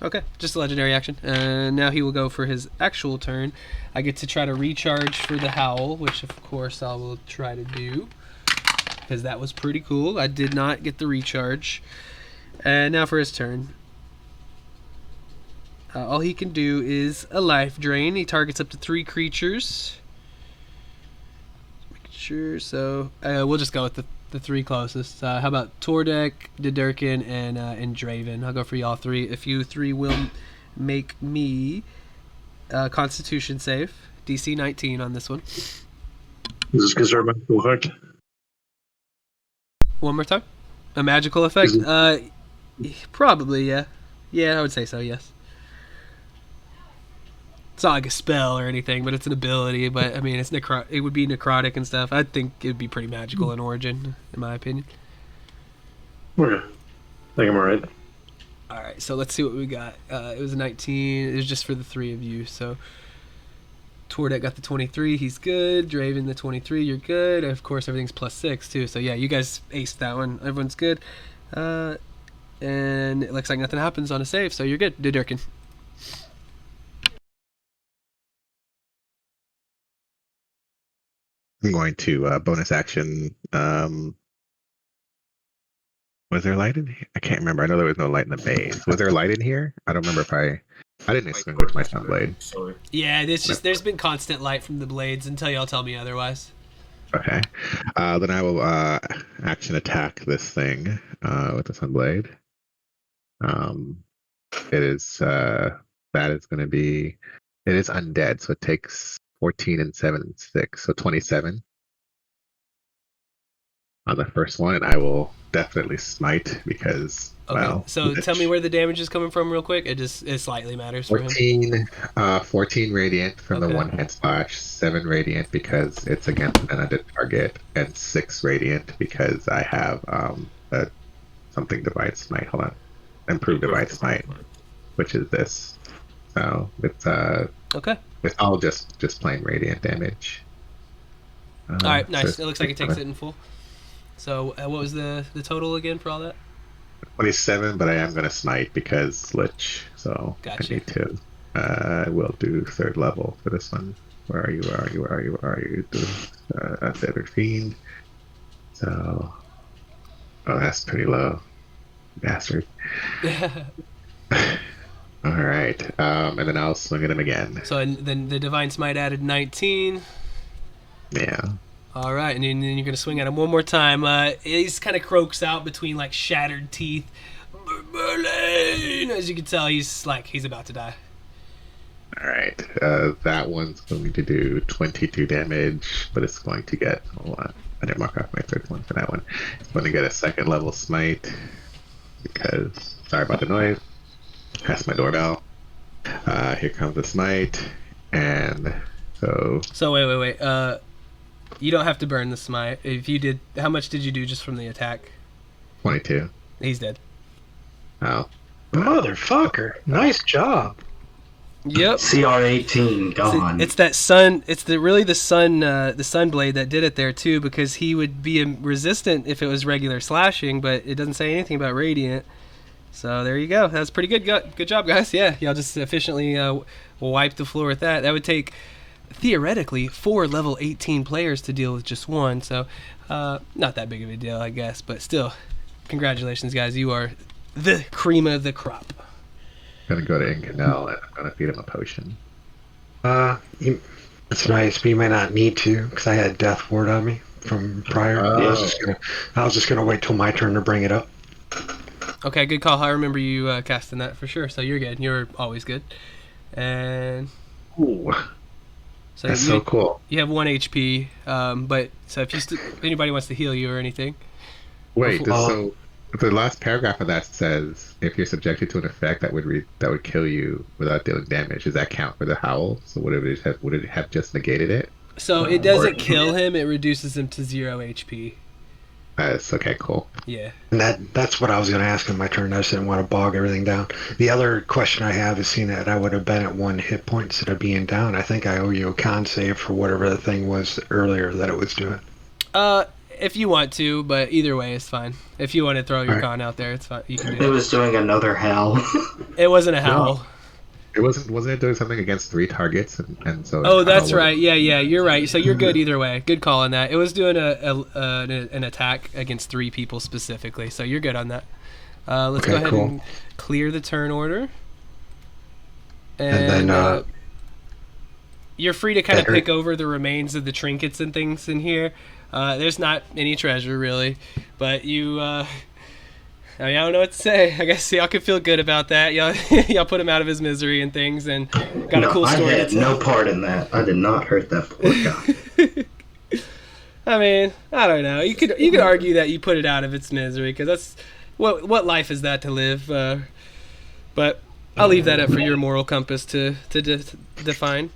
okay, just a legendary action. And now he will go for his actual turn. I get to try to recharge for the Howl, which of course I will try to do, because that was pretty cool. I did not get the recharge. And now for his turn. All he can do is a life drain. He targets up to 3 creatures. Make sure, so we'll just go with the 3 closest. How about Tordek, Didurkin, and Draven? I'll go for y'all 3. If you 3 will make me Constitution save, DC 19 on this one. Is this because our magical effect? One more time. A magical effect? Probably, yeah. Yeah, I would say so, yes. It's not like a spell or anything, but it's an ability. But I mean, it would be necrotic and stuff. I think it would be pretty magical in origin, in my opinion. Okay. I think I'm alright. Alright, so let's see what we got. It was a 19. It was just for the 3 of you. So Tordek got the 23. He's good. Draven the 23. You're good. And of course, everything's +6 too. So yeah, you guys aced that one. Everyone's good. And it looks like nothing happens on a save, so you're good. Didurkin. I'm going to bonus action. Was there light in here? I can't remember. I know there was no light in the maze. Was there light in here? I don't remember if I didn't extinguish my sunblade. Sorry. Yeah, it's just there's been constant light from the blades until y'all tell me otherwise. Okay. Then I will action attack this thing with the sunblade. It is that is going to be. It is undead, so it takes 14 and 7 and 6, so 27 on the first one, and I will definitely smite because. Okay. Well, so tell me where the damage is coming from, real quick. It slightly matters for him. 14 radiant from the one hand slash, 7 radiant because it's against an undead target, and 6 radiant because I have something divine smite. Hold on, improved divine smite, which is this. So it's okay. It's all just plain radiant damage. All right, nice. So it looks like it takes it in full. So what was the total again for all that? 27, but I am going to smite because Lich. So Gotcha. I need to. I will do 3rd level for this one. Where are you? Where are you? Where are you? Where are you? Theater Fiend. So. Oh, that's pretty low. Bastard. All right. And then I'll swing at him again. So then the Divine Smite added 19. Yeah. All right, and then you're going to swing at him one more time. He's kind of croaks out between like shattered teeth. Merlin! As you can tell, he's about to die. All right. That one's going to do 22 damage, but it's going to get. Hold on. I didn't mark off my 3rd one for that one. It's going to get a 2nd level smite because. Sorry about the noise. That's my doorbell. Here comes the smite, and so. So wait. You don't have to burn the smite. If you did, how much did you do just from the attack? 22. He's dead. Oh. Motherfucker! Nice job. Yep. CR18 gone. It's that sun. It's the sun blade that did it there too, because he would be resistant if it was regular slashing, but it doesn't say anything about radiant. So there you go. That's pretty good. Good job, guys. Yeah, y'all just efficiently wipe the floor with that. That would take theoretically 4 level 18 players to deal with just one. So not that big of a deal, I guess. But still, congratulations, guys. You are the cream of the crop. I'm going to go to Incanel and I'm going to feed him a potion. It's nice, but you may not need to because I had Death Ward on me from prior. I was just gonna wait till my turn to bring it up. Okay, good call. I remember you casting that for sure. So you're good. You're always good. And Ooh, so that's so cool. You have 1 HP. But so if anybody wants to heal you or anything. Wait, so the last paragraph of that says if you're subjected to an effect that would kill you without dealing damage, does that count for the howl? So would it have just negated it? So it doesn't kill him; it reduces him to 0 HP. That's okay, cool. Yeah. And that's what I was going to ask in my turn. I just didn't want to bog everything down. The other question I have is seeing that I would have been at 1 hit point instead of being down. I think I owe you a con save for whatever the thing was earlier that it was doing. If you want to, but either way is fine. If you want to throw your con out there, it's fine. You can do It was doing another howl. It wasn't a howl. No. It wasn't it doing something against 3 targets and so. Oh, that's right. Yeah, you're right. So you're good either way. Good call on that. It was doing an attack against 3 people specifically, so you're good on that. Let's go ahead and clear the turn order. And then you're free to kind of pick over the remains of the trinkets and things in here. There's not any treasure really, but you. I don't know what to say. I guess y'all could feel good about that. Y'all put him out of his misery and things, and got a cool story. I had no part in that. I did not hurt that poor guy. I mean, I don't know. You could argue that you put it out of its misery because that's what life is that to live. But I'll leave that up for your moral compass to define.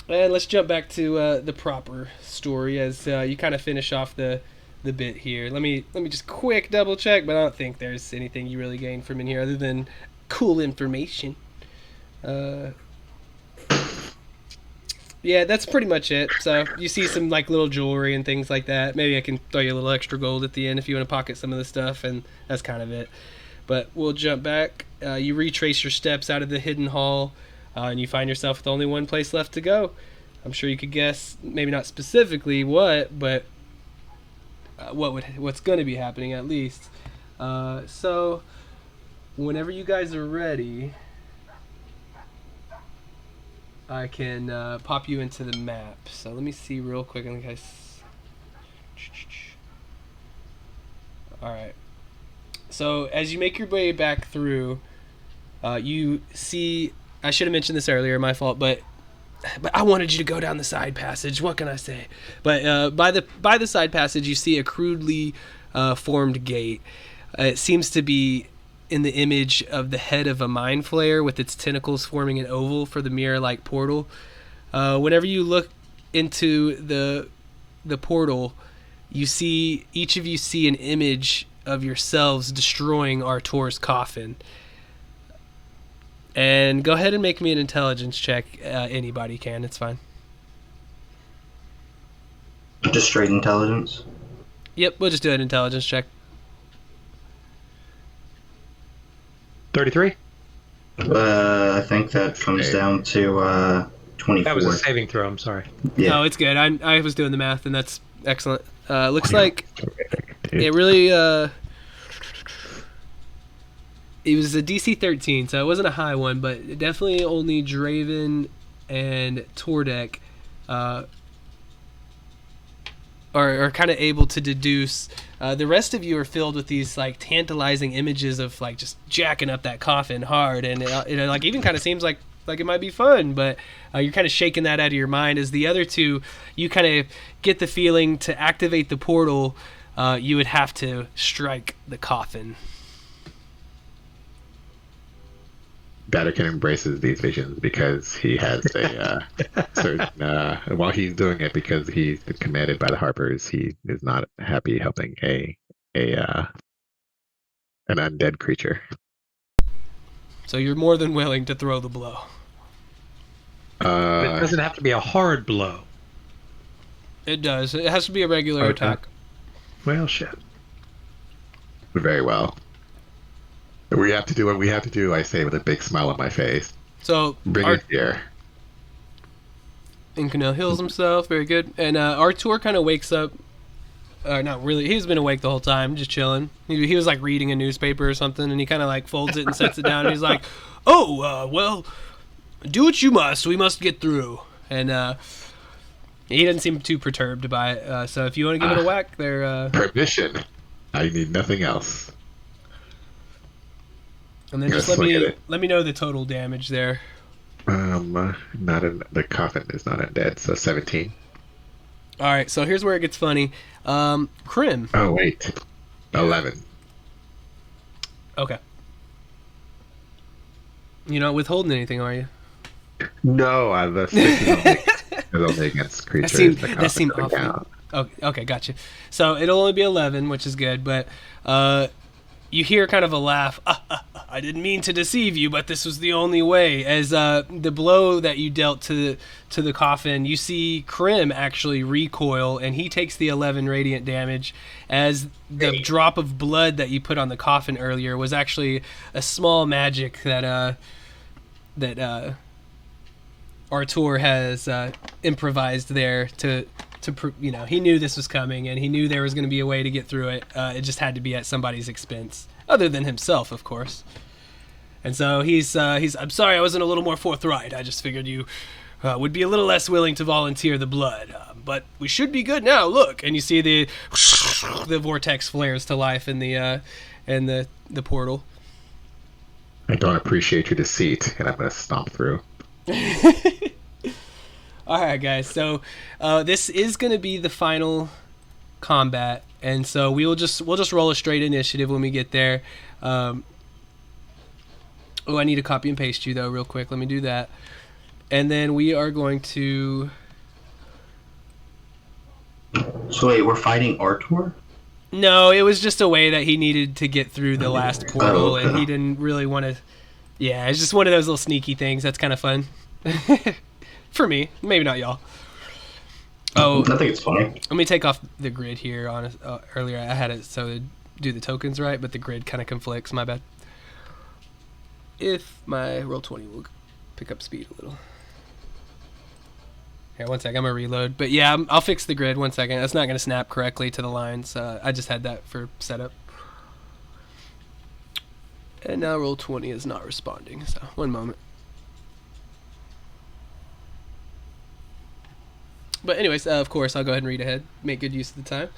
And let's jump back to the proper story as you kind of finish off the bit here. Let me just quick double check, but I don't think there's anything you really gain from in here other than cool information. Yeah, that's pretty much it. So you see some like little jewelry and things like that. Maybe I can throw you a little extra gold at the end if you want to pocket some of the stuff, and that's kind of it. But we'll jump back. You retrace your steps out of the hidden hall, and you find yourself with only one place left to go. I'm sure you could guess, maybe not specifically what, but what's going to be happening at least. So whenever you guys are ready, I can pop you into the map. So let me see real quick. I think all right. So as you make your way back through, you see. I should have mentioned this earlier. My fault, but I wanted you to go down the side passage. What can I say? But by the side passage, you see a crudely formed gate. It seems to be in the image of the head of a mind flayer with its tentacles forming an oval for the mirror-like portal. Whenever you look into the portal, each of you see an image of yourselves destroying Artor's coffin. And go ahead and make me an intelligence check. Anybody can. It's fine. Just straight intelligence? Yep, we'll just do an intelligence check. 33? I think that comes down to 24. That was a saving throw, I'm sorry. Yeah. No, it's good. I was doing the math, and that's excellent. Looks like it really... it was a DC 13, so it wasn't a high one, but definitely only Draven and Tordek are kind of able to deduce. The rest of you are filled with these like tantalizing images of like just jacking up that coffin hard, and it like even kind of seems like it might be fun, but you're kind of shaking that out of your mind. As the other two, you kind of get the feeling to activate the portal, you would have to strike the coffin. Vatican embraces these visions because he has a certain. While he's doing it, because he's been commanded by the Harpers, he is not happy helping an undead creature. So you're more than willing to throw the blow. It doesn't have to be a hard blow. It does. It has to be a regular attack. Well, shit. Very well. We have to do what we have to do, I say with a big smile on my face. So Bring it here. Incanel heals himself. Very good. And Artor kind of wakes up. Not really. He's been awake the whole time, just chilling. He was like reading a newspaper or something, and he kind of like folds it and sets it down. And he's like, "Oh, well, do what you must. We must get through." And he doesn't seem too perturbed by it. So if you want to give it a whack, there. Permission. I need nothing else. And then just let me know the total damage there. The coffin is not undead, so 17. All right, so here's where it gets funny. Krim. Oh wait, 11. Okay. You're not withholding anything, are you? No, the stick is only against creatures. That seemed awful. Okay, gotcha. So it'll only be 11, which is good, but you hear kind of a laugh. I didn't mean to deceive you, but this was the only way. As the blow that you dealt to the coffin, you see Krim actually recoil, and he takes the 11 radiant damage, as the drop of blood that you put on the coffin earlier was actually a small magic that Artor has improvised there to he knew this was coming, and he knew there was going to be a way to get through it. It just had to be at somebody's expense, other than himself, of course. And so he's I'm sorry I wasn't a little more forthright. I just figured you would be a little less willing to volunteer the blood. But we should be good now. Look, and you see the vortex flares to life in the portal. I don't appreciate your deceit, and I'm going to stomp through. All right, guys. So this is going to be the final combat, and so we'll just roll a straight initiative when we get there. I need to copy and paste you though, real quick. Let me do that, and then we are going to. So wait, we're fighting Artor? No, it was just a way that he needed to get through the last portal, and he didn't really want to. Yeah, it's just one of those little sneaky things. That's kind of fun. For me, maybe not y'all. Oh, I think it's funny. Let me take off the grid here. Earlier I had it so to do the tokens right, but the grid kind of conflicts. My bad. If my Roll20 will pick up speed a little. Here, one sec. I'm gonna reload. But yeah, I'll fix the grid. 1 second. That's not gonna snap correctly to the lines. I just had that for setup. And now Roll20 is not responding. So 1 moment. But anyways, of course, I'll go ahead and read ahead. Make good use of the time.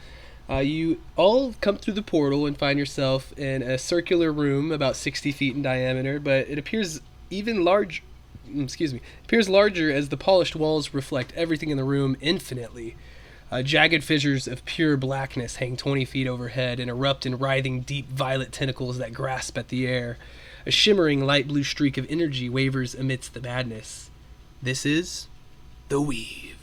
You all come through the portal and find yourself in a circular room about 60 feet in diameter, but it appears even large. Appears larger as the polished walls reflect everything in the room infinitely. Jagged fissures of pure blackness hang 20 feet overhead and erupt in writhing deep violet tentacles that grasp at the air. A shimmering light blue streak of energy wavers amidst the madness. This is the Weave.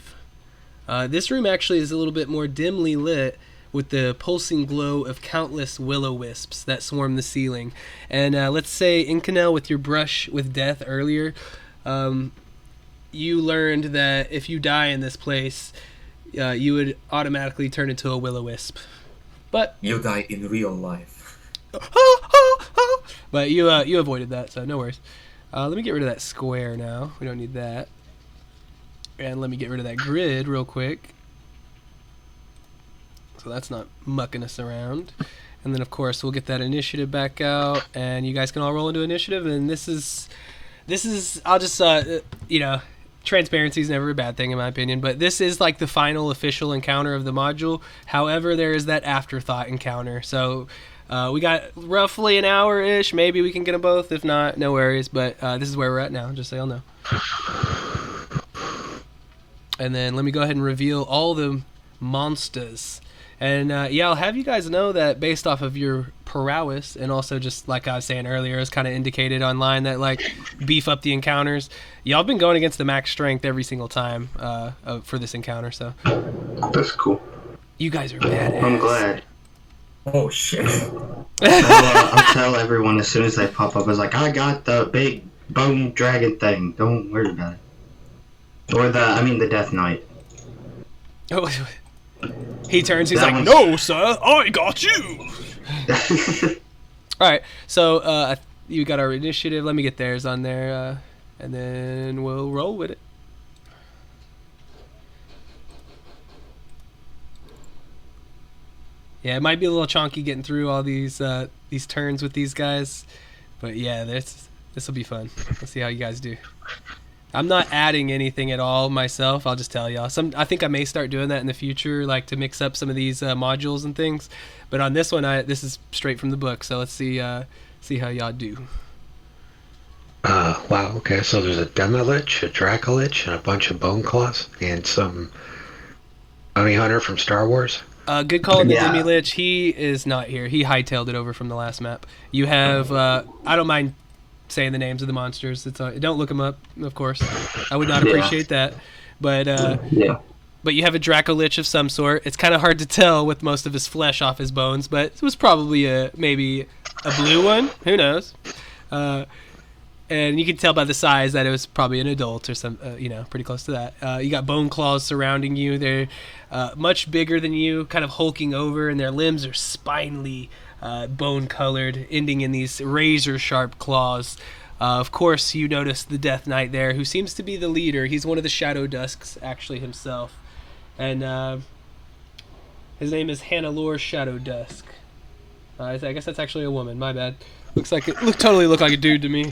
This room actually is a little bit more dimly lit with the pulsing glow of countless will-o-wisps that swarm the ceiling. And let's say, Incanel, with your brush with death earlier, you learned that if you die in this place, you would automatically turn into a will-o-wisp. But you die in real life. But you avoided that, so no worries. Let me get rid of that square now. We don't need that. And let me get rid of that grid real quick. So that's not mucking us around. And then, of course, we'll get that initiative back out, and you guys can all roll into initiative. And this is, I'll just, transparency is never a bad thing in my opinion, but this is like the final official encounter of the module. However, there is that afterthought encounter. So we got roughly an hour-ish. Maybe we can get them both. If not, no worries. But this is where we're at now, just so y'all know. And then let me go ahead and reveal all the monsters. And I'll have you guys know that based off of your prowess, and also just like I was saying earlier, it's kind of indicated online that like beef up the encounters. Y'all been going against the max strength every single time for this encounter, so That's cool. you guys are badass. I'm glad. Oh shit. I'll tell everyone as soon as they pop up. It's like, I got the big bone dragon thing. Don't worry about it. Or the Death Knight. Oh, he turns. He's That like, one's- No, sir, I got you. all right. So you got our initiative. Let me get theirs on there, and then we'll roll with it. Yeah, it might be a little chonky getting through all these turns with these guys, but yeah, this will be fun. Let's see how you guys do. I'm not adding anything at all myself. I'll just tell y'all. I think I may start doing that in the future, like to mix up some of these modules and things. But on this one, this is straight from the book. So let's see how y'all do. Wow, okay, so there's a Demolich, a Dracolich, and a bunch of Bone Claws, and some bounty hunter from Star Wars. Good call on the Yeah. Demi-Lich. He is not here. He hightailed it over from the last map. You have, I don't mind saying the names of the monsters. Don't look them up, of course. I would not appreciate that. But Yeah. but you have a Dracolich of some sort. It's kind of hard to tell with most of his flesh off his bones, but it was probably maybe a blue one. Who knows? And you can tell by the size that it was probably an adult or some, pretty close to that. You got bone claws surrounding you. They're much bigger than you, kind of hulking over, and their limbs are spinely, bone-colored, ending in these razor-sharp claws. Of course, you notice the Death Knight there, who seems to be the leader. He's one of the Shadow Dusks, actually, himself. And his name is Hannelore Shadow Dusk. I guess that's actually a woman. My bad. Totally looked like a dude to me.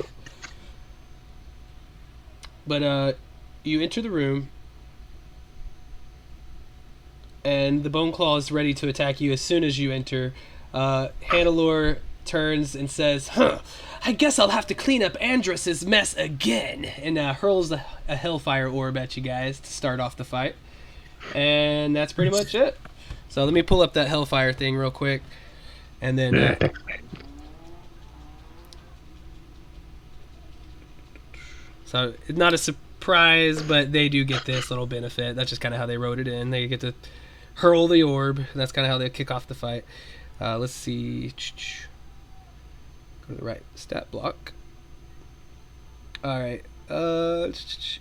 But you enter the room, and the Bone Claw is ready to attack you as soon as you enter. Hannelore turns and says, I guess I'll have to clean up Andros's mess again, and hurls a Hellfire Orb at you guys to start off the fight. And that's pretty much it. So let me pull up that Hellfire thing real quick, and then... So, not a surprise, but they do get this little benefit. That's just kind of how they wrote it in. They get to hurl the orb. That's kind of how they kick off the fight. Let's see. Go to the right stat block. Alright. It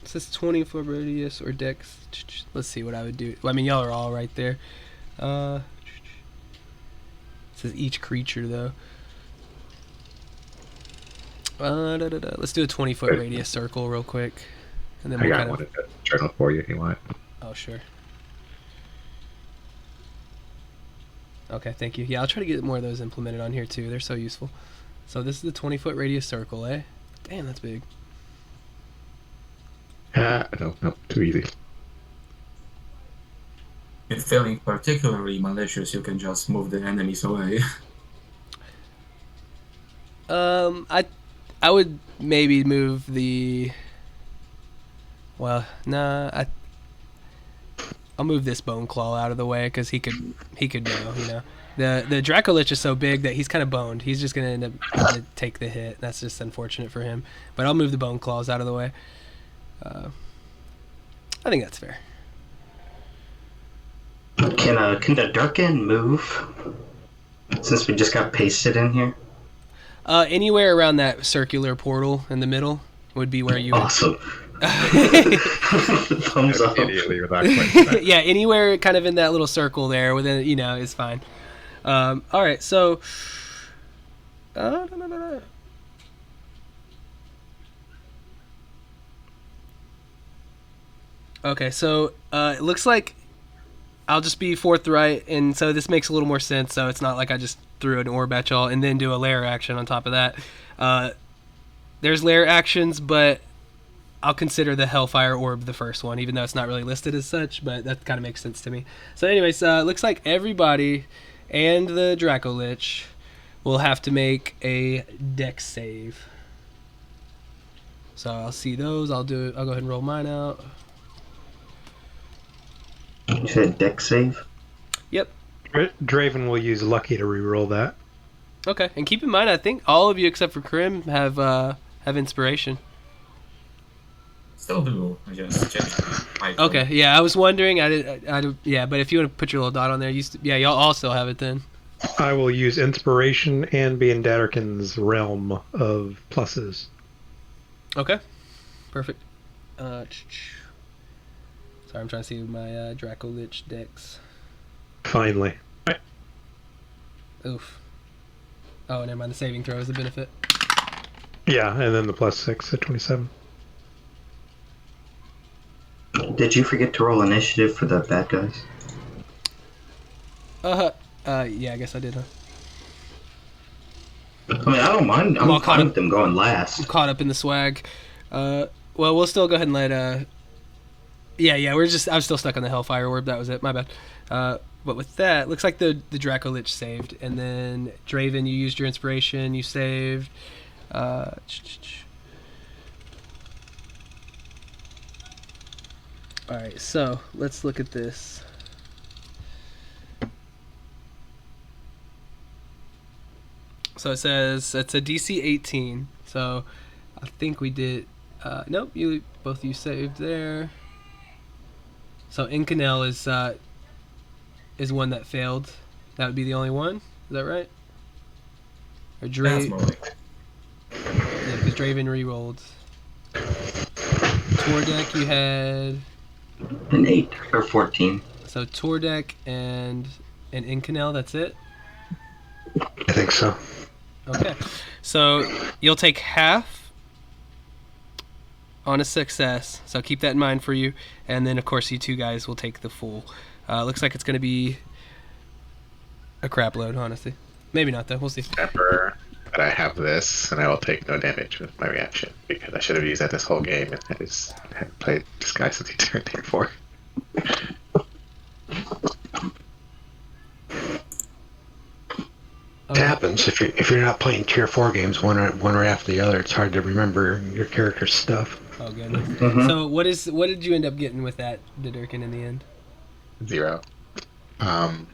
says 20-foot radius or dex. Let's see what I would do. Well, I mean, y'all are all right there. It says each creature, though. Let's do a 20-foot radius circle real quick, and then I we'll got kind one of. in the journal for you if you want. Oh sure. Okay, thank you. Yeah, I'll try to get more of those implemented on here too. They're so useful. So this is the 20-foot radius circle, eh? Damn, that's big. No, too easy. If feeling particularly malicious, you can just move the enemies away. I would maybe move the. Well, nah. I'll move this Bone Claw out of the way because he could know. The Dracolich is so big that he's kind of boned. He's just gonna end up having to take the hit. That's just unfortunate for him. But I'll move the Bone Claws out of the way. I think that's fair. Can the Durkin move? Since we just got pasted in here. Anywhere around that circular portal in the middle would be where you would... Awesome. Thumbs up. Immediately without question. Yeah, anywhere kind of in that little circle there within, is fine. All right, so Da, da, da, da. Okay, so it looks like I'll just be forthright, and so this makes a little more sense. So it's not like I just threw an orb at y'all and then do a lair action on top of that. There's lair actions, but I'll consider the Hellfire Orb the first one, even though it's not really listed as such, but that kind of makes sense to me. So anyways, it looks like everybody and the Draco Lich will have to make a dex save. So I'll see those. I'll go ahead and roll mine out. You said deck save? Yep. Draven will use Lucky to reroll that. Okay, and keep in mind, I think all of you except for Krim have inspiration. Still do. I just changed my item. Okay, yeah, I was wondering. Yeah, but if you want to put your little dot on there, y'all all still have it then. I will use inspiration and be in Dadarkin's realm of pluses. Okay, perfect. Sorry, I'm trying to see my Draco Lich dex. Finally. Oof. Oh, never mind. The saving throw is the benefit. Yeah, and then the +6 at 27. Did you forget to roll initiative for the bad guys? Yeah, I guess I did, huh? I mean, I don't mind. I'm all fine with them going I'm last. caught up in the swag. Well, we'll still go ahead and let Yeah, I'm still stuck on the Hellfire Orb. That was it. My bad. But with that, looks like the Draco Lich saved, and then Draven, you used your inspiration. You saved. All right, so let's look at this. So it says it's a DC 18. So I think we did. Nope, both of you saved there. So Incanel is one that failed. That would be the only one. Is that right? Or That's more like Yeah, because Draven re-rolled. Tordek, you had An 8 or 14. so Tordek and Incanel. That's it. I think so. Okay, so you'll take half on a success. So keep that in mind for you, and then of course you two guys will take the full. Looks like it's going to be a crap load, honestly. Maybe not though. We'll see. Remember that I have this, and I will take no damage with my reaction because I should have used that this whole game, and I just haven't played Disguise since he turned day 4. It happens if you're not playing tier 4 games one right after the other. It's hard to remember your character's stuff. Oh goodness. Mhm. So what did you end up getting with that, Didurkin, in the end? 0.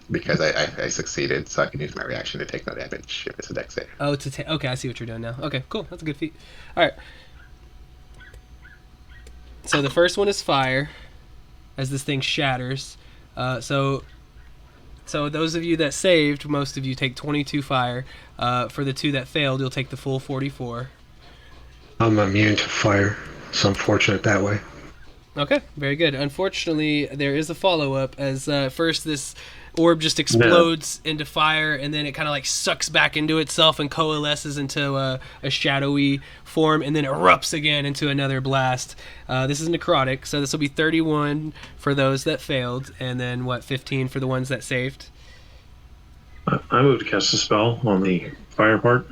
Because I succeeded, so I can use my reaction to take no damage if it's a dex save. Oh, okay, I see what you're doing now. Okay, cool. That's a good feat. All right. So the first one is fire, as this thing shatters. So those of you that saved, most of you take 22 fire. For the 2 that failed, you'll take the full 44. I'm immune to fire, so I'm fortunate that way. Okay, very good. Unfortunately, there is a follow-up, as first this orb just explodes into fire, and then it kind of like sucks back into itself and coalesces into a shadowy form, and then erupts again into another blast. This is necrotic, so this will be 31 for those that failed, and then 15 for the ones that saved. I moved to cast a spell on the fire part.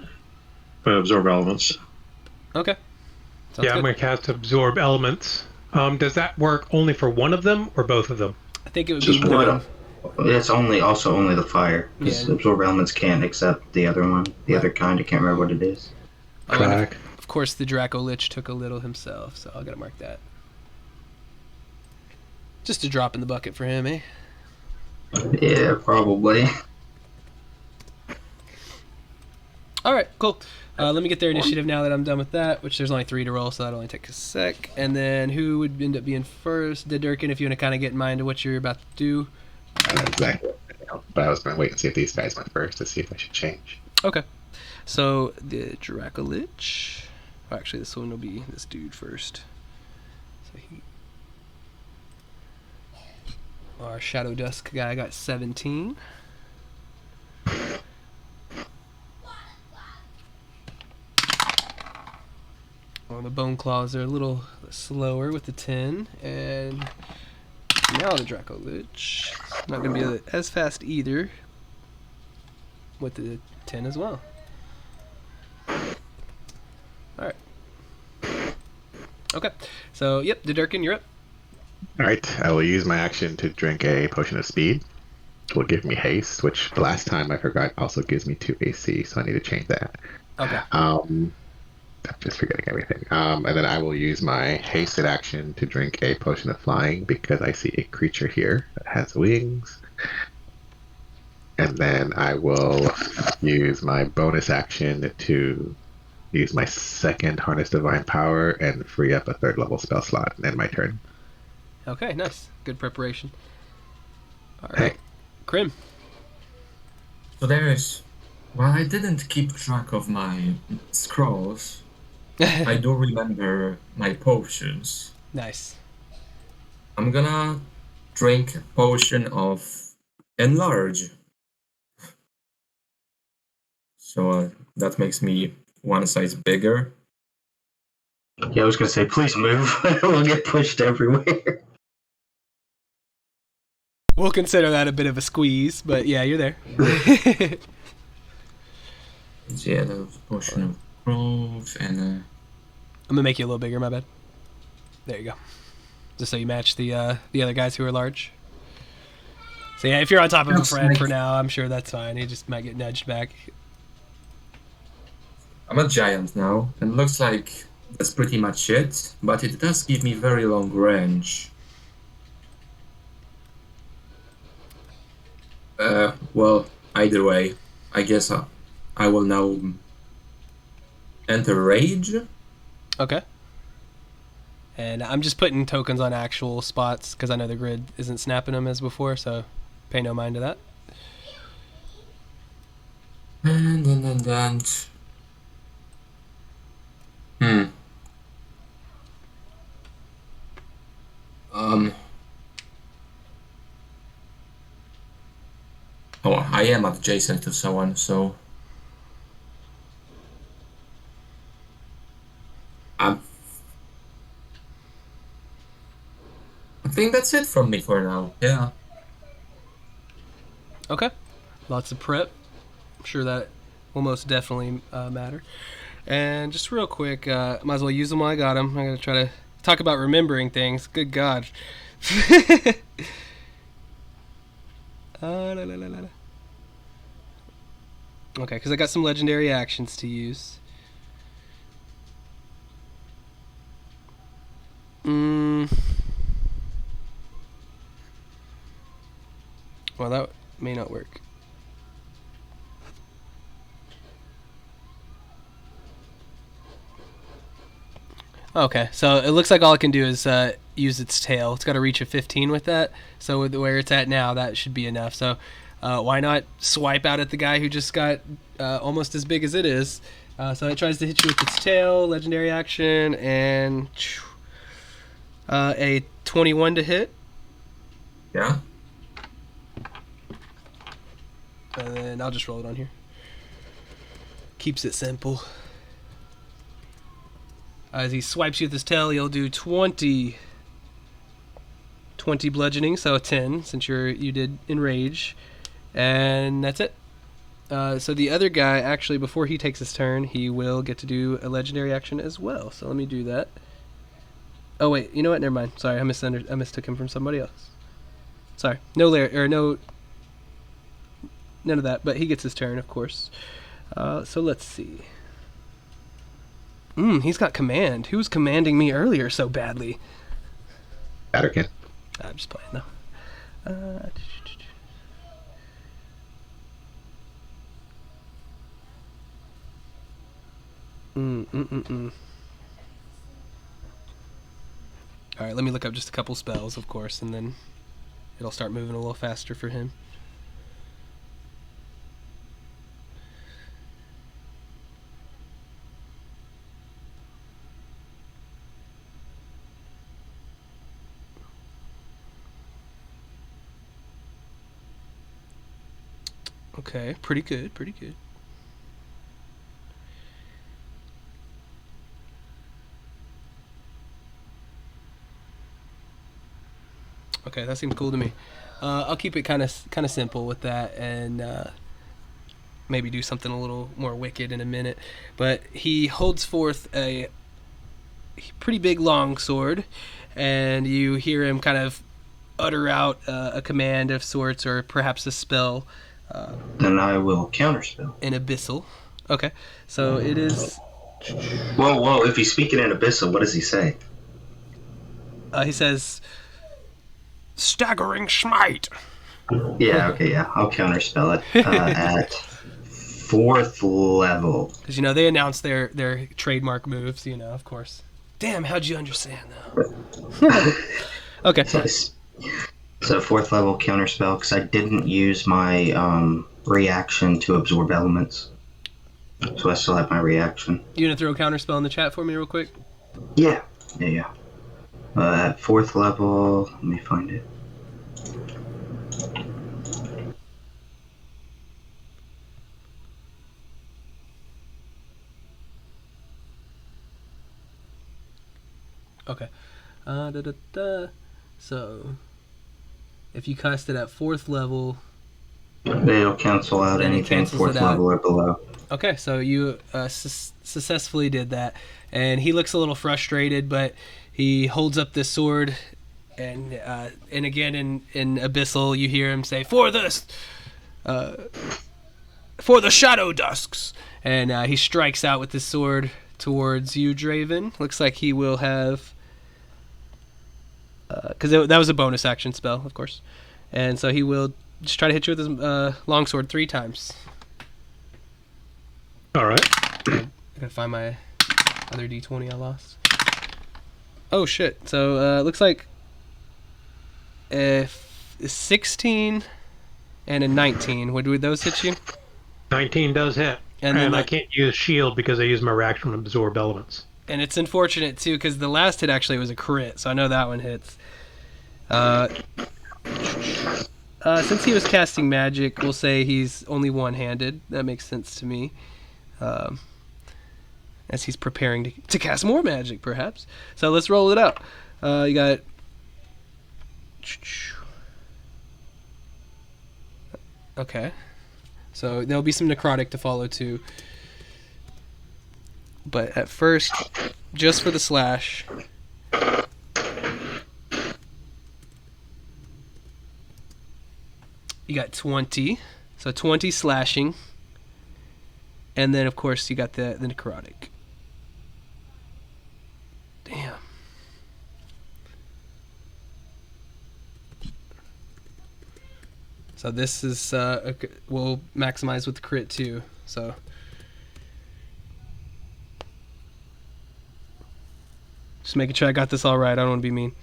Absorb elements. Okay. Sounds I'm good. going to cast Absorb Elements. Does that work only for one of them or both of them? I think it would Just be one. It's only the fire. Because Yeah. absorb elements can't accept the other one. The other kind, I can't remember what it is. Oh, and Crack. of course, the Draco Lich took a little himself, so I gotta mark that. Just a drop in the bucket for him, eh? Yeah, probably. All right, cool. Let me get their initiative now that I'm done with that, which there's only 3 to roll, so that'll only take a sec. And then who would end up being first? Didurkin, if you want to kind of get in mind of what you're about to do. Exactly. But I was going to wait and see if these guys went first to see if I should change. Okay. So the Draco Lich. Oh, actually, this one will be this dude first. So our Shadow Dusk guy got 17. the bone claws are a little slower with the 10, and now the Draco Lich. Not going to be as fast either with the 10 as well. Alright. Okay, so yep, Durkin, you're up. All right, I will use my action to drink a potion of speed, which will give me haste, which the last time I forgot also gives me 2 AC, so I need to change that. Okay. I'm just forgetting everything. And then I will use my hasted action to drink a potion of flying because I see a creature here that has wings. And then I will use my bonus action to use my second Harness Divine Power and free up a 3rd level spell slot and end my turn. Okay, nice. Good preparation. Alright. Krim. So well, I didn't keep track of my scrolls. I do remember my potions. Nice. I'm gonna drink a potion of enlarge. So that makes me one size bigger. Yeah, I was gonna say, please move. We'll get pushed everywhere. We'll consider that a bit of a squeeze, but yeah, you're there. Yeah, the potion of growth and I'm gonna make you a little bigger, my bad. There you go. Just so you match the other guys who are large. So yeah, if you're on top of a friend for now, I'm sure that's fine. He just might get nudged back. I'm a giant now, and looks like that's pretty much it, but it does give me very long range. Well, either way, I guess I will now enter rage. Okay. And I'm just putting tokens on actual spots because I know the grid isn't snapping them as before, so pay no mind to that. And then. Oh, I am adjacent to someone, so I think that's it from me for now. Yeah. Okay. Lots of prep. I'm sure that will most definitely matter. And just real quick, might as well use them while I got them. I'm going to try to talk about remembering things. Good God. La, la, la, la. Okay, because I got some legendary actions to use. Well, that may not work. Okay, so it looks like all it can do is use its tail. It's got a reach of 15 with that. So with where it's at now, that should be enough. So why not swipe out at the guy who just got almost as big as it is? So it tries to hit you with its tail, legendary action, and a 21 to hit. Yeah. And then I'll just roll it on here. Keeps it simple. As he swipes you with his tail, he'll do 20 bludgeoning, so a 10 since you did enrage, and that's it. So the other guy, actually, before he takes his turn, he will get to do a legendary action as well. So let me do that. Oh wait, you know what? Never mind. Sorry, I mistook him from somebody else. Sorry, none of that. But he gets his turn, of course. So let's see. He's got command. Who was commanding me earlier so badly? Batterkin. I'm just playing though. Alright, let me look up just a couple spells, of course, and then it'll start moving a little faster for him. Okay, pretty good, pretty good. Okay, that seems cool to me. I'll keep it kind of simple with that, and maybe do something a little more wicked in a minute. But he holds forth a pretty big long sword, and you hear him kind of utter out a command of sorts, or perhaps a spell. Then I will counterspell. In Abyssal. Okay, so it is. Whoa! If he's speaking in Abyssal, what does he say? He says, Staggering smite. Yeah, okay, yeah. I'll counterspell it at 4th level. because they announced their trademark moves. Of course. Damn, how'd you understand that? Okay. So 4th level counterspell, because I didn't use my reaction to absorb elements. So I still have my reaction. You gonna throw a counterspell in the chat for me real quick? Yeah. At 4th level, let me find it. Okay. So, if you cast it at 4th level, It'll cancel out Then it anything cancels 4th it out. level or below. okay, so you successfully did that, and he looks a little frustrated, but he holds up this sword, and again in Abyssal, you hear him say, "For the Shadow Dusks," and he strikes out with his sword towards you, Draven. Looks like he will have, because that was a bonus action spell, of course, and so he will just try to hit you with his longsword 3 times. All right. I gotta find my other d20 I lost. Oh shit! So looks like if 16 and a 19, would those hit you? 19 does hit. And then I can't use shield because I use my reaction to absorb elements. And it's unfortunate too, because the last hit actually was a crit, so I know that one hits. Since he was casting magic, we'll say he's only one-handed. That makes sense to me. As he's preparing to cast more magic, perhaps. So let's roll it out. You got... Okay. So there'll be some necrotic to follow too. But at first, just for the slash... You got 20. So 20 slashing. And then, of course, you got the necrotic. Damn. So this is, we'll maximize with the crit too. So. Just making sure I got this all right. I don't want to be mean.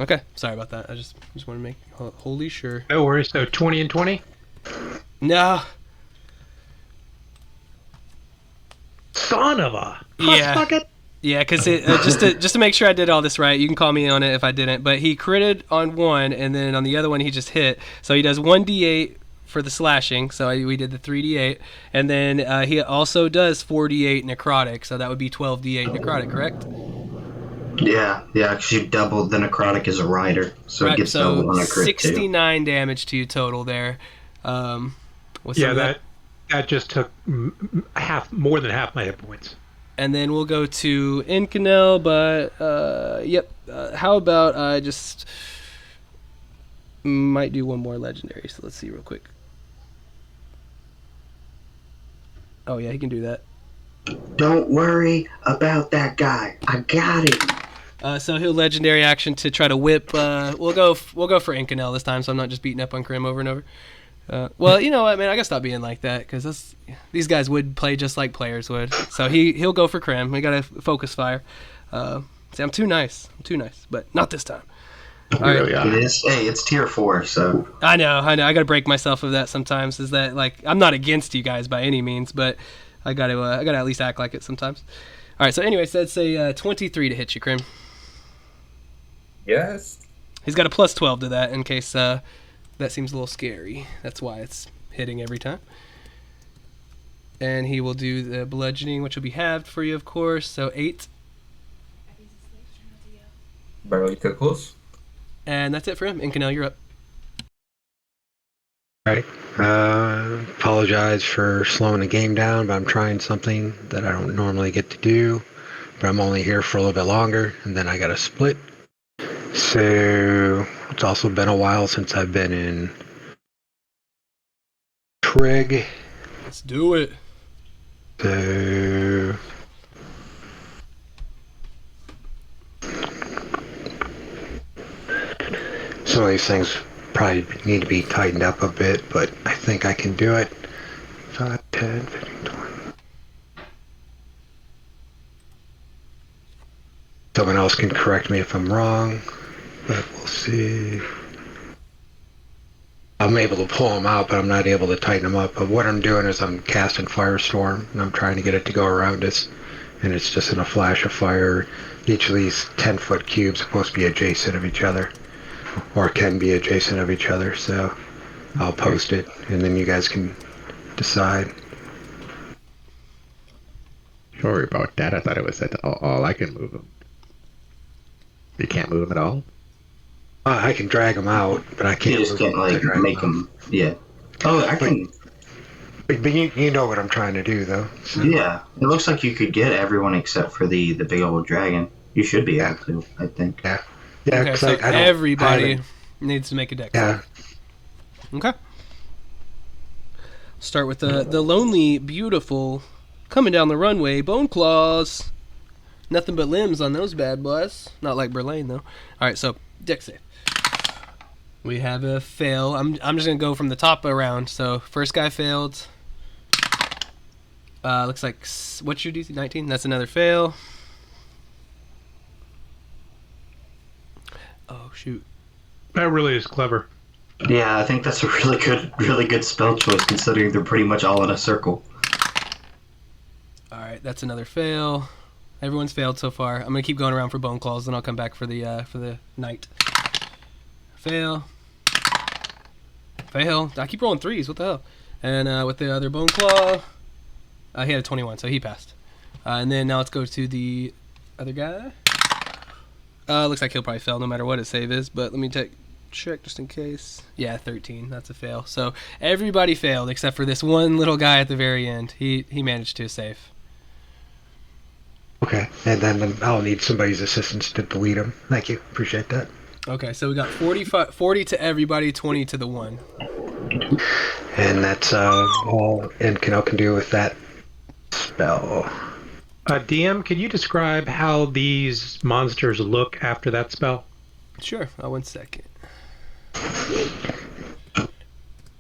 Okay, sorry about that. I just want to make wholly sure. No worries. So 20 and 20? No. Son of a Yeah. bucket. Yeah, because just to make sure I did all this right, you can call me on it if I didn't. But he critted on one, and then on the other one he just hit. So he does 1d8 for the slashing. So we did the 3d8, and then he also does 4d8 necrotic. So that would be 12d8 necrotic, correct? Yeah, because you doubled the necrotic as a rider, so Right, it gets so doubled on a crit 69 damage to you total there. Yeah, that just took more than half my hit points. And then we'll go to Incanel, but yep. How about I just might do one more legendary? So let's see real quick. Oh yeah, he can do that. Don't worry about that guy. I got him. So he'll legendary action to try to whip. We'll go for Incanel this time, so I'm not just beating up on Krim over and over. Well, you know what, man? I gotta stop being like that, because these guys would play just like players would. So he'll go for Krim. We gotta focus fire. See, I'm too nice, but not this time. All right. It's tier 4, so I know. I gotta break myself of that sometimes. Is that like I'm not against you guys by any means, but I gotta at least act like it sometimes. All right. So anyways, let's say 23 to hit you, Krim. Yes. He's got a plus 12 to that in case that seems a little scary. That's why it's hitting every time. And he will do the bludgeoning, which will be halved for you, of course. So 8. Barely close. And that's it for him. Incanel, you're up. All right. Apologize for slowing the game down, but I'm trying something that I don't normally get to do. But I'm only here for a little bit longer, and then I got to split. So it's also been a while since I've been in Trig. Let's do it. So some of these things probably need to be tightened up a bit, but I think I can do it. 5, 10, 15, 20. Someone else can correct me if I'm wrong, but we'll see. I'm able to pull them out, but I'm not able to tighten them up. But what I'm doing is I'm casting Firestorm, and I'm trying to get it to go around us, and it's just in a flash of fire. Each of these 10-foot cubes are supposed to be adjacent of each other, or can be adjacent of each other, so I'll post it, and then you guys can decide. Sorry about that. I thought it was that all I can move them. You can't move them at all? I can drag them out, but I can't. You just can't like make them. Yeah. Oh, I can. But you know what I'm trying to do, though. So. Yeah, it looks like you could get everyone except for the big old dragon. You should be able to, I think. Yeah. Yeah. Okay, so everybody needs to make a deck. Yeah. Okay. Start with the lonely, beautiful, coming down the runway, Bone Claws. Nothing but limbs on those bad boys. Not like Berlane, though. All right, so deck save. We have a fail. I'm just gonna go from the top around. So first guy failed. Looks like what's your DC? 19. That's another fail. Oh shoot. That really is clever. Yeah, I think that's a really good spell choice considering they're pretty much all in a circle. All right, that's another fail. Everyone's failed so far. I'm gonna keep going around for Bone Claws, then I'll come back for the knight. Fail. Fail. I keep rolling 3s. What the hell? And with the other Bone Claw, he had a 21, so he passed. And then now let's go to the other guy. Looks like he'll probably fail no matter what his save is, but let me check just in case. Yeah, 13. That's a fail. So everybody failed except for this one little guy at the very end. He managed to save. Okay, and then I'll need somebody's assistance to delete them. Thank you. Appreciate that. Okay, so we got 40 to everybody, 20 to the one. And that's all Incanel can do with that spell. DM, can you describe how these monsters look after that spell? Sure. 1 second. I'm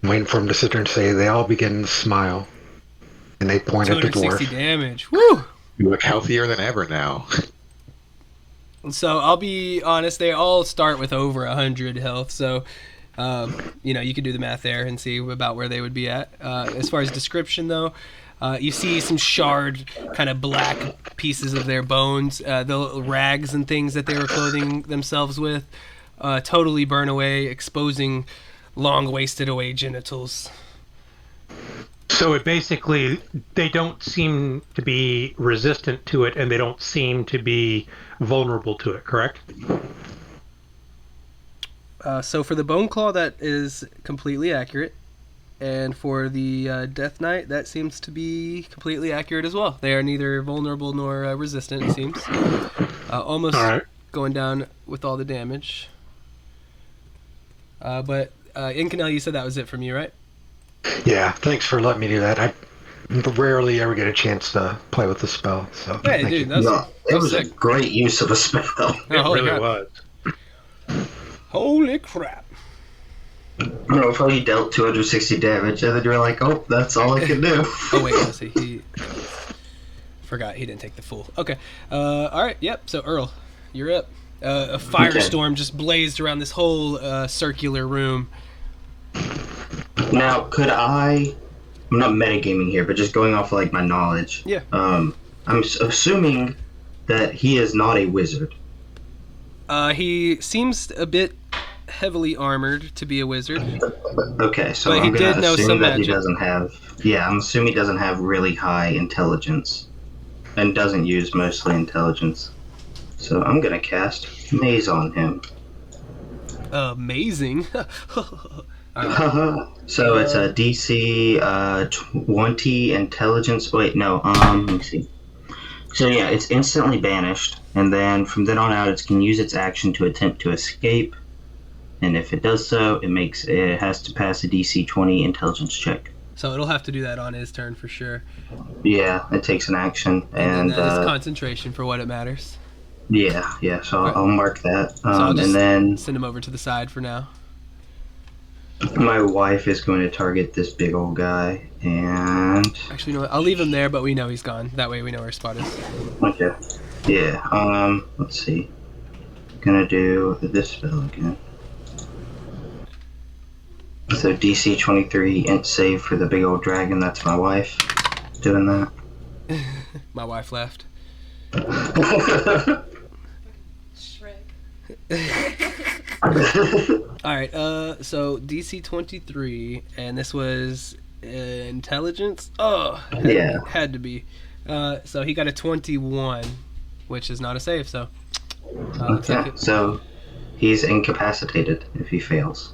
waiting for him to sit there and say they all begin to smile. And they point at the dwarf. 260 damage. Woo! You look healthier than ever now. So I'll be honest, they all start with over 100 health. So, you can do the math there and see about where they would be at. As far as description, though, you see some shard, kind of black pieces of their bones, the rags and things that they were clothing themselves with, totally burn away, exposing long wasted away genitals. So it basically, they don't seem to be resistant to it, and they don't seem to be vulnerable to it, correct? So for the Bone Claw, that is completely accurate. And for the Death Knight, that seems to be completely accurate as well. They are neither vulnerable nor resistant, it seems. Almost going down with all the damage. But Incanel, you said that was it from you, right? Yeah, thanks for letting me do that. I rarely ever get a chance to play with the spell. So hey, dude, that was a great use of a spell. It really was. Holy crap. I don't know if he dealt 260 damage, and then you're like, oh, that's all I can do. Oh, wait, let's see. He forgot he didn't take the full. Okay. All right, yep. So, Earl, you're up. A firestorm just blazed around this whole circular room. Now, I'm not metagaming here, but just going off of, like, my knowledge. Yeah. I'm assuming that he is not a wizard. He seems a bit heavily armored to be a wizard. Okay, so But he I'm gonna did know assume some that he magic. doesn't have. Yeah, I'm assuming he doesn't have really high intelligence, and doesn't use mostly intelligence. So I'm gonna cast Maze on him. Amazing. So it's a DC 20 intelligence. Wait, no. Let me see. So yeah, it's instantly banished, and then from then on out, it can use its action to attempt to escape. And if it does so, it has to pass a DC 20 intelligence check. So it'll have to do that on his turn for sure. Yeah, it takes an action, And then that is concentration for what it matters. yeah. So Right. I'll mark that, So I'll just and then send him over to the side for now. my wife is going to target this big old guy, and Actually, you know what? I'll leave him there, but we know he's gone. That way we know where his spot is. okay, yeah. Let's see. Gonna do this spell again. So DC 23 int save for the big old dragon. That's my wife doing that. My wife left. All right. So DC 23, and this was intelligence. Oh, had to be. So he got a 21, which is not a save. So. Looks Okay, like so he's incapacitated if he fails.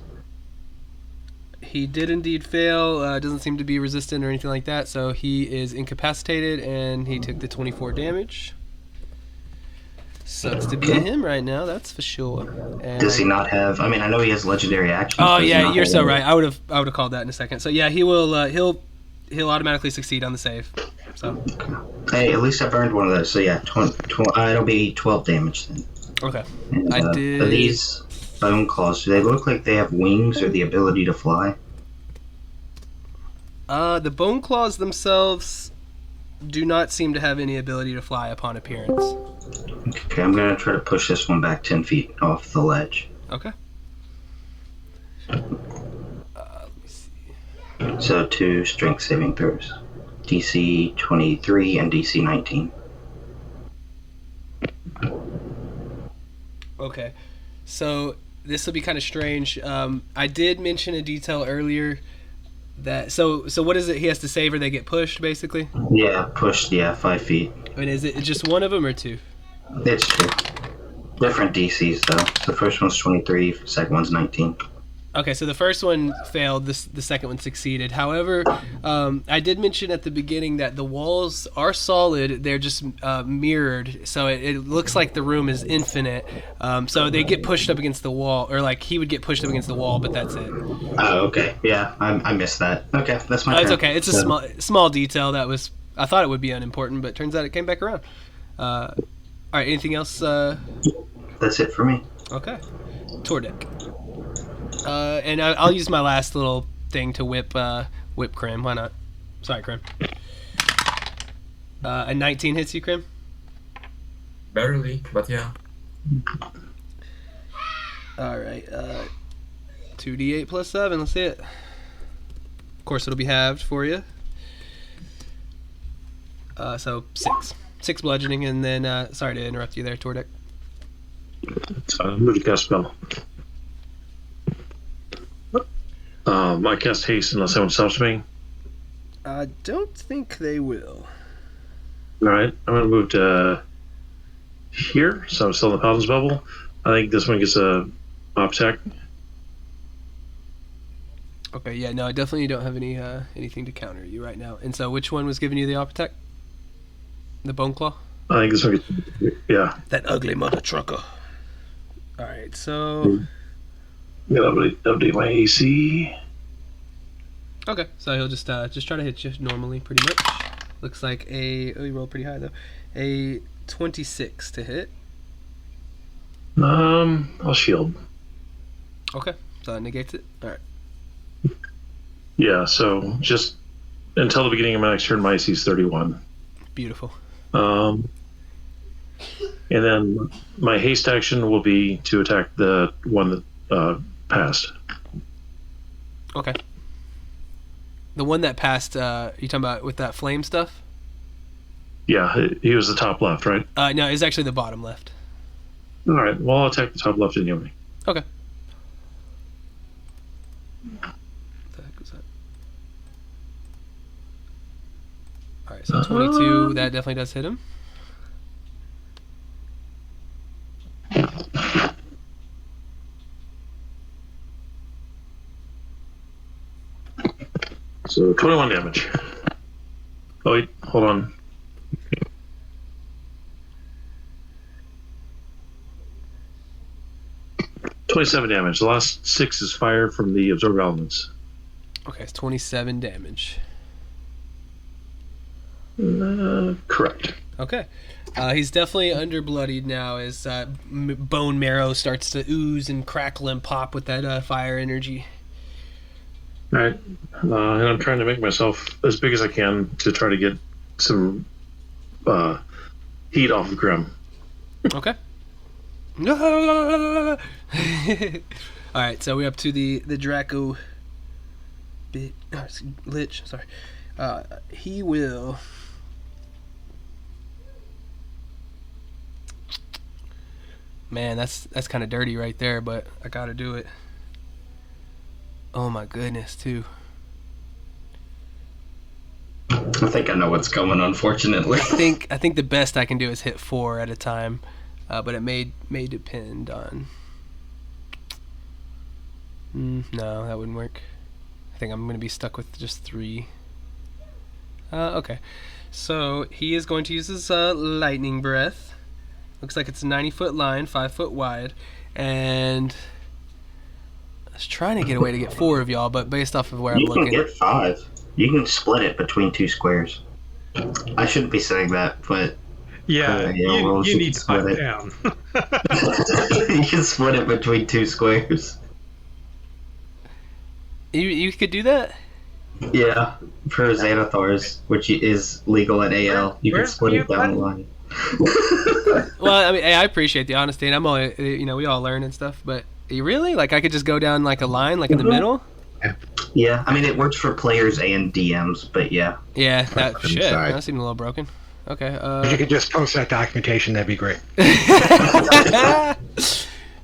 he did indeed fail. Doesn't seem to be resistant or anything like that. So he is incapacitated, and he took the 24 damage. Sucks to be him right now, that's for sure. And Does he not have? I mean, I know he has legendary actions. Oh does he yeah, not you're have so any? right. I would have called that in a second. So yeah, he will. He'll automatically succeed on the save. So Hey, at least I burned one of those. So yeah, it'll be 12 damage then. okay. And, I did. Are these bone claws? Do they look like they have wings or the ability to fly? The bone claws themselves do not seem to have any ability to fly upon appearance. Okay, I'm gonna try to push this one back 10 feet off the ledge. Okay. Let me see. So 2 strength saving throws. DC 23 and DC 19. Okay, so this will be kind of strange. I did mention a detail earlier that so what is it? He has to save or they get pushed, basically. Yeah, pushed. Yeah, 5 feet. I mean, is it just one of them or two? It's true. Different DCs though. The first one's 23, second one's 19. Okay, so the first one failed. The second one succeeded. However, I did mention at the beginning that the walls are solid. They're just mirrored, so it looks like the room is infinite. So they get pushed up against the wall, or like he would get pushed up against the wall, but that's it. Oh, okay. Yeah, I missed that. Okay, that's my turn. It's okay. It's a small detail that was. I thought it would be unimportant, but turns out it came back around. All right. Anything else? That's it for me. Okay. Tour deck. And I'll use my last little thing to whip Krim. Why not? Sorry, Krim. A 19 hits you, Krim? Barely, but yeah. All right. 2d8 plus 7. Let's see it. Of course, it'll be halved for you. So 6. 6 bludgeoning, and then sorry to interrupt you there, Tordek. Move to cast spell. I cast haste unless someone stops me. I don't think they will. All right, I'm gonna move to here, so I'm still in the Paladin's bubble. I think this one gets a op attack. Okay, yeah, no, I definitely don't have anything to counter you right now. And so, which one was giving you the op attack? The bone claw. I think this one gets, yeah. That ugly mother trucker. All right, so. Yeah, update my AC. Okay, so he'll just try to hit you normally, pretty much. Looks like he rolled pretty high though. A 26 to hit. I'll shield. Okay, so that negates it. All right. Yeah, so just until the beginning of my next turn, my AC is 31. Beautiful. And then my haste action will be to attack the one that passed. Okay. The one that passed, you talking about with that flame stuff? Yeah, he was the top left, right? No, it's actually the bottom left. All right, well, I'll attack the top left anyway. Okay. so 22, that definitely does hit him. So 21 damage. Oh wait, hold on. $27 damage. The last 6 is fire from the absorb elements. Okay, it's 27 damage. Correct. Okay. He's definitely underbloodied now as bone marrow starts to ooze and crackle and pop with that fire energy. All right, and I'm trying to make myself as big as I can to try to get some heat off of Grim. Okay. All right, so we're up to the Draco Lich. Sorry, he will. Man, that's kind of dirty right there, but I gotta do it. Oh my goodness, too. I think I know what's coming, unfortunately. I think the best I can do is hit 4 at a time, but it may depend on. No, that wouldn't work. I think I'm gonna be stuck with just 3. Okay, so he is going to use his lightning breath. Looks like it's a 90-foot line, 5 foot wide, and I was trying to get a way to get 4 of y'all, but based off of where I'm looking, You can get 5. You can split it between 2 squares. I shouldn't be saying that, but Yeah, you need to split pipe it down. You can split it between 2 squares. you could do that. Yeah, for Xanathars, which is legal in AL, you can Where's split it the down the button? line. Well, I mean, hey, I appreciate the honesty, and I'm all, we all learn and stuff, but you really? Like, I could just go down like a line, like in the middle? Yeah, I mean, it works for players and DMs, but yeah. Yeah, that from shit. inside. That seemed a little broken. Okay. If you could just post that documentation, that'd be great. Yeah,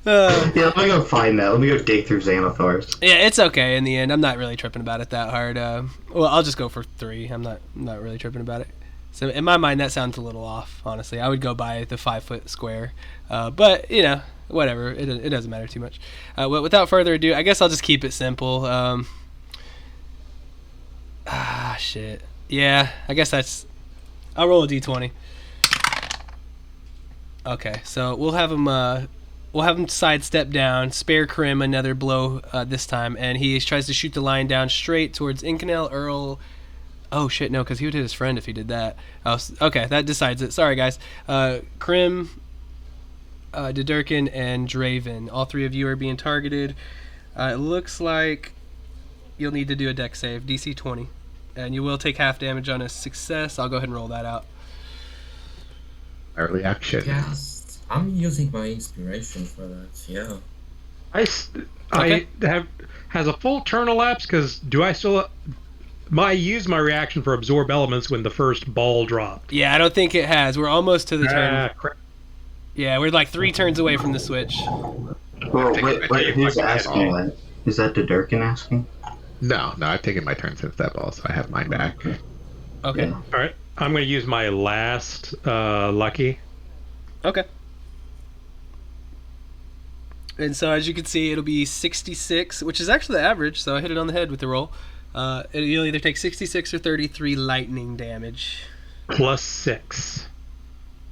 let me go find that. Let me go dig through Xanathars. Yeah, it's okay in the end. I'm not really tripping about it that hard. Well, I'll just go for 3. I'm not really tripping about it. So in my mind, that sounds a little off. Honestly, I would go by the 5 foot square. But whatever. It doesn't matter too much. Well, without further ado, I guess I'll just keep it simple. Shit. Yeah, I guess I'll roll a d20. Okay, so we'll have him sidestep down, spare Krim another blow this time, and he tries to shoot the line down straight towards Incanel, Earl. Oh shit, no, because he would hit his friend if he did that. Oh, okay, that decides it. Sorry, guys. Krim, Dedurkin, and Draven. All 3 of you are being targeted. It looks like you'll need to do a dex save, DC 20. And you will take half damage on a success. I'll go ahead and roll that out. Early action. Yes, I'm using my inspiration for that. Yeah. Okay. Has a full turn elapsed? Because do I still? I used my reaction for absorb elements when the first ball dropped. Yeah, I don't think it has. We're almost to the turn. Crap. Yeah, we're like 3 turns away from the switch. Well, wait, who's asking that? Is that the Durkin asking? No, I've taken my turn since that ball, so I have mine back. Okay. Yeah. All right, I'm going to use my last lucky. Okay. And so as you can see, it'll be 66, which is actually the average, so I hit it on the head with the roll. You'll either take 66 or 33 lightning damage. Plus 6.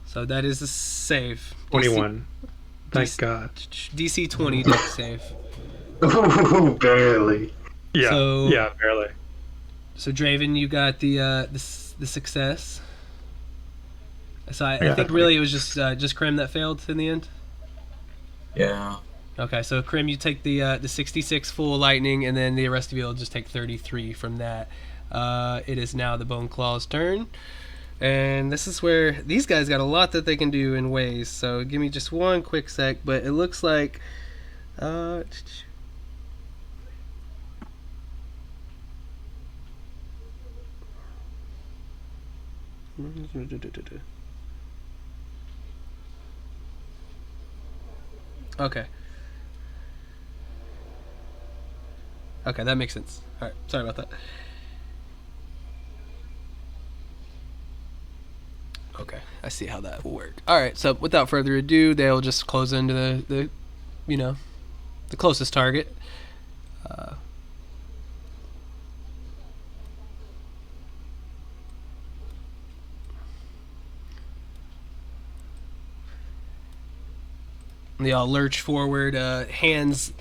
So that is a save. 21. Thank DC God. DC 20 dex save. Ooh, barely. Yeah. So- yeah, barely. So Draven, you got the success. So I Yeah. think really it was just Krim that failed in the end. Yeah. Okay, so Krim, you take the 66 full lightning, and then the rest of you will just take 33 from that. It is now the Bone Claw's turn, and this is where these guys got a lot that they can do in ways. So give me just one quick sec, but it looks like. Okay. Okay, that makes sense. All right, sorry about that. I see how that will work. All right, so without further ado, they'll just close into the closest target. They all lurch forward, hands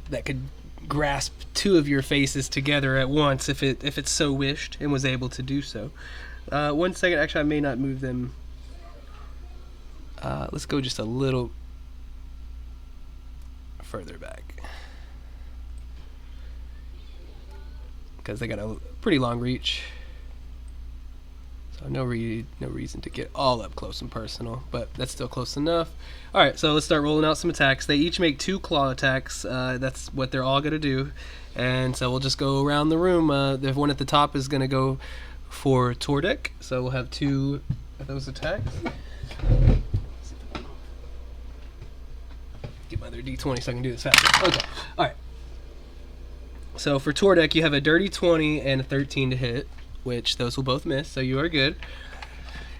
that could grasp two of your faces together at once if it so wished and was able to do so. 1 second, actually I may not move them. Let's go just a little further back because they got a pretty long reach. So no reason to get all up close and personal, but that's still close enough. All right, so let's start rolling out some attacks. They each make 2 claw attacks. That's what they're all going to do. And so we'll just go around the room. The one at the top is going to go for Tordek. So we'll have 2 of those attacks. Get my other D20 so I can do this faster. Okay, all right. So for Tordek, you have a dirty 20 and a 13 to hit, which those will both miss, so you are good.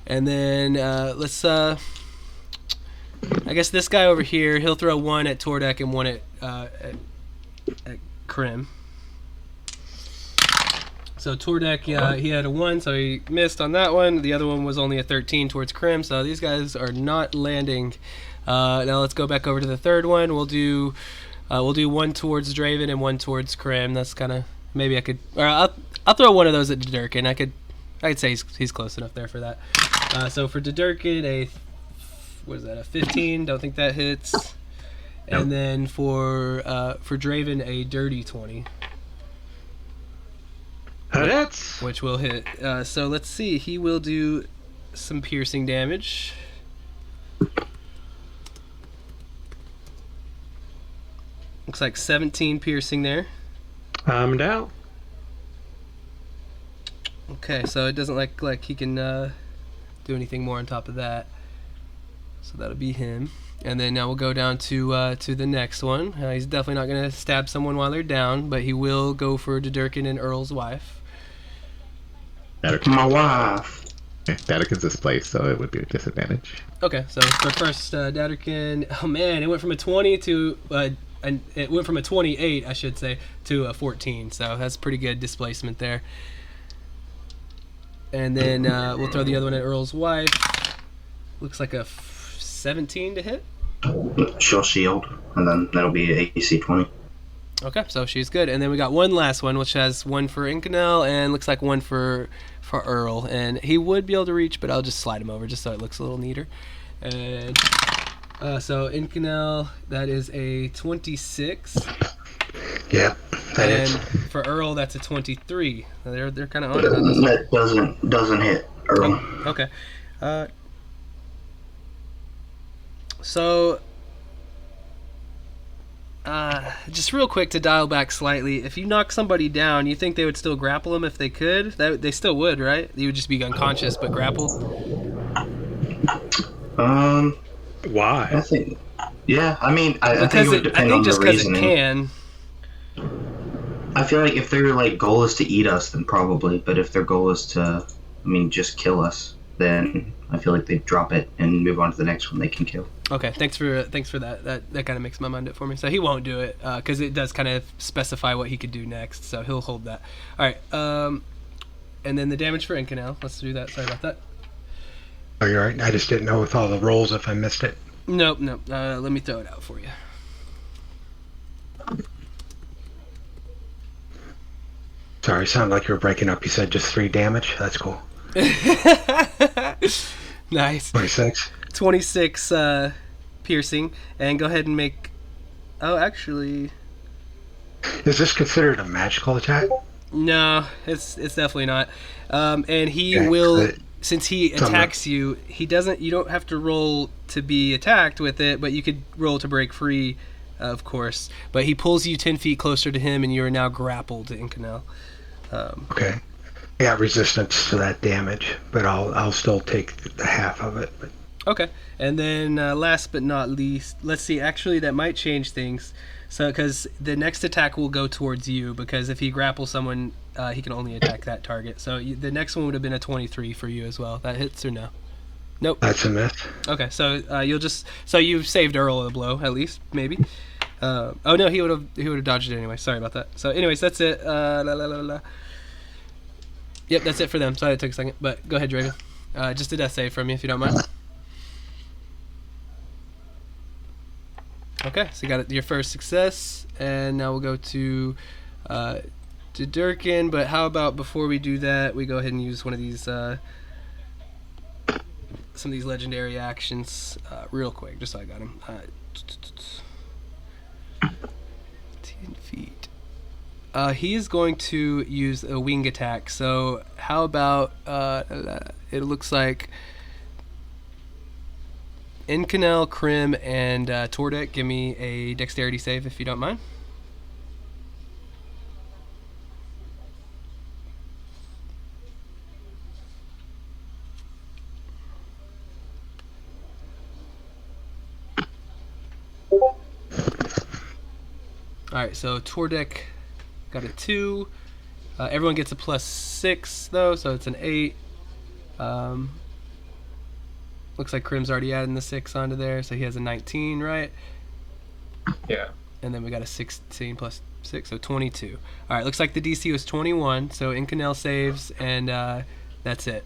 And then let's I guess this guy over here, he'll throw 1 at Tordek and 1 at Krim. So Tordek, he had a 1, so he missed on that one. The other one was only a 13 towards Krim, so these guys are not landing. Now let's go back over to the third one. We'll do 1 towards Draven and 1 towards Krim. That's kind of, maybe I could, or I'll throw 1 of those at Dedurkin. I could say he's close enough there for that. So for Dedurkin, a 15. Don't think that hits. And then for Draven, a dirty 20. That's Which will hit. So let's see. He will do some piercing damage. Looks like 17 piercing there. I'm down. Okay, so it doesn't look like he can do anything more on top of that. So that'll be him. And then now we'll go down to the next one. He's definitely not going to stab someone while they're down, but he will go for Dedurkin and Earl's wife. My wife. Daderkin's displaced, so it would be a disadvantage. Okay, so for first Dedurkin, oh man, it went from a 20 to and it went from a 28, I should say, to a 14. So that's pretty good displacement there. And then we'll throw the other one at Earl's wife. Looks like a 17 to hit. She'll shield, and then that'll be AC 20. Okay, so she's good. And then we got one last one, which has 1 for Incanel and looks like 1 for Earl. And he would be able to reach, but I'll just slide him over just so it looks a little neater. And so Incanel, that is a 26. Yeah, that And is. for Earl, that's a 23. They're kind of on it on this one. That doesn't hit Earl. Okay. So, just real quick to dial back slightly, if you knock somebody down, you think they would still grapple them if they could? They still would, right? You would just be unconscious but grappled? Why? I think, yeah, I mean, I think it would depend on the just because it reasoning. can. I feel like if their goal is to eat us, then probably. But if their goal is to, just kill us, then I feel like they drop it and move on to the next one they can kill. Okay, thanks for that. That kind of makes my mind up for me. So he won't do it because it does kind of specify what he could do next. So he'll hold that. All right. And then the damage for Incanel. Let's do that. Sorry about that. Oh, you're right. I just didn't know with all the rolls if I missed it. Nope. Let me throw it out for you. Sorry, sounded like you were breaking up. You said just 3 damage. That's cool. Nice. 26. 26 piercing, and go ahead and make. Oh, actually, Is this considered a magical attack? no, it's definitely not. And he Okay, will, so since he attacks you, he doesn't. You don't have to roll to be attacked with it, but you could roll to break free, of course. But he pulls you 10 feet closer to him, and you are now grappled to Incanel. Okay. I got resistance to that damage, but I'll still take the half of it. But Okay, and then last but not least, let's see. Actually, that might change things. So, because the next attack will go towards you, because if he grapples someone, he can only attack that target. So the next one would have been a 23 for you as well. That hits or no? Nope. That's a miss. Okay, so you've saved Earl a blow at least, maybe. Oh no, he would have dodged it anyway. Sorry about that. So, anyways, that's it. Yep, that's it for them. Sorry it took a second, but go ahead, Draven. Just a death save from you if you don't mind. Okay, so you got your first success, and now we'll go to Durkin. But how about before we do that, we go ahead and use one of these. Some of these legendary actions real quick, just so I got him. 10 feet. He is going to use a wing attack. So how about it looks like Incanel, Krim, and Tordek, give me a dexterity save if you don't mind. Alright, so Tordek got a 2. Everyone gets a +6 though, so it's an 8. Looks like Krim's already adding the 6 onto there, so he has a 19, right? Yeah. And then we got a 16 plus 6, so 22. Alright, looks like the DC was 21, so Incanel saves, and that's it.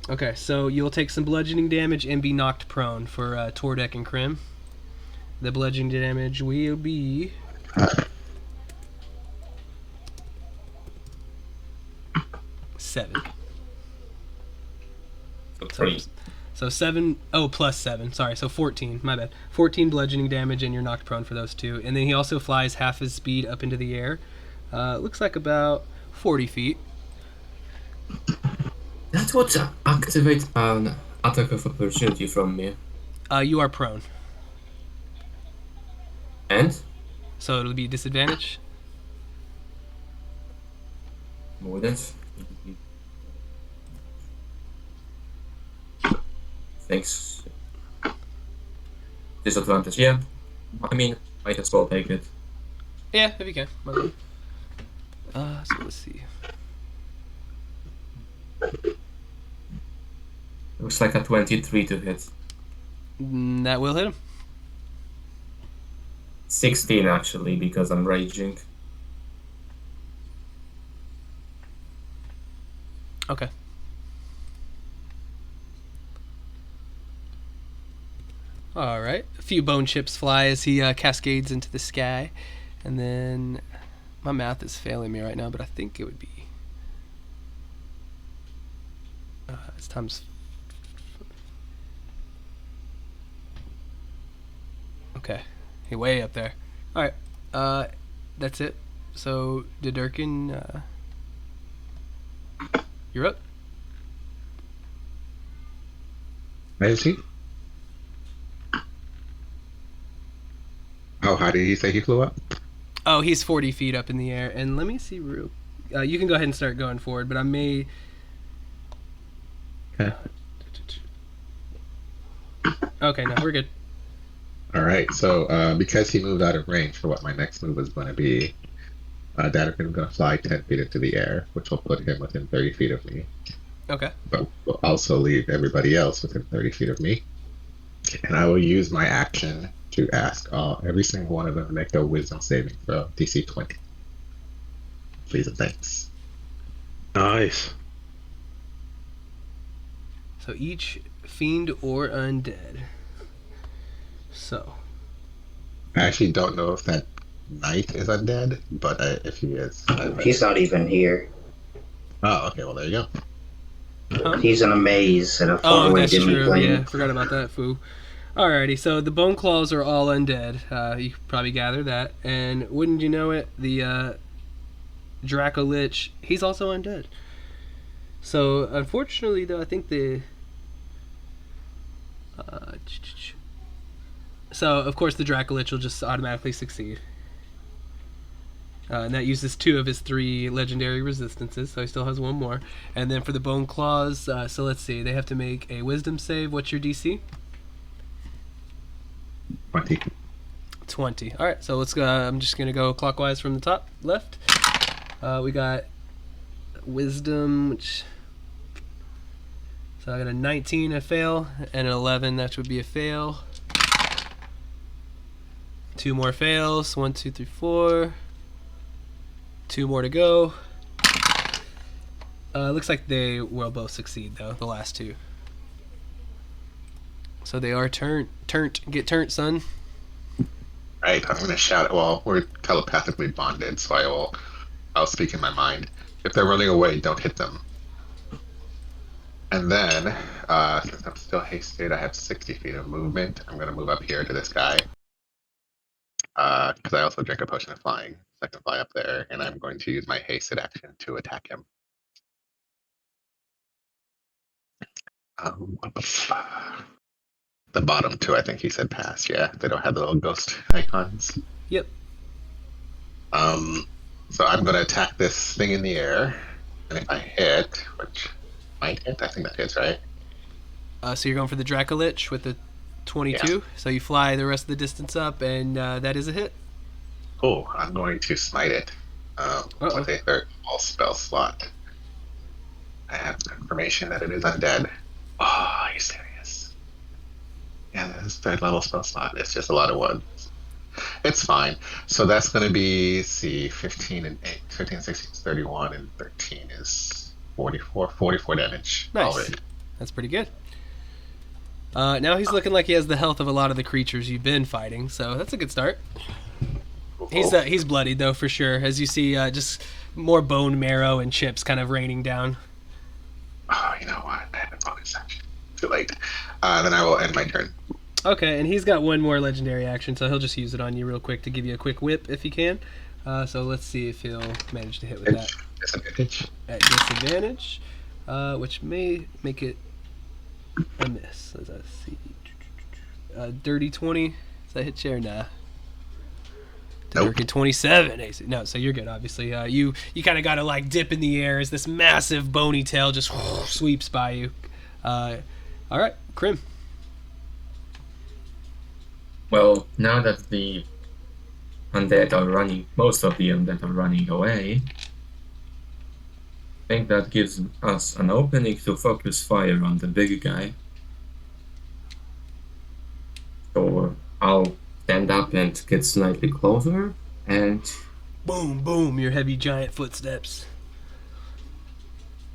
Okay, so you'll take some bludgeoning damage and be knocked prone for Tordek and Krim. The bludgeoning damage will be 7. So 7, plus 7, sorry, so 14, my bad. 14 bludgeoning damage and you're knocked prone for those 2. And then he also flies half his speed up into the air. Looks like about 40 feet. That would activate an attack of opportunity from me. You are prone. And? So it'll be disadvantage. Would it? Thanks. Disadvantage, yeah. I mean, might as well take it. Yeah, if you can. So let's see. Looks like a 23 to hit. That will hit him. 16 actually, because I'm raging. Okay. Alright. A few bone chips fly as he cascades into the sky. And then my math is failing me right now, but I think it would be it's times. Okay. Hey, way up there. Alright. That's it. So, Durkin, you're up. Where is he? Oh, how did he say he flew up? Oh, he's 40 feet up in the air. And let me see you can go ahead and start going forward, but I may... Okay. Okay, no, we're good. All right, so because he moved out of range for what my next move is going to be, Dadakin's going to fly 10 feet into the air, which will put him within 30 feet of me. Okay. But will also leave everybody else within 30 feet of me. And I will use my action to ask every single one of them to make a wisdom saving throw, DC 20. Please and thanks. Nice. So each fiend or undead. So. I actually don't know if that knight is undead, but if he is... He's not even here. Oh, okay, well, there you go. Huh? He's in a maze in a faraway that's dimly true. plane. Yeah, forgot about that, foo. Alrighty, so the bone claws are all undead. You could probably gather that. And wouldn't you know it, the Draco Lich, he's also undead. So, unfortunately, though, I think the... So, of course, the Draco Lich will just automatically succeed. And that uses 2 of his 3 legendary resistances, so he still has 1 more. And then for the bone claws, so let's see, they have to make a wisdom save. What's your DC? 20. 20. Alright, so let's go. I'm just going to go clockwise from the top left. We got wisdom, which So I got a 19, a fail, and an 11, that would be a fail. 2 more fails. 1, 2, 3, 4. 2 more to go. Looks like they will both succeed though, the last 2. So they are turned. Get turned, son. Right, I'm gonna shout it. Well, we're telepathically bonded, so I'll speak in my mind. If they're running away, don't hit them. And then, since I'm still hasted, I have 60 feet of movement. I'm gonna move up here to this guy. Because I also drink a potion of flying, so I can fly up there, and I'm going to use my hasted action to attack him. The bottom 2, I think he said pass. Yeah, they don't have the little ghost icons. Yep. So I'm going to attack this thing in the air, and if I hit, which might hit, I think that hits, right? So you're going for the Dracolich with the 22. Yeah. So you fly the rest of the distance up, and that is a hit. Cool. I'm going to smite it with a third all spell slot. I have confirmation that it is undead. Oh, are you serious? Yeah, this 3rd level spell slot. It's just a lot of ones. It's fine. So that's going to be, 15 and 8. 15, 16 is 31, and 13 is 44 damage. Nice. Already. That's pretty good. Now he's looking like he has the health of a lot of the creatures you've been fighting, so that's a good start. He's bloodied though, for sure, as you see just more bone marrow and chips kind of raining down. Oh, you know what? I had a bonus action. Too late. Then I will end my turn. Okay, and he's got one more legendary action, so he'll just use it on you real quick to give you a quick whip if he can. So let's see if he'll manage to hit with that. Disadvantage. At disadvantage, which may make it a miss. Let's see. Dirty 20. Does that hit you or nah? Nope. Dirty 27. AC. No, so you're good, obviously. You kind of got to like dip in the air as this massive bony tail just sweeps by you. All right, Krim. Well, now that the undead are running, most of the undead are running away, I think that gives us an opening to focus fire on the big guy. So I'll stand up and get slightly closer and Boom, boom, your heavy giant footsteps.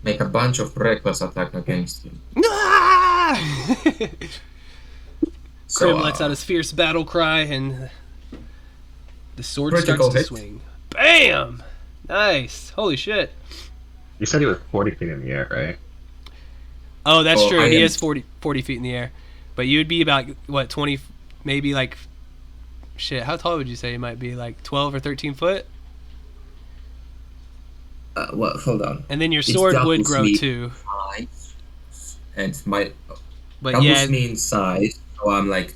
make a bunch of reckless attack against him. Ah! So, Krim lets out his fierce battle cry, and the sword Critical starts to hit. swing. Bam! Nice. Holy shit. You said he was 40 feet in the air, right? Oh, that's Oh, true. I He am- is 40 feet in the air. But you'd be about, what, 20, maybe like, shit, how tall would you say you might be? Like 12 or 13 foot? Well, hold on. And then your It sword would doubles grow me. too. Size, and my But doubles yeah, me in size, so I'm like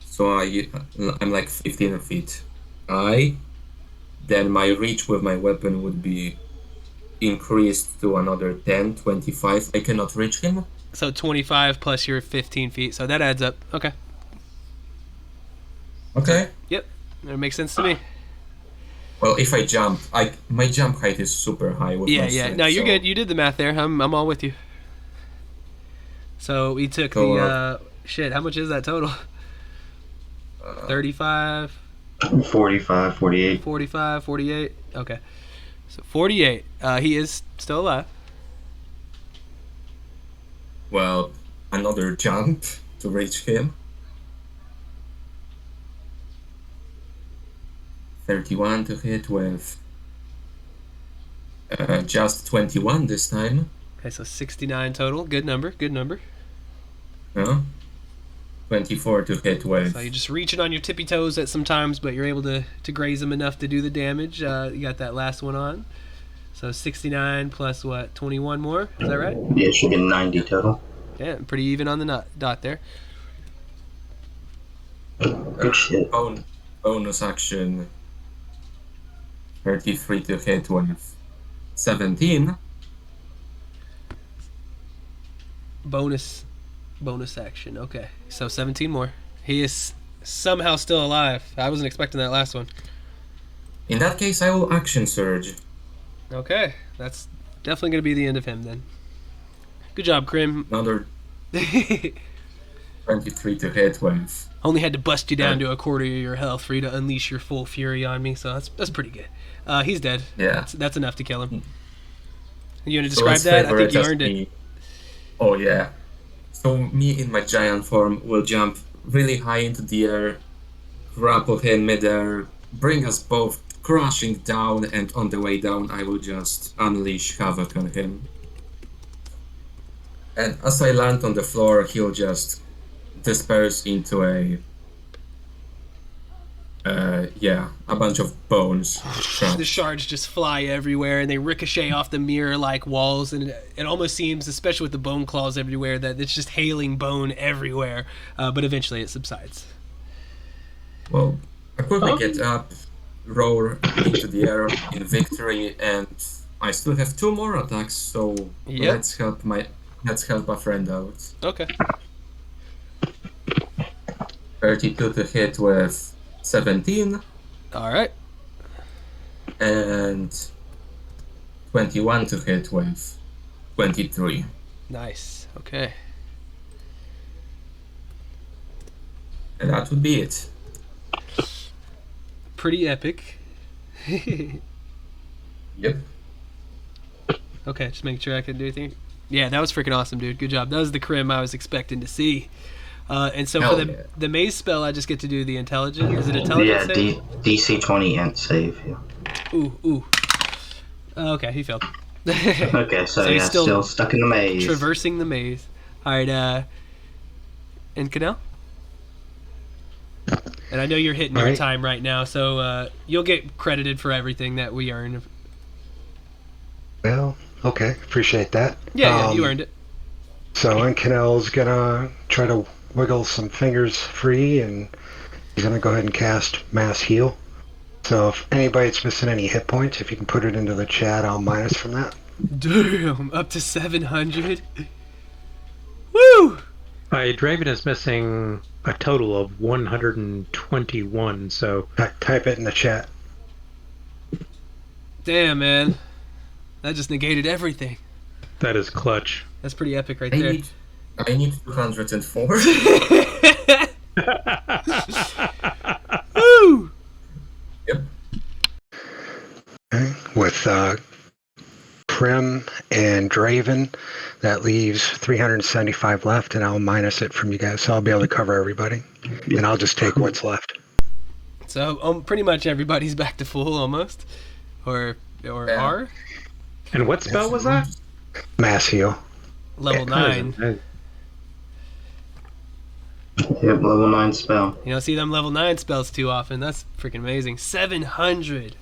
15 feet high. Then my reach with my weapon would be increased to another 10, 25. I cannot reach him. so 25 plus your 15 feet. So that adds up. Okay. Okay. Yep. That makes sense to me. Well, if I jump, my jump height is super high with Yeah, my yeah. strength, No, you're so- good. You did the math there. I'm all with you. So we took So, the shit. How much is that total? 35, 45, 48. 45, 48. Okay. So 48. He is still alive. Well, another jump to reach him. 31 to hit with just 21 this time. Okay, so 69 total. Good number. Good number. Yeah. 24 to hit with. So you're just reaching on your tippy toes at some times, but you're able to graze him enough to do the damage. You got that last one on. So 69 plus what? 21 more? Is that right? Yeah, it should be 90 total. Yeah, pretty even on the dot there. Good shit. Bonus action. 33 to hit with 17. Bonus action. Okay, so 17 more. He is somehow still alive. I wasn't expecting that last one. In that case, I will action surge. Okay, that's definitely going to be the end of him then. Good job, Krim. Another 23 to hit with. Only had to bust you down to a quarter of your health for you to unleash your full fury on me, so that's pretty good. He's dead. Yeah. That's enough to kill him. You want to So describe let's that? I favor think you just earned it. me. Oh yeah. So me in my giant form will jump really high into the air, grapple him midair, bring us both crashing down, and on the way down I will just unleash havoc on him. And as I land on the floor, he'll just disperse into a bunch of bones. The shards just fly everywhere, and they ricochet off the mirror-like walls, and it almost seems, especially with the bone claws everywhere, that it's just hailing bone everywhere. But eventually it subsides. Well, I quickly get up, roar into the air in victory, and I still have 2 more attacks, so let's help a friend out. Okay. 32 to hit with 17. Alright. And 21 to hit with 23. Nice. Okay. And that would be it. Pretty epic. Yep. Okay, just making sure I could do anything. Yeah, that was freaking awesome, dude. Good job. That was the crim I was expecting to see. And so for the maze spell, I just get to do the intelligence. Is it intelligence? Yeah, DC 20 int save. Yeah. Ooh. Okay, he failed. Okay, so he's still stuck in the maze. Traversing the maze. All right, and Canal? And I know you're hitting your time right now, so you'll get credited for everything that we earn. Well, okay, appreciate that. Yeah, you earned it. So Incanel's gonna try to wiggle some fingers free, and he's gonna go ahead and cast Mass Heal. So if anybody's missing any hit points, if you can put it into the chat, I'll minus from that. Damn, up to 700. Woo! Draven is missing a total of 121, so... Type it in the chat. Damn, man. That just negated everything. That is clutch. That's pretty epic right there. I need 204. Woo! Yep. Okay. With Prim and Draven, that leaves 375 left, and I'll minus it from you guys, so I'll be able to cover everybody. And I'll just take what's left. So pretty much everybody's back to full almost, or are. And what spell was that? Mass Heal. Level 9. Yep, level 9 spell. You don't see them level 9 spells too often. That's freaking amazing. 700.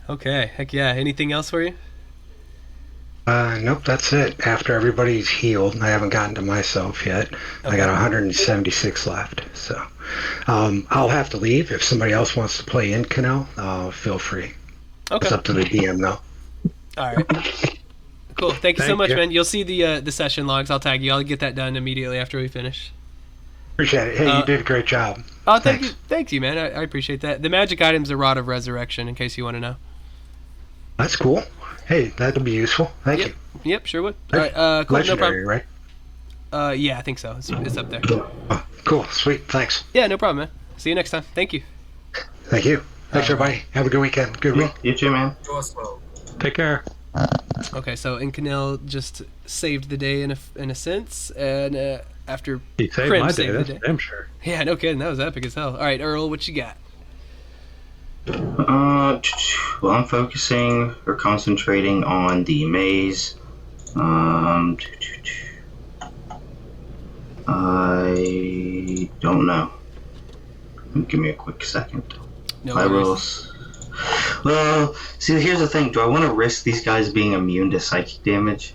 Okay, heck yeah. Anything else for you? Nope, that's it. After everybody's healed, I haven't gotten to myself yet. Okay. I got 176 left, so I'll have to leave. If somebody else wants to play in Canal, feel free. Okay. It's up to the DM though. All right. Cool. Thank you so much, man. You'll see the session logs. I'll tag you. I'll get that done immediately after we finish. Appreciate it. Hey, you did a great job. Oh, thank you. Thank you, man. I appreciate that. The magic item's a Rod of Resurrection, in case you want to know. That's cool. Hey, that'll be useful. Thank you. Yep, sure would. All right, cool. Legendary, no problem. Right? Yeah, I think so. It's up there. Oh, cool. Sweet. Thanks. Yeah, no problem, man. See you next time. Thank you. Thank you. Thanks, everybody. Have a good weekend. Good week. You too, man. You as well. Take care. Okay, so Incanel just saved the day in a sense, and after he saved Prim my day, saved that's the day. damn sure. Yeah, no kidding. That was epic as hell. All right, Earl, what you got? Well, I'm focusing or concentrating on the maze. I don't know. Give me a quick second. No I will. worries. Well, see, here's the thing. Do I want to risk these guys being immune to psychic damage?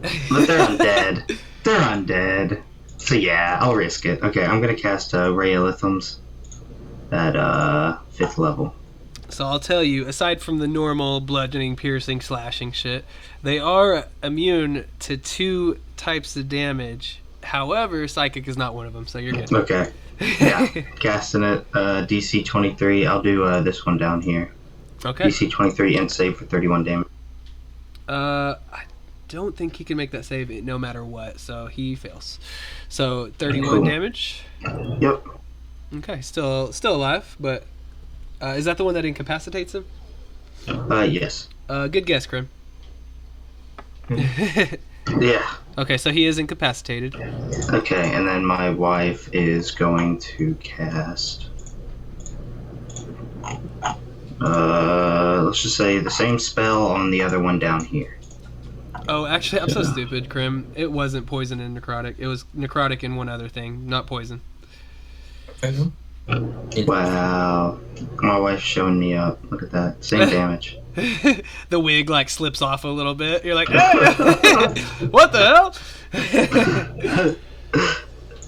But they're undead. They're undead. So yeah, I'll risk it. Okay, I'm gonna cast Ray of Lithiums at 5th level. So I'll tell you, aside from the normal bludgeoning, piercing, slashing shit, they are immune to 2 types of damage. However, psychic is not one of them, so you're good. Okay. Yeah, casting it, DC 23. I'll do this one down here. Okay. DC 23 and save for 31 damage. I don't think he can make that save no matter what, so he fails. So 31 damage. Yep. Okay, still alive, but is that the one that incapacitates him? Yes. Good guess, Krim. Yeah. Okay, so he is incapacitated. Okay, and then my wife is going to cast. Let's just say the same spell on the other one down here. Oh, actually, I'm so stupid, Krim. It wasn't poison and necrotic. It was necrotic and one other thing, not poison. Wow. My wife's showing me up. Look at that. Same damage. The wig like slips off a little bit. You're like, hey! What the hell?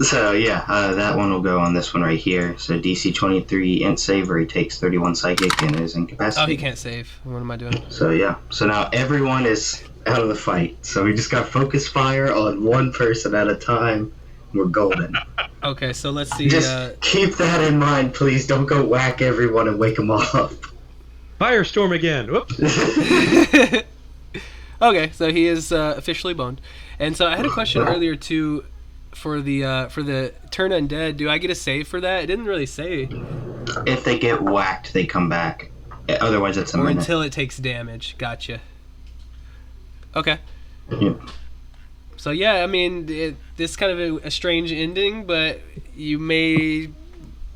So yeah, that one will go on this one right here. So DC 23 int save where he takes 31 psychic and is incapacitated. Oh, he can't save. What am I doing? So yeah, so now everyone is out of the fight. So we just got focus fire on one person at a time. We're golden. Okay, so let's see. Just keep that in mind, please. Don't go whack everyone and wake them all up. Firestorm again. Whoops. Okay, so he is officially boned. And so I had a question earlier too, for the turn undead. Do I get a save for that? It didn't really say. If they get whacked, they come back. Otherwise, it's a or minute. until it takes damage. Gotcha. Okay. Yep. So yeah, I mean, this is kind of a strange ending, but you may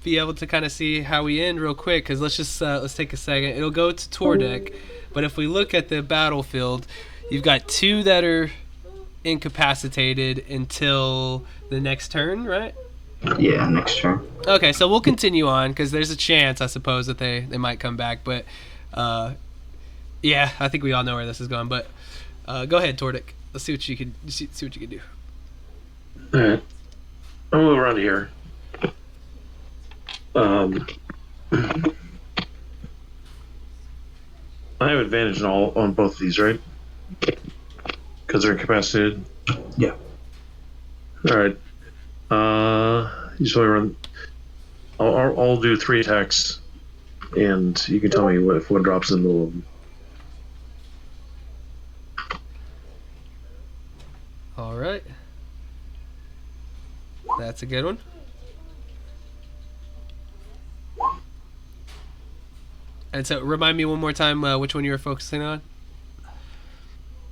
be able to kind of see how we end real quick. Because let's take a second. It'll go to Tordek, but if we look at the battlefield, you've got two that are incapacitated until the next turn, right? Yeah, next turn. Okay, so we'll continue on because there's a chance, I suppose, that they might come back. But yeah, I think we all know where this is going. But go ahead, Tordek. Let's see what you can do. All right. I'll move around here. I have advantage on both of these, right? Because they're incapacitated. Yeah. All right. You just want to run. I'll do 3 attacks, and you can tell me if one drops in the middle of them. All right. That's a good one. And so, remind me one more time which one you were focusing on.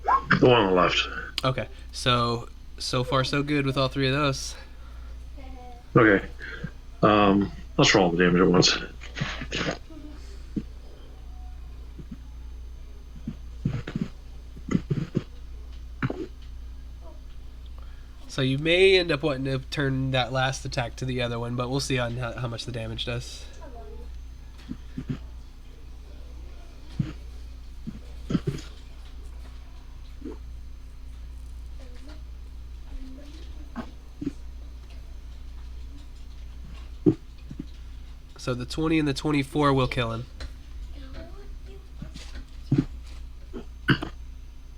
The one on the left. Okay. So far so good with all 3 of those. Okay. Let's roll the damage at once. So you may end up wanting to turn that last attack to the other one, but we'll see on how much the damage does. So the 20 and the 24 will kill him.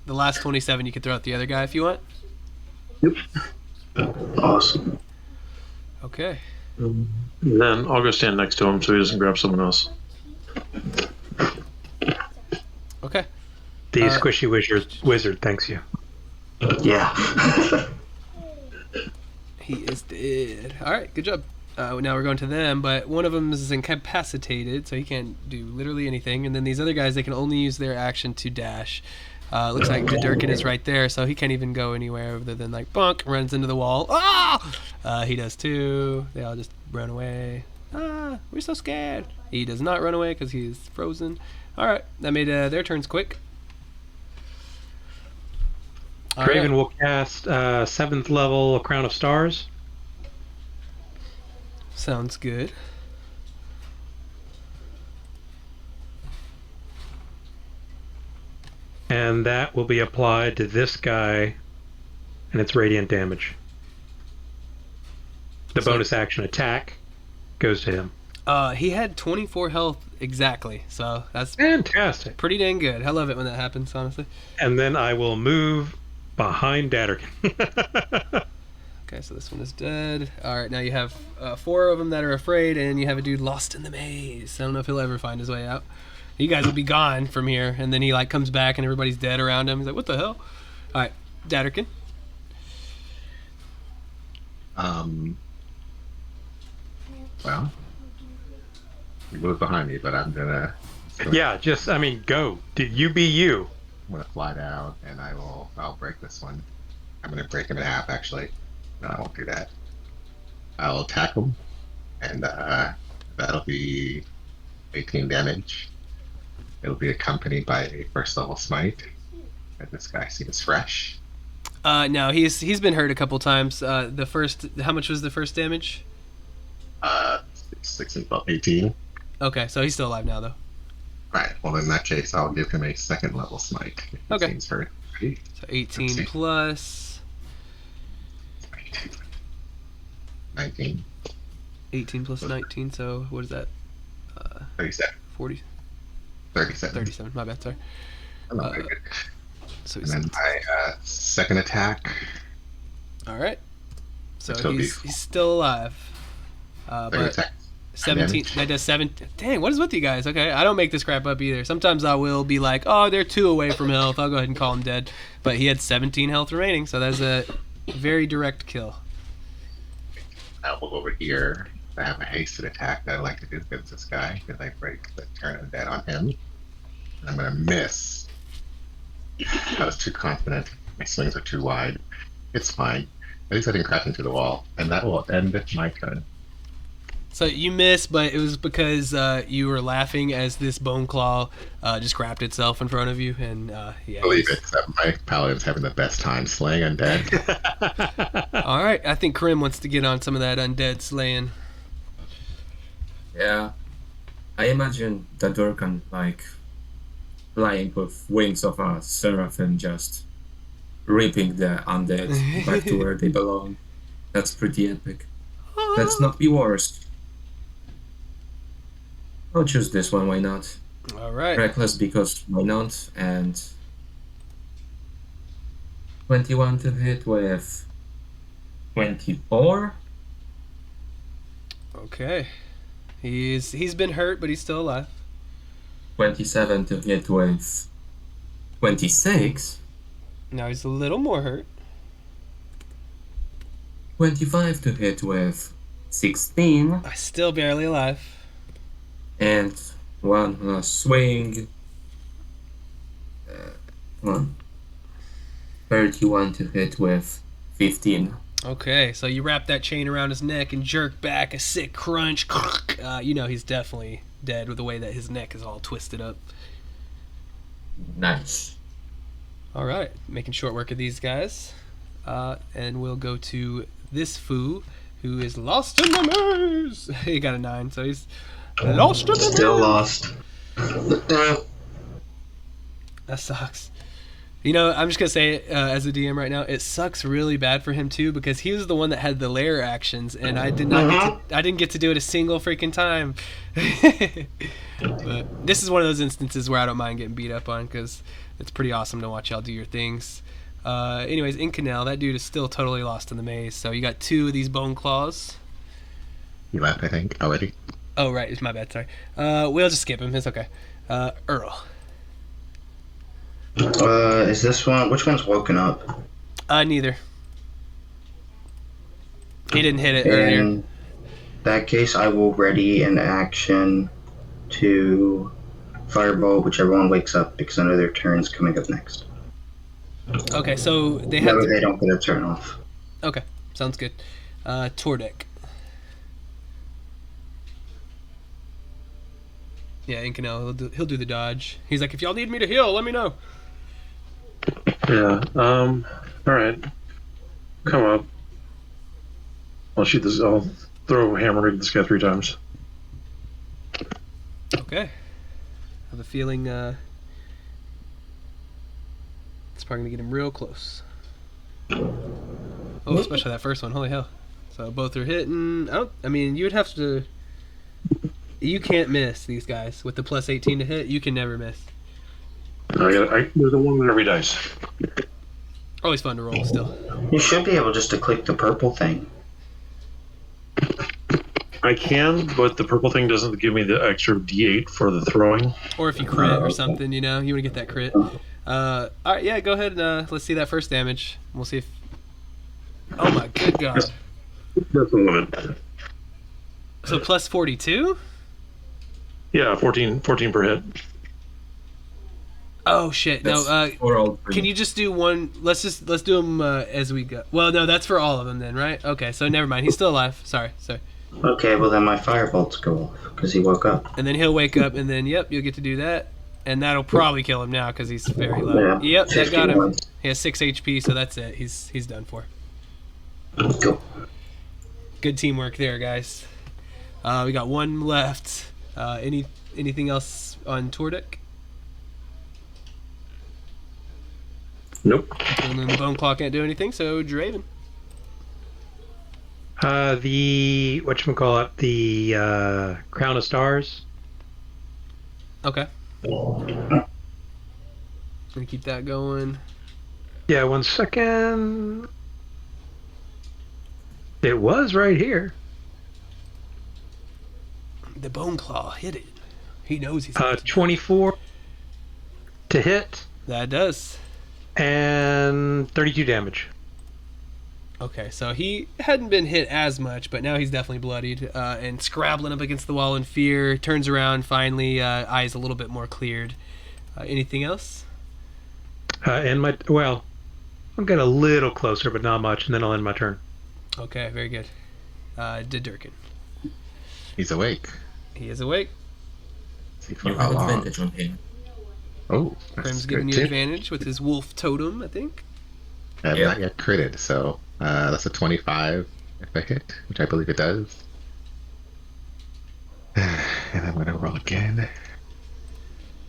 The last 27 you can throw at the other guy if you want. Yep. Awesome. Okay. Then I'll go stand next to him so he doesn't grab someone else. Okay. The squishy wizard thanks you. Yeah. He is dead. All right, good job. Now we're going to them, but one of them is incapacitated, so he can't do literally anything. And then these other guys, they can only use their action to dash. Looks like Durkin is right there, so he can't even go anywhere other than like bonk, runs into the wall. Ah! He does too. They all just run away. Ah, we're so scared. He does not run away because he is frozen. All right, that made their turns quick. All Draven right. will cast 7th level Crown of Stars. Sounds good. And that will be applied to this guy, and it's radiant damage. The bonus action attack goes to him. He had 24 health exactly, so that's Fantastic. pretty dang good. I love it when that happens, honestly. And then I will move behind Datterkin. Okay, so this one is dead. All right, now you have 4 of them that are afraid, and you have a dude lost in the maze. I don't know if he'll ever find his way out. You guys will be gone from here. And then he like comes back and everybody's dead around him. He's like, what the hell? All right, Datterkin. Well, he moves behind me, but I'm gonna. Yeah, just, I mean, go. You be you. I'm gonna fly down, and I'll break this one. I'm gonna break him in half, actually. No, I won't do that. I'll attack him, and that'll be 18 damage. It'll be accompanied by a first level smite. And this guy seems fresh. No, he's been hurt a couple times. How much was the first damage? 6 and 12, 18. Okay, so he's still alive now, though. Right. Well, in that case, I'll give him a second level smite. Okay. Seems very ready. So 18 plus 19. 18 plus 19. So what is that? 37. 40. 37. 37. My bad. Sorry. I'm not very good. So And then my second attack. All right. So Which will be he's still alive. Third But attack. 17. That does 7. Dang, what is with you guys? Okay, I don't make this crap up either. Sometimes I will be like, oh, they're 2 away from health. I'll go ahead and call him dead. But he had 17 health remaining, so that's a very direct kill. I will go over here. I have a hasted attack that I like to do against this guy because I break the turn of dead on him. I'm gonna miss. I was too confident. My swings are too wide. It's fine. At least I didn't crash into the wall, and that will end my turn. So you missed, but it was because you were laughing as this bone claw just grabbed itself in front of you, and yeah. Believe it, my paladin's having the best time slaying undead. All right, I think Krim wants to get on some of that undead slaying. Yeah. I imagine the Durkan like flying with wings of a seraph and just ripping the undead back to where they belong. That's pretty epic. Let's not be worse. I'll choose this one, why not? All right. Reckless because why not? And 21 to hit with 24. Okay. He's been hurt, but he's still alive. 27 to hit with 26. Now he's a little more hurt. 25 to hit with 16. Still barely alive. And one last swing. 31 to hit with 15. Okay, so you wrap that chain around his neck and jerk back a sick crunch. You know he's definitely dead with the way that his neck is all twisted up. Nice. All right, making short work of these guys. And we'll go to this foo who is lost in the maze. He got a 9, so he's lost in the maze. Still lost. That sucks. You know, I'm just gonna say it as a DM right now. It sucks really bad for him too because he was the one that had the lair actions, and I didn't get to do it a single freaking time. But this is one of those instances where I don't mind getting beat up on because it's pretty awesome to watch y'all do your things. Anyways, in Canal, that dude is still totally lost in the maze. So you got 2 of these bone claws. He left, I think, already. Oh right, it's my bad. Sorry. We'll just skip him. It's okay. Earl. Is this one? Which one's woken up? Neither. He didn't hit it earlier. In that case, I will ready an action to firebolt whichever one wakes up because I know their turn's coming up next. Okay, so they have. No, they don't get a turn off. Okay, sounds good. Tordek. Yeah, Incanel, he'll do the dodge. He's like, if y'all need me to heal, let me know. Yeah. All right. Come up. I'll shoot this. I'll throw a hammer at this guy 3 times. Okay. I have a feeling it's probably gonna get him real close. Oh, especially that first one. Holy hell! So both are hitting. I mean, you would have to. You can't miss these guys with the plus 18 to hit. You can never miss. There's a 1 in every dice. Always fun to roll still. You should be able just to click the purple thing. I can, but the purple thing doesn't give me the extra D8 for the throwing. Or if you crit or something, you want to get that crit. All right, yeah, go ahead and let's see that first damage. We'll see if. Oh my good god! Just a little. So plus 42. Yeah, 14 per hit. Oh shit! That's No, for all three. can you just do one? Let's do them as we go. Well, no, that's for all of them then, right? Okay, so never mind. He's still alive. Sorry. Okay, well then my firebolts go off because he woke up. And then he'll wake up, and then yep, you'll get to do that, and that'll probably kill him now because he's very low. Yeah, Yep, that got him. 51. He has 6 HP, so that's it. He's done for. Go. Good teamwork there, guys. We got one left. Anything else on Tordek? Nope. And then the Bone Claw can't do anything, so Draven. The whatchamacallit, the Crown of Stars. Okay. Gonna keep that going. Yeah, 1 second. It was right here. The Bone Claw hit it. He knows he's 24 to hit That does. and 32 damage. Okay, so he hadn't been hit as much, but now he's definitely bloodied and scrabbling up against the wall in fear. Turns around, finally, eyes a little bit more cleared. Anything else? And I'll get a little closer, but not much, and then I'll end my turn. Okay, very good. Didurkin. He's awake. He is awake. See for You how have long. advantage on him. Oh, that's Prim's good giving you too. advantage with his wolf totem, I think. I have Yeah. not yet critted, so that's a 25 if I hit, which I believe it does. And I'm gonna roll again.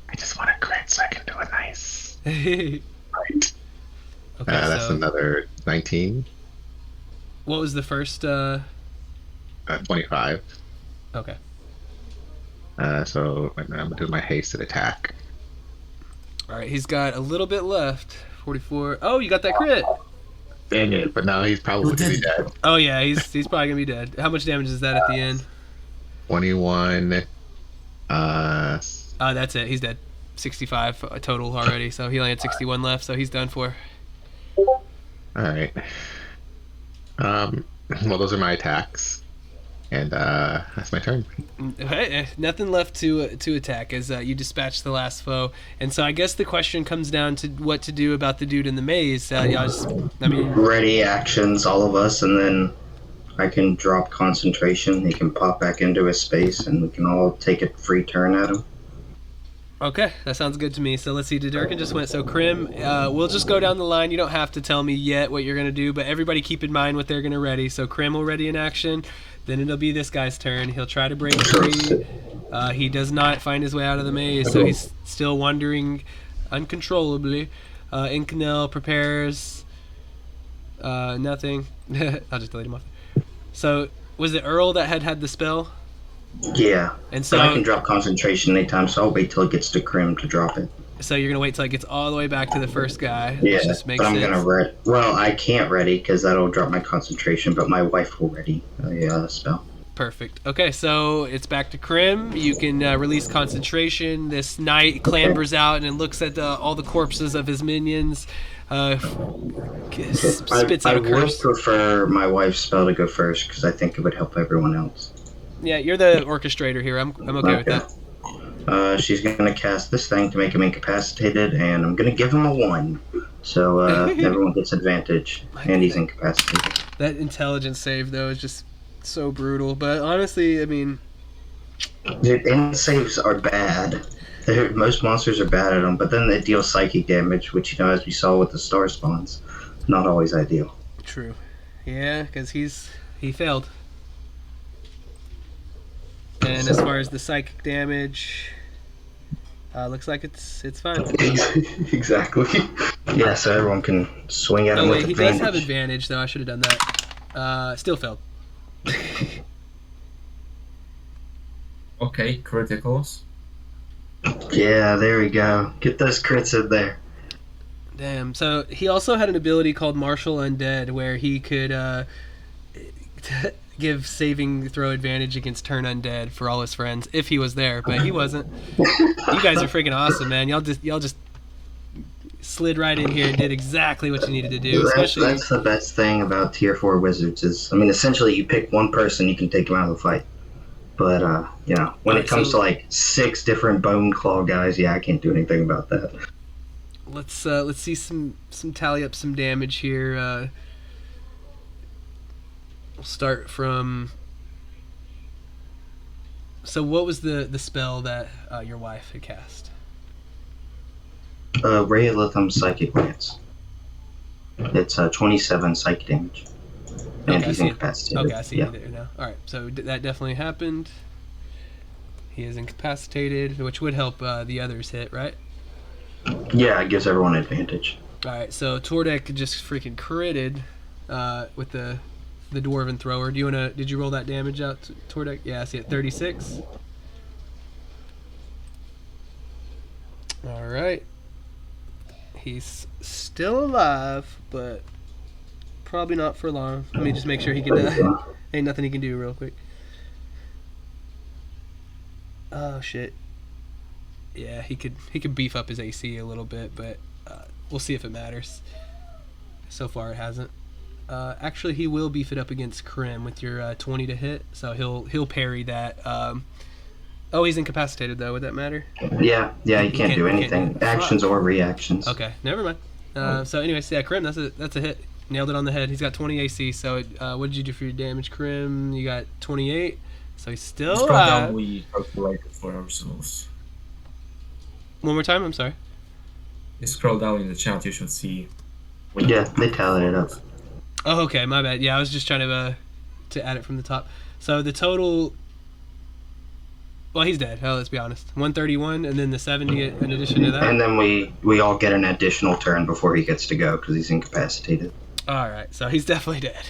I just want to crit so I can do a nice. Okay, Right. That's so another 19. what was the first? 25. Okay. So I'm gonna do my hasted attack. All right, he's got a little bit left. 44. Oh, you got that crit. Dang it! But now he's probably gonna be dead. Oh yeah, he's probably gonna be dead. How much damage is that at the end? 21. That's it. He's dead. 65 total already. So he only had 61 left. So he's done for. All right. Well, those are my attacks, and that's my turn. Hey, nothing left to attack as you dispatch the last foe. And so I guess the question comes down to what to do about the dude in the maze. Ready actions, all of us, and then I can drop concentration. He can pop back into his space, and we can all take a free turn at him. Okay, that sounds good to me. So let's see, Didurkin just went. So Krim, we'll just go down the line. You don't have to tell me yet what you're going to do, but everybody keep in mind what they're going to ready. So Krim will ready in action. Then it'll be this guy's turn. He'll try to break free. He does not find his way out of the maze, so he's still wandering uncontrollably. Inkanel prepares. Nothing. I'll just delete him off. So was it Earl that had the spell? Yeah. And so But I can drop concentration anytime, so I'll wait till it gets to Krim to drop it. So you're gonna wait till it gets all the way back to the first guy. Yeah, Which just makes but I'm sense. gonna ready. Well, I can't ready because that'll drop my concentration, but my wife will ready a spell. Perfect. Okay, so it's back to Krim. You can release concentration. This knight clambers out and looks at all the corpses of his minions. Spits I out a would curse. prefer my wife's spell to go first because I think it would help everyone else. Yeah, you're the orchestrator here. I'm okay with that. She's gonna cast this thing to make him incapacitated, and I'm gonna give him a 1. So everyone gets advantage, and he's incapacitated. That intelligence save though is just so brutal. But honestly, I mean, Dude, end saves are bad. Most monsters are bad at them, but then they deal psychic damage, which, as we saw with the star spawns, not always ideal. true. Yeah, because he failed. And as far as the psychic damage, looks like it's fine. Exactly. Yeah, so everyone can swing at him Oh with wait, he does have advantage. advantage though. I should have done that. Still failed. Okay, criticals. Yeah, there we go. Get those crits in there. Damn. So he also had an ability called Martial Undead, where he could give saving throw advantage against turn undead for all his friends if he was there, but he wasn't. You guys are freaking awesome, man. Y'all just slid right in here and did exactly what you needed to do. Especially That's the best thing about tier 4 wizards is, I mean, essentially you pick one person, you can take him out of the fight. But when it comes to like 6 different bone claw guys, I can't do anything about that. let's see some tally up some damage here. We'll start from. So what was the spell that your wife had cast? Ray of Lithum Psychic Lance. It's 27 psychic damage. And Okay, he's incapacitated. Okay, I see you there now. Alright, so that definitely happened. He is incapacitated, which would help the others hit, right? Yeah, it gives everyone advantage. Alright, so Tordek just freaking critted with the Dwarven Thrower. Did you roll that damage out, Tordek? Yeah, I see it, 36. Alright. He's still alive, but probably not for long. Let me just make sure he can ain't nothing he can do real quick. Oh shit. Yeah, he could beef up his AC a little bit, but we'll see if it matters. So far it hasn't. Actually, he will beef it up against Krim with your 20 to hit, so he'll parry that. Oh, he's incapacitated though. Would that matter? Yeah, he can't do anything. Actions or reactions. Okay, never mind. So anyways, yeah, Krim, that's a hit. Nailed it on the head. He's got 20 AC. So what did you do for your damage, Krim? You got 28. So he's still alive. We calculated for ourselves. One more time. I'm sorry. You scroll down in the chat, you should see. Yeah, they tallied it up. Oh, okay, my bad. Yeah, I was just trying to add it from the top. So the total. Well, he's dead. Hell, let's be honest. 131, and then the 70 in addition to that. And then we all get an additional turn before he gets to go because he's incapacitated. All right, so he's definitely dead.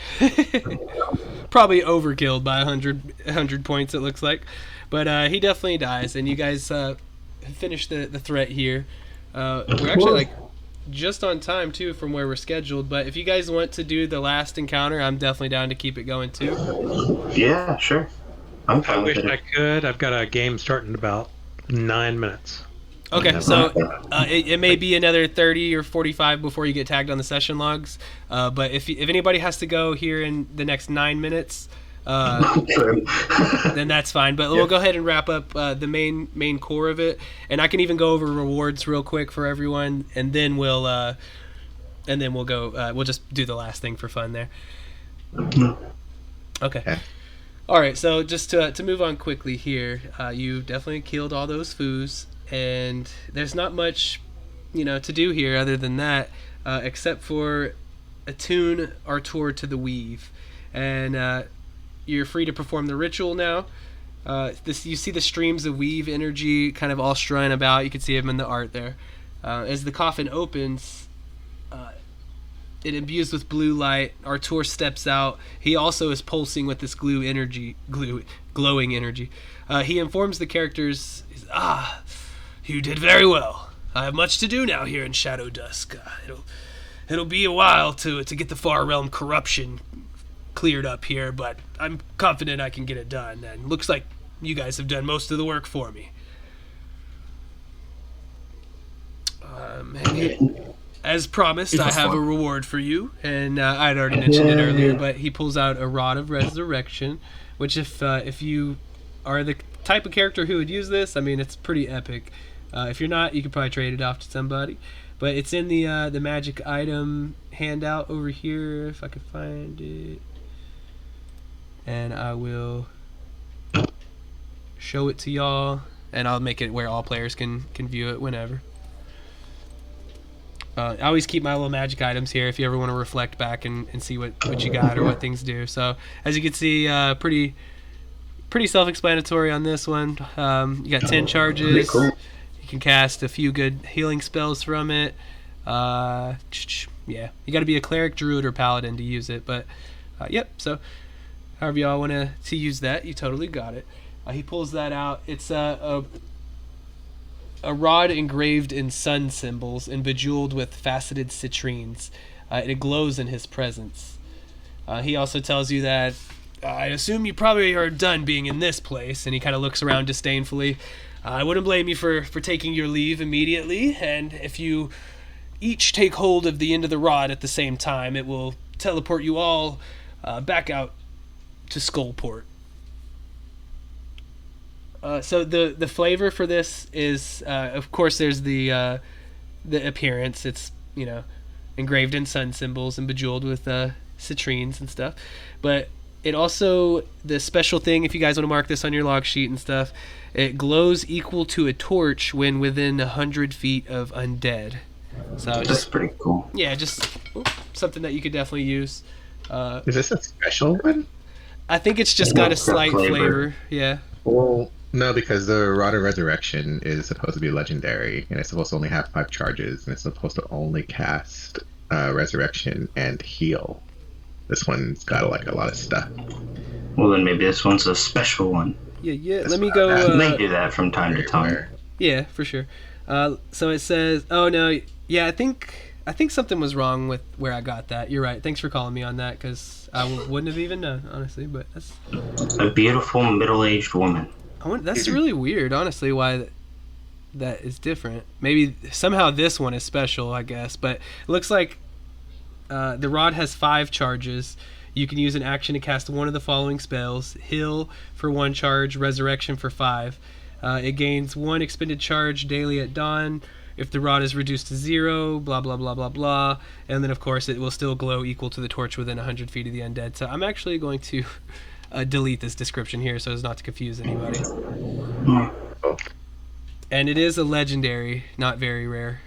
Probably overkilled by 100 points, it looks like. But he definitely dies, and you guys finish the threat here. We're actually like just on time too from where we're scheduled, but if you guys want to do the last encounter, I'm definitely down to keep it going too. Yeah, sure. I wish I could. I've got a game starting in about 9 minutes. Okay, so it may be another 30 or 45 before you get tagged on the session logs, but if anybody has to go here in the next 9 minutes, then that's fine. But we'll go ahead and wrap up the main core of it, and I can even go over rewards real quick for everyone, and then we'll go. We'll just do the last thing for fun there. Okay. All right. So just to move on quickly here, you definitely killed all those foos, and there's not much, to do here other than that, except for attune Artor to the weave, and you're free to perform the ritual now. You see the streams of weave energy kind of all strung about. You can see them in the art there. As the coffin opens, it imbues with blue light. Artor steps out. He also is pulsing with this glowing energy. He informs the characters, you did very well. I have much to do now here in Shadow Dusk. It'll be a while to get the Far Realm corruption cleared up here, but I'm confident I can get it done, and looks like you guys have done most of the work for me. As promised, I have a reward for you, and I'd already mentioned it earlier, but he pulls out a Rod of Resurrection, which if you are the type of character who would use this, I mean, it's pretty epic. If you're not, you could probably trade it off to somebody, but it's in the magic item handout over here, if I could find it. And I will show it to y'all, and I'll make it where all players can view it whenever. I always keep my little magic items here if you ever want to reflect back and see what you got or what things do. So as you can see, pretty self-explanatory on this one. You got 10 charges. You can cast a few good healing spells from it. Yeah, you got to be a cleric, druid, or paladin to use it. But yep. So however y'all want to use that, you totally got it. He pulls that out. It's a rod engraved in sun symbols and bejeweled with faceted citrines. It glows in his presence. He also tells you that I assume you probably are done being in this place. And he kind of looks around disdainfully. I wouldn't blame you for taking your leave immediately. And if you each take hold of the end of the rod at the same time, it will teleport you all back out to Skullport. So the flavor for this is, of course, there's the appearance. It's, engraved in sun symbols and bejeweled with citrines and stuff. But it also, the special thing, if you guys want to mark this on your log sheet and stuff, it glows equal to a torch when within 100 feet of undead. So That's pretty cool. Yeah, just something that you could definitely use. Is this a special one? I think it's just got a slight flavor. Yeah. Well, no, because the Rod of Resurrection is supposed to be legendary, and it's supposed to only have 5 charges, and it's supposed to only cast Resurrection and Heal. This one's got a lot of stuff. Well, then maybe this one's a special one. Yeah. That's Let me what go. They do that from time to time. Yeah, for sure. So it says, oh no, yeah, I think something was wrong with where I got that. You're right. Thanks for calling me on that, because I wouldn't have even known, honestly. But that's A beautiful middle-aged woman. that's really weird, honestly. Why that is different? Maybe somehow this one is special, I guess. But it looks like the rod has 5 charges. You can use an action to cast one of the following spells: Heal for 1 charge, Resurrection for 5. It gains 1 expended charge daily at dawn. If the rod is reduced to 0, blah, blah, blah, blah, blah. And then, of course, it will still glow equal to the torch within 100 feet of the undead. So I'm actually going to delete this description here so as not to confuse anybody. And it is a legendary, not very rare.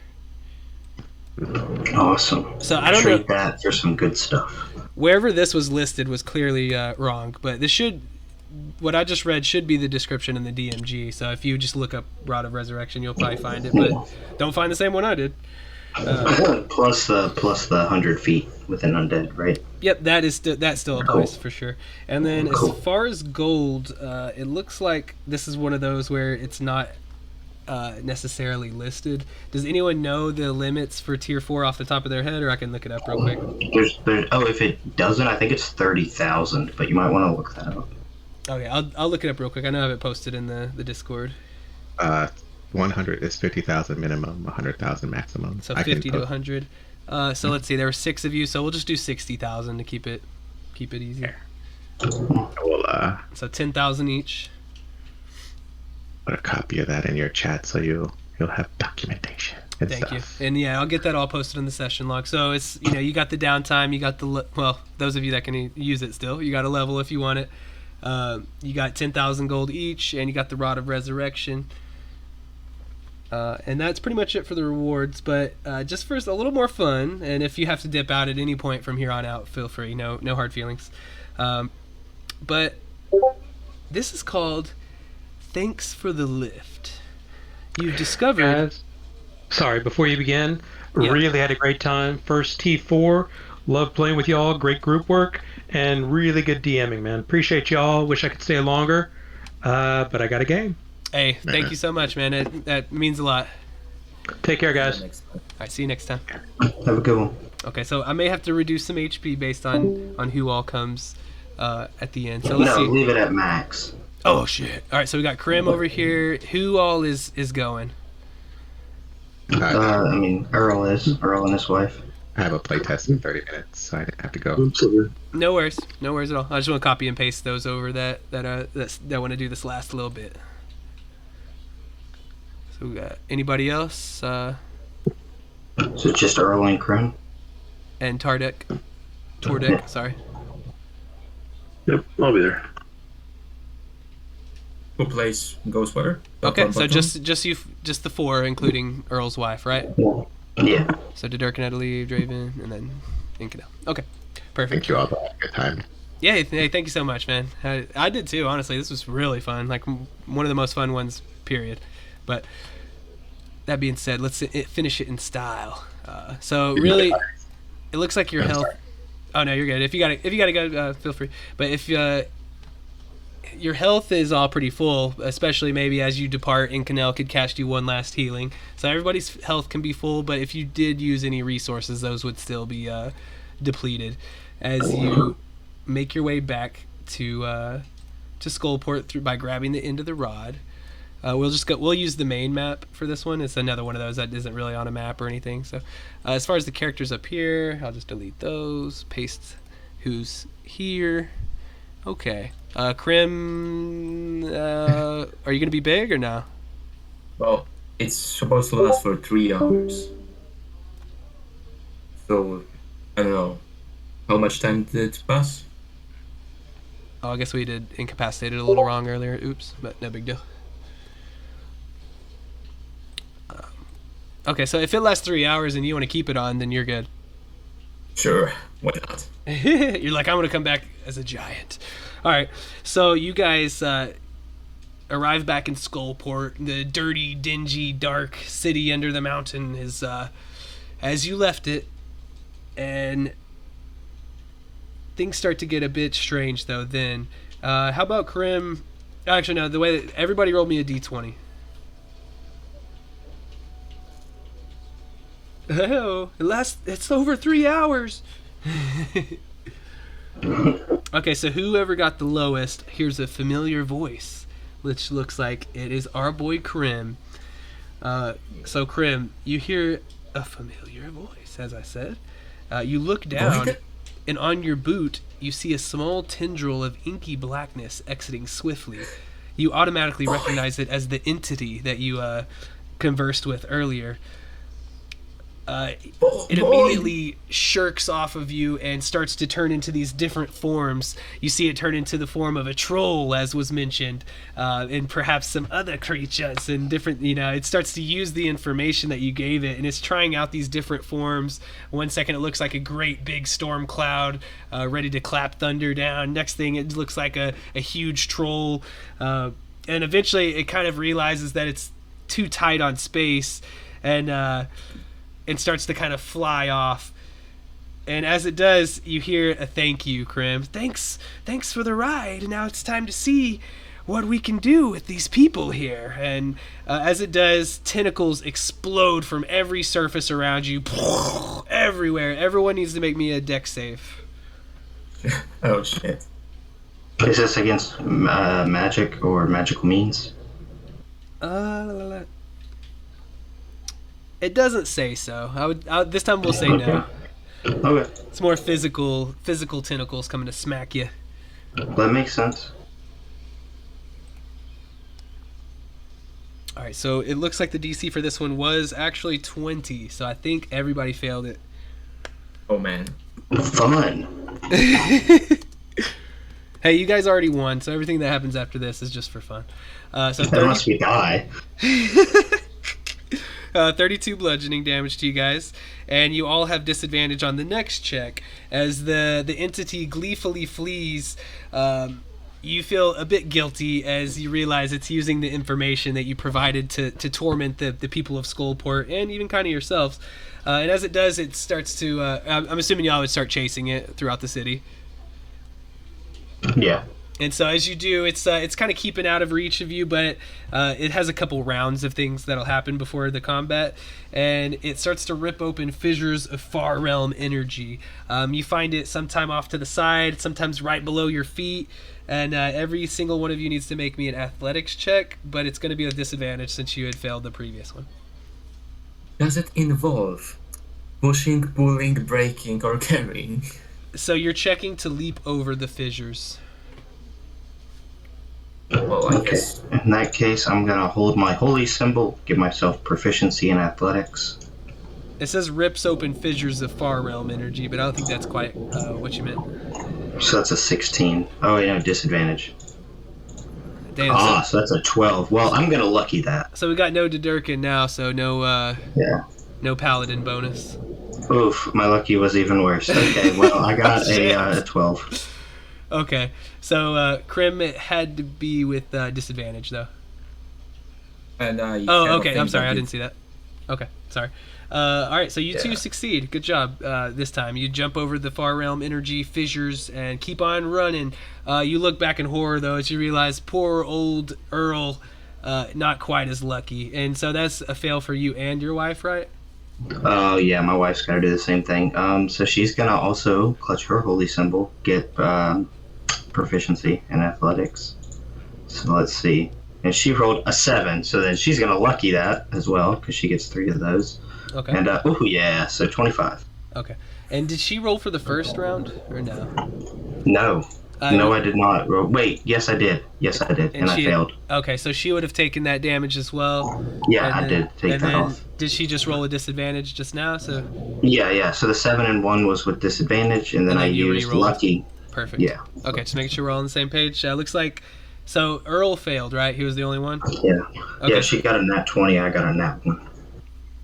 Awesome. So I don't Trade know. that for some good stuff. Wherever this was listed was clearly wrong, but this what I just read should be the description in the DMG. So if you just look up Rod of Resurrection, you'll probably find it, but don't find the same one I did. Plus the 100 feet within undead, right? Yep, that still applies for sure. And then as far as gold, it looks like this is one of those where it's not necessarily listed. Does anyone know the limits for tier 4 off the top of their head, or I can look it up real quick? If it doesn't, I think it's 30,000, but you might want to look that up. Okay, I'll look it up real quick. I know I have it posted in the Discord. 100 is 50,000 minimum, 100,000 maximum. So 50 to 100. So let's see, there were 6 of you, so we'll just do 60,000 to keep it easy. We'll So 10,000 each. put a copy of that in your chat so you'll have documentation and Thank stuff. you. And yeah, I'll get that all posted in the session log. So it's, you got the downtime, you got those of you that can use it still, you got a level if you want it. You got 10,000 gold each, and you got the Rod of Resurrection. And that's pretty much it for the rewards. But just for a little more fun, and if you have to dip out at any point from here on out, feel free. No hard feelings. But this is called Thanks for the Lift. You've discovered... Guys, sorry, before you begin, really had a great time. First T4, love playing with y'all, great group work, and really good DMing, man. Appreciate y'all. Wish I could stay longer, but I got a game. Hey, thank you so much, man. That means a lot. Take care, guys. All right, see you next time. Have a good one. Okay, so I may have to reduce some HP based on who all comes at the end. So let's see. Leave it at max. Oh shit! All right, so we got Krim over here. Who all is going? Earl and his wife. I have a playtest in 30 minutes, so I didn't have to go. No worries at all. I just want to copy and paste those over that want to do this last little bit. So we got anybody else? So just Earl and Krim? And Tordek, sorry. Yep, I'll be there. Who plays Ghostwater? Okay, so just the 4, including Earl's wife, right? Yeah. So Dedurk and Adelie, Draven, and then Infidel. Okay, perfect. Thank you all for a good time. Yeah, hey, thank you so much, man. I did too, honestly. This was really fun. Like, one of the most fun ones, period. But that being said, let's finish it in style. So really, it looks like your health... Oh, no, you're good. If you gotta go, feel free. But if your health is all pretty full, especially maybe as you depart, Incanel could cast you one last healing. So everybody's health can be full, but if you did use any resources, those would still be depleted. As you make your way back to Skullport through by grabbing the end of the rod. We'll use the main map for this one. It's another one of those that isn't really on a map or anything. So as far as the characters up here, I'll just delete those, paste who's here. Okay. Krim, are you gonna be big or no? Well, it's supposed to last for 3 hours. So, I don't know. How much time did it pass? Oh, I guess we did incapacitated a little wrong earlier. Oops, but no big deal. Okay, so if it lasts 3 hours and you want to keep it on, then you're good. Sure, why not? You're like, I'm going to come back as a giant. All right, so you guys arrive back in Skullport. The dirty, dingy, dark city under the mountain is as you left it. And things start to get a bit strange, though, then. How about Krim? Actually, no, the way that everybody rolled me a d20. Oh, it's over 3 hours. Okay, so whoever got the lowest, here's a familiar voice, which looks like it is our boy Krim. So Krim, you hear a familiar voice, as I said. You look down, and on your boot, you see a small tendril of inky blackness exiting swiftly. You automatically recognize it as the entity that you conversed with earlier. It immediately shirks off of you and starts to turn into these different forms. You see it turn into the form of a troll, as was mentioned, and perhaps some other creatures and different, it starts to use the information that you gave it, and it's trying out these different forms. 1 second it looks like a great big storm cloud ready to clap thunder down. Next thing it looks like a huge troll. And eventually it kind of realizes that it's too tight on space and starts to kind of fly off. And as it does, you hear a thank you, Krim. Thanks for the ride. Now it's time to see what we can do with these people here. And as it does, tentacles explode from every surface around you, everywhere. Everyone needs to make me a deck save. Oh shit. Is this against magic or magical means? It doesn't say so. This time we'll say no. Okay. It's more physical tentacles coming to smack you. That makes sense. All right, so it looks like the DC for this one was actually 20, so I think everybody failed it. Oh man. Fun. Hey, you guys already won, so everything that happens after this is just for fun. So Unless we die. 32 bludgeoning damage to you guys, and you all have disadvantage on the next check as the entity gleefully flees. You feel a bit guilty as you realize it's using the information that you provided to torment the people of Skullport and even kind of yourselves. And as it does, it starts to I'm assuming y'all would start chasing it throughout the city. Yeah. And so as you do, it's kind of keeping out of reach of you, but it has a couple rounds of things that'll happen before the combat, and it starts to rip open fissures of far realm energy. You find it sometime off to the side, sometimes right below your feet, and every single one of you needs to make me an athletics check, but it's going to be a disadvantage since you had failed the previous one. Does it involve pushing, pulling, breaking, or carrying? So you're checking to leap over the fissures. Well, I guess. In that case, I'm going to hold my holy symbol, give myself proficiency in athletics. It says rips open fissures of far realm energy, but I don't think that's quite what you meant. So that's a 16. Oh, yeah, disadvantage. Damn, so that's a 12. Well, I'm going to lucky that. So we got no Dedurkin now, so no paladin bonus. Oof, my lucky was even worse. Okay, well, I got a 12. Okay, so Krim had to be with disadvantage, though. And okay, I'm sorry, I didn't see that. Okay, sorry. All right, so you two succeed. Good job this time. You jump over the far realm energy fissures and keep on running. You look back in horror, though, as you realize poor old Earl, not quite as lucky. And so that's a fail for you and your wife, right? Oh, yeah, my wife's got to do the same thing. So she's going to also clutch her holy symbol, get proficiency in athletics. So let's see. And she rolled a 7, so then she's gonna lucky that as well because she gets 3 of those. Okay. And so 25. Okay. And did she roll for the first round or no? No. No, I did not. Wait, yes, I did. And I failed. Okay, so she would have taken that damage as well. Yeah, I did take that off. Did she just roll a disadvantage just now? So. Yeah. So the 7 and 1 was with disadvantage, and then I used lucky. Perfect. Yeah. Okay, just making sure we're all on the same page. Looks like, so Earl failed, right? He was the only one. Yeah. Okay. Yeah, she got a nat 20. I got a nat 1.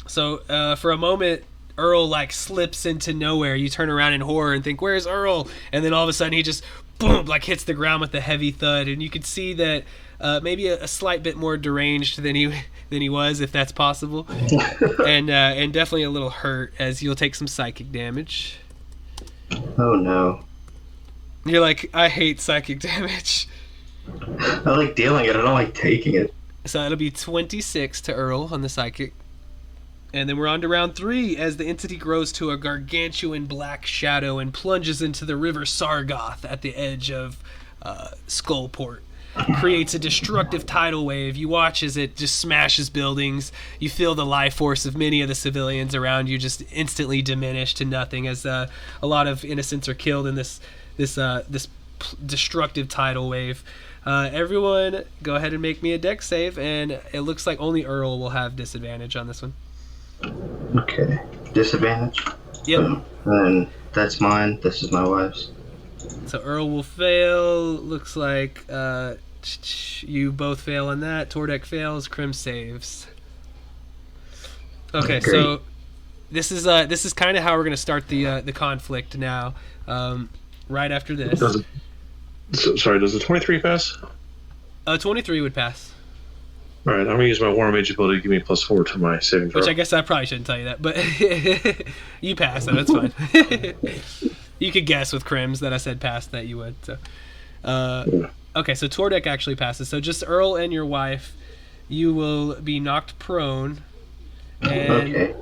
So for a moment, Earl like slips into nowhere. You turn around in horror and think, "Where's Earl?" And then all of a sudden, he just boom, like hits the ground with a heavy thud, and you can see that maybe a slight bit more deranged than he was, if that's possible, and definitely a little hurt, as you'll take some psychic damage. Oh no! You're like, I hate psychic damage. I like dealing it. I don't like taking it. So it'll be 26 to Earl on the psychic. And then we're on to round 3 as the entity grows to a gargantuan black shadow and plunges into the river Sargoth at the edge of Skullport. Creates a destructive tidal wave. You watch as it just smashes buildings. You feel the life force of many of the civilians around you just instantly diminish to nothing as a lot of innocents are killed in this destructive tidal wave. Everyone, go ahead and make me a dex save, and it looks like only Earl will have disadvantage on this one. Okay. Disadvantage? Yep. And that's mine. This is my wife's. So Earl will fail. Looks like you both fail on that. Tordek fails. Krim saves. Okay, Great. so this is kind of how we're going to start the conflict now. Right after this. Does the 23 pass? 23 would pass. All right, I'm going to use my War Mage ability to give me +4 to my saving throw. Which I guess I probably shouldn't tell you that, but you passed, so that's fine. You could guess with Crims that I said pass that you would. So, okay, so Tordek actually passes. So just Earl and your wife, you will be knocked prone, and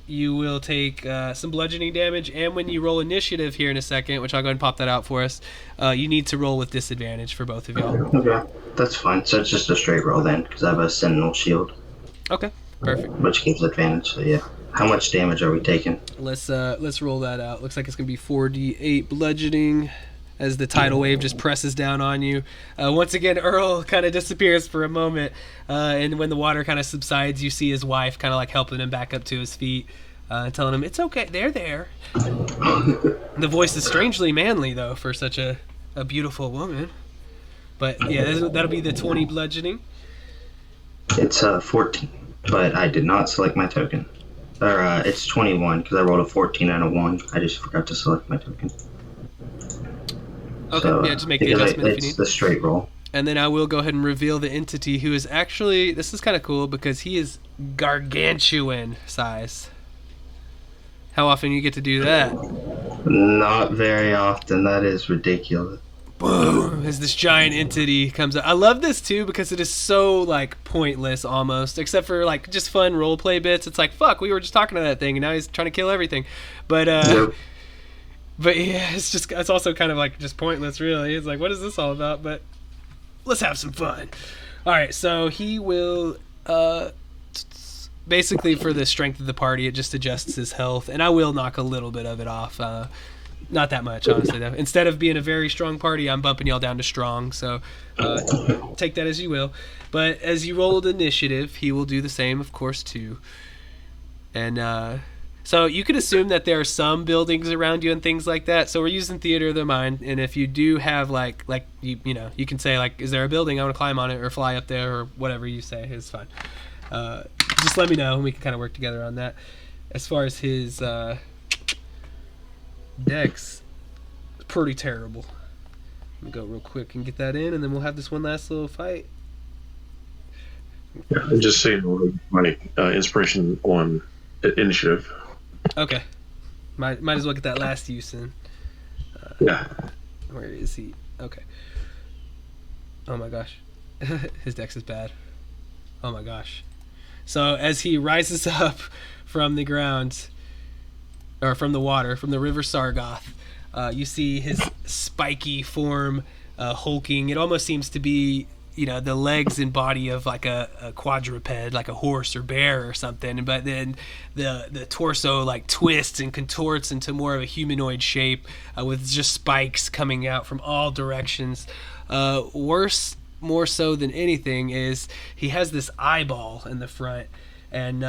you will take some bludgeoning damage. And when you roll initiative here in a second, which I'll go ahead and pop that out for us, you need to roll with disadvantage for both of y'all. Okay, that's fine. So it's just a straight roll then, because I have a Sentinel Shield. Okay, perfect. Which gives advantage, so yeah. How much damage are we taking? Let's roll that out. Looks like it's going to be 4d8 bludgeoning as the tidal wave just presses down on you. Once again, Earl kind of disappears for a moment, and when the water kind of subsides, you see his wife kind of like helping him back up to his feet, telling him, "It's okay, they're there." The voice is strangely manly, though, for such a beautiful woman. But yeah, that'll be the 20 bludgeoning. It's 14, but I did not select my token. Or it's 21 because I rolled a 14 and a 1. I just forgot to select my token. Okay, so, yeah, just make the adjustment if you need. It's the straight roll. And then I will go ahead and reveal the entity, who is actually, this is kind of cool because he is gargantuan size. How often you get to do that? Not very often. That is ridiculous. Boom! As this giant entity comes up. I love this too because it is so like pointless almost, except for like just fun role play bits. It's like, fuck, we were just talking to that thing and now he's trying to kill everything. But but yeah, it's also kind of like just pointless really. It's like, what is this all about? But let's have some fun. All right, so he will basically for the strength of the party, it just adjusts his health, and I will knock a little bit of it off. Not that much, honestly, though. Instead of being a very strong party, I'm bumping y'all down to strong, so take that as you will. But as you rolled initiative, he will do the same, of course, too. And so you could assume that there are some buildings around you and things like that. So we're using theater of the mind, and if you do have, like you know, you can say, like, is there a building? I want to climb on it or fly up there or whatever you say is fine. Just let me know, and we can kind of work together on that. As far as his... Dex, pretty terrible. Let me go real quick and get that in, and then we'll have this one last little fight. Yeah, and just saying my inspiration on initiative. Okay. Might as well get that last use in. Yeah. Where is he? Okay. Oh my gosh. His dex is bad. Oh my gosh. So as he rises up from the ground... or from the water, from the river Sargoth, you see his spiky form hulking. It almost seems to be, the legs and body of like a quadruped, like a horse or bear or something. But then the torso like twists and contorts into more of a humanoid shape, with just spikes coming out from all directions. Worse, more so than anything, is he has this eyeball in the front, and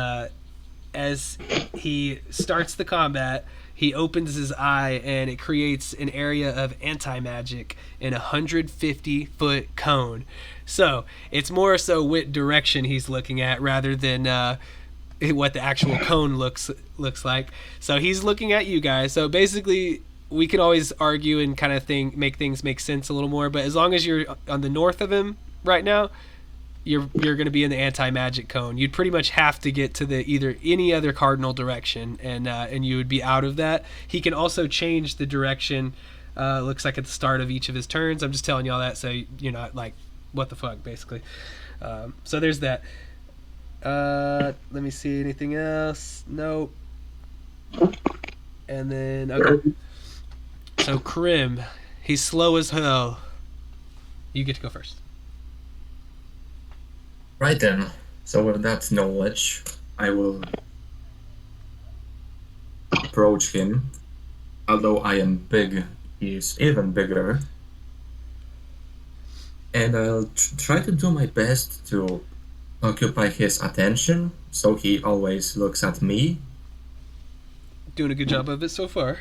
as he starts the combat, he opens his eye and it creates an area of anti-magic in a 150-foot cone. So it's more so what direction he's looking at rather than what the actual cone looks like. So he's looking at you guys. So basically, we can always argue and kind of make things make sense a little more. But as long as you're on the north of him right now, you're going to be in the anti-magic cone. You'd pretty much have to get to either any other cardinal direction, and you would be out of that. He can also change the direction. Looks like at the start of each of his turns. I'm just telling you all that so you're not like, what the fuck, basically. So there's that. Let me see, anything else? Nope. And then okay. So Krim, he's slow as hell. You get to go first. Right then. So with that knowledge, I will approach him. Although I am big, he is even bigger. And I'll try to do my best to occupy his attention, so he always looks at me. Doing a good job of it so far.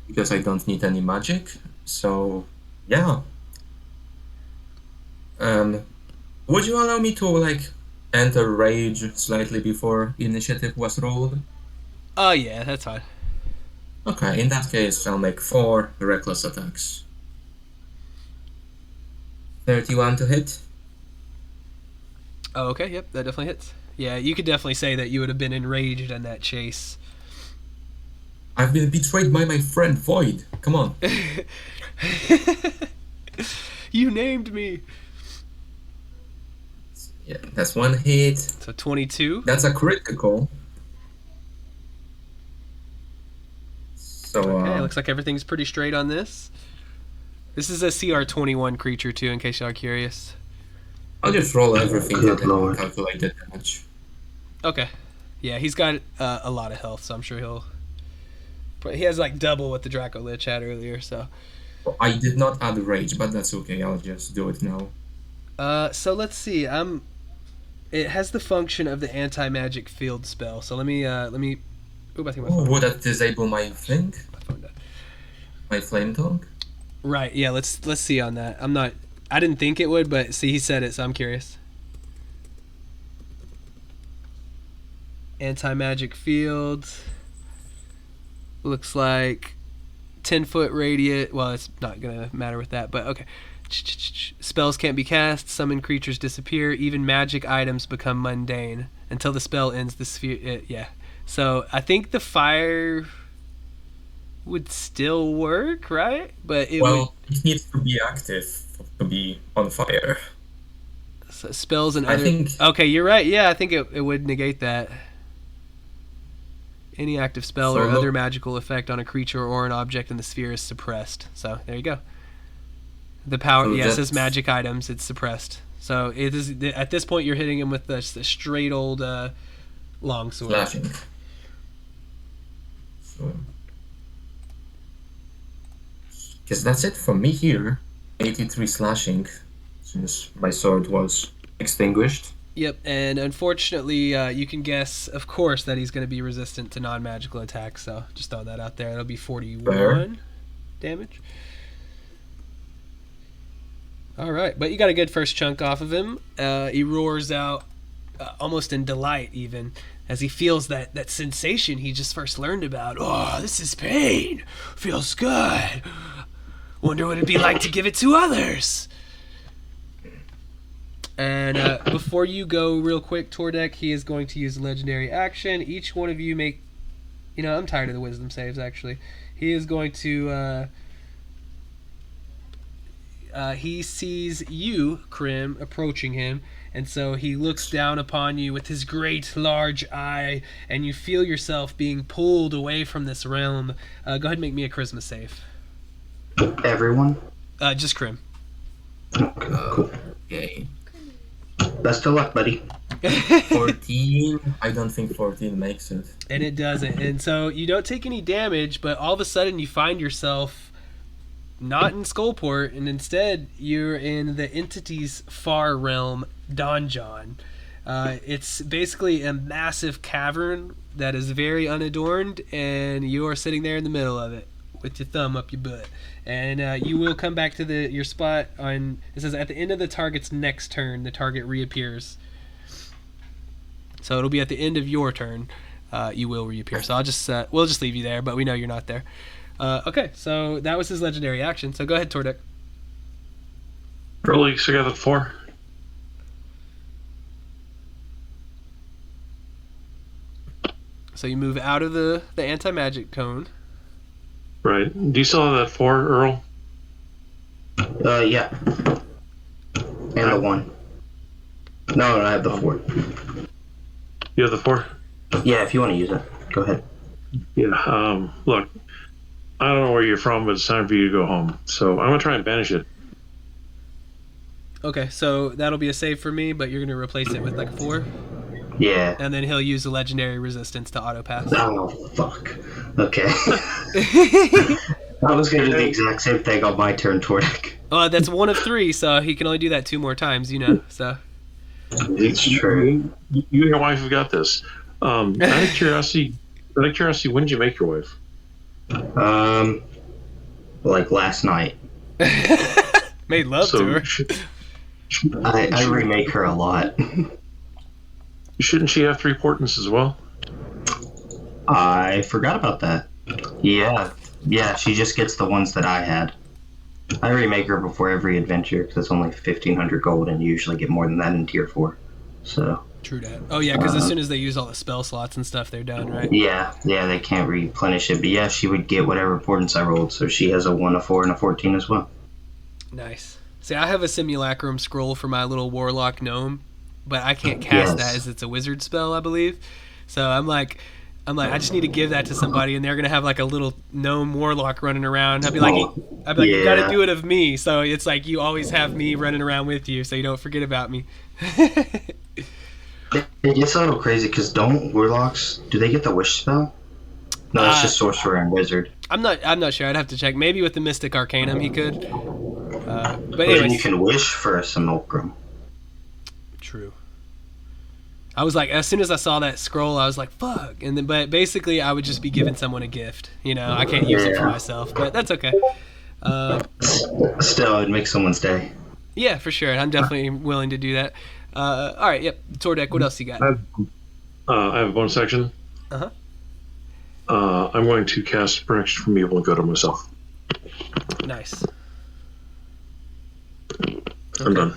Because I don't need any magic. So, yeah. Would you allow me to, enter rage slightly before initiative was rolled? Oh, yeah, that's fine. Okay, in that case, I'll make 4 reckless attacks. 31 to hit. Oh, okay, yep, that definitely hits. Yeah, you could definitely say that you would have been enraged in that chase. I've been betrayed by my friend Void. Come on. You named me. Yeah, that's 1 hit. So 22. That's a critical. So, okay, looks like everything's pretty straight on this. This is a CR21 creature too, in case y'all are curious. I'll just roll everything Good and lord. calculate the damage. Okay. Yeah, he's got a lot of health, so I'm sure he has double what the Draco Lich had earlier, so. Well, I did not add rage, but that's okay. I'll just do it now. So let's see. It has the function of the anti-magic field spell. So let me. Ooh, I think my phone. Would that disable my thing? My phone died. My flame tongue? Right. Yeah. Let's see on that. I didn't think it would, but see, he said it, so I'm curious. Anti-magic field. Looks like 10-foot radius. Well, it's not gonna matter with that, but okay. Spells can't be cast. Summon creatures disappear. Even magic items become mundane until the spell ends. The sphere. Yeah. So I think the fire would still work, right? But it needs to be active to be on fire. So spells and I other. think. Okay, you're right. Yeah, I think it would negate that. Any active spell or other magical effect on a creature or an object in the sphere is suppressed. So there you go. The power, So it says magic items. It's suppressed. So it is at this point you're hitting him with the straight old longsword. Slashing. So, because that's it for me here. 83 slashing, since my sword was extinguished. Yep, and unfortunately, you can guess, of course, that he's going to be resistant to non-magical attacks. So just throw that out there. It'll be 41 damage. All right, but you got a good first chunk off of him. He roars out, almost in delight even, as he feels that sensation he just first learned about. Oh, this is pain. Feels good. Wonder what it'd be like to give it to others. And before you go real quick, Tordek, he is going to use a legendary action. Each one of you make... I'm tired of the wisdom saves, actually. He is going to... he sees you, Krim, approaching him, and so he looks down upon you with his great large eye, and you feel yourself being pulled away from this realm. Go ahead and make me a charisma save. Everyone? Just Krim. Okay, cool. Okay. Best of luck, buddy. 14. I don't think 14 makes it. And it doesn't. And so you don't take any damage, but all of a sudden you find yourself not in Skullport, and instead you're in the entity's far realm, Donjon. It's basically a massive cavern that is very unadorned, and you are sitting there in the middle of it with your thumb up your butt. And you will come back to your spot on. It says at the end of the target's next turn, the target reappears. So it'll be at the end of your turn. You will reappear. So we'll just leave you there, but we know you're not there. Okay, so that was his legendary action. So go ahead, Tordek. Early together 4. So you move out of the anti-magic cone. Right. Do you still have that 4, Earl? Yeah. And the 1. No, I have the 4. You have the 4? Yeah, if you want to use it, go ahead. Yeah. Look, I don't know where you're from, but it's time for you to go home. So I'm gonna try and banish it. Okay, so that'll be a save for me, but you're going to replace it with like 4. Yeah. And then he'll use the legendary resistance to auto pass. Oh, fuck. Okay. I was going to do the exact same thing on my turn, Tordek. That's 1 of 3, so he can only do that 2 more times, So It's true. You and your wife have got this. Out of curiosity, when did you make your wife? Like last night. made love to her. I remake her a lot. Shouldn't she have 3 portents as well? I forgot about that. Yeah, she just gets the ones that I had. I remake her before every adventure because it's only 1,500 gold, and you usually get more than that in tier 4. So. True that. Oh yeah, because as soon as they use all the spell slots and stuff, they're done, right? Yeah, they can't replenish it. But yeah, she would get whatever portents I rolled, so she has a 1, a 4, and a 14 as well. Nice. See, I have a simulacrum scroll for my little warlock gnome, but I can't cast that as it's a wizard spell, I believe. So I'm like, I just need to give that to somebody, and they're gonna have like a little gnome warlock running around. I'd be like, you gotta do it of me. So it's like you always have me running around with you, so you don't forget about me. It gets a little crazy because don't warlocks, do they get the wish spell? No, that's just sorcerer and wizard. I'm not sure. I'd have to check. Maybe with the Mystic Arcanum he could. But then anyways, you can wish for a simulacrum. True. I was like, as soon as I saw that scroll, I was like, fuck. But basically, I would just be giving someone a gift. I can't use it for myself, but that's okay. Still, it'd make someone's day. Yeah, for sure. I'm definitely willing to do that. All right, yep. Tordek, what else you got? I have a bonus action. Uh-huh. I'm going to cast protection from evil and go to myself. Nice. I'm done.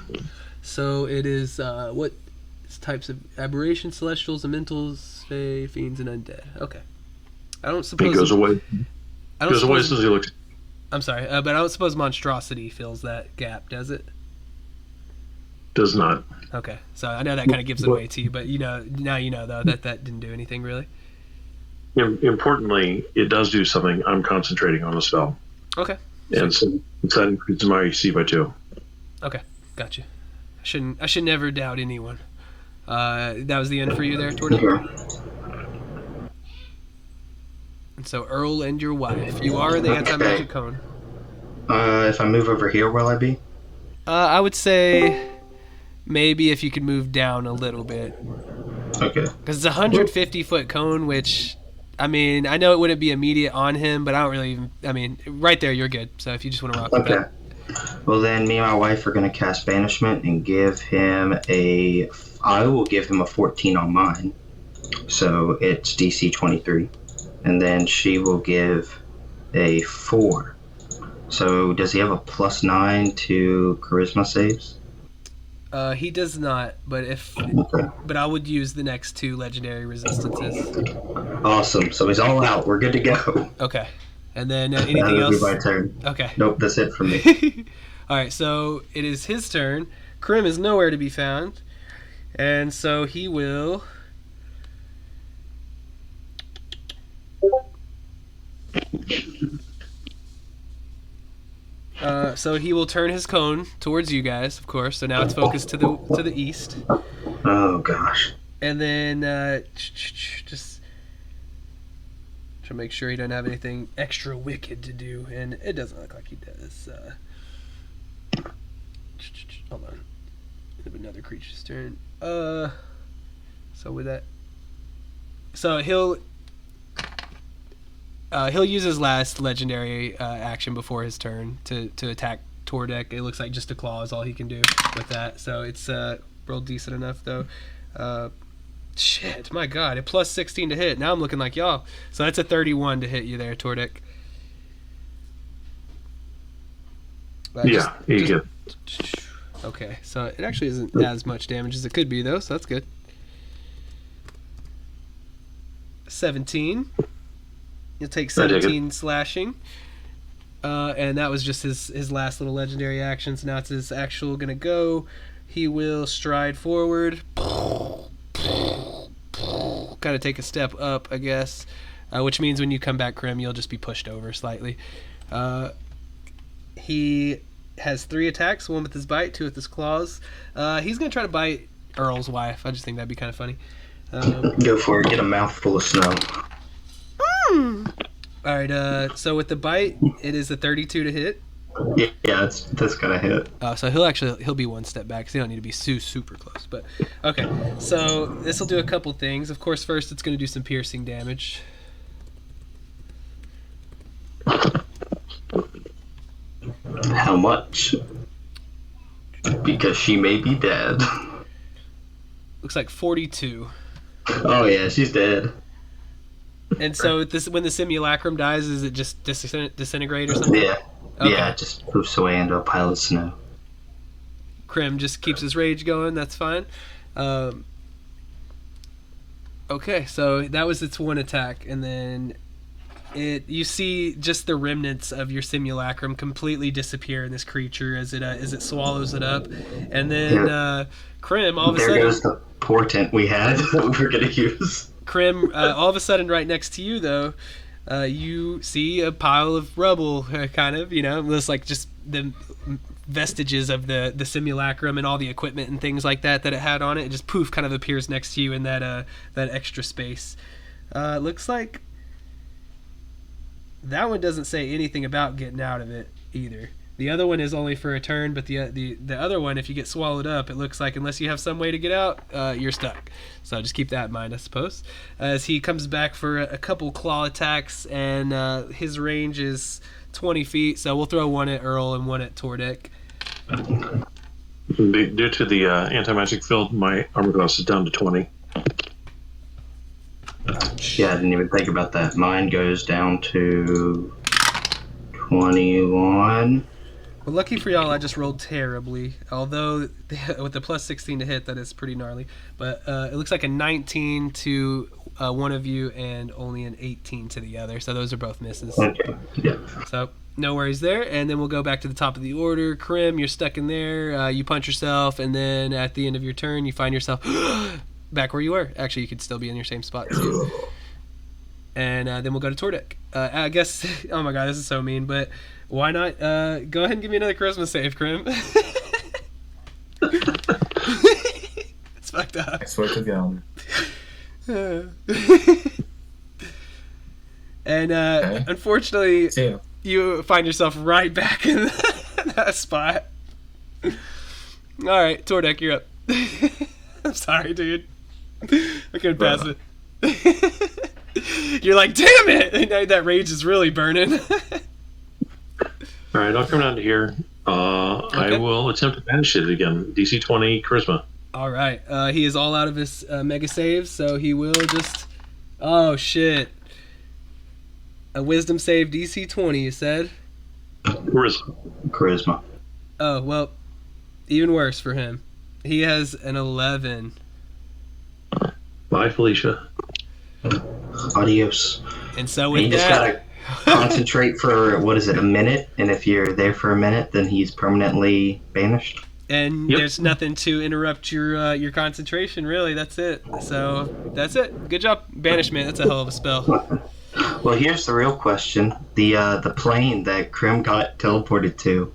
So it is what types of aberrations, celestials, elementals, fae, fiends, and undead. Okay. I don't suppose He goes away. Goes away as soon as he looks. I'm sorry, but I don't suppose monstrosity fills that gap, does it? Does not. Okay, so I know that kind of gives it away to you, but now you know though that didn't do anything really. Importantly, it does do something. I'm concentrating on the spell. Okay. And so that increases my AC by 2. Okay, gotcha. I should never doubt anyone. That was the end for you there, Tordek? And so Earl and your wife, you are in the anti-magic cone. If I move over here, will I be? I would say maybe if you could move down a little bit. Okay. Because it's a 150-foot cone, which, I mean, I know it wouldn't be immediate on him, but I don't really even, I mean, right there, you're good. So if you just want to rock with that. Well, then me and my wife are going to cast Banishment and give him I will give him a 14 on mine. So it's DC 23. And then she will give a 4. So does he have a +9 to charisma saves? He does not, but but I would use the next 2 legendary resistances. Awesome. So he's all out. We're good to go. Okay. And then anything else? That'll be my turn. Okay. Nope, that's it for me. All right, so it is his turn. Krim is nowhere to be found. And so he will... So he will turn his cone towards you guys, of course. So now it's focused to the east. Oh gosh. And then just to make sure he doesn't have anything extra wicked to do, and it doesn't look like he does. Hold on. Another creature's turn. So with that, so he'll use his last legendary action before his turn to attack Tordek. It looks like just a claw is all he can do with that. So it's rolled decent enough though. Shit, my god, a plus 16 to hit. Now I'm looking like y'all. So that's a 31 to hit you there, Tordek. Yeah, you get. Okay, so it actually isn't as much damage as it could be, though, so that's good. 17. You'll take 17 slashing. And that was just his last little legendary action, so now it's his actual gonna go. He will stride forward. Kind of take a step up, I guess. Which means when you come back, Krim, you'll just be pushed over slightly. He has 3 attacks, 1 with his bite, 2 with his claws. He's going to try to bite Earl's wife. I just think that'd be kind of funny. Go for it. Get a mouthful of snow. Alright, so with the bite, it is a 32 to hit. Yeah, that's going to hit. So he'll be 1 step back because he don't need to be super close. But okay, so this will do a couple things. Of course, first it's going to do some piercing damage. How much? Because she may be dead. Looks like 42. Oh yeah, she's dead. And so when the simulacrum dies, is it just disintegrate or something? Yeah. Okay. Yeah, it just poofs away into a pile of snow. Krim just keeps his rage going. That's fine. Okay, so that was its 1 attack, and then you see just the remnants of your simulacrum completely disappear in this creature as it swallows it up, and then Krim all of a sudden. There goes the portent we had that we were gonna use. Krim, all of a sudden, right next to you though, you see a pile of rubble, kind of, it's like just the vestiges of the simulacrum and all the equipment and things like that it had on it. It just poof kind of appears next to you in that extra space. Looks like that one doesn't say anything about getting out of it either. The other one is only for a turn, but the other one, if you get swallowed up, it looks like unless you have some way to get out, you're stuck. So just keep that in mind, I suppose. As he comes back for a couple claw attacks, and his range is 20 feet, so we'll throw 1 at Earl and 1 at Tordek. Due to the anti-magic field, my armor class is down to 20. Yeah, I didn't even think about that. Mine goes down to 21. Well, lucky for y'all, I just rolled terribly. Although with the plus 16 to hit, that is pretty gnarly. But it looks like a 19 to one of you and only an 18 to the other. So those are both misses. Okay. Yeah. So no worries there. And then we'll go back to the top of the order. Krim, you're stuck in there. You punch yourself, and then at the end of your turn, you find yourself back where you were. Actually, you could still be in your same spot too. And then we'll go to Tordek. I guess. Oh my god, this is so mean. But why not? Go ahead and give me another charisma save, Krim. It's fucked up. I swear to God. And Okay. Unfortunately, See ya. you find yourself right back in that spot. All right, Tordek, you're up. I'm sorry, dude. I couldn't pass it. You're like, damn it! And that rage is really burning. All right, I'll come down to here. I will attempt to banish it again. DC 20 charisma. All right, he is all out of his mega saves, so he will just. Oh shit! A wisdom save DC 20. You said. Charisma. Oh well, even worse for him. He has an 11. Bye, Felicia. Adios. And so And with you just that, gotta concentrate for a minute, and if you're there for a minute, then he's permanently banished. and Yep. there's nothing to interrupt your concentration. Really, that's it. So that's it. Good job, banishment. That's a hell of a spell. Well, here's the real question: the plane that Krim got teleported to.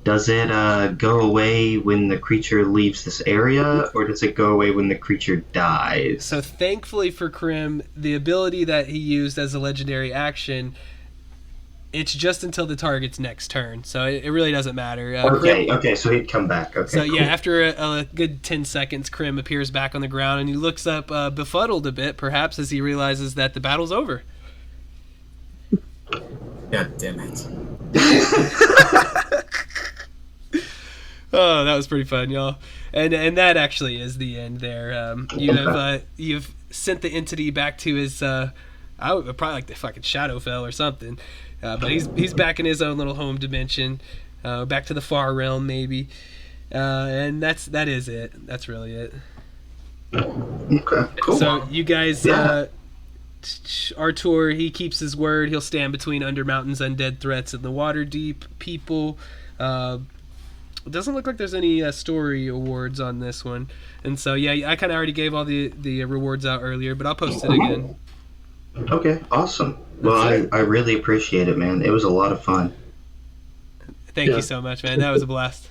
Does it go away when the creature leaves this area, or does it go away when the creature dies? So thankfully for Krim, the ability that he used as a legendary action, it's just until the target's next turn, so it really doesn't matter. Okay, so he'd come back. Okay, so cool. yeah, after a good 10 seconds, Krim appears back on the ground, and he looks up befuddled a bit, perhaps, as he realizes that the battle's over. God damn it. Oh, that was pretty fun, y'all. And that actually is the end there. You've sent the entity back to his I would probably like the fucking Shadowfell or something. But he's back in his own little home dimension, back to the far realm maybe. And that is it. That's really it. Okay, cool. So you guys Artor, he keeps his word. He'll stand between Undermountain's undead threats and the Waterdeep people. It doesn't look like there's any story awards on this one, and so yeah, I kind of already gave all the rewards out earlier, but I'll post it again. Okay, awesome. Well, I really appreciate it, man. It was a lot of fun. Thank you so much, man. That was a blast.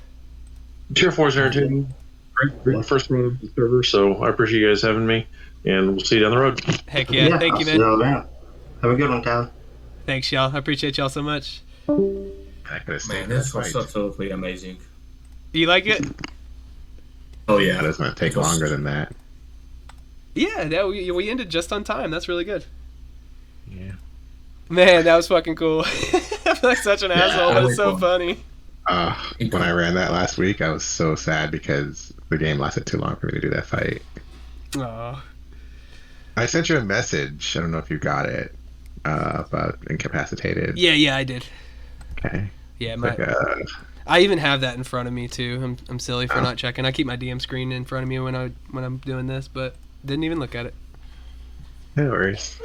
Tier 4 is entertaining. Great first run of the server, so I appreciate you guys having me, and we'll see you down the road. Heck yeah. Thank you, man. Have a good one, Tyler. Thanks, y'all. I appreciate y'all so much. Man, this was absolutely amazing. You like it? Oh yeah. That doesn't take longer than that. Yeah, we ended just on time. That's really good. Yeah. Man, that was fucking cool. I feel like such an asshole, but it's so funny. When I ran that last week, I was so sad because the game lasted too long for me to do that fight. Aww. I sent you a message. I don't know if you got it about incapacitated. Yeah, I did. Okay. Yeah, I even have that in front of me too. I'm silly for not checking. I keep my DM screen in front of me when I'm doing this, but didn't even look at it. No worries.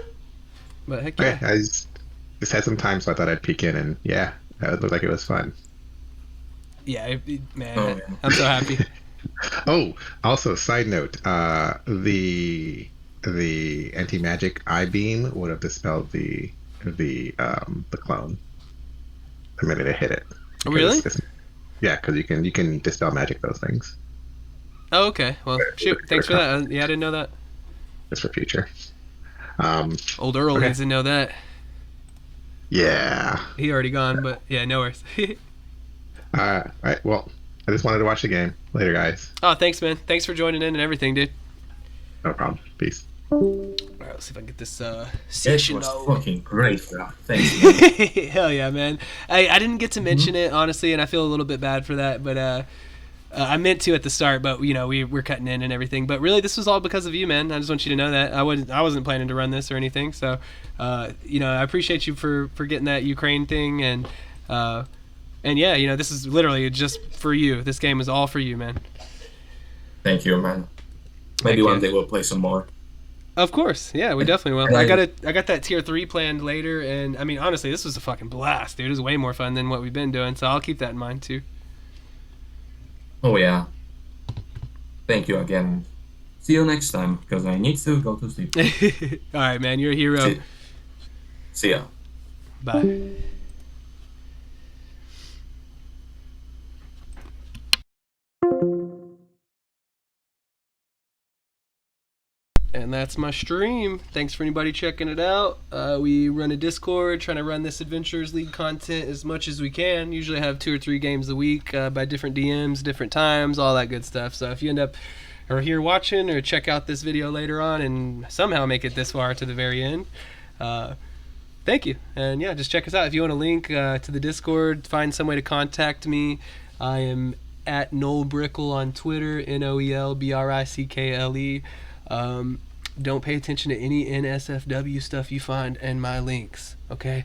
But heck yeah. Okay, I just had some time, so I thought I'd peek in, and yeah, that looked like it was fun. Yeah, man, I'm so happy. Oh, also, side note, the anti-magic eye beam would have dispelled the clone the minute it hit it. Really? Yeah, because you can dispel magic those things. Oh, okay. Well, shoot. Thanks for that. Yeah, I didn't know that. Just for future. Old Earl needs to know that. Yeah. He already gone, but yeah, no worries. All right. Well, I just wanted to watch the game. Later, guys. Oh, thanks, man. Thanks for joining in and everything, dude. No problem. Peace. All right, let's see if I can get this session. It was fucking great, bro. Thanks. Hell yeah, man. I didn't get to mention it, honestly, and I feel a little bit bad for that, but I meant to at the start, but we're cutting in and everything. But really, this was all because of you, man. I just want you to know that I wasn't planning to run this or anything. So, I appreciate you for getting that Ukraine thing, and yeah, this is literally just for you. This game is all for you, man. Thank you, man. Maybe one day we'll play some more. Of course, yeah, we definitely will. I got that tier 3 planned later, and I mean, honestly, this was a fucking blast, dude. It was way more fun than what we've been doing, so I'll keep that in mind too. Oh yeah. Thank you again. See you next time, because I need to go to sleep. All right, man, you're a hero. See ya. Bye. And that's my stream. Thanks for anybody checking it out. We run a Discord, trying to run this Adventurers League content as much as we can. Usually have 2 or 3 games a week by different DMs, different times, all that good stuff. So if you end up here watching or check out this video later on and somehow make it this far to the very end, thank you. And yeah, just check us out. If you want a link to the Discord, find some way to contact me. I am at Noel Brickle on Twitter, NoelBrickle. Don't pay attention to any NSFW stuff you find in my links, okay?